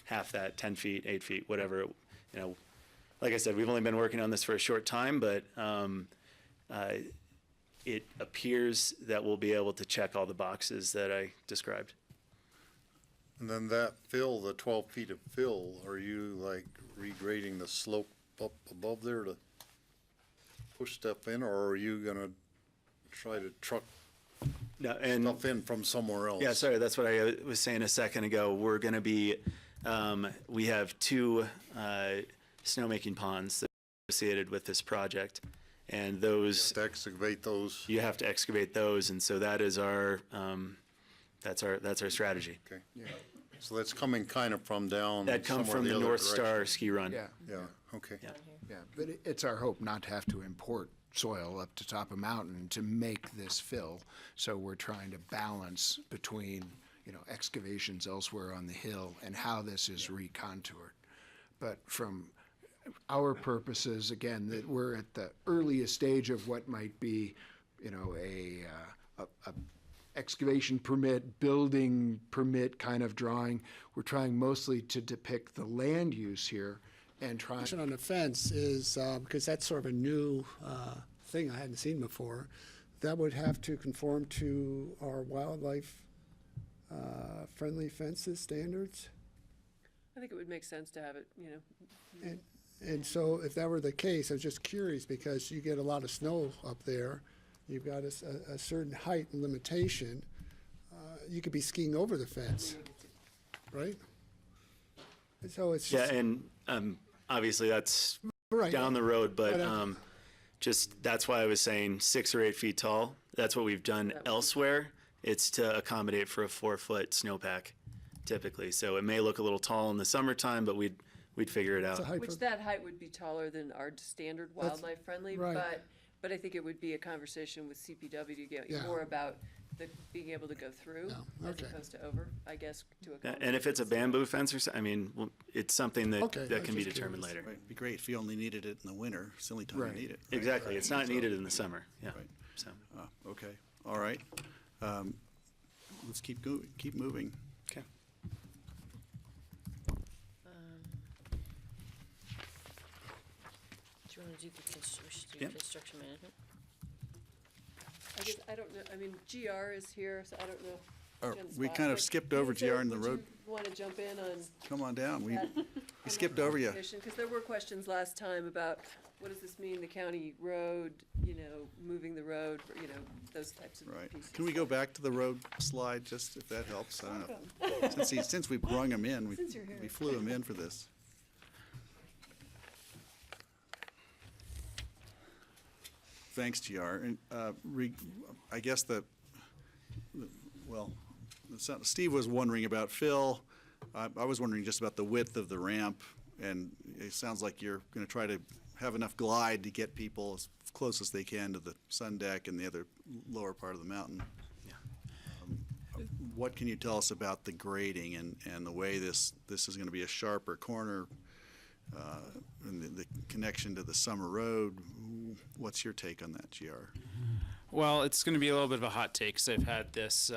half that, 10 feet, 8 feet, whatever, Like I said, we've only been working on this for a short time, but it appears that we'll be able to check all the boxes that I described. And then that fill, the 12 feet of fill, are you like regrading the slope up above there to push stuff in, or are you gonna try to truck No, and stuff in from somewhere else? yeah, sorry, that's what I was saying a second ago. We're going to be, we have two snowmaking ponds that are associated with this project, and those To excavate those? you have to excavate those, and so that is our that's our strategy. Okay. Yeah. So that's coming kind of from down That come somewhere from the other North Star direction. ski run. Yeah, Yeah, okay. yeah, but it's our hope not to have to import soil up to top of mountain to make this fill. So we're trying to balance between, excavations elsewhere on the hill and how this is recontoured. But from our purposes, again, that we're at the earliest stage of what might be, a excavation permit, building permit kind of drawing. We're trying mostly to depict the land use here and trying. On the fence is, because that's sort of a new thing I hadn't seen before, that would have to conform to our wildlife friendly fences standards. I think it would make sense to have it, And so if that were the case, I was just curious, because you get a lot of snow up there, you've got a certain height limitation, you could be skiing over the fence, right? And so it's Yeah, just, and obviously that's right, down the road, but But, just that's why I was saying 6 or 8 feet tall. That's what we've done elsewhere. It's to accommodate for a 4-foot snowpack, typically. So it may look a little tall in the summertime, but we'd figure it out. which that height would be taller than our standard That's- wildlife friendly, right. but I think it would be a conversation with CPW to get Yeah. more about being able to go through Yeah, as okay. opposed to over, I guess, to Yeah, accommodate. and if it's a bamboo fence or something, it's something that, Okay, I that was can be just determined curious. later. Right, it'd be great if you only needed it in the winter, it's the only time Right. you need it. Exactly, it's not needed in the summer, yeah. Right. So, Okay, all right. Let's keep moving. okay. Do you want to do we should do Yep. construction management? I guess, I don't know, I mean, GR is here, so I don't know. Or Jen's we spot, kind of but skipped over Lisa, GR in the would you road. want to jump in on Come on down. We that? skipped over you. Because there were questions last time about, what does this mean, the county road, you know, moving the road, you know, those types of Right. pieces. Can we go back to the road slide, just if that helps? I don't know. Since we brung him in, Since you're here. we flew him in for this. Thanks, GR. And I guess Steve was wondering about Phil. I was wondering just about the width of the ramp, and it sounds like you're going to try to have enough glide to get people as close as they can to the sun deck and the other lower part of the mountain. What can you tell us about the grading and the way this is going to be a sharper corner and the connection to the summer road? What's your take on that, GR? Well, it's going to be a little bit of a hot take because I've had this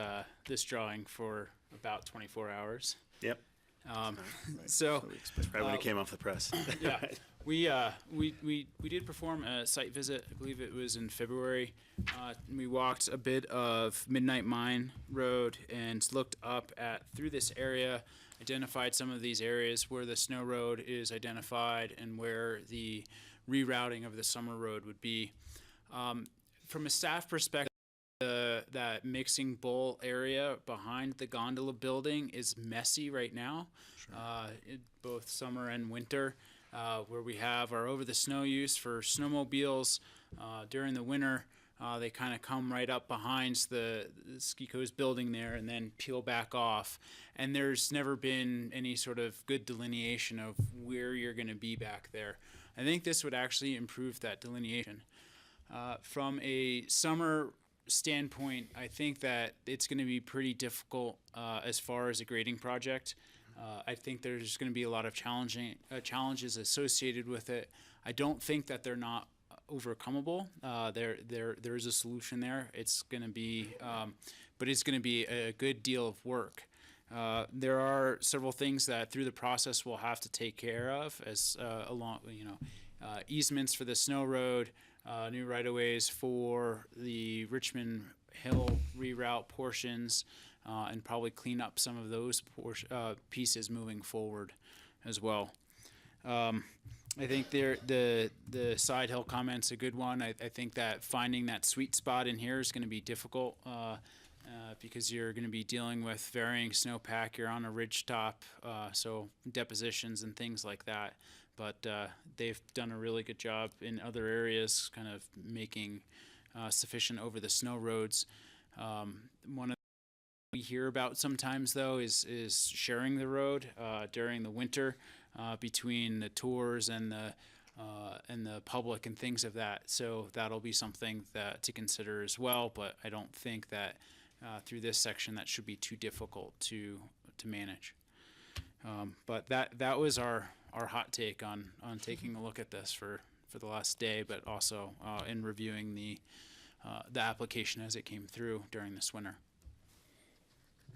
drawing for about 24 hours. Yep. So That's probably when it came off the press. yeah, we did perform a site visit. I believe it was in February. We walked a bit of Midnight Mine Road and looked up through this area, identified some of these areas where the snow road is identified and where the rerouting of the summer road would be. From a staff perspective, that mixing bowl area behind the gondola building is messy right now, both summer and winter, where we have our over the snow use for snowmobiles. During the winter, they kind of come right up behind the Ski-Co's building there and then peel back off. And there's never been any sort of good delineation of where you're going to be back there. I think this would actually improve that delineation. From a summer standpoint, I think that it's going to be pretty difficult as far as a grading project. I think there's going to be a lot of challenges associated with it. I don't think that they're not overcomable. There is a solution there. It's going to be, but it's going to be a good deal of work. There are several things that through the process we'll have to take care of as easements for the snow road, new right-of-ways for the Richmond Hill reroute portions, and probably clean up some of those pieces moving forward as well. I think the side hill comment's a good one. I think that finding that sweet spot in here is going to be difficult because you're going to be dealing with varying snowpack. You're on a ridge top, so depositions and things like that. But they've done a really good job in other areas, kind of making sufficient over the snow roads. One of we hear about sometimes though is sharing the road during the winter between the tours and the public and things of that. So that'll be something to consider as well. But I don't think that through this section that should be too difficult to manage. But that was our hot take on taking a look at this for the last day, but also in reviewing the application as it came through during this winter.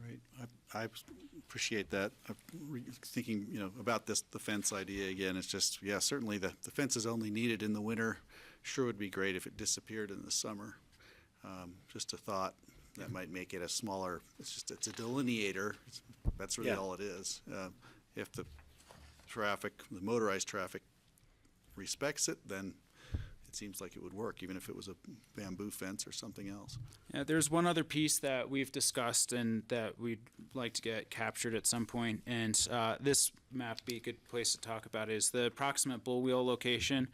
Right. I appreciate that. Thinking, about the fence idea again, it's just, certainly the fence is only needed in the winter. Sure would be great if it disappeared in the summer. Just a thought that might make it a smaller, it's a delineator. That's really all it is. If the motorized traffic respects it, then it seems like it would work, even if it was a bamboo fence or something else. Yeah, there's one other piece that we've discussed and that we'd like to get captured at some point, and this map would be a good place to talk about is the approximate bull wheel location,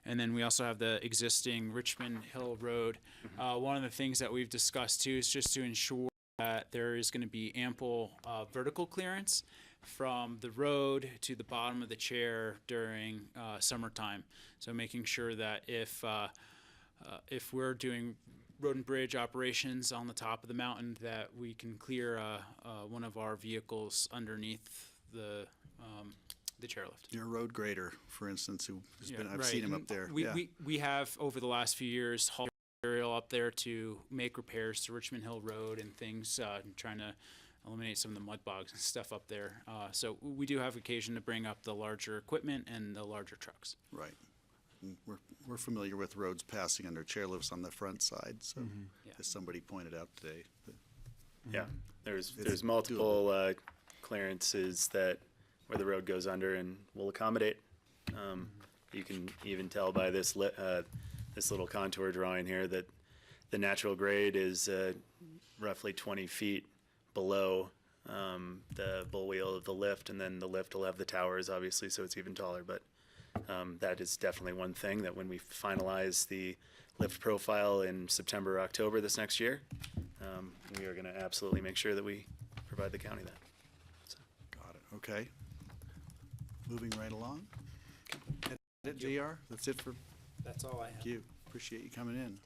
and then we also have the existing Richmond Hill Road. One of the things that we've discussed too is just to ensure that there is going to be ample vertical clearance from the road to the bottom of the chair during summertime. So making sure that if we're doing road and bridge operations on the top of the mountain, that we can clear one of our vehicles underneath the chairlift. Your road grader, for instance, I've right. seen him up there. We have over the last few years hauled material up there to make repairs to Richmond Hill Road and things, trying to eliminate some of the mud bogs and stuff up there. So we do have occasion to bring up the larger equipment and the larger trucks. Right. we're familiar with roads passing under chairlifts on the front side, so, Yeah. as somebody pointed out today. Yeah, there's It's multiple clearances that where the road goes under, and will accommodate. You can even tell by this this little contour drawing here that the natural grade is roughly 20 feet below the bull wheel of the lift, and then the lift will have the towers, obviously, so it's even taller. But that is definitely one thing that when we finalize the lift profile in September or October this next year, we are going to absolutely make sure that we provide the county that. So. Got it, okay. Moving right along. That's it, JR? That's it for That's all I have. you. Appreciate you coming in.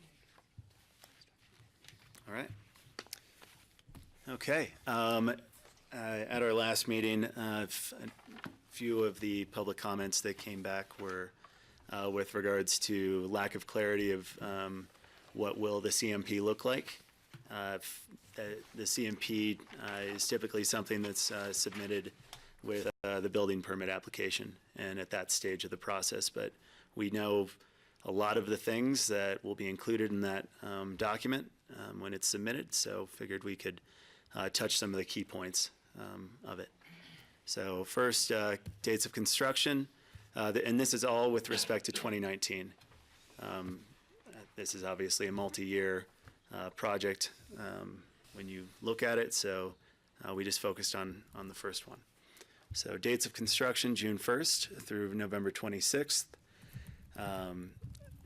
All right. Okay. At our last meeting, a few of the public comments that came back were with regards to lack of clarity of what will the CMP look like. The CMP is typically something that's submitted with the building permit application and at that stage of the process. But we know a lot of the things that will be included in that document when it's submitted, so figured we could touch some of the key points of it. So first, dates of construction, and this is all with respect to 2019. This is obviously a multi-year project when you look at it, so we just focused on the first one. So dates of construction, June 1st through November 26th.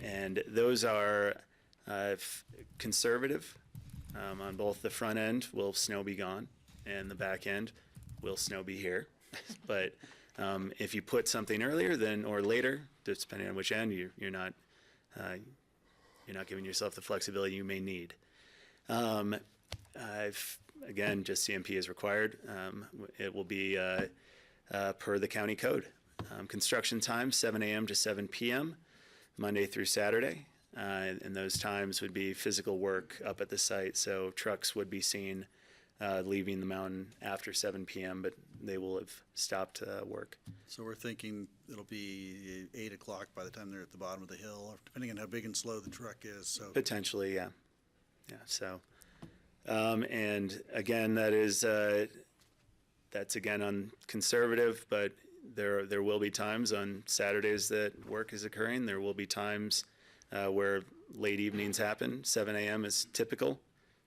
And those are conservative. On both the front end, will snow be gone, and the back end, will snow be here. But if you put something earlier than or later, depending on which end, you're not giving yourself the flexibility you may need. Again, just CMP is required. It will be per the county code. Construction time, 7 a.m. to 7 p.m., Monday through Saturday. And those times would be physical work up at the site. So trucks would be seen leaving the mountain after 7 p.m., but they will have stopped work. So we're thinking it'll be 8 o'clock by the time they're at the bottom of the hill, or depending on how big and slow the truck is. So Potentially, yeah. Yeah, so, and again, that's again on conservative, but there will be times on Saturdays that work is occurring. There will be times where late evenings happen. 7 a.m. is typical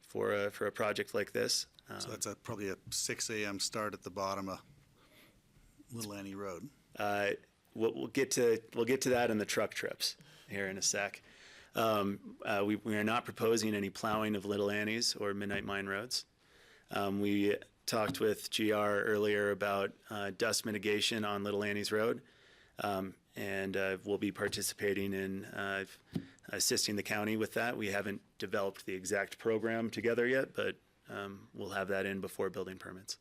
for a project like this. So that's probably a 6 a.m. start at the bottom of Little Annie Road. We'll get to that in the truck trips here in a sec. We are not proposing any plowing of Little Annie's or Midnight Mine roads. We talked with GR earlier about dust mitigation on Little Annie's Road, and we'll be participating in assisting the county with that. We haven't developed the exact program together yet, but we'll have that in before building permits.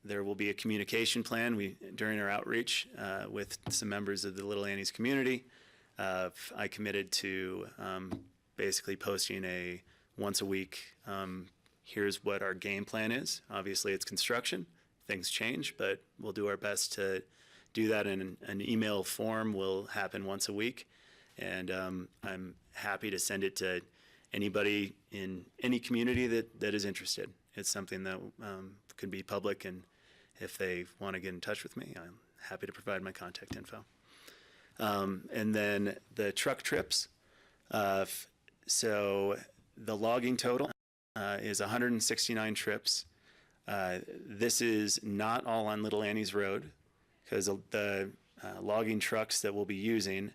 There will be a communication plan. During our outreach with some members of the Little Annie's community, I committed to basically posting a once a week, here's what our game plan is. Obviously it's construction, things change, but we'll do our best to do that in an email form. Will happen once a week, and I'm happy to send it to anybody in any community that is interested. It's something that could be public, and if they want to get in touch with me, I'm happy to provide my contact info. And then the truck trips. So the logging total is 169 trips. This is not all on Little Annie's Road, because the logging trucks that we'll be using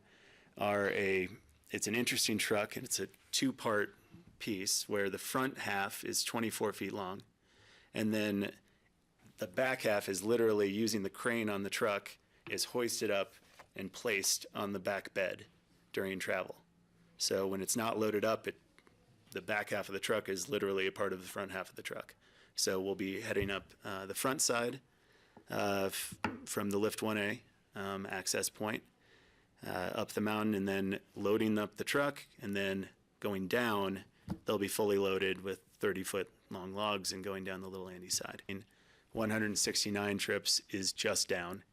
it's an interesting truck, and it's a two-part piece where the front half is 24 feet long, and then the back half is literally using the crane on the truck, is hoisted up and placed on the back bed during travel. So when it's not loaded up, the back half of the truck is literally a part of the front half of the truck. So we'll be heading up the front side from the Lift 1A access point up the mountain, and then loading up the truck, and then going down, they'll be fully loaded with 30-foot long logs and going down the Little Annie side. 169 trips is just down.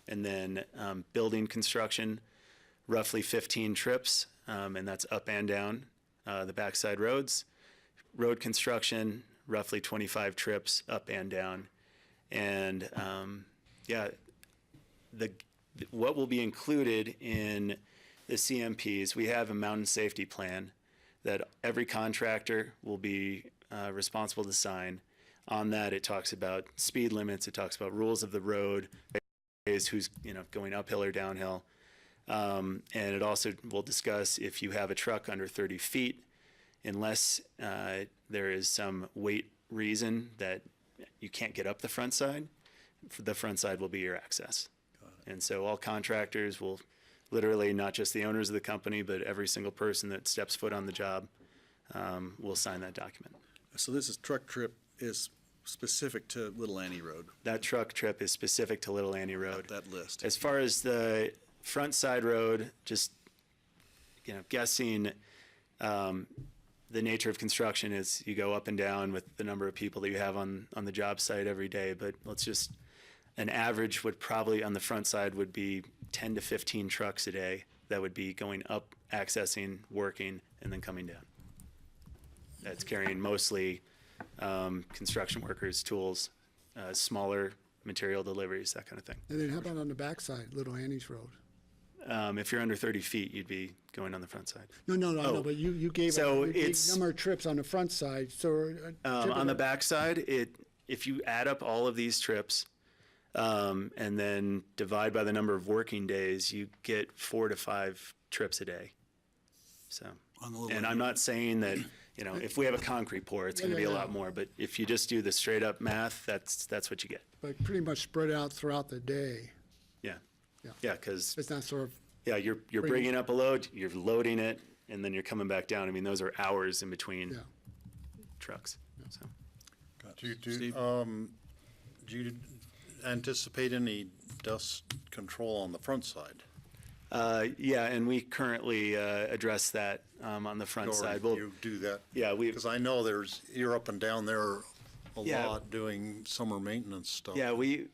And then building construction, roughly 15 trips, and that's up and down the backside roads. Road construction, roughly 25 trips up and down. And what will be included in the CMPs, we have a mountain safety plan that every contractor will be responsible to sign. On that, it talks about speed limits, it talks about rules of the road, who's going uphill or downhill. And it also will discuss if you have a truck under 30 feet, unless there is some weight reason that you can't get up the front side will be your access. And so all contractors will literally, not just the owners of the company, but every single person that steps foot on the job will sign that document. So this truck trip is specific to Little Annie Road? That truck trip is specific to Little Annie Road. That list. As far as the front side road, just guessing the nature of construction is you go up and down with the number of people that you have on the job site every day, but an average would probably on the front side would be 10 to 15 trucks a day that would be going up, accessing, working, and then coming down. That's carrying mostly construction workers, tools, smaller material deliveries, that kind of thing. And then how about on the backside, Little Annie's Road? If you're under 30 feet, you'd be going on the front side. No, but you gave So a it's- number of trips on the front side, so. On the backside, if you add up all of these trips and then divide by the number of working days, you get 4 to 5 trips a day. So, and I'm not saying that, if we have a concrete pour, it's going to be a lot more. But if you just do the straight up math, that's what you get. But pretty much spread out throughout the day. Yeah, because it's not sort of. Yeah, you're bringing up a load, you're loading it, and then you're coming back down. I mean, those are hours in between trucks. So. Do you anticipate any dust control on the front side? Yeah, and we currently address that on the front side. You do that? Yeah, because I know you're up and down there a lot doing summer maintenance stuff. Yeah, we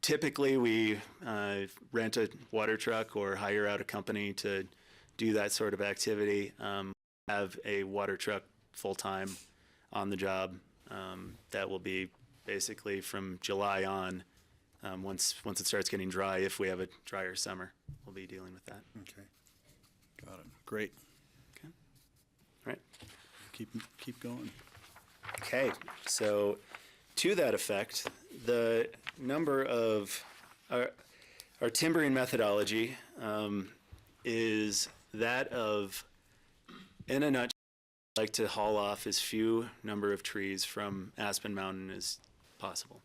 typically we rent a water truck or hire out a company to do that sort of activity. Have a water truck full-time on the job. That will be basically from July on. Once it starts getting dry, if we have a drier summer, we'll be dealing with that. Okay, got it. Great. Okay. All right. Keep going. Okay, so to that effect, the number of our timbering methodology is that of, in a nutshell, I'd like to haul off as few number of trees from Aspen Mountain as possible.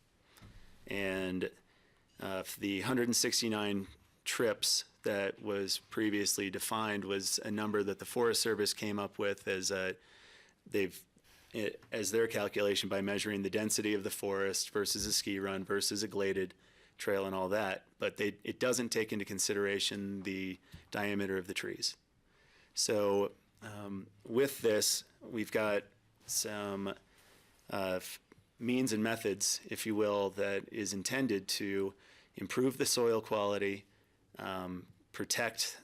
And the 169 trips that was previously defined was a number that the Forest Service came up with as their calculation by measuring the density of the forest versus a ski run versus a gladed trail and all that. But it doesn't take into consideration the diameter of the trees. So with this, we've got some means and methods, if you will, that is intended to improve the soil quality, protect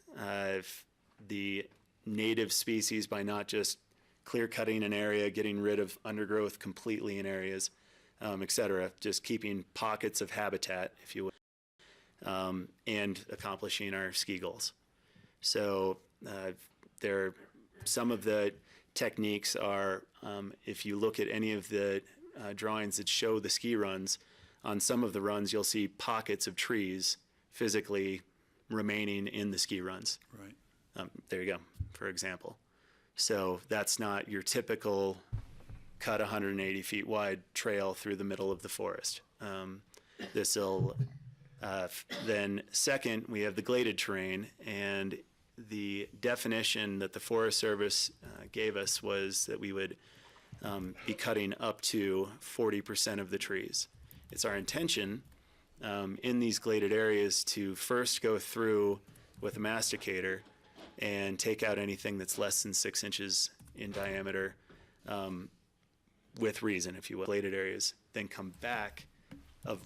the native species by not just clear cutting an area, getting rid of undergrowth completely in areas, et cetera, just keeping pockets of habitat, if you will, and accomplishing our ski goals. So some of the techniques are, if you look at any of the drawings that show the ski runs, on some of the runs you'll see pockets of trees physically remaining in the ski runs. Right. There you go, for example. So that's not your typical cut 180 feet wide trail through the middle of the forest. Then second, we have the gladed terrain, and the definition that the Forest Service gave us was that we would be cutting up to 40% of the trees. It's our intention in these gladed areas to first go through with a masticator and take out anything that's less than 6 inches in diameter with reason, if you will, gladed areas, then come back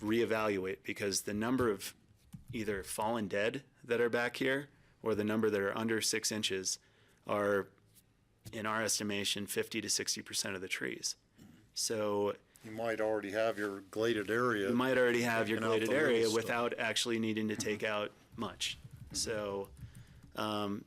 reevaluate, because the number of either fallen dead that are back here or the number that are under 6 inches are, in our estimation, 50 to 60% of the trees. So You might already have your graded area. you might already have your taken out graded the little area stuff. without actually needing to take out much. So and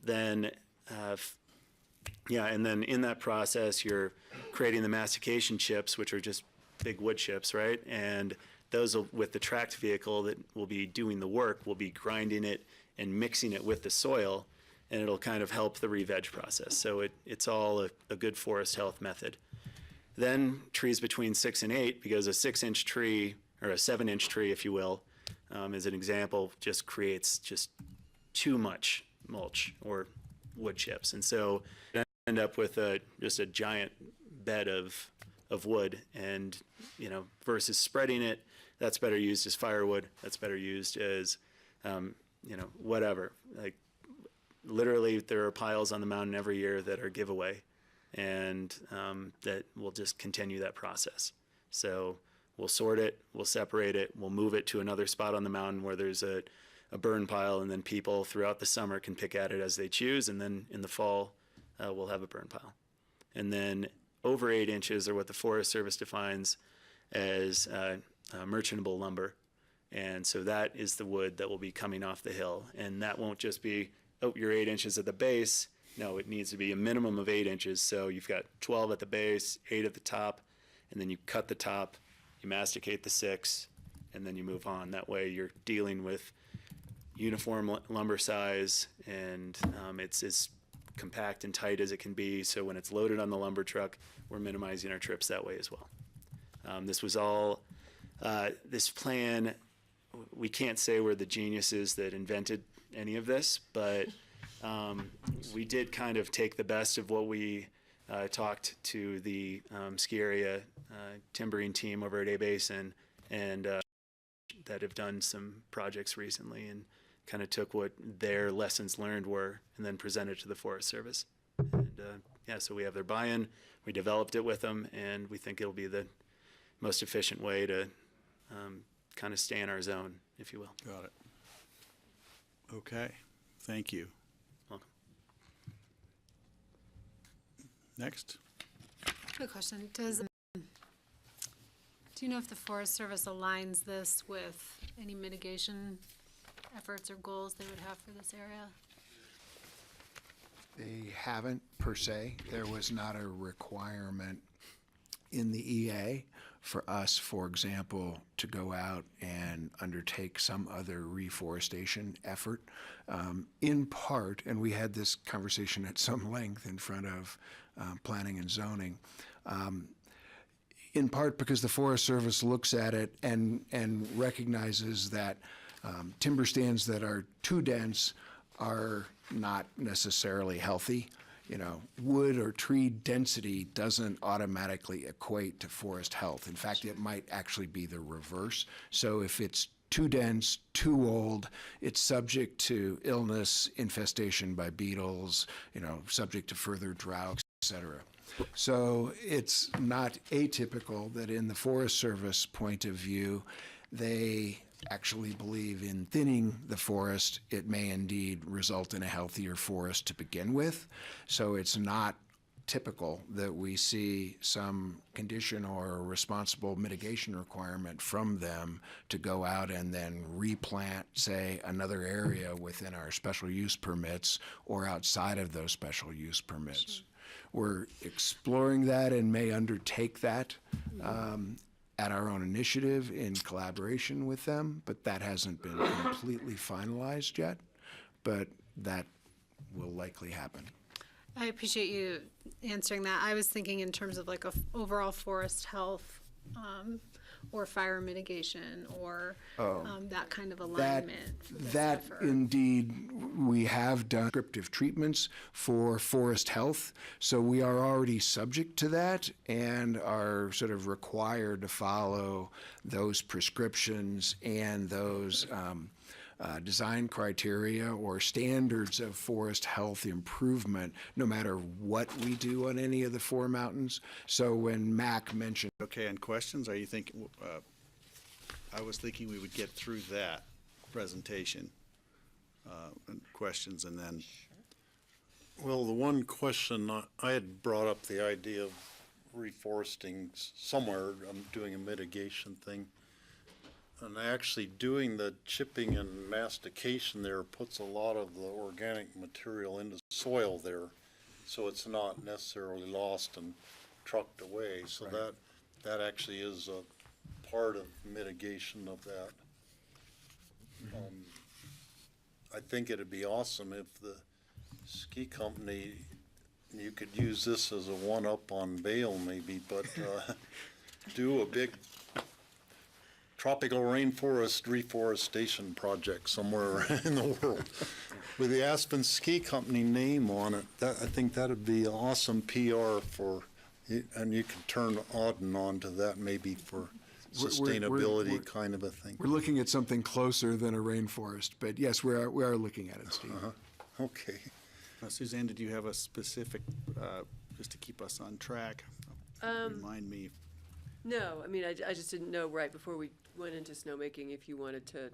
then in that process, you're creating the mastication chips, which are just big wood chips, right? And those will, with the tracked vehicle that will be doing the work, will be grinding it and mixing it with the soil, and it'll kind of help the re-veg process. So it's all a good forest health method. Then trees between 6 and 8, because a 6-inch tree, or a 7-inch tree, if you will, as an example, just creates just too much mulch or wood chips. And so you end up with just a giant bed of wood, and, you know, versus spreading it, that's better used as firewood, that's better used as, you know, whatever. Like, literally, there are piles on the mountain every year that are giveaway, and that will just continue that process. So we'll sort it, we'll separate it, we'll move it to another spot on the mountain where there's a burn pile, and then people throughout the summer can pick at it as they choose, and then in the fall, we'll have a burn pile. And then over 8 inches are what the Forest Service defines as merchantable lumber. And so that is the wood that will be coming off the hill. And that won't just be, oh, you're 8 inches at the base. No, it needs to be a minimum of 8 inches. So you've got 12 at the base, 8 at the top, and then you cut the top, you masticate the 6, and then you move on. That way you're dealing with uniform lumber size, and it's as compact and tight as it can be. So when it's loaded on the lumber truck, we're minimizing our trips that way as well. This was all, this plan, we can't say we're the geniuses that invented any of this, but we did kind of take the best of what we talked to the ski area timbering team over at A-Basin, and that have done some projects recently, and kind of took what their lessons learned were and then presented to the Forest Service. And yeah, so we have their buy-in, we developed it with them, and we think it'll be the most efficient way to kind of stay in our zone, if you will. Got it. Okay, thank you. Welcome. Next. Good question. Do you know if the Forest Service aligns this with any mitigation efforts or goals they would have for this area? They haven't per se. There was not a requirement in the EA for us, for example, to go out and undertake some other reforestation effort. In part, and we had this conversation at some length in front of planning and zoning, in part because the Forest Service looks at it and recognizes that timber stands that are too dense are not necessarily healthy. You know, wood or tree density doesn't automatically equate to forest health. In fact, it might actually be the reverse. So if it's too dense, too old, it's subject to illness, infestation by beetles, you know, subject to further drought, et cetera. So it's not atypical that in the Forest Service point of view, they actually believe in thinning the forest. It may indeed result in a healthier forest to begin with. So it's not typical that we see some condition or a responsible mitigation requirement from them to go out and then replant, say, another area within our special use permits or outside of those special use permits. Sure. We're exploring that and may undertake that at our own initiative in collaboration with them, but that hasn't been completely finalized yet, but that will likely happen. I appreciate you answering that. I was thinking in terms of like a overall forest health or fire mitigation or that kind of alignment. That indeed, we have done prescriptive treatments for forest health, so we are already subject to that and are sort of required to follow those prescriptions and those design criteria or standards of forest health improvement, no matter what we do on any of the 4 mountains. So when Mac mentioned... Okay, and questions? Are you thinking, I was thinking we would get through that presentation and questions, and then Well, the one question, I had brought up the idea of reforesting somewhere, I'm doing a mitigation thing. And actually doing the chipping and mastication there puts a lot of the organic material into soil there. So it's not necessarily lost and trucked away. So that actually is a part of mitigation of that. I think it'd be awesome if the ski company, you could use this as a one-up on Vail maybe, but do a big tropical rainforest reforestation project somewhere in the world with the Aspen Ski Company name on it. I think that'd be awesome PR for, and you could turn Auden on to that maybe for sustainability kind of a thing. We're looking at something closer than a rainforest, but yes, we are looking at it, Steve. Okay. Suzanne, did you have a specific, just to keep us on track? Remind me. No, I mean, I just didn't know right before we went into snowmaking if you wanted to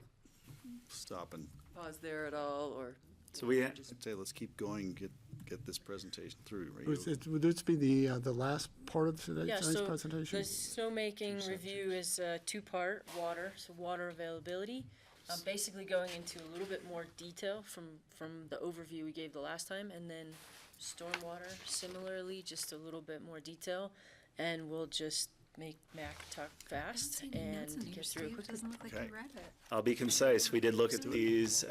Stop and. pause there at all, or. So we, I'd say let's keep going, get this presentation through. Right? Would this be the last part of today's so presentation? the snowmaking review is two-part: water, so water availability. Basically going into a little bit more detail from the overview we gave the last time, and then stormwater similarly, just a little bit more detail, and we'll just make Mac talk fast and get through it quickly. Doesn't look like you read it. I'll be concise. We did look at these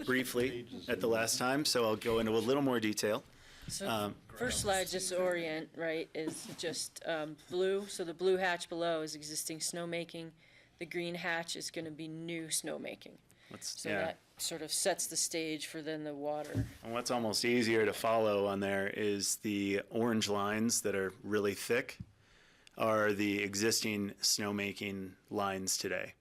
briefly at the last time, so I'll go into a little more detail. So first slide, just to orient, right, is just blue. So the blue hatch below is existing snowmaking. The green hatch is going to be new snowmaking. So that sort of sets the stage for then the water. And what's almost easier to follow on there is the orange lines that are really thick are the existing snowmaking lines today.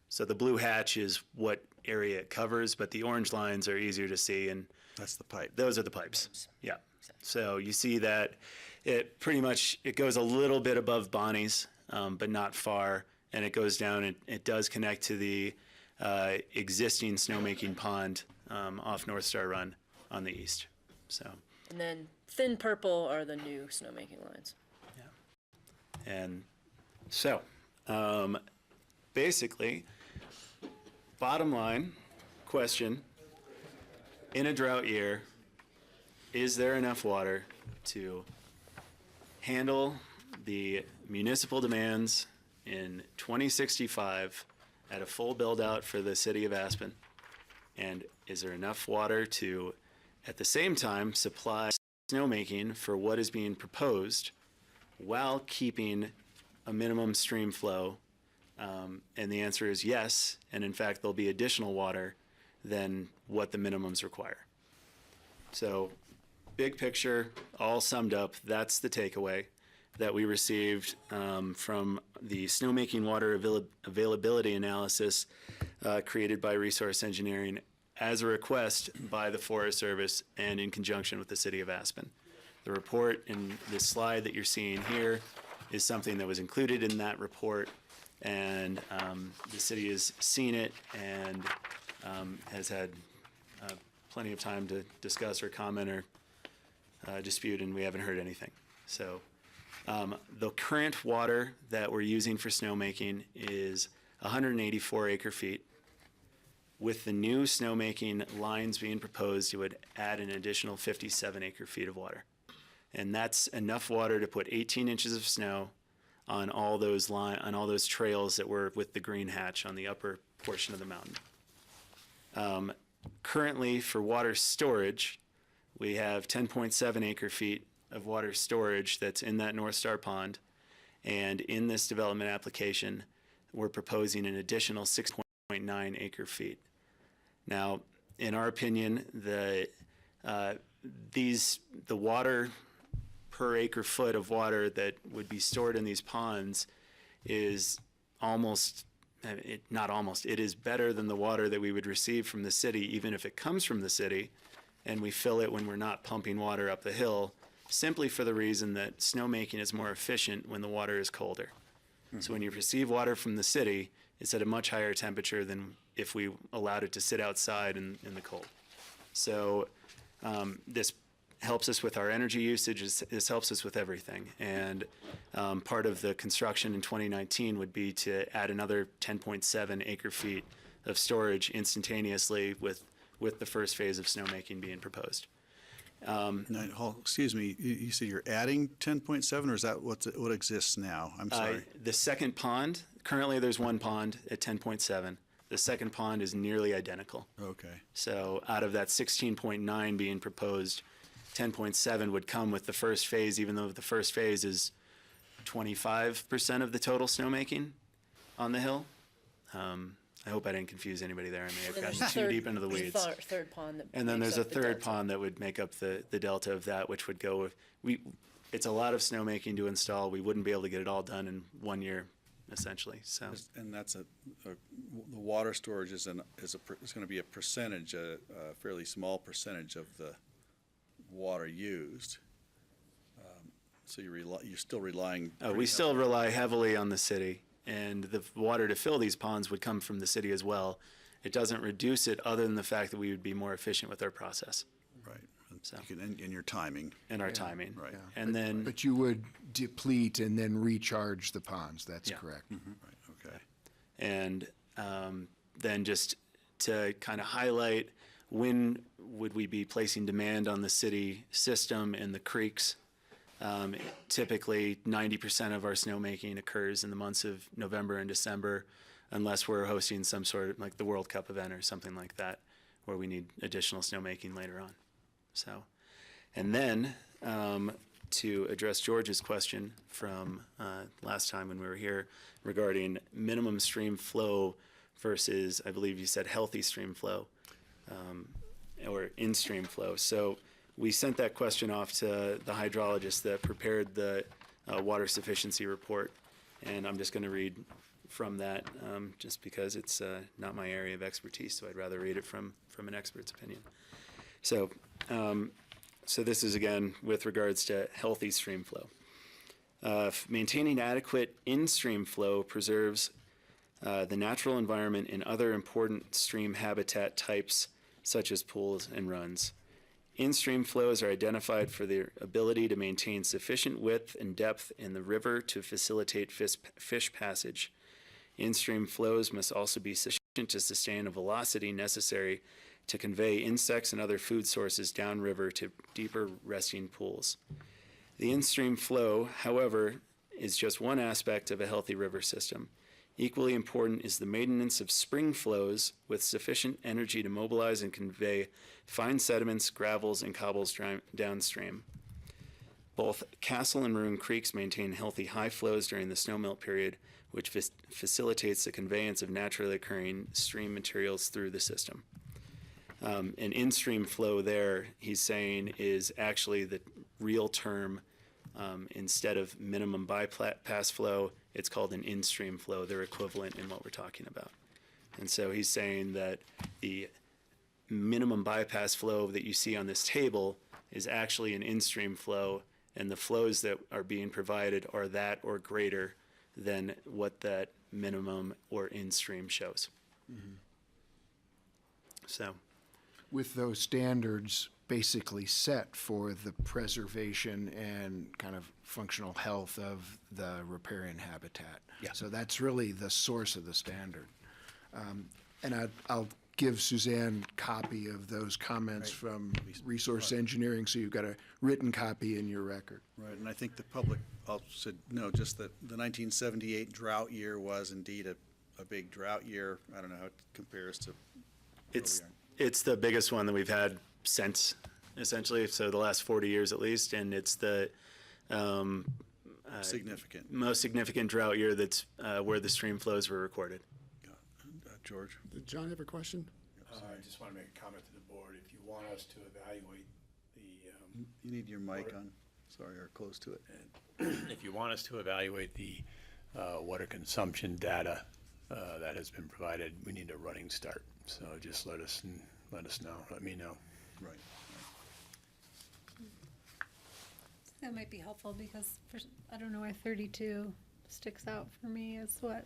So the blue hatch is what area it covers, but the orange lines are easier to see, and that's the pipe. Those are the pipes. Yeah. So you see that it pretty much, it goes a little bit above Bonnie's, but not far, and it goes down and it does connect to the existing snowmaking pond off North Star Run on the east. So. And then thin purple are the new snowmaking lines. And so, basically, bottom line question, in a drought year, is there enough water to handle the municipal demands in 2065 at a full build-out for the city of Aspen? And is there enough water to, at the same time, supply snowmaking for what is being proposed while keeping a minimum stream flow? And the answer is yes, and in fact there'll be additional water than what the minimums require. So big picture, all summed up, that's the takeaway that we received from the snowmaking water availability analysis created by Resource Engineering as a request by the Forest Service and in conjunction with the City of Aspen. The report in this slide that you're seeing here is something that was included in that report, and the city has seen it and has had plenty of time to discuss or comment or dispute, and we haven't heard anything. So the current water that we're using for snowmaking is 184 acre feet. With the new snowmaking lines being proposed, it would add an additional 57 acre feet of water. And that's enough water to put 18 inches of snow on all those trails that were with the green hatch on the upper portion of the mountain. Currently, for water storage, we have 10.7 acre feet of water storage that's in that North Star Pond. And in this development application, we're proposing an additional 6.9 acre feet. Now, in our opinion, the water per acre foot of water that would be stored in these ponds is it is better than the water that we would receive from the city, even if it comes from the city, and we fill it when we're not pumping water up the hill, simply for the reason that snowmaking is more efficient when the water is colder. So when you receive water from the city, it's at a much higher temperature than if we allowed it to sit outside in the cold. So this helps us with our energy usage. This helps us with everything. And part of the construction in 2019 would be to add another 10.7 acre feet of storage instantaneously with the first phase of snowmaking being proposed. Excuse me, you said you're adding 10.7, or is that what exists now? I'm sorry. The second pond, currently there's one pond at 10.7. The second pond is nearly identical. Okay. So out of that 16.9 being proposed, 10.7 would come with the first phase, even though the first phase is 25% of the total snowmaking on the hill. I hope I didn't confuse anybody there. I may have Then there's gotten a too deep into the weeds. Third pond that And then makes there's a up the third delta. pond that would make up the delta of that, which would go with, it's a lot of snowmaking to install. We wouldn't be able to get it all done in 1 year, essentially, so. And that's the water storage is going to be a percentage, a fairly small percentage of the water used. So you're still relying. We still rely heavily on the city, and the water to fill these ponds would come from the city as well. It doesn't reduce it, other than the fact that we would be more efficient with our process. Right. So. And your timing. And our timing. Right. Yeah. And then. But you would deplete and then recharge the ponds, that's Yeah. correct. Right, okay. And then just to kind of highlight, when would we be placing demand on the city system and the creeks? Typically, 90% of our snowmaking occurs in the months of November and December, unless we're hosting some sort of, like the World Cup event or something like that, where we need additional snowmaking later on. So, and then to address George's question from last time when we were here regarding minimum stream flow versus, I believe you said healthy stream flow, or in-stream flow. So we sent that question off to the hydrologist that prepared the water sufficiency report, and I'm just going to read from that just because it's not my area of expertise, so I'd rather read it from an expert's opinion. So, so this is again with regards to healthy stream flow. Maintaining adequate in-stream flow preserves the natural environment and other important stream habitat types such as pools and runs. In-stream flows are identified for their ability to maintain sufficient width and depth in the river to facilitate fish passage. In-stream flows must also be sufficient to sustain a velocity necessary to convey insects and other food sources downriver to deeper resting pools. The in-stream flow, however, is just one aspect of a healthy river system. Equally important is the maintenance of spring flows with sufficient energy to mobilize and convey fine sediments, gravels, and cobbles downstream. Both Castle and Maroon Creeks maintain healthy high flows during the snowmelt period, which facilitates the conveyance of naturally occurring stream materials through the system. An in-stream flow there, he's saying, is actually the real term. Instead of minimum bypass flow, it's called an in-stream flow. They're equivalent in what we're talking about. And so he's saying that the minimum bypass flow that you see on this table is actually an in-stream flow, and the flows that are being provided are that or greater than what that minimum or in-stream shows. Mm-hmm. So. With those standards basically set for the preservation and kind of functional health of the riparian habitat. Yeah. So that's really the source of the standard. And I'll give Suzanne a copy of those comments from Resource Engineering, so you've got a written copy in your record. Right, and I think the public also should know just that the 1978 drought year was indeed a big drought year. I don't know how it compares to. It's the biggest one that we've had since, essentially, so the last 40 years at least, and it's the most significant drought year that's where the stream flows were recorded. George? Did John have a question? I just want to make a comment to the board. If you want us to evaluate the... you need your mic on, sorry, or close to it. If you want us to evaluate the water consumption data that has been provided, we need a running start. So just let us know, let me know. Right. That might be helpful because I don't know why 32 sticks out for me as what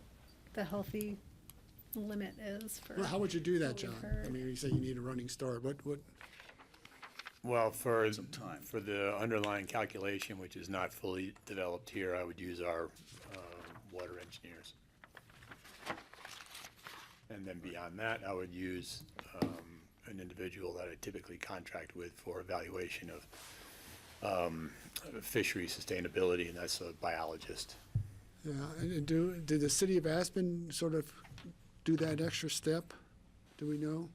the healthy limit is for. Well, how would you do that, what we've John? I heard. mean, you say you need a running start. What? Well, for the underlying calculation, which is not fully developed here, I would use our water engineers. And then beyond that, I would use an individual that I typically contract with for evaluation of fishery sustainability, and that's a biologist. Yeah, and did the city of Aspen sort of do that extra step? Do we know?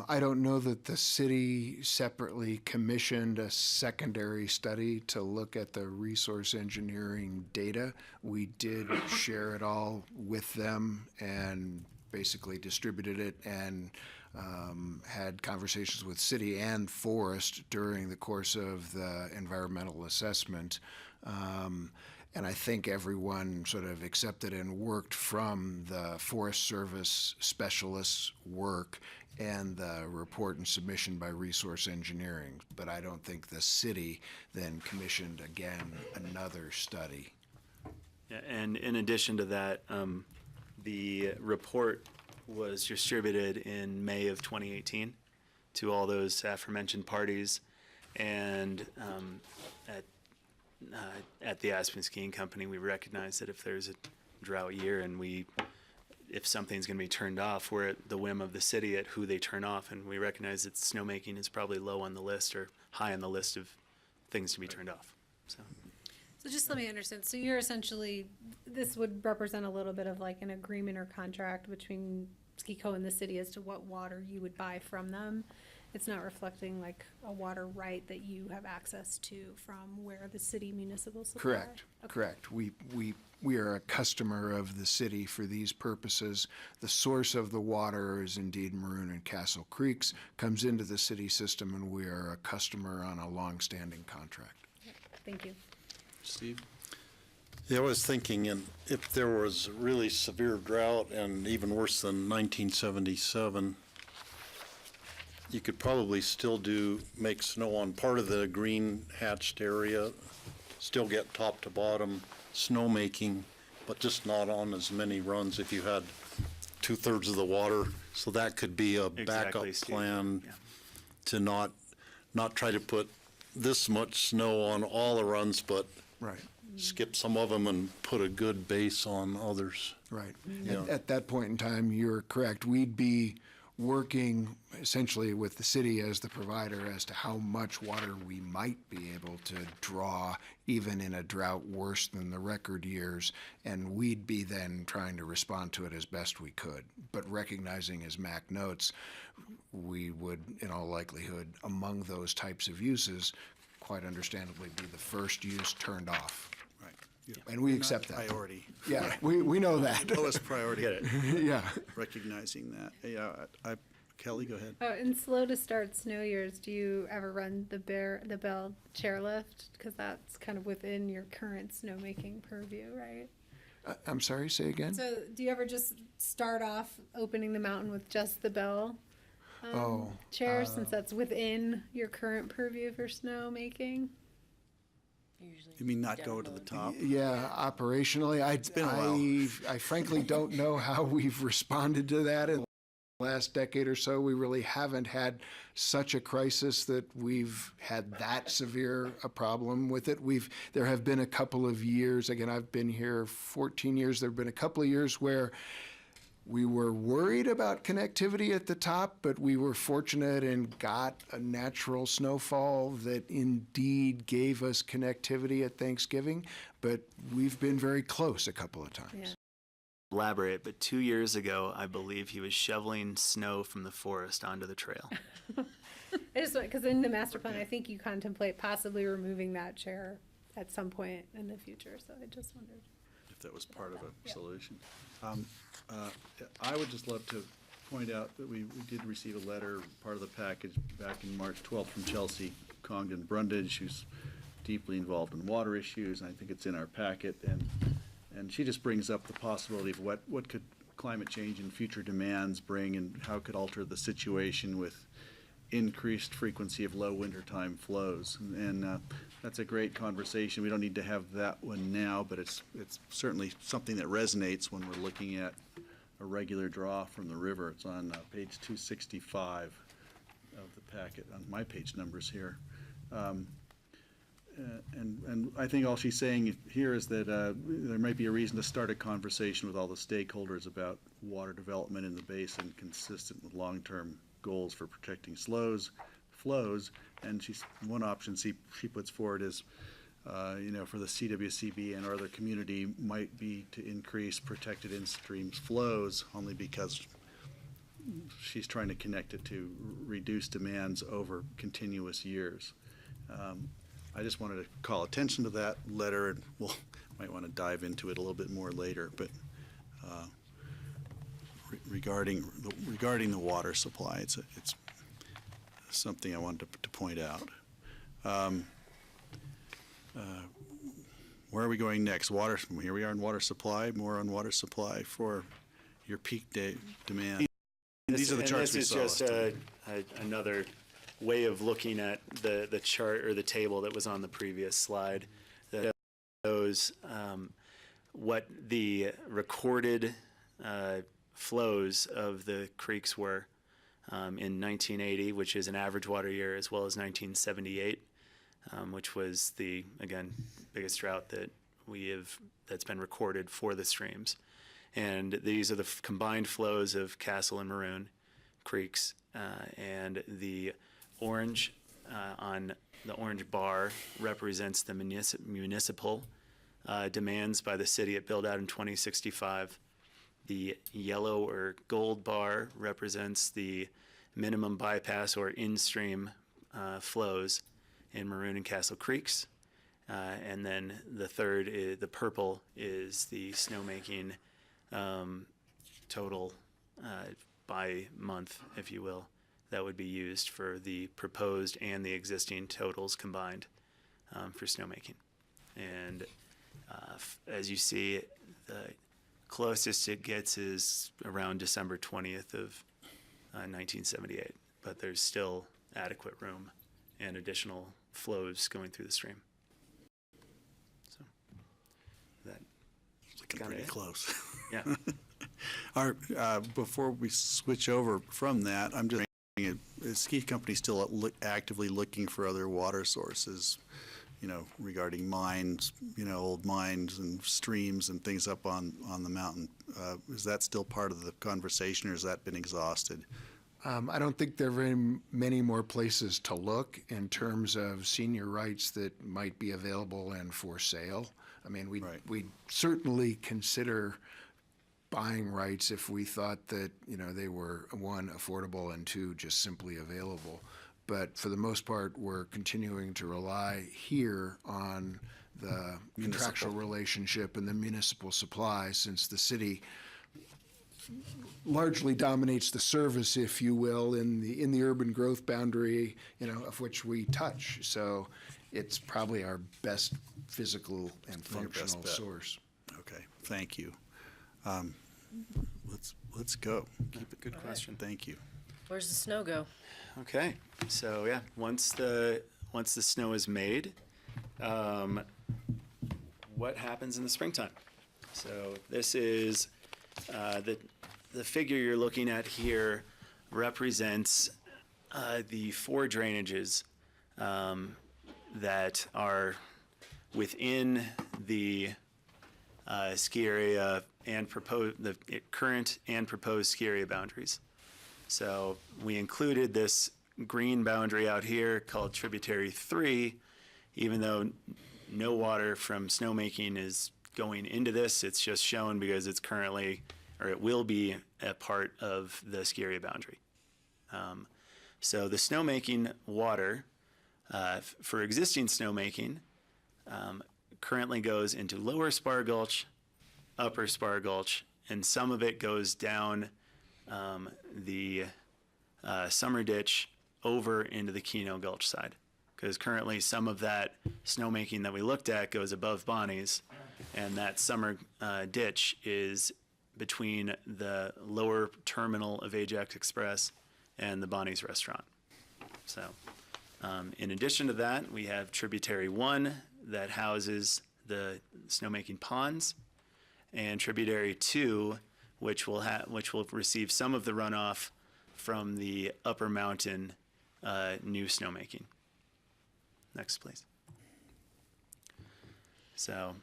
I don't know that the city separately commissioned a secondary study to look at the resource engineering data. We did share it all with them and basically distributed it and had conversations with city and forest during the course of the environmental assessment. And I think everyone sort of accepted and worked from the Forest Service specialists' work and the report and submission by resource engineering. But I don't think the city then commissioned again another study. Yeah, and in addition to that, the report was distributed in May of 2018 to all those aforementioned parties, and at the Aspen Skiing Company, we recognize that if there's a drought year and if something's going to be turned off, we're at the whim of the city at who they turn off, and we recognize that snowmaking is probably low on the list or high on the list of things to be turned off. So just let me understand. So you're essentially, this would represent a little bit of like an agreement or contract between Ski-Co and the city as to what water you would buy from them. It's not reflecting like a water right that you have access to from where the city municipal supply? Correct, correct. We are a customer of the city for these purposes. The source of the water is indeed Maroon and Castle Creeks, comes into the city system, and we are a customer on a long-standing contract. Thank you. Steve? Yeah, I was thinking, and if there was really severe drought and even worse than 1977, you could probably still make snow on part of the green hatched area, still get top to bottom snowmaking, but just not on as many runs if you had 2/3 of the water. So that could be a backup plan to not try to put this much snow on all the runs, but skip some of them and put a good base on others. Right. Yeah. At that point in time, you're correct. We'd be working essentially with the city as the provider as to how much water we might be able to draw even in a drought worse than the record years, and we'd be then trying to respond to it as best we could. But recognizing, as Mac notes, we would in all likelihood among those types of uses quite understandably be the first use turned off. Right. And we accept that. Priority. Yeah, we know that. Lowest priority. Get it. Yeah. Recognizing that. Yeah, Kelly, go ahead. Oh, in slow to start snow years, do you ever run the Bell chairlift? Because that's kind of within your current snowmaking purview, right? I'm sorry, say again? So do you ever just start off opening the mountain with just the Bell chair, since that's within your current purview for snowmaking? You mean not go to the top? Yeah, operationally, It's been a while. I frankly don't know how we've responded to that in the last decade or so. We really haven't had such a crisis that we've had that severe a problem with it. There have been a couple of years, again, I've been here 14 years, there have been a couple of years where we were worried about connectivity at the top, but we were fortunate and got a natural snowfall that indeed gave us connectivity at Thanksgiving, but we've been very close a couple of times. Yeah. Elaborate, but 2 years ago, I believe he was shoveling snow from the forest onto the trail. I just, because in the master plan, I think you contemplate possibly removing that chair at some point in the future, so I just wondered. If that was part of a solution. I would just love to point out that we did receive a letter, part of the package, back in March 12th from Chelsea Congdon Brundage, who's deeply involved in water issues. I think it's in our packet, and she just brings up the possibility of what could climate change and future demands bring, and how it could alter the situation with increased frequency of low wintertime flows. And that's a great conversation. We don't need to have that one now, but it's certainly something that resonates when we're looking at a regular draw from the river. It's on page 265 of the packet, on my page numbers here. And I think all she's saying here is that there might be a reason to start a conversation with all the stakeholders about water development in the basin consistent with long-term goals for protecting flows. And one option she puts forward is, for the CWCB and or other community might be to increase protected in-stream flows, only because she's trying to connect it to reduce demands over continuous years. I just wanted to call attention to that letter, and we'll might want to dive into it a little bit more later. But regarding the water supply, it's something I wanted to point out. Where are we going next? Water. Here we are in water supply. More on water supply for your peak day demand. These are the charts we saw. This is just another way of looking at the chart or the table that was on the previous slide that shows what the recorded flows of the creeks were in 1980, which is an average water year, as well as 1978, which was the, again, biggest drought that's been recorded for the streams. And these are the combined flows of Castle and Maroon creeks, and the orange on the orange bar represents the municipal demands by the city at build out in 2065. The yellow or gold bar represents the minimum bypass or in-stream flows in Maroon and Castle Creeks. And then the third, the purple, is the snowmaking total by month, if you will, that would be used for the proposed and the existing totals combined for snowmaking. And as you see, the closest it gets is around December 20th of 1978, but there's still adequate room and additional flows going through the stream. So that looking pretty close. Yeah. Before we switch over from that, I'm just wondering, is ski company still actively looking for other water sources, regarding mines, old mines and streams and things up on the mountain? Is that still part of the conversation, or has that been exhausted? I don't think there are very many more places to look in terms of senior rights that might be available and for sale. I mean, we'd certainly consider buying rights if we thought that, they were, one, affordable, and two, just simply available. But for the most part, we're continuing to rely here on the contractual relationship and the municipal supply, since the city largely dominates the service, if you will, in the urban growth boundary, of which we touch. So it's probably our best physical and functional source. Okay, thank you. Let's go. Keep it. Good question. Thank you. Where's the snow go? Okay, so yeah, once the snow is made, what happens in the springtime? So this is the figure you're looking at here represents the 4 drainages that are within the ski area and the current and proposed ski area boundaries. So we included this green boundary out here called Tributary 3, even though no water from snowmaking is going into this. It's just shown because it's currently, or it will be, a part of the ski area boundary. So the snowmaking water for existing snowmaking currently goes into Lower Spar Gulch, Upper Spar Gulch, and some of it goes down the Summer Ditch over into the Keno Gulch side, because currently some of that snowmaking that we looked at goes above Bonnie's, and that Summer Ditch is between the lower terminal of Ajax Express and the Bonnie's restaurant. So, in addition to that, we have Tributary 1 that houses the snowmaking ponds, and Tributary 2, which will receive some of the runoff from the upper mountain new snowmaking. Next, please. So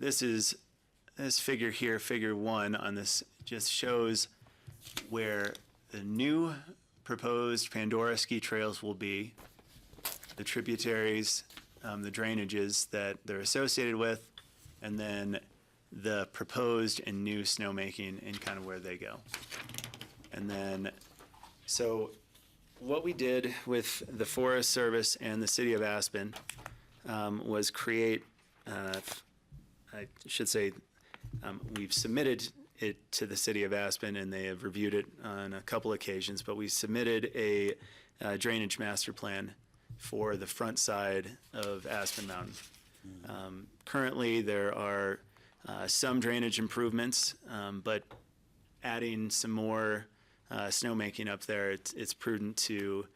this figure here, figure 1 on this, just shows where the new proposed Pandora ski trails will be, the tributaries, the drainages that they're associated with, and then the proposed and new snowmaking and kind of where they go. And then, so what we did with the Forest Service and the City of Aspen was create, I should say, we've submitted it to the City of Aspen and they have reviewed it on a couple occasions, but we submitted a drainage master plan for the front side of Aspen Mountain. Currently, there are some drainage improvements, but adding some more snowmaking up there, it's prudent to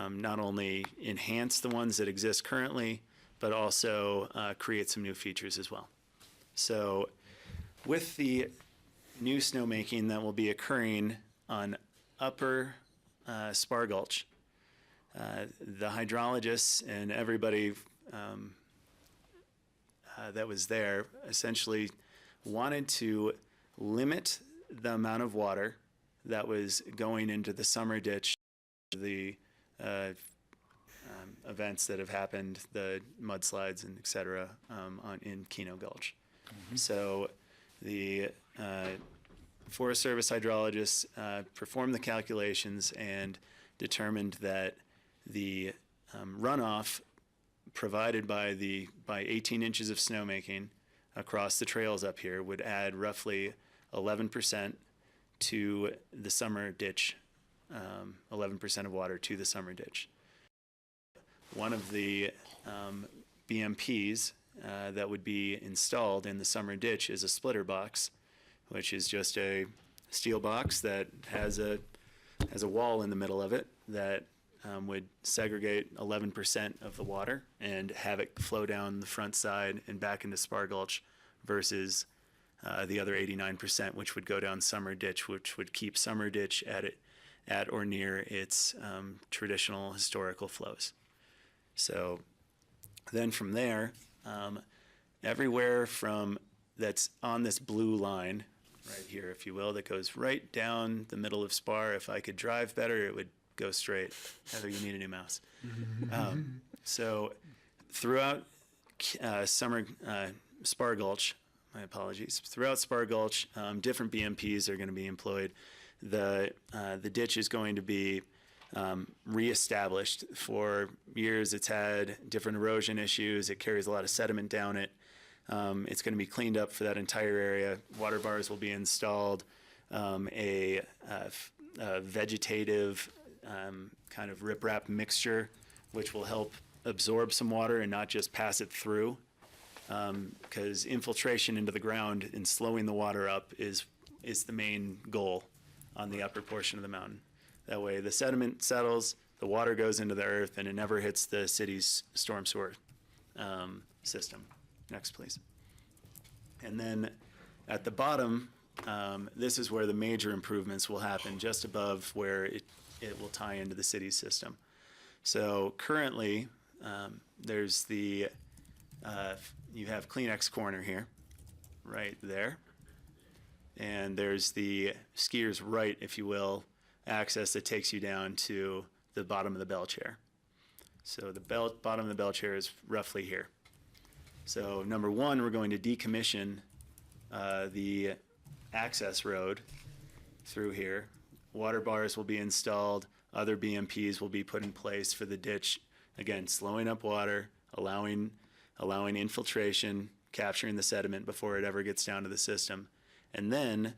not only enhance the ones that exist currently, but also create some new features as well. So with the new snowmaking that will be occurring on upper Spar Gulch, the hydrologists and everybody that was there essentially wanted to limit the amount of water that was going into the summer ditch, the events that have happened, the mudslides and et cetera, in Keno Gulch. So the Forest Service hydrologists performed the calculations and determined that the runoff provided by 18 inches of snowmaking across the trails up here would add roughly 11% to the summer ditch, 11% of water to the summer ditch. One of the BMPs that would be installed in the summer ditch is a splitter box, which is just a steel box that has a wall in the middle of it that would segregate 11% of the water and have it flow down the front side and back into Spar Gulch versus the other 89%, which would go down Summer Ditch, which would keep Summer Ditch at or near its traditional historical flows. So then from there, everywhere from that's on this blue line right here, if you will, that goes right down the middle of Spar. If I could drive better, it would go straight. Heather, you need a new mouse. So throughout Spar Gulch, my apologies, throughout Spar Gulch, different BMPs are going to be employed. The ditch is going to be reestablished. For years, it's had different erosion issues. It carries a lot of sediment down it. It's going to be cleaned up for that entire area. Water bars will be installed. A vegetative kind of riprap mixture, which will help absorb some water and not just pass it through, because infiltration into the ground and slowing the water up is the main goal on the upper portion of the mountain. That way the sediment settles, the water goes into the earth, and it never hits the city's storm sewer system. Next, please. And then at the bottom, this is where the major improvements will happen, just above where it will tie into the city's system. So currently, there's you have Kleenex Corner here, right there. And there's the skier's right, if you will, access that takes you down to the bottom of the bell chair. So the bottom of the bell chair is roughly here. So number one, we're going to decommission the access road through here. Water bars will be installed. Other BMPs will be put in place for the ditch. Again, slowing up water, allowing infiltration, capturing the sediment before it ever gets down to the system. And then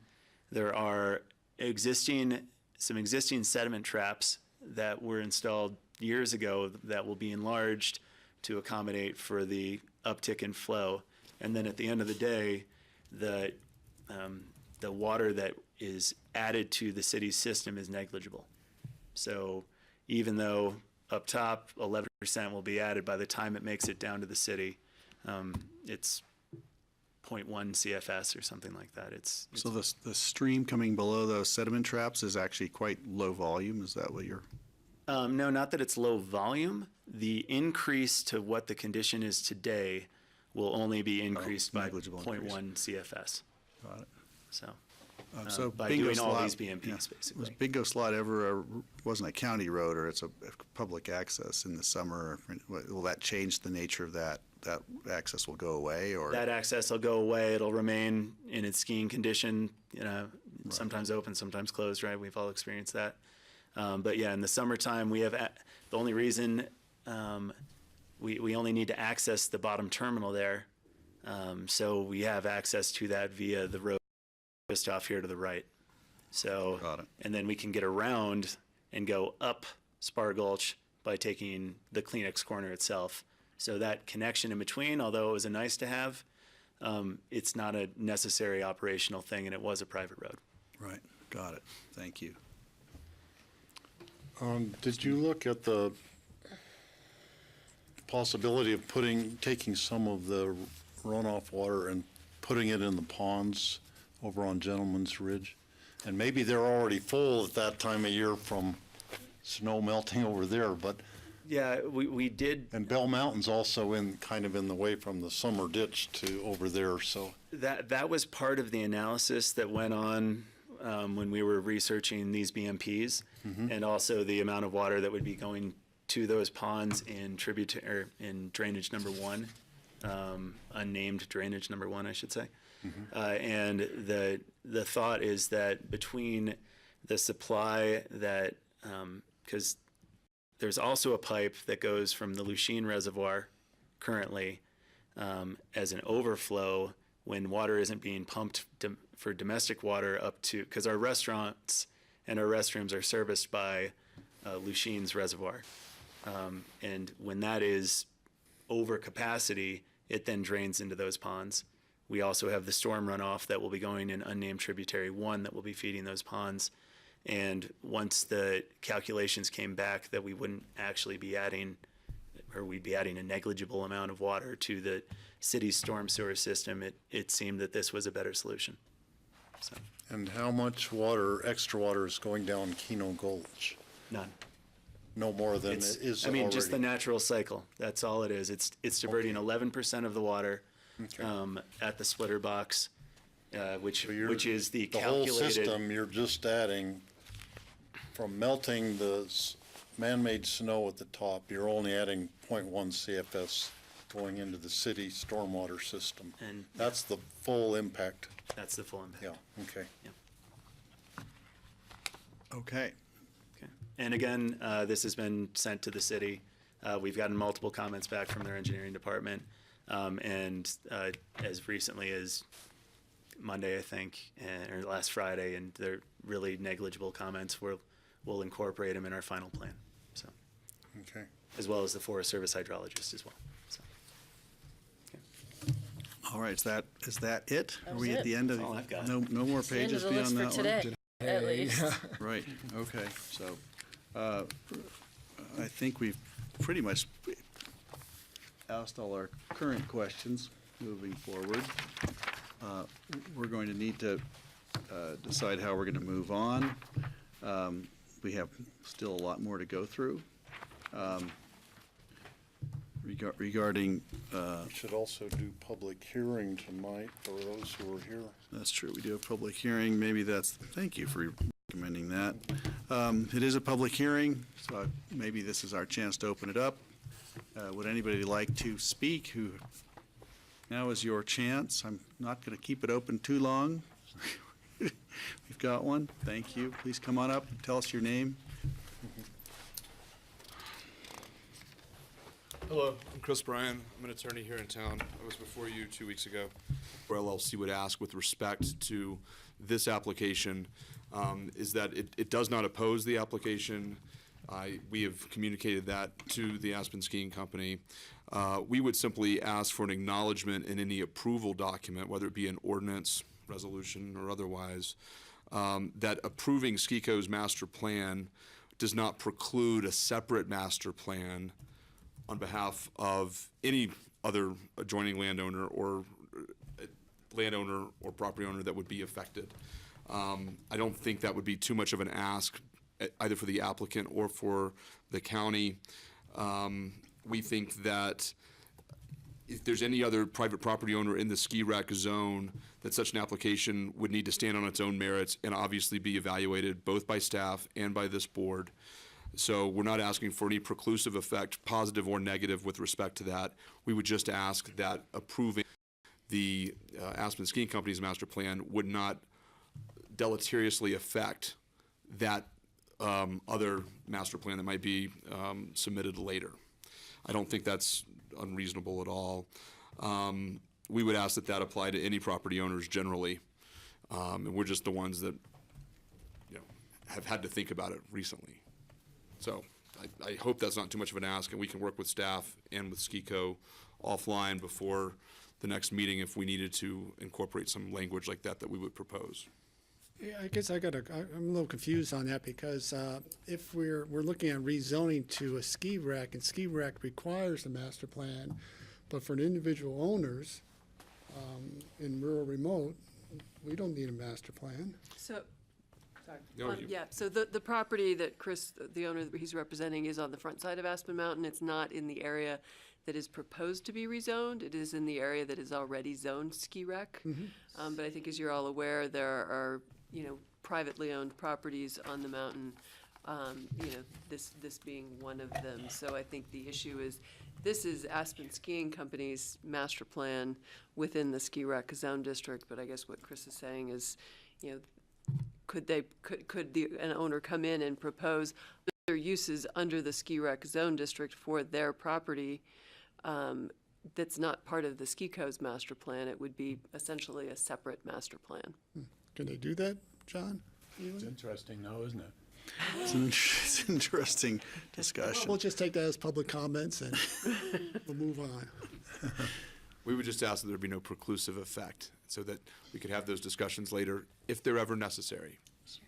there are some existing sediment traps that were installed years ago that will be enlarged to accommodate for the uptick in flow. And then at the end of the day, the water that is added to the city's system is negligible. So even though up top, 11% will be added by the time it makes it down to the city. It's 0.1 CFS or something like that. So the stream coming below those sediment traps is actually quite low volume. Is that what you're? No, not that it's low volume. The increase to what the condition is today will only be increased by 0.1 CFS. Got it. So, by Bingo doing all Slot- these BMPs, yeah. basically. Was Bingo Slot ever wasn't a county road, or it's a public access in the summer? Will that change the nature of that? That access will go away, or That access will go away. It'll remain in its skiing condition, sometimes open, sometimes closed, right? We've all experienced that. But yeah, in the summertime, we have, the only reason we only need to access the bottom terminal there. So we have access to that via the road just off here to the right. So, Got it. and then we can get around and go up Spar Gulch by taking the Kleenex corner itself. So that connection in between, although it was a nice to have, it's not a necessary operational thing, and it was a private road. Right. Got it. Thank you. Did you look at the possibility of taking some of the runoff water and putting it in the ponds over on Gentleman's Ridge? And maybe they're already full at that time of year from snow melting over there, but. Yeah, we did. And Bell Mountain's also kind of in the way from the summer ditch to over there, so. That was part of the analysis that went on when we were researching these BMPs, and also the amount of water that would be going to those ponds in in drainage number 1, unnamed drainage number 1, I should say. And the thought is that between the supply that, because there's also a pipe that goes from the Lucene Reservoir currently as an overflow when water isn't being pumped for domestic water up to, because our restaurants and our restrooms are serviced by Lucene's Reservoir. And when that is over capacity, it then drains into those ponds. We also have the storm runoff that will be going in unnamed tributary 1 that will be feeding those ponds. And once the calculations came back that we wouldn't actually be adding, or we'd be adding a negligible amount of water to the city's storm sewer system, it seemed that this was a better solution. So. And how much extra water is going down Keno Gulch? None. No more than it is already? Just the natural cycle. That's all it is. It's diverting 11% of the water at the splitter box, which is the calculated. The whole system, you're just adding, from melting the man-made snow at the top, you're only adding 0.1 CFS going into the city stormwater system. And that's the full impact. That's the full impact. Yeah, okay. Yeah. Okay. And again, this has been sent to the city. We've gotten multiple comments back from their engineering department. And as recently as Monday, I think, or last Friday, and they're really negligible comments. We'll incorporate them in our final plan. So, okay. As well as the Forest Service hydrologist as well. So. Okay. All right, is that it? That Are we was at the end of? All I've got. No more pages the end of the beyond list that for one. today, at least. Right. Okay. So, I think we've pretty much asked all our current questions. Moving forward, we're going to need to decide how we're going to move on. We have still a lot more to go through. Regarding. We should also do public hearing tonight for those who are here. That's true. We do a public hearing. Maybe thank you for recommending that. It is a public hearing, so maybe this is our chance to open it up. Would anybody like to speak? Now is your chance. I'm not going to keep it open too long. We've got one. Thank you. Please come on up and tell us your name. Hello, I'm Chris Bryan. I'm an attorney here in town. I was before you 2 weeks ago. Where LLC would ask with respect to this application is that it does not oppose the application. We have communicated that to the Aspen Skiing Company. We would simply ask for an acknowledgement in any approval document, whether it be an ordinance, resolution, or otherwise, that approving SKICO's master plan does not preclude a separate master plan on behalf of any other adjoining landowner or property owner that would be affected. I don't think that would be too much of an ask, either for the applicant or for the county. We think that if there's any other private property owner in the ski rec zone, that such an application would need to stand on its own merits and obviously be evaluated both by staff and by this board. So we're not asking for any preclusive effect, positive or negative, with respect to that. We would just ask that approving the Aspen Skiing Company's master plan would not deleteriously affect that other master plan that might be submitted later. I don't think that's unreasonable at all. We would ask that that apply to any property owners generally, and we're just the ones that have had to think about it recently. So I hope that's not too much of an ask, and we can work with staff and with SKICO offline before the next meeting if we needed to incorporate some language like that we would propose. Yeah, I guess I'm a little confused on that because if we're looking at rezoning to a ski rec, and ski rec requires a master plan, but for individual owners in rural remote, we don't need a master plan. So, sorry. No, Yeah, so the property that Chris, the owner that he's representing, is on the front side of Aspen Mountain. It's not in the area that is proposed to be rezoned. It is in the area that is already zoned ski rec. But I think, as you're all aware, there are privately owned properties on the mountain, this being one of them. So I think the issue is, this is Aspen Skiing Company's master plan within the ski rec zone district, but I guess what Chris is saying is, could an owner come in and propose their uses under the ski rec zone district for their property that's not part of the SKICO's master plan? It would be essentially a separate master plan. Can they do that, John? It's interesting, though, isn't it? It's an interesting discussion. We'll just take that as public comments and we'll move on. We would just ask that there be no preclusive effect, so that we could have those discussions later if they're ever necessary. Sure.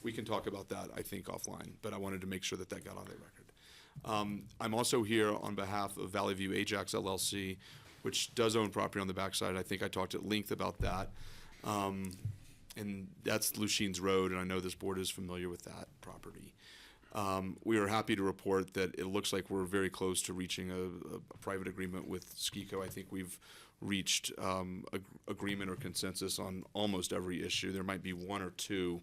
We can talk about that, I think, offline, but I wanted to make sure that that got on the record. I'm also here on behalf of Valley View Ajax LLC, which does own property on the backside. I think I talked at length about that. And that's Lucien's Road, and I know this board is familiar with that property. We are happy to report that it looks like we're very close to reaching a private agreement with SKICO. I think we've reached agreement or consensus on almost every issue. There might be one or two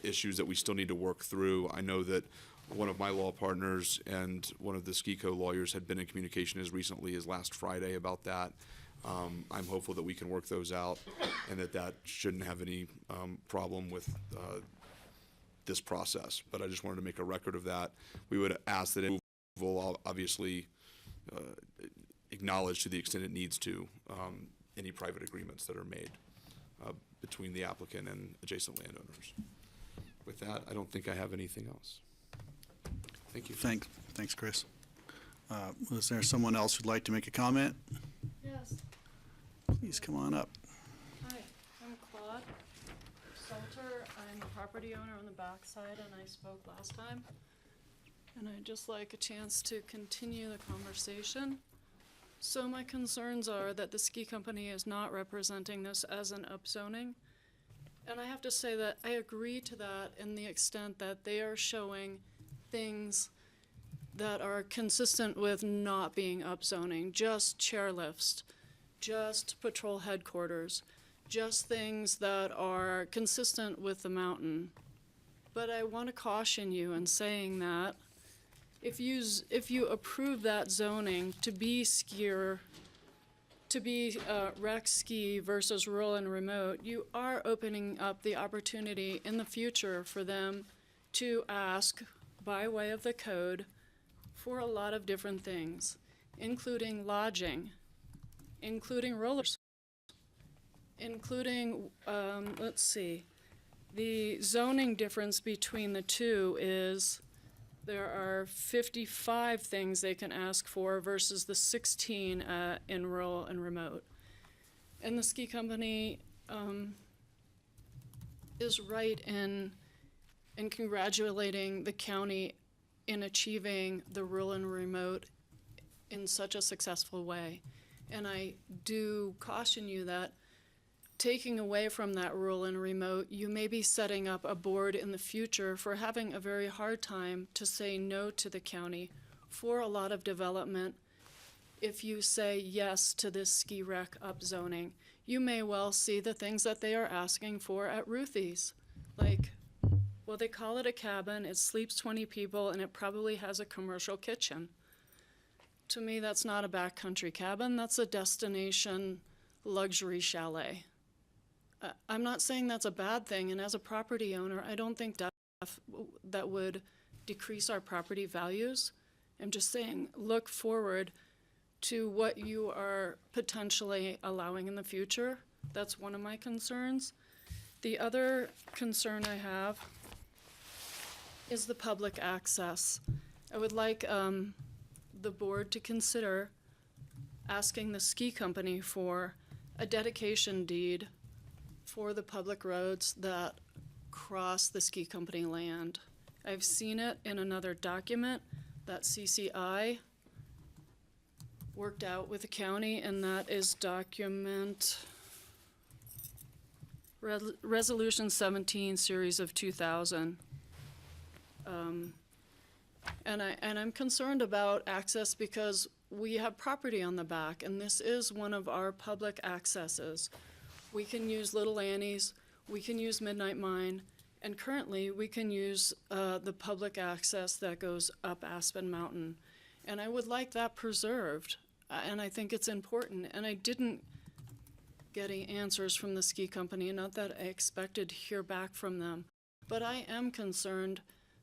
issues that we still need to work through. I know that one of my law partners and one of the SKICO lawyers had been in communication as recently as last Friday about that. I'm hopeful that we can work those out and that shouldn't have any problem with this process. But I just wanted to make a record of that. We would ask that it will obviously acknowledge, to the extent it needs to, any private agreements that are made between the applicant and adjacent landowners. With that, I don't think I have anything else. Thank you. Thanks, Chris. Was there someone else who'd like to make a comment? Yes. Please come on up. Hi, I'm Claude Salter. I'm a property owner on the backside, and I spoke last time. And I'd just like a chance to continue the conversation. So my concerns are that the ski company is not representing this as an upzoning. And I have to say that I agree to that in the extent that they are showing things that are consistent with not being upzoning, just chairlifts, just patrol headquarters, just things that are consistent with the mountain. But I want to caution you in saying that if you approve that zoning to be skier, to be rec ski versus rural and remote, you are opening up the opportunity in the future for them to ask, by way of the code, for a lot of different things, including lodging, including rollers, including, let's see, the zoning difference between the two is there are 55 things they can ask for versus the 16 in rural and remote. And the ski company is right in and congratulating the county in achieving the rural and remote in such a successful way. And I do caution you that taking away from that rural and remote, you may be setting up a board in the future for having a very hard time to say no to the county for a lot of development. If you say yes to this ski rec upzoning, you may well see the things that they are asking for at Ruthie's. Like, well, they call it a cabin, it sleeps 20 people, and it probably has a commercial kitchen. To me, that's not a backcountry cabin, that's a destination luxury chalet. I'm not saying that's a bad thing, and as a property owner, I don't think that would decrease our property values. I'm just saying, look forward to what you are potentially allowing in the future. That's one of my concerns. The other concern I have is the public access. I would like the board to consider asking the ski company for a dedication deed for the public roads that cross the ski company land. I've seen it in another document that CCI worked out with the county, and that is document Resolution 17, series of 2000. And I'm concerned about access because we have property on the back, and this is one of our public accesses. We can use Little Annie's, we can use Midnight Mine, and currently we can use the public access that goes up Aspen Mountain. And I would like that preserved, and I think it's important. And I didn't get any answers from the ski company, not that I expected to hear back from them. But I am concerned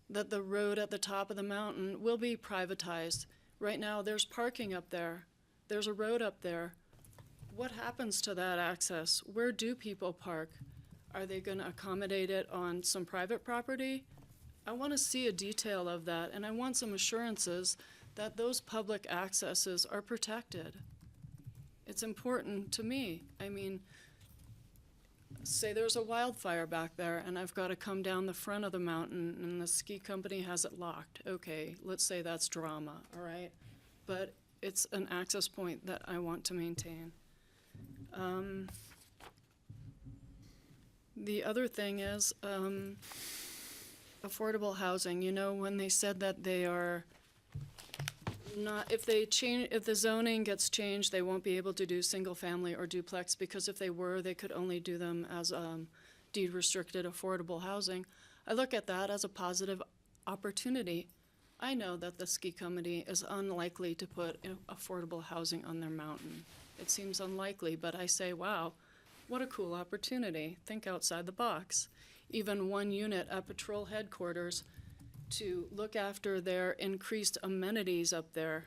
that the road at the top of the mountain will be privatized. Right now, there's parking up there. There's a road up there. What happens to that access? Where do people park? Are they going to accommodate it on some private property? I want to see a detail of that, and I want some assurances that those public accesses are protected. It's important to me. I mean, say there's a wildfire back there and I've got to come down the front of the mountain and the ski company has it locked. Okay, let's say that's drama, all right? But it's an access point that I want to maintain. The other thing is affordable housing. You know, when they said that they are not, if the zoning gets changed, they won't be able to do single family or duplex, because if they were, they could only do them as deed restricted affordable housing. I look at that as a positive opportunity. I know that the ski company is unlikely to put affordable housing on their mountain. It seems unlikely, but I say, wow, what a cool opportunity. Think outside the box. Even one unit at patrol headquarters to look after their increased amenities up there.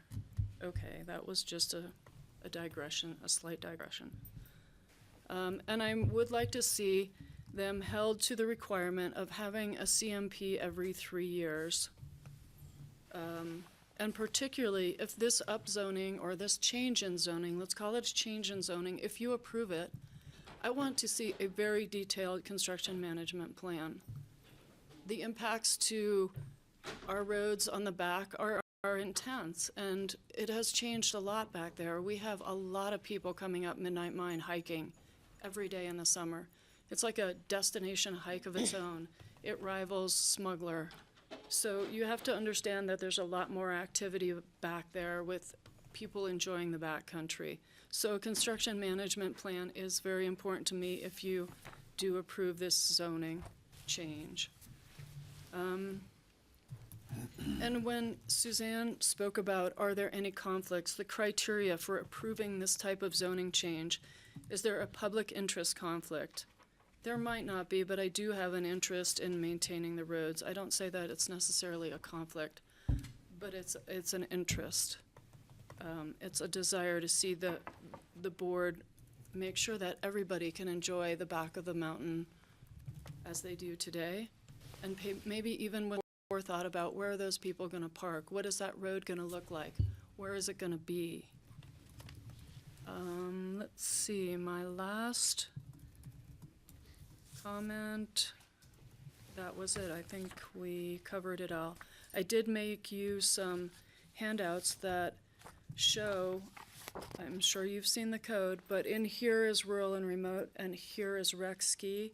Okay, that was just a digression, a slight digression. And I would like to see them held to the requirement of having a CMP every 3 years. And particularly if this upzoning or this change in zoning, let's call it a change in zoning, if you approve it, I want to see a very detailed construction management plan. The impacts to our roads on the back are intense, and it has changed a lot back there. We have a lot of people coming up Midnight Mine hiking every day in the summer. It's like a destination hike of its own. It rivals Smuggler. So you have to understand that there's a lot more activity back there with people enjoying the backcountry. So a construction management plan is very important to me if you do approve this zoning change. And when Suzanne spoke about, are there any conflicts, the criteria for approving this type of zoning change, is there a public interest conflict? There might not be, but I do have an interest in maintaining the roads. I don't say that it's necessarily a conflict, but it's an interest. It's a desire to see the board make sure that everybody can enjoy the back of the mountain as they do today, and maybe even with more thought about where are those people going to park? What is that road going to look like? Where is it going to be? Let's see, my last comment. that was it. I think we covered it all. I did make you some handouts that show, I'm sure you've seen the code, but in here is rural and remote, and here is rec ski.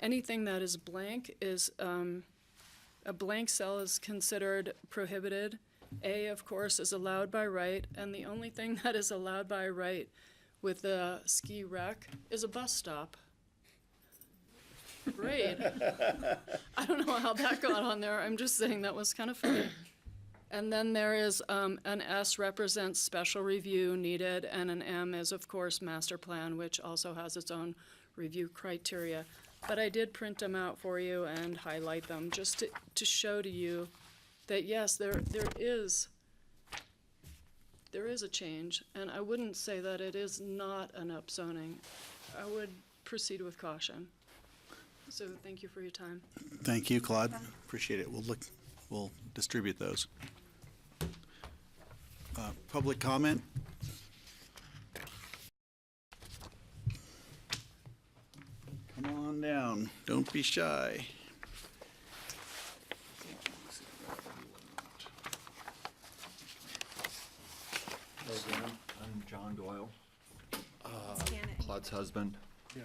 Anything that is blank is, a blank cell is considered prohibited. A, of course, is allowed by right, and the only thing that is allowed by right with the ski rec is a bus stop. Great. I don't know how that got on there. I'm just saying that was kind of funny. And then there is an S represents special review needed, and an M is, of course, master plan, which also has its own review criteria. But I did print them out for you and highlight them just to show to you that, yes, there is a change, and I wouldn't say that it is not an upzoning. I would proceed with caution. So thank you for your time. Thank you, Claude. Appreciate it. We'll distribute those. Public comment? Come on down. Don't be shy. I'm John Doyle, Scan it. Claude's husband. Yeah.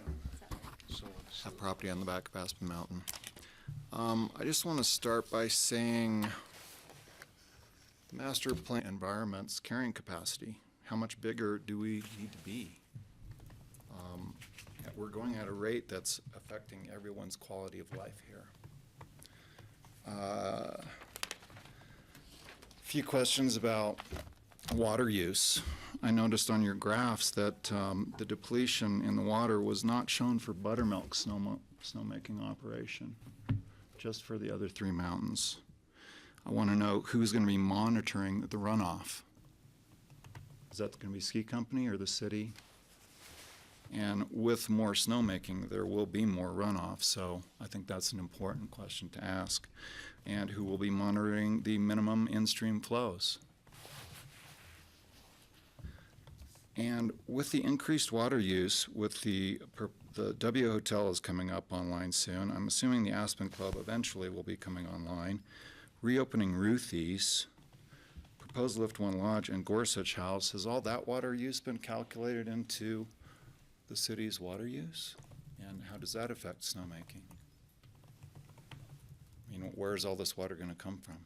Have property on the back of Aspen Mountain. I just want to start by saying master plan environment's carrying capacity. How much bigger do we need to be? We're going at a rate that's affecting everyone's quality of life here. A few questions about water use. I noticed on your graphs that the depletion in the water was not shown for Buttermilk snowmaking operation, just for the other three mountains. I want to know who's going to be monitoring the runoff. Is that going to be ski company or the city? And with more snowmaking, there will be more runoff, so I think that's an important question to ask. And who will be monitoring the minimum in-stream flows? And with the increased water use, with the W Hotel is coming up online soon. I'm assuming the Aspen Club eventually will be coming online. Reopening Ruthie's, proposed Lift One Lodge, and Gorsuch House. Has all that water use been calculated into the city's water use? And how does that affect snowmaking? I mean, where is all this water going to come from?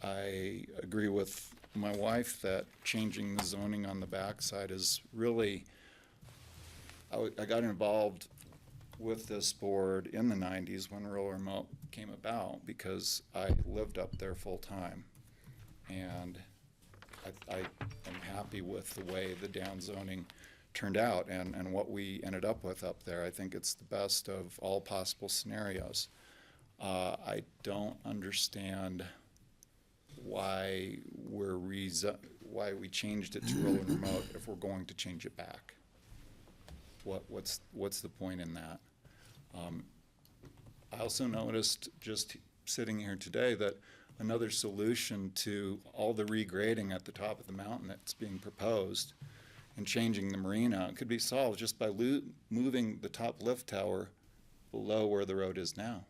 I agree with my wife that changing the zoning on the backside is really, I got involved with this board in the 90s when rural remote came about because I lived up there full time. And I am happy with the way the down zoning turned out and what we ended up with up there. I think it's the best of all possible scenarios. I don't understand why we changed it to rural and remote if we're going to change it back. What's the point in that? I also noticed just sitting here today that another solution to all the regrading at the top of the mountain that's being proposed and changing the marina could be solved just by moving the top lift tower below where the road is now.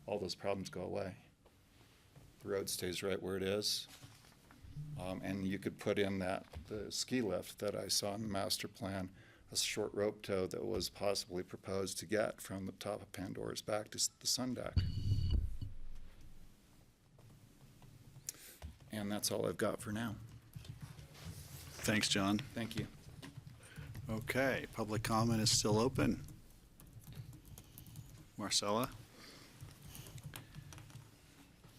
All those problems go away. The road stays right where it is. And you could put in the ski lift that I saw in the master plan, a short rope tow that was possibly proposed to get from the top of Pandora's back to the sun deck. And that's all I've got for now. Thanks, John. Thank you. Okay, public comment is still open. Marcella?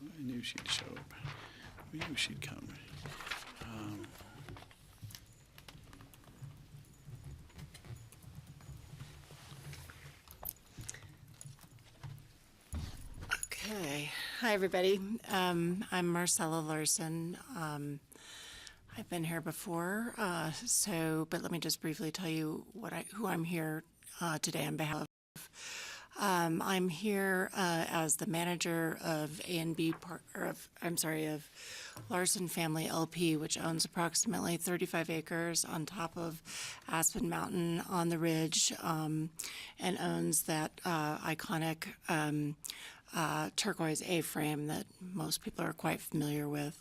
I knew she'd show up. We knew she'd come. Okay. Hi, everybody. I'm Marcella Larson. I've been here before, but let me just briefly tell you who I'm here today on behalf of. I'm here as the manager of of Larson Family LP, which owns approximately 35 acres on top of Aspen Mountain on the ridge, and owns that iconic turquoise A-frame that most people are quite familiar with.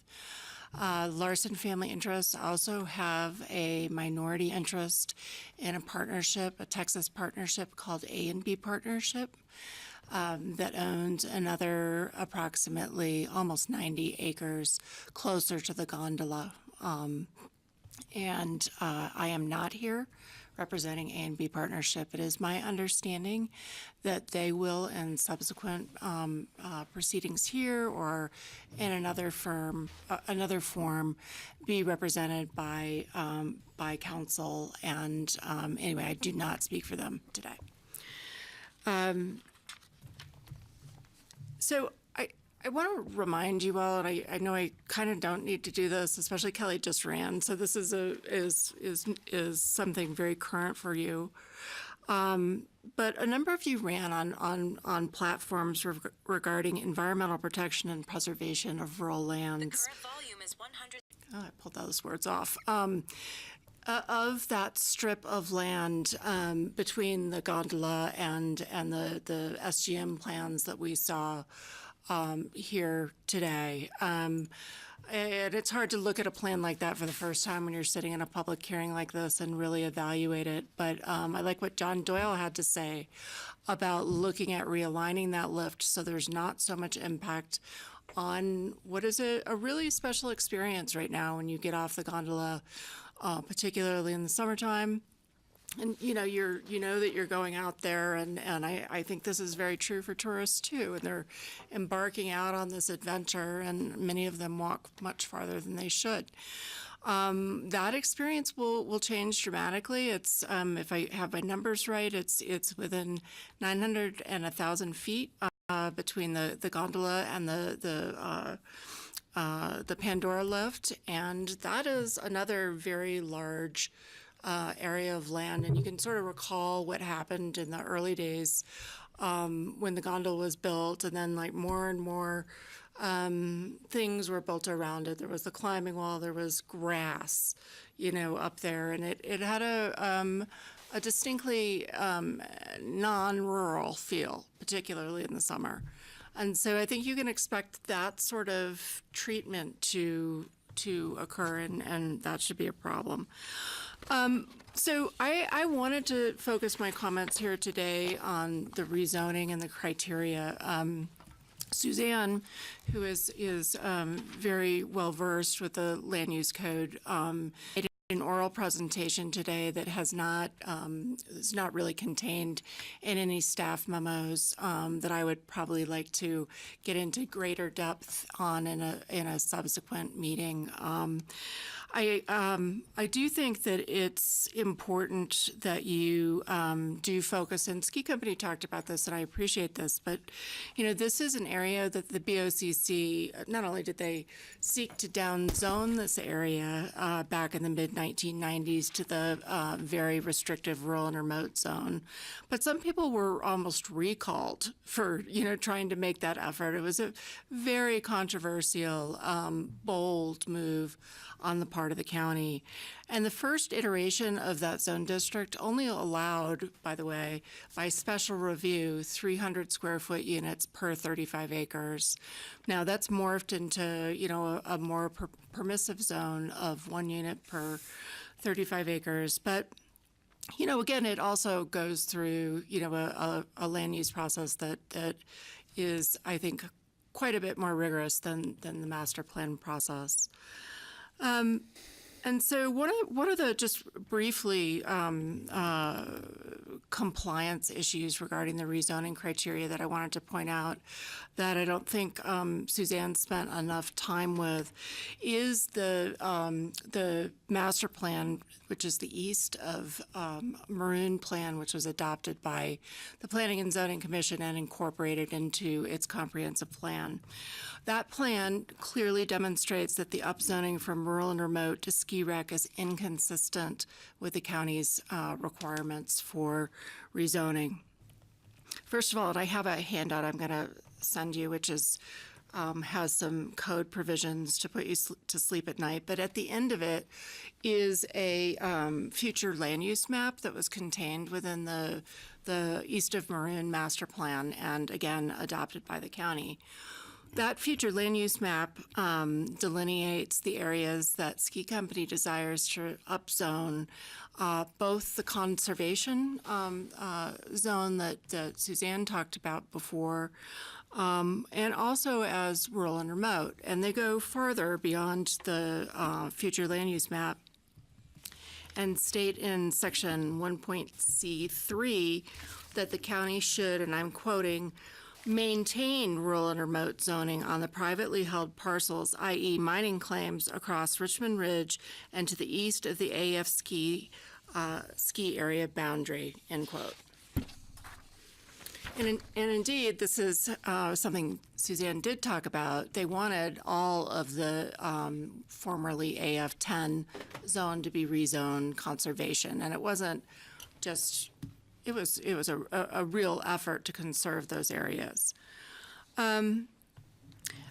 Larson Family Interests also have a minority interest in a partnership, a Texas partnership called A&B Partnership, that owns another approximately almost 90 acres closer to the gondola. And I am not here representing A&B Partnership. It is my understanding that they will, in subsequent proceedings here or in another form, be represented by counsel. And anyway, I do not speak for them today. So I want to remind you all, and I know I kind of don't need to do this, especially Kelly just ran, so this is something very current for you. But a number of you ran on platforms regarding environmental protection and preservation of rural lands. The current volume is 100. Oh, I pulled those words off. Of that strip of land between the gondola and the SGM plans that we saw here today. And it's hard to look at a plan like that for the first time when you're sitting in a public hearing like this and really evaluate it. But I like what John Doyle had to say about looking at realigning that lift so there's not so much impact on what is a really special experience right now when you get off the gondola, particularly in the summertime. And you know that you're going out there, and I think this is very true for tourists too. And they're embarking out on this adventure, and many of them walk much farther than they should. That experience will change dramatically. It's if I have my numbers right, it's within 900 and 1,000 feet between the gondola and the Pandora lift, and that is another very large area of land. And you can sort of recall what happened in the early days when the gondola was built, and then like more and more things were built around it. There was the climbing wall, there was grass, up there, and it had a distinctly non-rural feel, particularly in the summer. And so I think you can expect that sort of treatment to occur, and that should be a problem. So I wanted to focus my comments here today on the rezoning and the criteria. Suzanne, who is very well versed with the land use code, made an oral presentation today that is not really contained in any staff memos that I would probably like to get into greater depth on in a subsequent meeting. I do think that it's important that you do focus, and Ski Company talked about this, and I appreciate this, but this is an area that the BOCC, not only did they seek to downzone this area back in the mid-1990s to the very restrictive rural and remote zone, but some people were almost recalled for trying to make that effort. It was a very controversial, bold move on the part of the county. And the first iteration of that zone district only allowed, by the way, by special review, 300 square foot units per 35 acres. Now that's morphed into, a more permissive zone of 1 unit per 35 acres. But, again, it also goes through, a land use process that is, I think, quite a bit more rigorous than the master plan process. And so one of the just briefly compliance issues regarding the rezoning criteria that I wanted to point out that I don't think Suzanne spent enough time with is the master plan, which is the east of Maroon Plan, which was adopted by the Planning and Zoning Commission and incorporated into its comprehensive plan. That plan clearly demonstrates that the upzoning from rural and remote to ski rec is inconsistent with the county's requirements for rezoning. First of all, and I have a handout I'm going to send you, which is has some code provisions to put you to sleep at night. But at the end of it is a future land use map that was contained within the East of Maroon master plan, and again adopted by the county. That future land use map delineates the areas that Ski Company desires to upzone, both the conservation zone that Suzanne talked about before, and also as rural and remote. And they go farther beyond the future land use map and state in section 1.C3 that the county should, and I'm quoting, maintain rural and remote zoning on the privately held parcels, i.e. mining claims across Richmond Ridge and to the east of the AF ski area boundary, end quote. And indeed, this is something Suzanne did talk about. They wanted all of the formerly AF10 zone to be rezoned conservation, and it wasn't just. It was a real effort to conserve those areas. And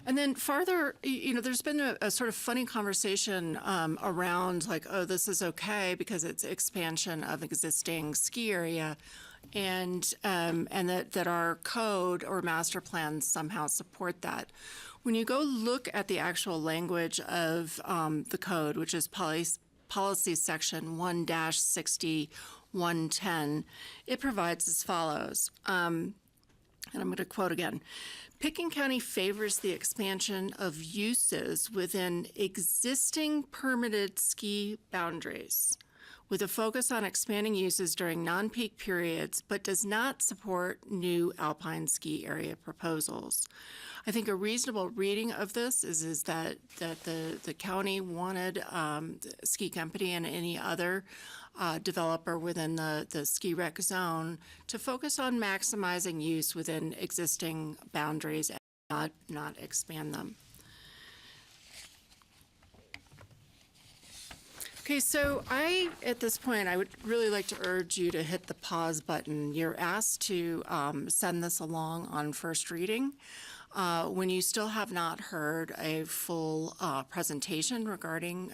then farther, there's been a sort of funny conversation around like, oh, this is okay because it's expansion of existing ski area, and that our code or master plans somehow support that. When you go look at the actual language of the code, which is policy section 1-60-110, it provides as follows, and I'm going to quote again. Picken County favors the expansion of uses within existing permitted ski boundaries with a focus on expanding uses during non-peak periods, but does not support new alpine ski area proposals. I think a reasonable reading of this is that the county wanted Ski Company and any other developer within the ski rec zone to focus on maximizing use within existing boundaries and not expand them. Okay, so at this point, I would really like to urge you to hit the pause button. You're asked to send this along on first reading. When you still have not heard a full presentation regarding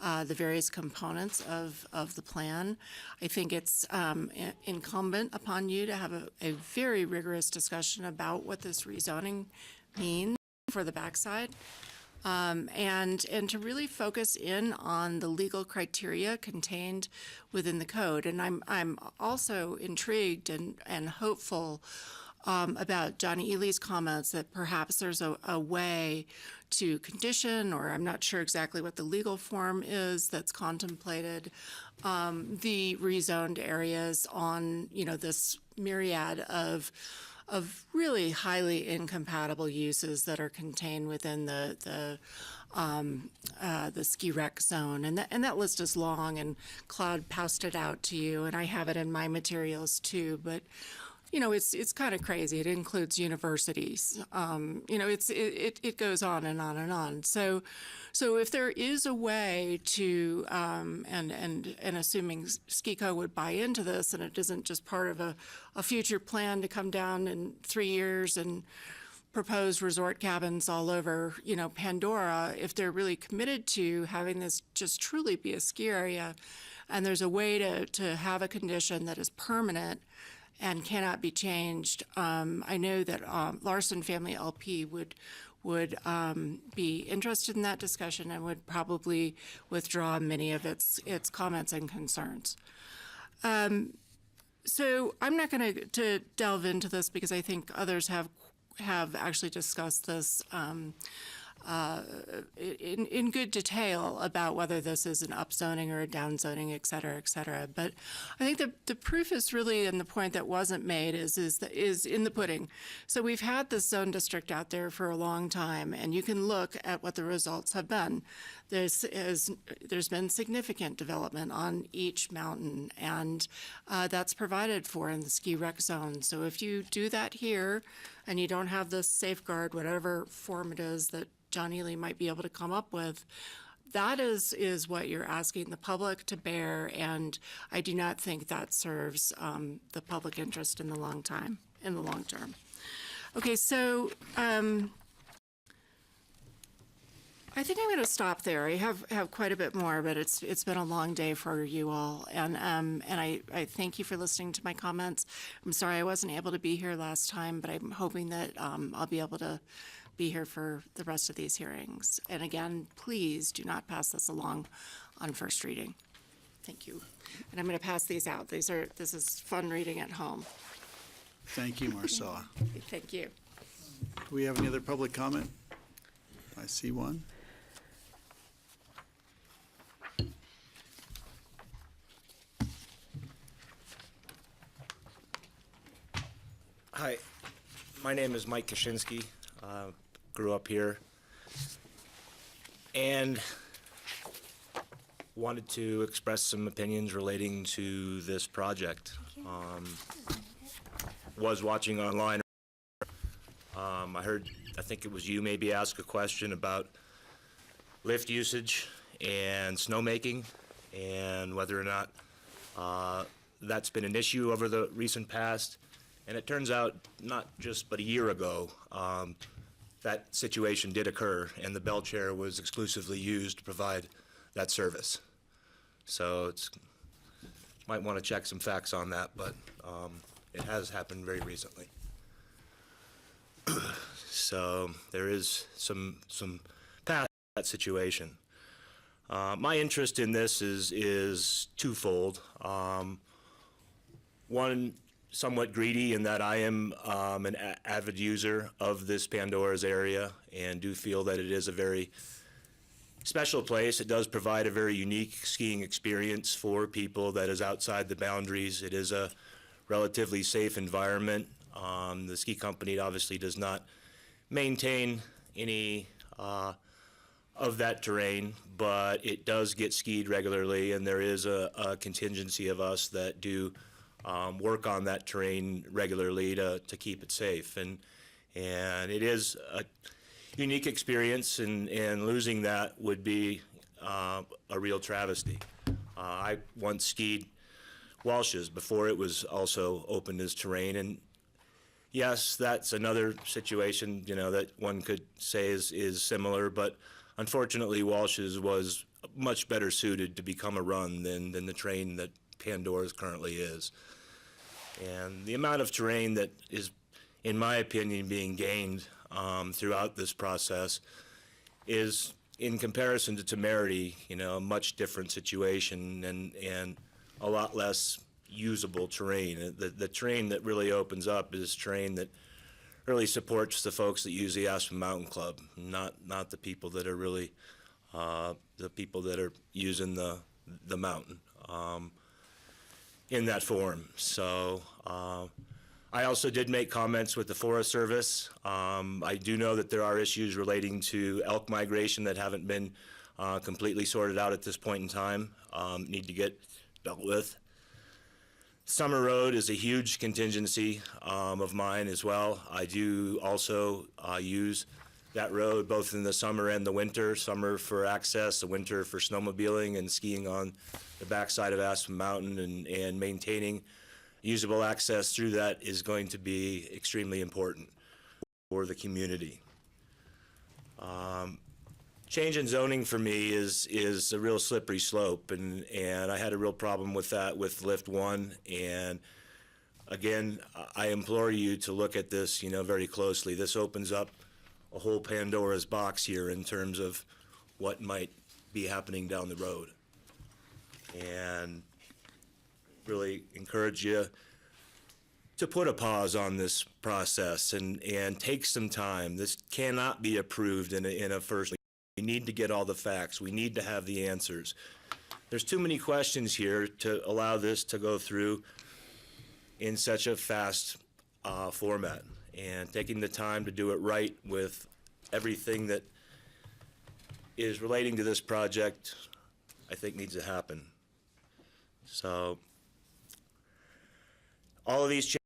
the various components of the plan, I think it's incumbent upon you to have a very rigorous discussion about what this rezoning means for the backside. And to really focus in on the legal criteria contained within the code. And I'm also intrigued and hopeful about Johnny Ely's comments that perhaps there's a way to condition, or I'm not sure exactly what the legal form is that's contemplated, the rezoned areas on, this myriad of really highly incompatible uses that are contained within the ski rec zone, and that list is long. And Claude passed it out to you, and I have it in my materials too. But it's kind of crazy. It includes universities. It goes on and on and on. So if there is a way to, and assuming SkiCo would buy into this, and it isn't just part of a future plan to come down in 3 years and propose resort cabins all over, Pandora, if they're really committed to having this just truly be a ski area, and there's a way to have a condition that is permanent and cannot be changed, I know that Larson Family LP would be interested in that discussion and would probably withdraw many of its comments and concerns. So I'm not going to delve into this because I think others have actually discussed this in good detail about whether this is an upzoning or a downzoning, et cetera, et cetera. But I think the proof is really, and the point that wasn't made is in the pudding. So we've had this zone district out there for a long time, and you can look at what the results have been. There's been significant development on each mountain, and that's provided for in the ski rec zone. So if you do that here, and you don't have this safeguard, whatever form it is that John Ely might be able to come up with, that is what you're asking the public to bear, and I do not think that serves the public interest in the long term. Okay, so I think I'm going to stop there. I have quite a bit more, but it's been a long day for you all, and I thank you for listening to my comments. I'm sorry I wasn't able to be here last time, but I'm hoping that I'll be able to be here for the rest of these hearings. And again, please do not pass this along on first reading. Thank you. And I'm going to pass these out. This is fun reading at home. Thank you, Marcella. Thank you. Do we have any other public comment? I see one. Hi, my name is Mike Kaczynski. Grew up here and wanted to express some opinions relating to this project. Was watching online. I heard, I think it was you maybe ask a question about lift usage and snowmaking and whether or not that's been an issue over the recent past. And it turns out not just but a year ago, that situation did occur, and the bell chair was exclusively used to provide that service. So it's might want to check some facts on that, but it has happened very recently. So there is some past that situation. My interest in this is twofold. One, somewhat greedy in that I am an avid user of this Pandora's area and do feel that it is a very special place. It does provide a very unique skiing experience for people that is outside the boundaries. It is a relatively safe environment. The ski company obviously does not maintain any of that terrain, but it does get skied regularly, and there is a contingency of us that do work on that terrain regularly to keep it safe. And it is a unique experience, and losing that would be a real travesty. I once skied Walsh's before it was also opened as terrain, and yes, that's another situation, that one could say is similar, but unfortunately Walsh's was much better suited to become a run than the terrain that Pandora's currently is. And the amount of terrain that is, in my opinion, being gained throughout this process is, in comparison to Temerity, a much different situation and a lot less usable terrain. The terrain that really opens up is terrain that really supports the folks that use the Aspen Mountain Club, not the people that are really the people that are using the mountain in that form. So I also did make comments with the Forest Service. I do know that there are issues relating to elk migration that haven't been completely sorted out at this point in time, need to get dealt with. Summer Road is a huge contingency of mine as well. I do also use that road both in the summer and the winter. Summer for access, the winter for snowmobiling and skiing on the backside of Aspen Mountain, and maintaining usable access through that is going to be extremely important for the community. Change in zoning for me is a real slippery slope, and I had a real problem with that with Lift 1. And again, I implore you to look at this, very closely. This opens up a whole Pandora's box here in terms of what might be happening down the road. And really encourage you to put a pause on this process and take some time. This cannot be approved in a first. We need to get all the facts. We need to have the answers. There's too many questions here to allow this to go through in such a fast format. And taking the time to do it right with everything that is relating to this project, I think needs to happen. So all of these changes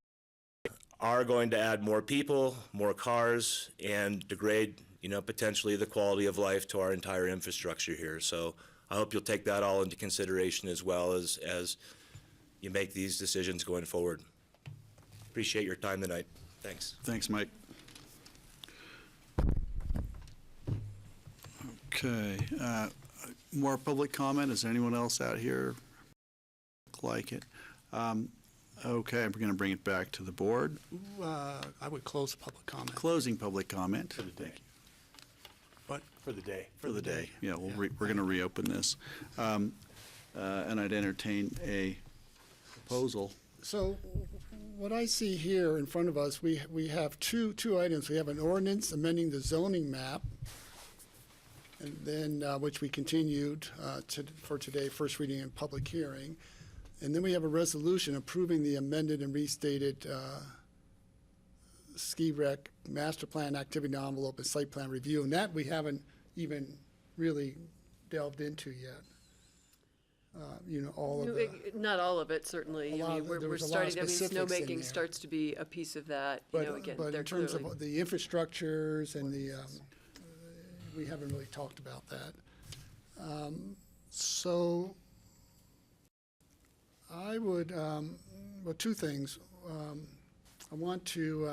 are going to add more people, more cars, and degrade potentially the quality of life to our entire infrastructure here. So I hope you'll take that all into consideration as well as you make these decisions going forward. Appreciate your time tonight. Thanks. Thanks, Mike. Okay, more public comment? Is there anyone else out here like it? Okay, we're going to bring it back to the board. I would close public comment. Closing public comment. Thank you. What? For the day. For the day. Yeah, we're going to reopen this. And I'd entertain a proposal. So what I see here in front of us, we have two items. We have an ordinance amending the zoning map, and then which we continued for today, first reading and public hearing. And then we have a resolution approving the amended and restated ski rec master plan activity envelope and site plan review. And that we haven't even really delved into yet. All of the. Not all of it, certainly. I mean, we're starting, snowmaking there. starts to be a piece of that, again, But they're in terms clearly. of the infrastructures and we haven't really talked about that. So I would, two things. I want to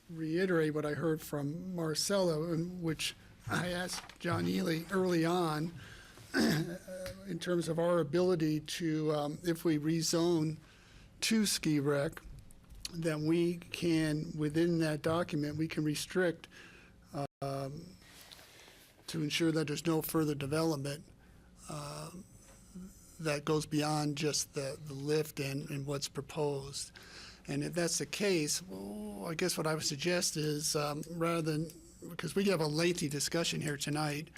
reiterate what I heard from Marcelo, in which I asked John Ely early on, in terms of our ability to, if we rezone to ski rec, then we can, within that document, we can restrict to ensure that there's no further development that goes beyond just the lift and what's proposed. And if that's the case, well, I guess what I would suggest is rather than, because we have a lengthy discussion here tonight,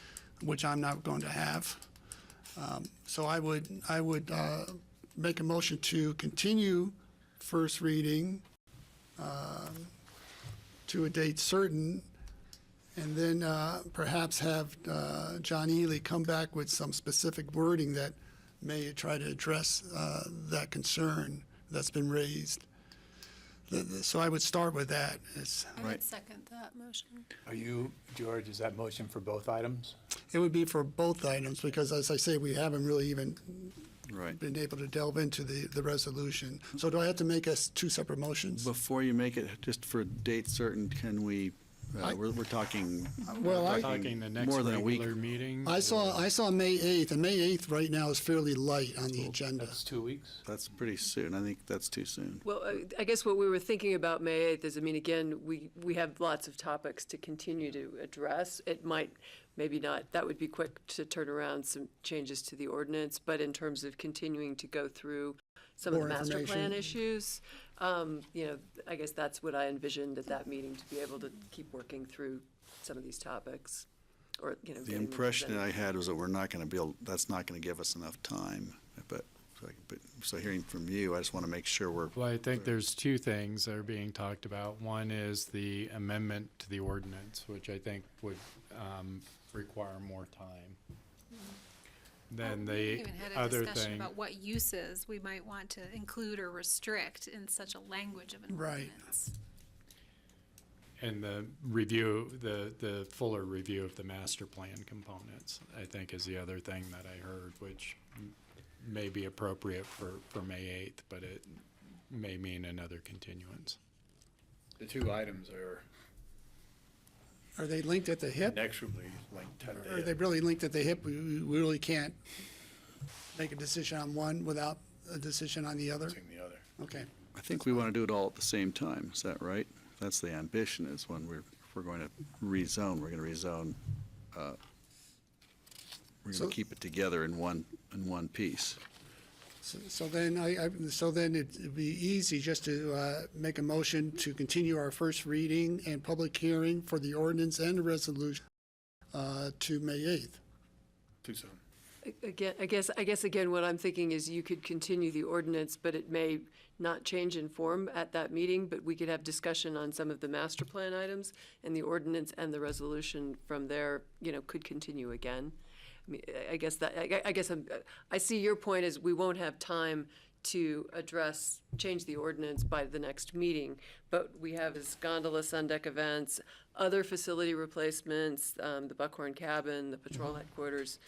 which I'm not going to have. So I would make a motion to continue first reading to a date certain, and then perhaps have John Ely come back with some specific wording that may try to address that concern that's been raised. So I would start with that. I would second that motion. Are you, George, is that motion for both items? It would be for both items because, as I say, we haven't really even been able to delve into the resolution. So do I have to make us two separate motions? Before you make it, just for date certain, can we, we're talking, Talking the next more than a week. regular meeting? I saw May 8th, and May 8th right now is fairly light on the agenda. That's 2 weeks? That's pretty soon. I think that's too soon. Well, I guess what we were thinking about May 8th is, I mean, again, we have lots of topics to continue to address. It might, maybe not, that would be quick to turn around some changes to the ordinance, but in terms of continuing to go through some of the master plan issues, I guess that's what I envisioned at that meeting, to be able to keep working through some of these topics, or, The getting them impression that I presented. had was that we're not going to be able, that's not going to give us enough time. So hearing from you, I just want to make sure we're. Well, I think there's two things that are being talked about. One is the amendment to the ordinance, which I think would require more time. Then We the even had a other discussion thing, about what uses we might want to include or restrict in such a language of an ordinance. and the review, the fuller review of the master plan components, I think is the other thing that I heard, which may be appropriate for May 8th, but it may mean another continuance. The two items are Are they linked at the hip? inexorably linked at the Are hip. they really linked at the hip? We really can't make a decision on one without a decision on the other? The other. Okay. I think we want to do it all at the same time. Is that right? That's the ambition, is when if we're going to rezone, we're going to rezone, we're going to keep it together in one piece. So then it'd be easy just to make a motion to continue our first reading and public hearing for the ordinance and the resolution to May 8th. Too soon. Again, I guess again, what I'm thinking is you could continue the ordinance, but it may not change in form at that meeting, but we could have discussion on some of the master plan items, and the ordinance and the resolution from there, could continue again. I mean, I see your point is we won't have time to change the ordinance by the next meeting, But we have is gondola sun deck events, other facility replacements, the Buckhorn Cabin, the patrol headquarters,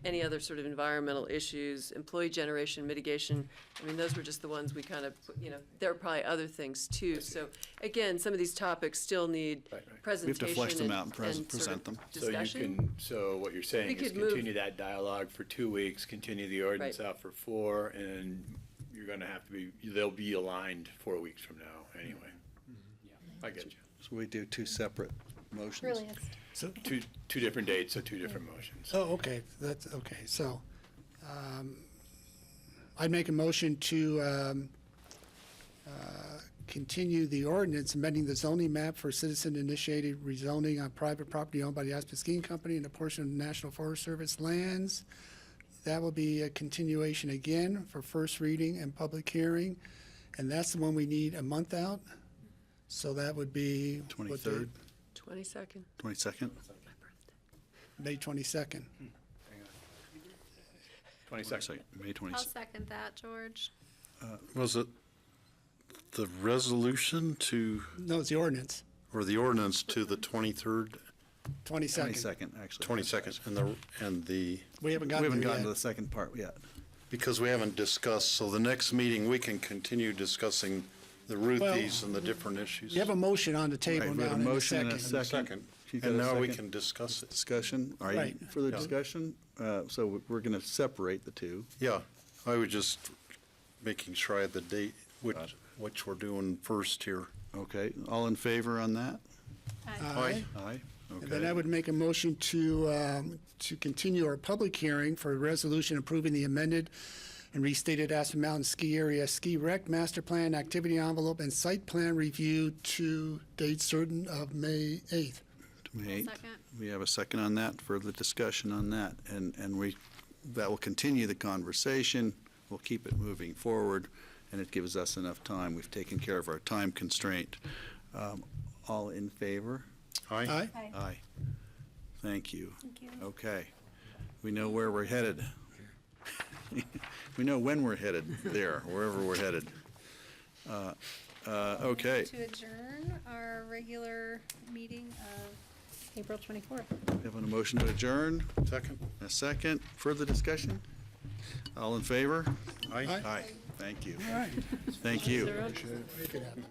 any other sort of environmental issues, employee generation mitigation. I mean, those were just the ones we kind of, there are probably other things too. So again, some of these topics still need presentation. We have to flesh them out and sort of present them. discussion. So what you're saying We is could move- continue that dialogue for 2 weeks, continue the ordinance out for 4, and you're gonna have to be, they'll be aligned 4 weeks from now anyway. I get you. So we do two separate motions. Brilliant. So two different dates, so 2 different motions. Oh, okay, that's, okay, so, I'd make a motion to, continue the ordinance amending the zoning map for citizen-initiated rezoning on private property owned by the Aspen Skiing Company and a portion of National Forest Service lands. That will be a continuation again for first reading and public hearing, and that's the one we need a month out. So that would be. what date? 23rd, 22nd. 22nd? May 22nd. 22nd. May I'll 22nd. second that, George. Was it the resolution to, No, it's the ordinance, or the ordinance to the 23rd, 22nd. 22nd, actually. 22nd, and the, We haven't We gotten haven't there gotten to yet. the second part yet. because we haven't discussed, so the next meeting, we can continue discussing the Ruthies and the different issues. You have a motion on the table Right, we now have a in a motion and a second. second. You got And a now we second? can discuss it. Discussion, are you Right. further Yeah. discussion? So we're gonna separate the two. Yeah, I was just making sure I had the date, which we're doing first here. Okay, all in favor on that? Aye. Aye, And then I okay. would make a motion to continue our public hearing for a resolution approving the amended and restated Aspen Mountain Ski Area Ski Rec Master Plan, Activity Envelope, and Site Plan Review to date certain of May 8th. May 8th. Second. We have a second on that, further discussion on that, and that will continue the conversation, we'll keep it moving forward, and it gives us enough time, we've taken care of our time constraint. All in favor? Aye? Aye? Aye. Thank you. Thank you. Okay, we know where we're headed. We know when we're headed there, wherever we're headed. Okay, To adjourn our regular meeting of April 24th. having a motion to adjourn, Second? a second, further discussion? All in favor? Aye? Aye, thank you. All right. Thank you. Make it happen.